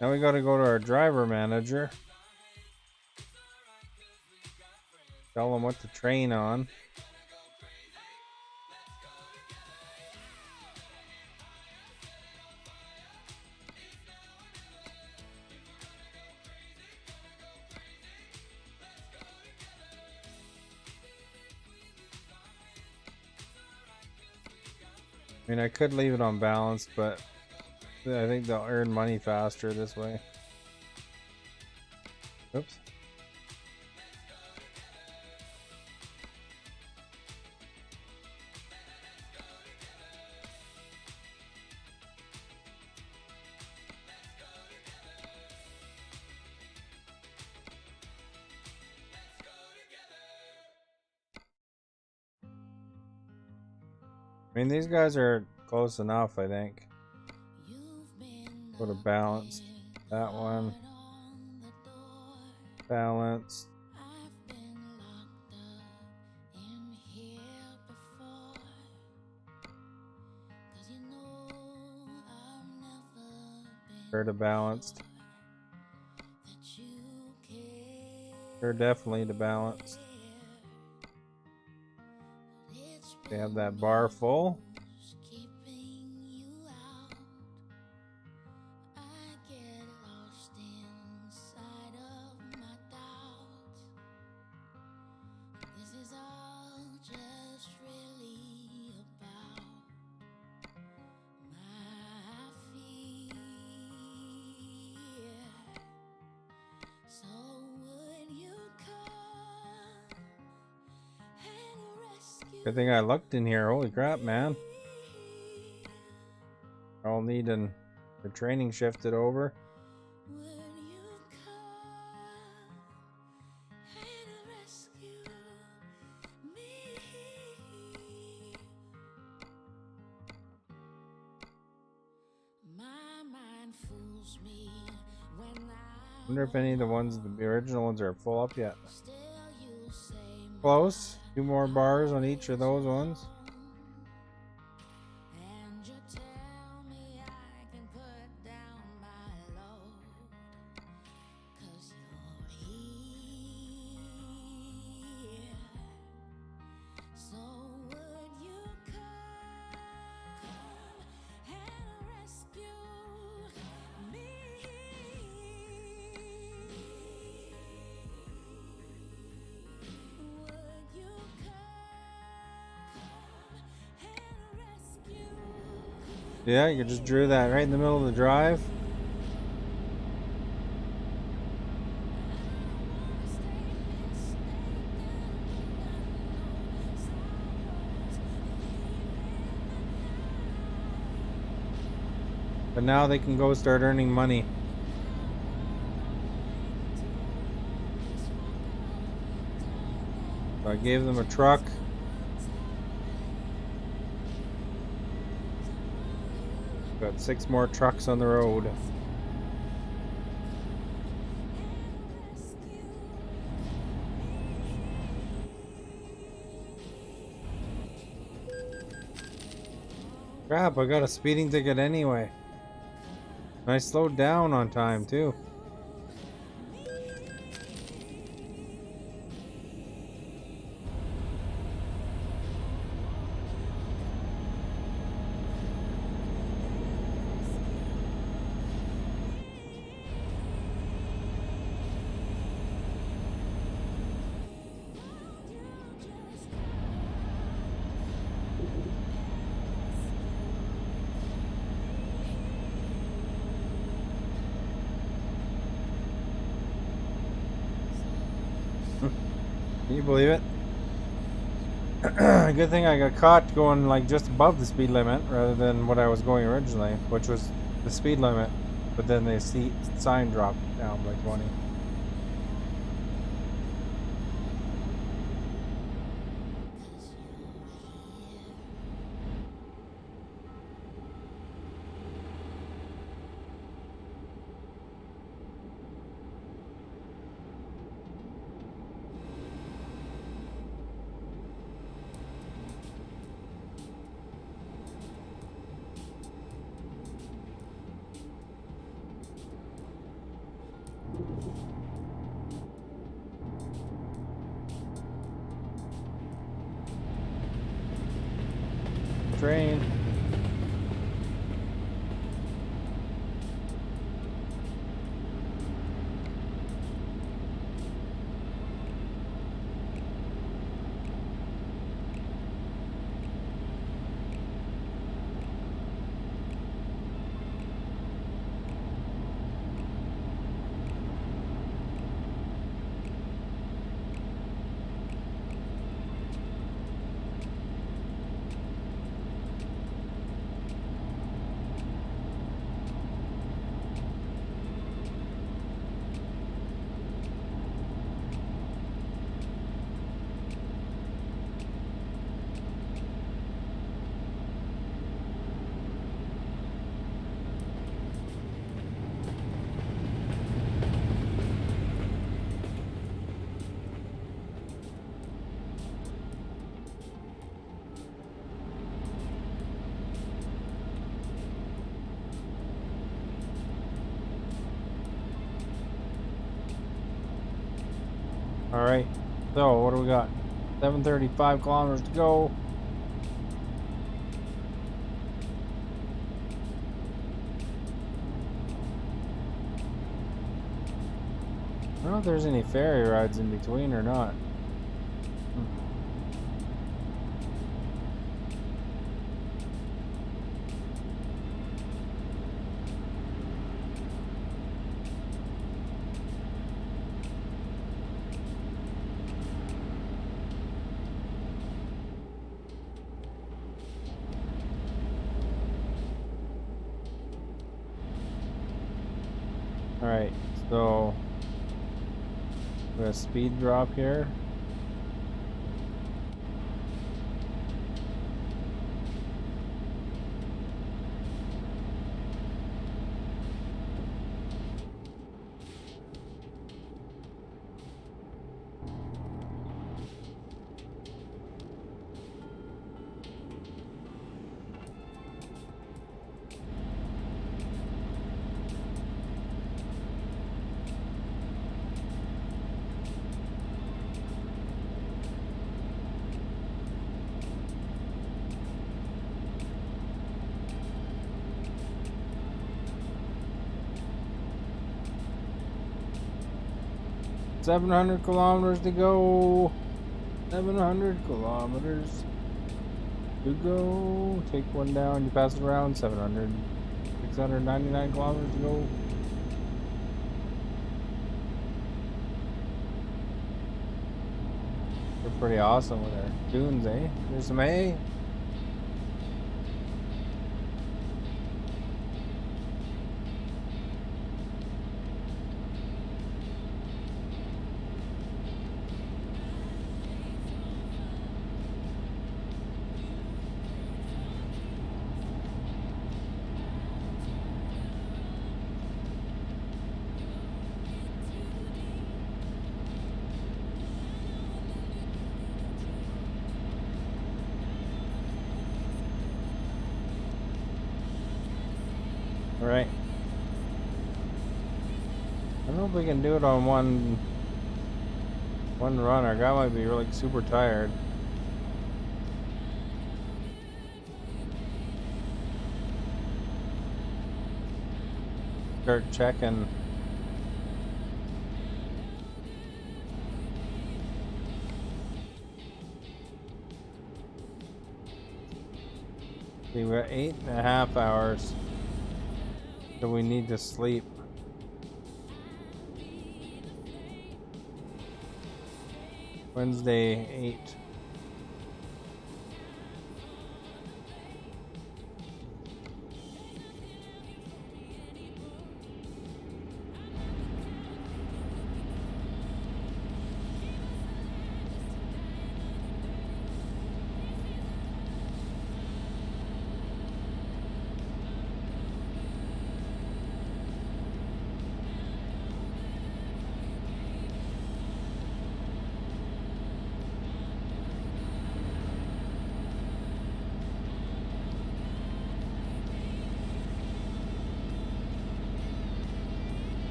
Now we gotta go to our driver manager. Tell him what to train on. I mean, I could leave it on balance, but I think they'll earn money faster this way. Oops. I mean, these guys are close enough, I think. Put a balance. That one. Balance. They're to balanced. They're definitely to balanced. They have that bar full. Good thing I looked in here. Holy crap, man. They're all needing their training shifted over. I wonder if any of the ones, the original ones, are full up yet. Close. 2 more bars on each of those ones. Yeah, you just drew that right in the middle of the drive. But now they can go start earning money. So I gave them a truck. Got 6 more trucks on the road. Crap, I got a speeding ticket anyway. And I slowed down on time too. Can you believe it? Good thing I got caught going like just above the speed limit rather than what I was going originally, which was the speed limit. But then the sign dropped down by 20. Train. All right. So what do we got? 735 kilometers to go. I don't know if there's any ferry rides in between or not. All right. So we got a speed drop here. $700 kilometers to go. 700 kilometers to go. Take one down. You pass it around. 699 kilometers to go. They're pretty awesome with their dunes, eh? There's some hay. Alright. I don't know if we can do it on one run. Our guy might be really super tired. Start checking. See, we're 8.5 hours. So we need to sleep. Wednesday 8.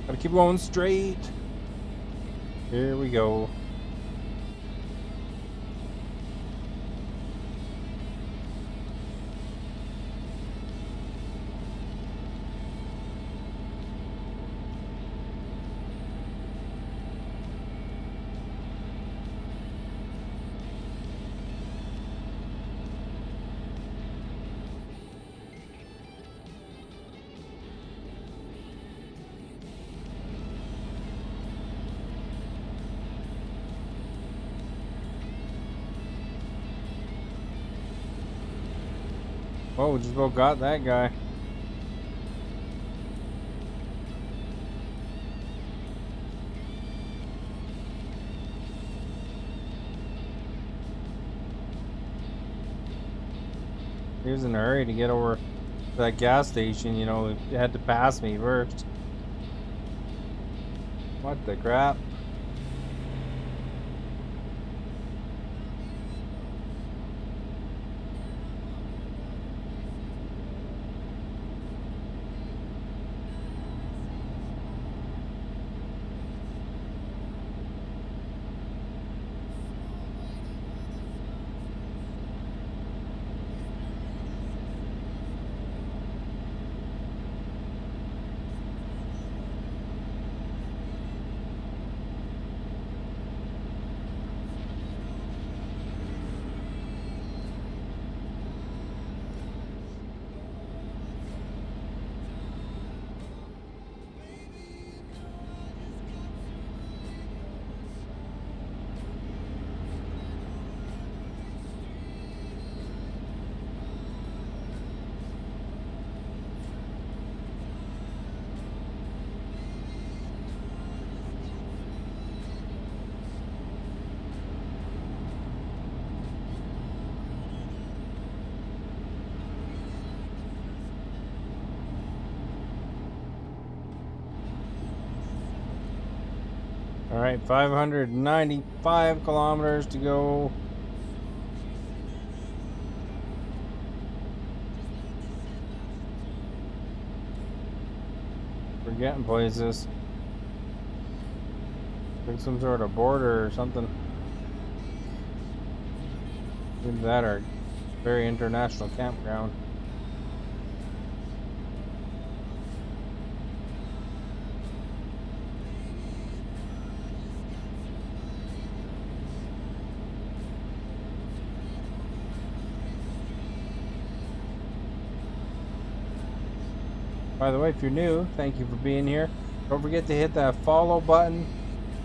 Gotta keep going straight. Here we go. Oh, just about got that guy. He was in a hurry to get over to that gas station, you know, he had to pass me first. What the crap? All right, 595 kilometers to go. We're getting places. Like some sort of border or something. Either that or very international campground. By the way, if you're new, thank you for being here. Don't forget to hit that follow button.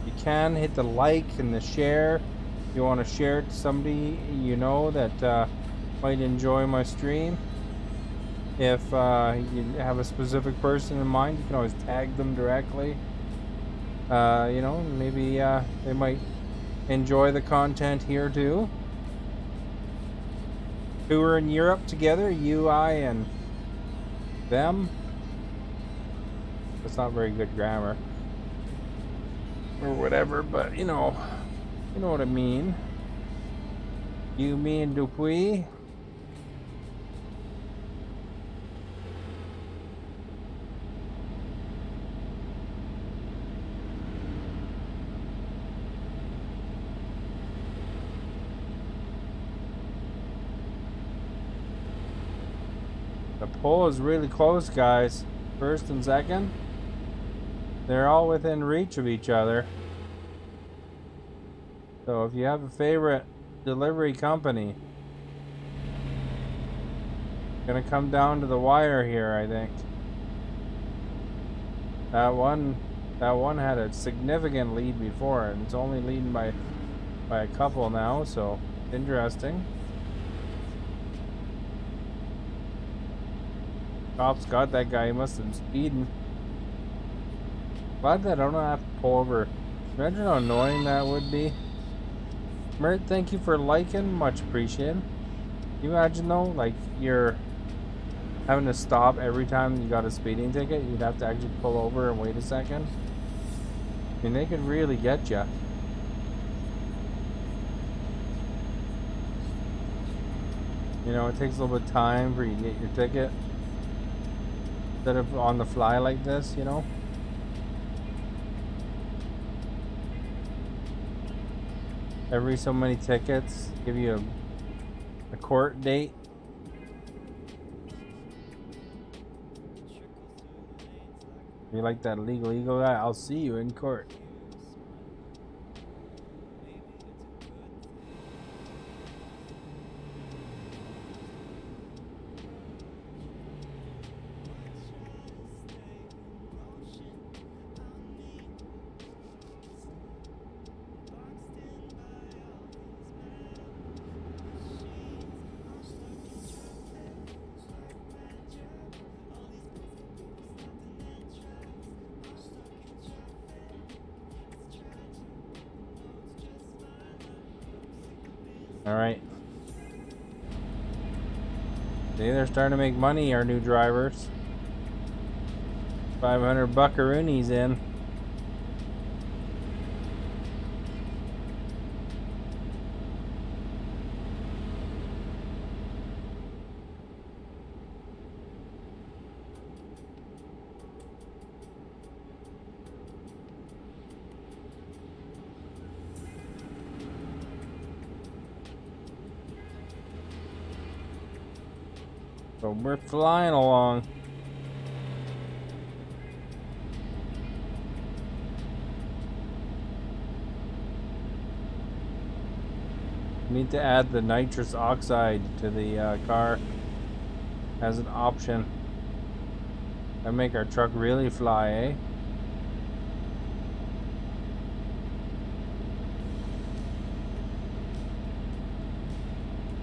You can hit the like and the share. If you want to share it to somebody you know that might enjoy my stream. If you have a specific person in mind, you can always tag them directly. You know, maybe they might enjoy the content here too. Who are in Europe together, you, I, and them. It's not very good grammar or whatever, but you know what I mean. You, me, and Dupuis. The pole is really close, guys. First and second. They're all within reach of each other. So if you have a favorite delivery company, Gonna come down to the wire here, I think. That one had a significant lead before, and it's only leading by a couple now, so interesting. Cops got that guy, he must have been speeding. Glad that I don't have to pull over. Imagine how annoying that would be. Mert, thank you for liking, much appreciated. Can you imagine though, like you're having to stop every time you got a speeding ticket? You'd have to actually pull over and wait a second. I mean, they could really get you. You know, it takes a little bit of time for you to get your ticket. Instead of on the fly like this, you know? Every so many tickets give you a court date. If you like that legal guy, I'll see you in court. Alright. See, they're starting to make money, our new drivers. 500 buckaroonies in. So we're flying along. Need to add the nitrous oxide to the car as an option. That make our truck really fly, eh?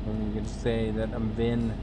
And you can say that I'm Vin.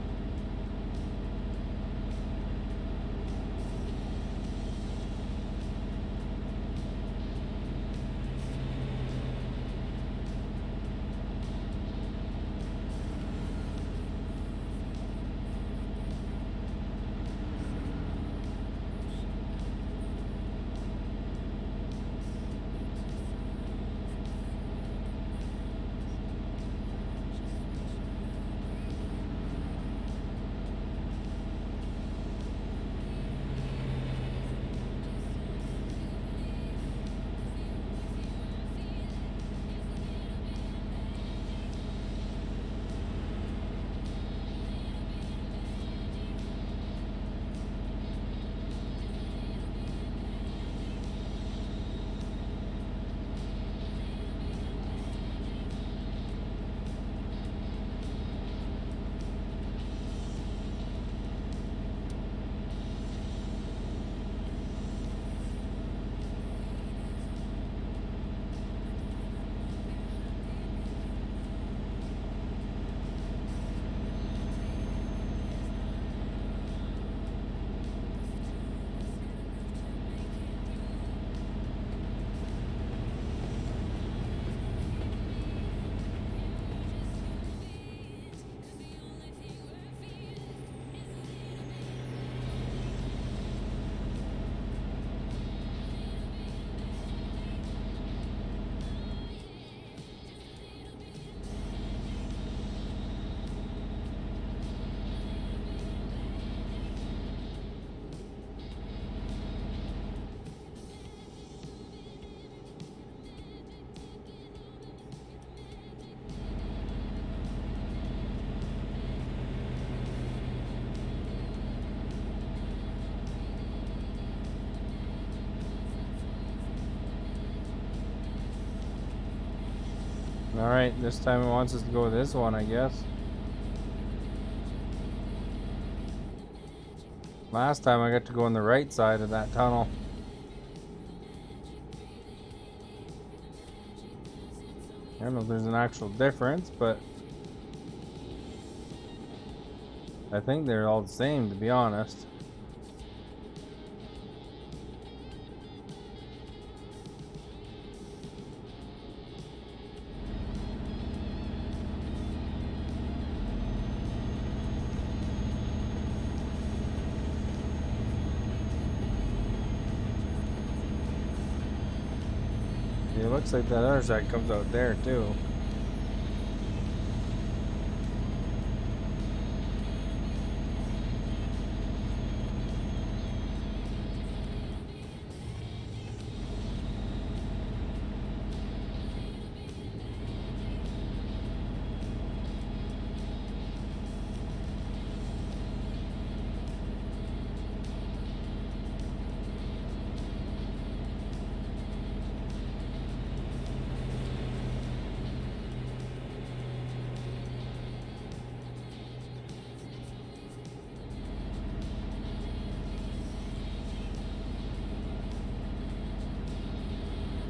Alright, this time it wants us to go with this one, I guess. Last time I got to go on the right side of that tunnel. I don't know if there's an actual difference, but I think they're all the same, to be honest. It looks like that other side comes out there too.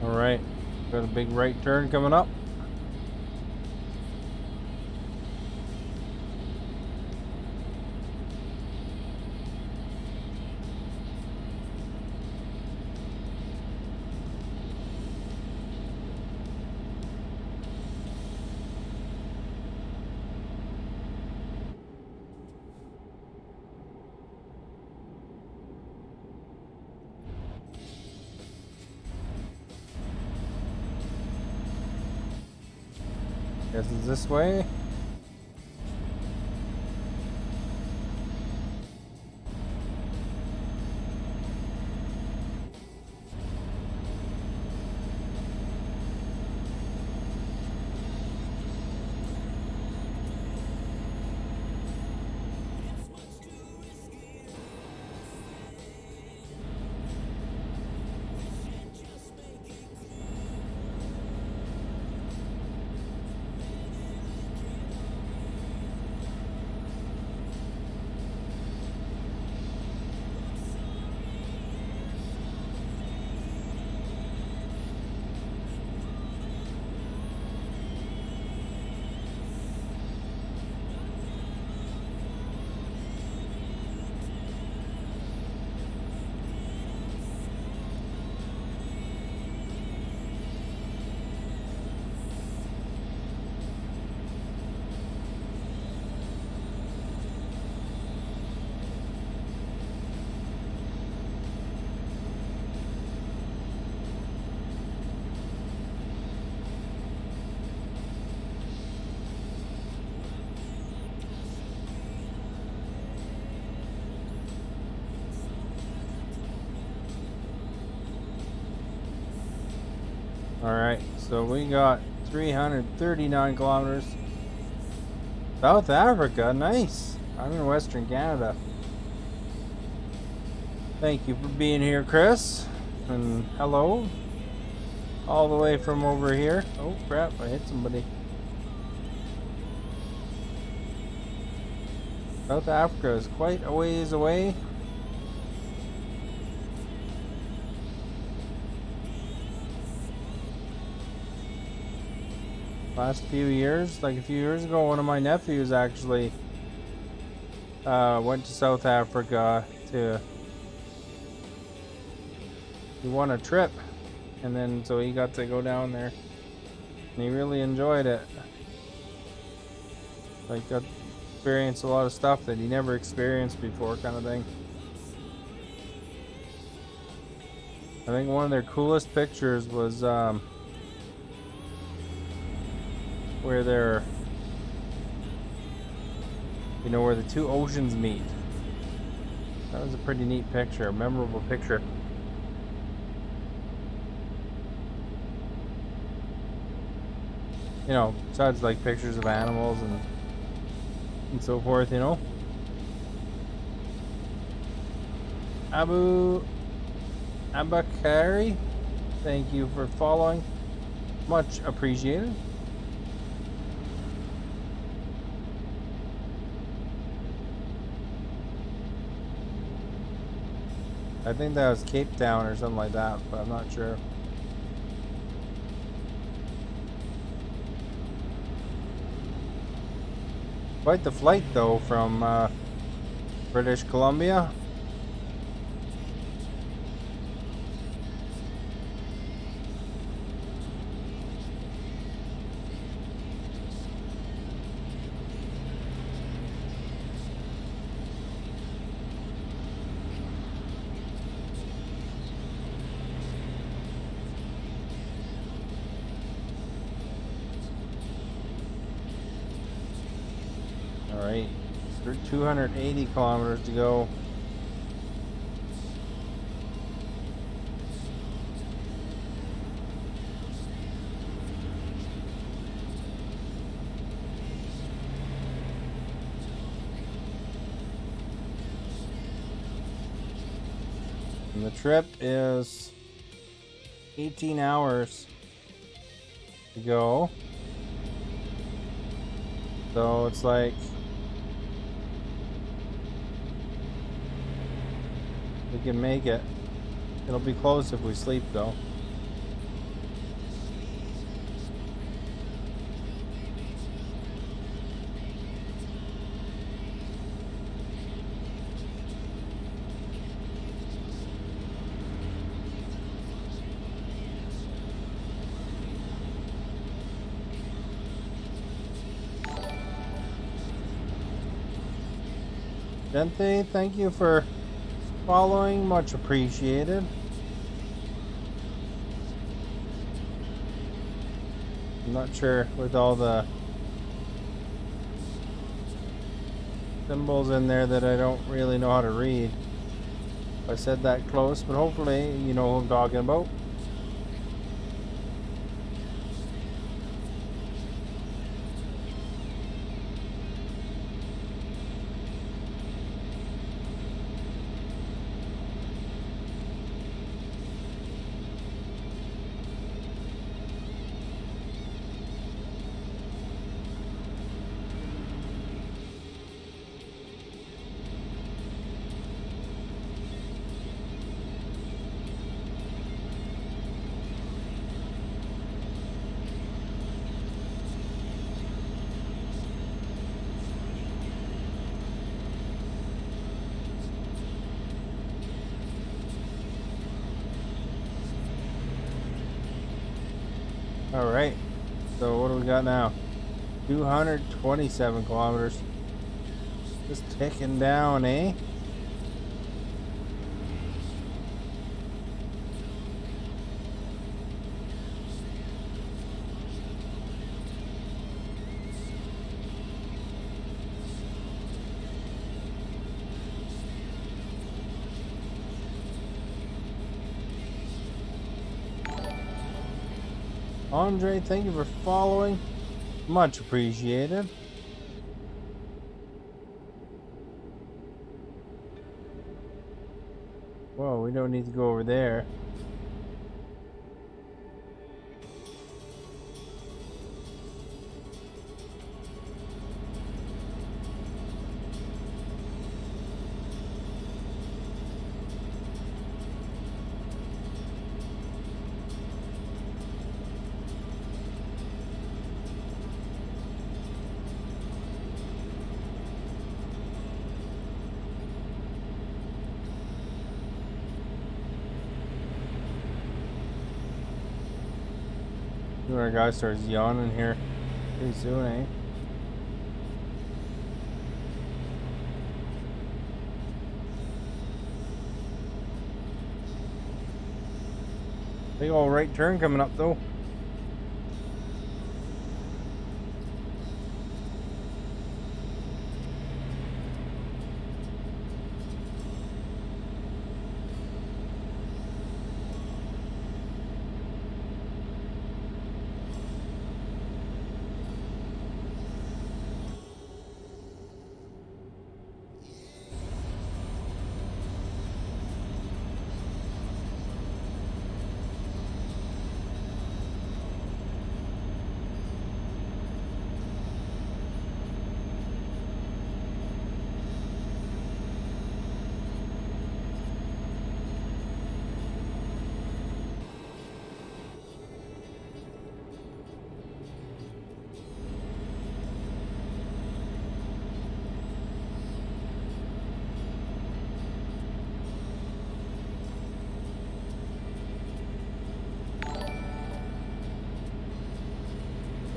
Alright, got a big right turn coming up. Guess it's this way. Alright, so we got 339 kilometers. South Africa, nice. I'm in Western Canada. Thank you for being here, Chris. And hello. All the way from over here. Oh crap, I hit somebody. South Africa is quite a ways away. Last few years, like a few years ago, one of my nephews actually went to South Africa he won a trip, and then so he got to go down there, and he really enjoyed it. Like got to experience a lot of stuff that he never experienced before, kind of thing. I think one of their coolest pictures was where they're, you know, where the two oceans meet. That was a pretty neat picture, a memorable picture. You know, besides like pictures of animals and so forth, you know. Abakari, thank you for following. Much appreciated. I think that was Cape Town or something like that, but I'm not sure. Quite the flight though from British Columbia. Alright, 280 kilometers to go. And the trip is 18 hours to go. So it's like we can make it. It'll be close if we sleep though. Gente, thank you for following, much appreciated. I'm not sure with all the symbols in there that I don't really know how to read. I said that close, but hopefully you know who I'm talking about. Alright, so what do we got now? 227 kilometers. Just ticking down, eh? Andre, thank you for following. Much appreciated. Whoa, we don't need to go over there. Our guy starts yawning here pretty soon, eh? Big old right turn coming up though.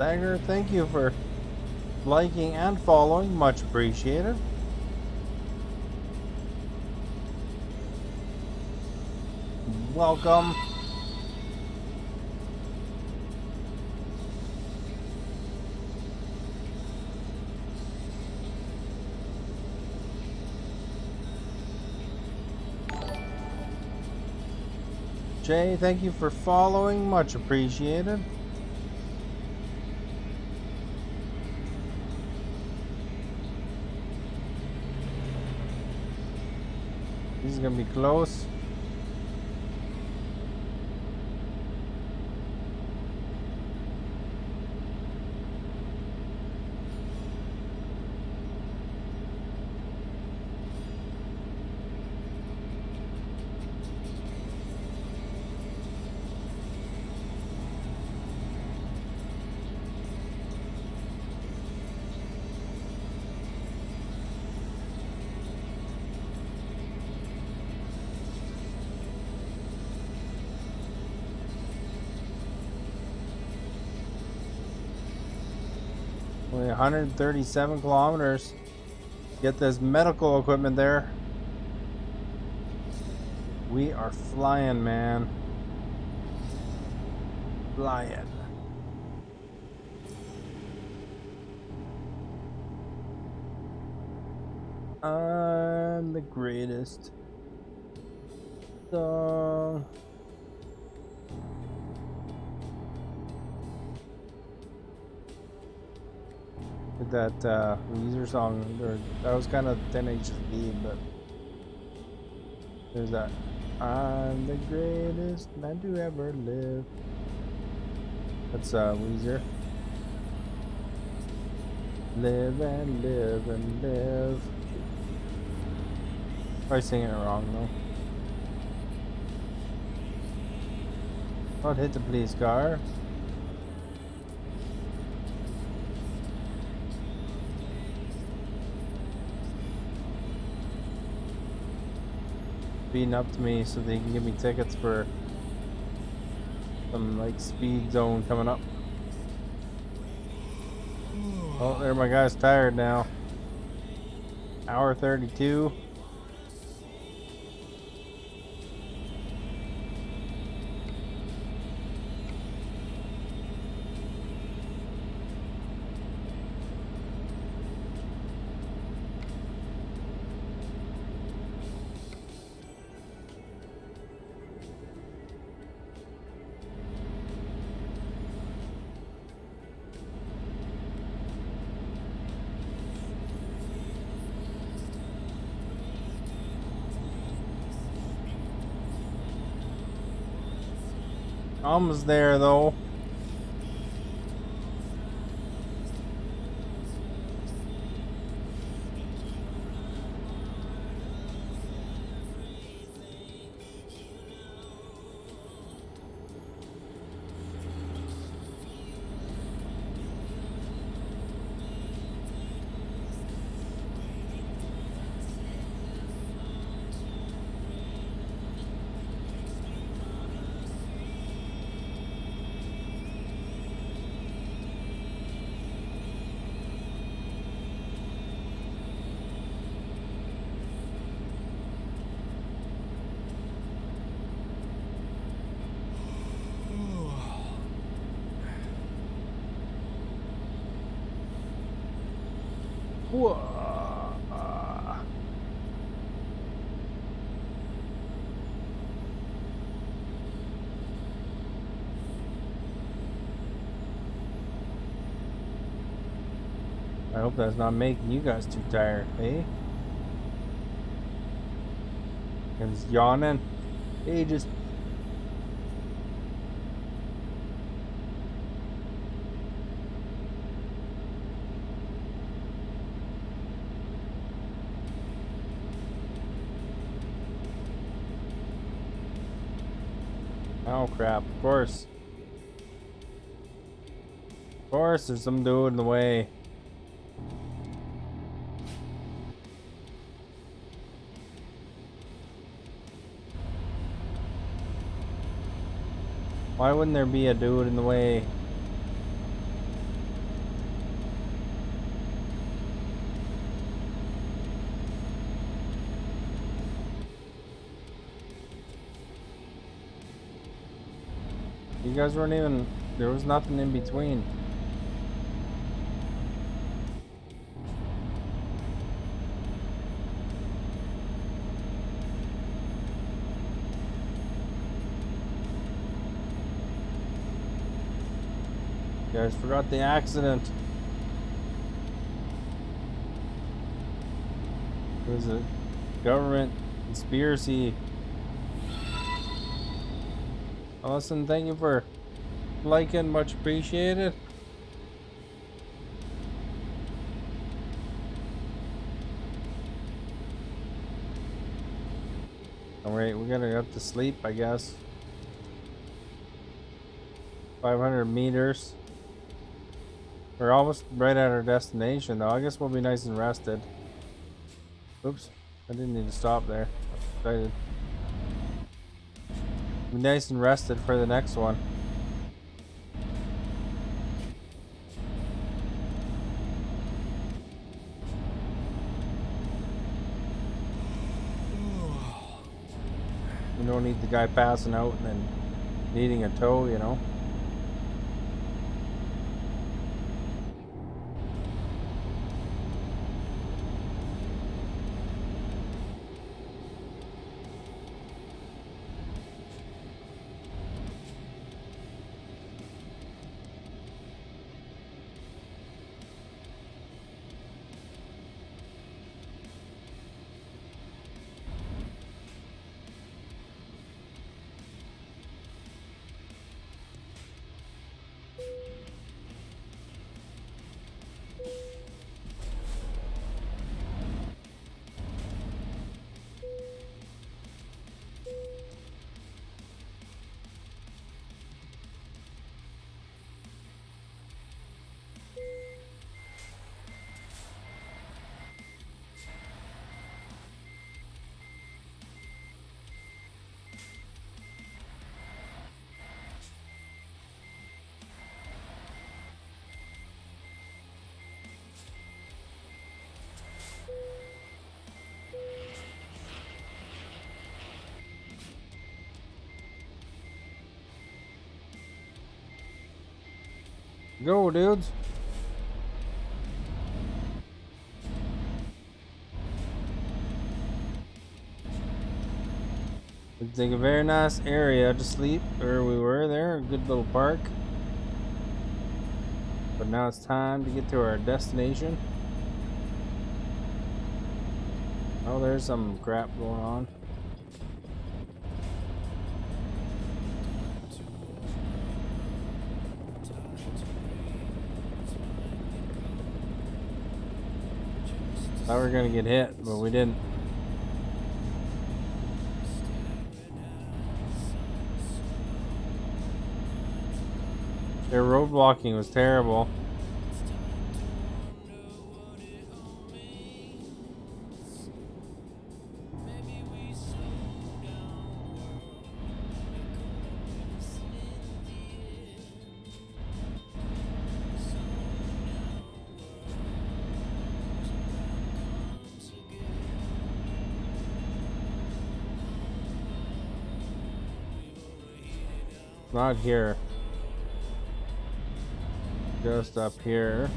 Stagger, thank you for liking and following. Much appreciated. Welcome. Jay, thank you for following. Much appreciated. This is gonna be close. Only 137 kilometers. Get this medical equipment there. We are flying, man. Flying. I'm the greatest. Song. That Weezer song, that was kind of 10H's lead, but there's that. I'm the greatest man to ever live. That's Weezer. Live and live and live. Probably singing it wrong though. Don't hit the police car. Beating up to me so they can give me tickets for some like speed zone coming up. Oh, there, my guy's tired now. Hour 32. Almost there though. I hope that's not making you guys too tired, eh? And it's yawning. Hey, just. Oh crap, of course. Of course, there's some dude in the way. Why wouldn't there be a dude in the way? You guys weren't even. There was nothing in between. You guys forgot the accident. It was a government conspiracy. Listen, thank you for liking, much appreciated. Alright, we gotta up to sleep, I guess. 500 meters. We're almost right at our destination, though. I guess we'll be nice and rested. Oops, I didn't need to stop there. I'm excited. Be nice and rested for the next one. We don't need the guy passing out and then needing a tow, you know. Go, dudes. It's like a very nice area to sleep where we were there. A good little park. But now it's time to get to our destination. Oh, there's some crap going on. Thought we were gonna get hit, but we didn't. Their road blocking was terrible. Not here. Just up here.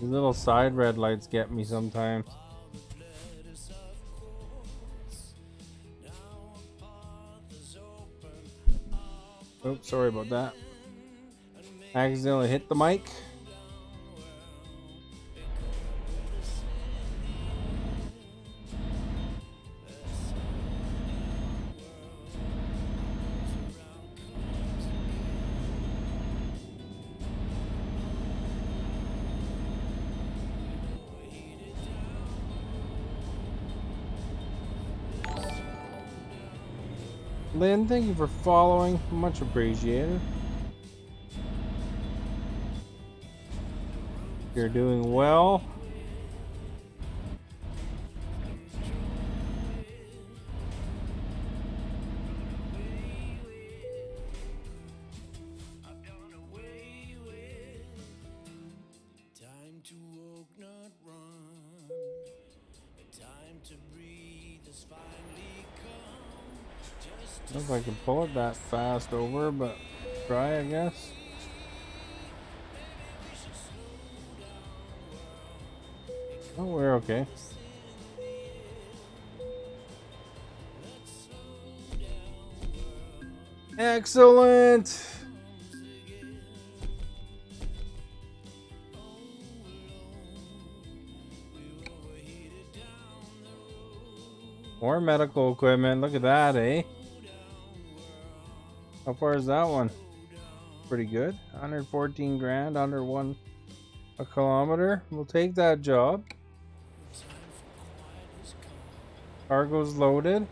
These little side red lights get me sometimes. Oops, sorry about that. Accidentally hit the mic. Lynn, thank you for following. Much appreciated. You're doing well. I don't know if I can pull it that fast over, but try, I guess. Oh, we're okay. Excellent! More medical equipment. Look at that, eh? How far is that one? Pretty good. 114 grand, under a kilometer. We'll take that job. Cargo's loaded.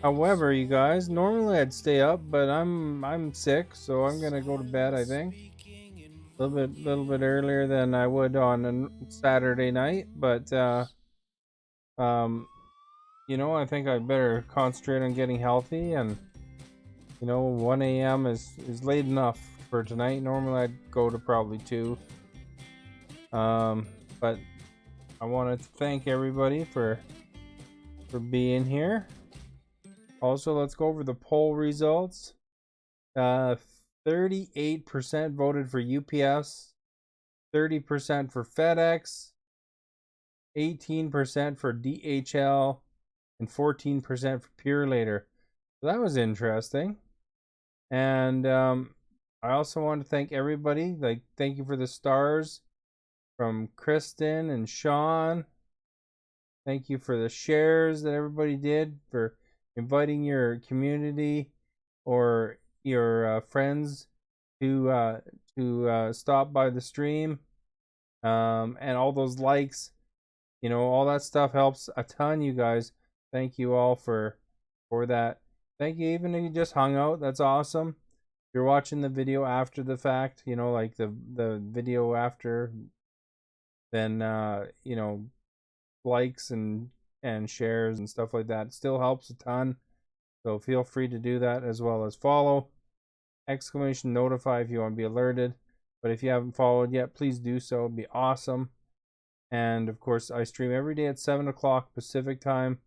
However, you guys, normally I'd stay up, but I'm sick, so I'm gonna go to bed, I think. A little bit earlier than I would on a Saturday night, but um I think I better concentrate on getting healthy, and 1 a.m. is late enough for tonight. Normally I'd go to probably 2. But I wanted to thank everybody for being here. Also, let's go over the poll results. 38% voted for UPS, 30% for FedEx, 18% for DHL, and 14% for Purelator. So that was interesting. And I also want to thank everybody. Thank you for the stars from Kristen and Sean. Thank you for the shares that everybody did, for inviting your community or your friends to stop by the stream, and all those likes. All that stuff helps a ton, you guys. Thank you all for that. Thank you, even if you just hung out. That's awesome. If you're watching the video after the fact, like the video after, then likes and shares and stuff like that still helps a ton. So feel free to do that, as well as follow. Exclamation notify if you want to be alerted. But if you haven't followed yet, please do so. It'd be awesome. And of course, I stream every day at 7 o'clock Pacific time.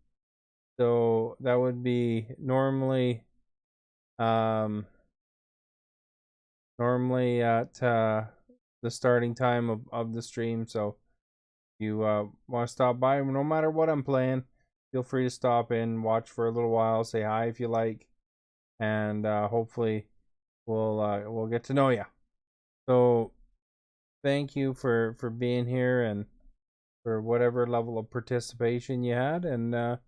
So that would be normally at the starting time of the stream. So if you want to stop by, no matter what I'm playing, feel free to stop in, watch for a little while, say hi if you like, and hopefully we'll get to know you. So thank you for being here, and for whatever level of participation you had, and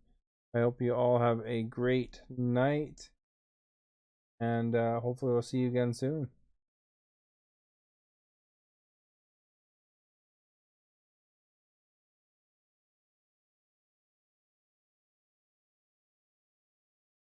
I hope you all have a great night, and hopefully we'll see you again soon.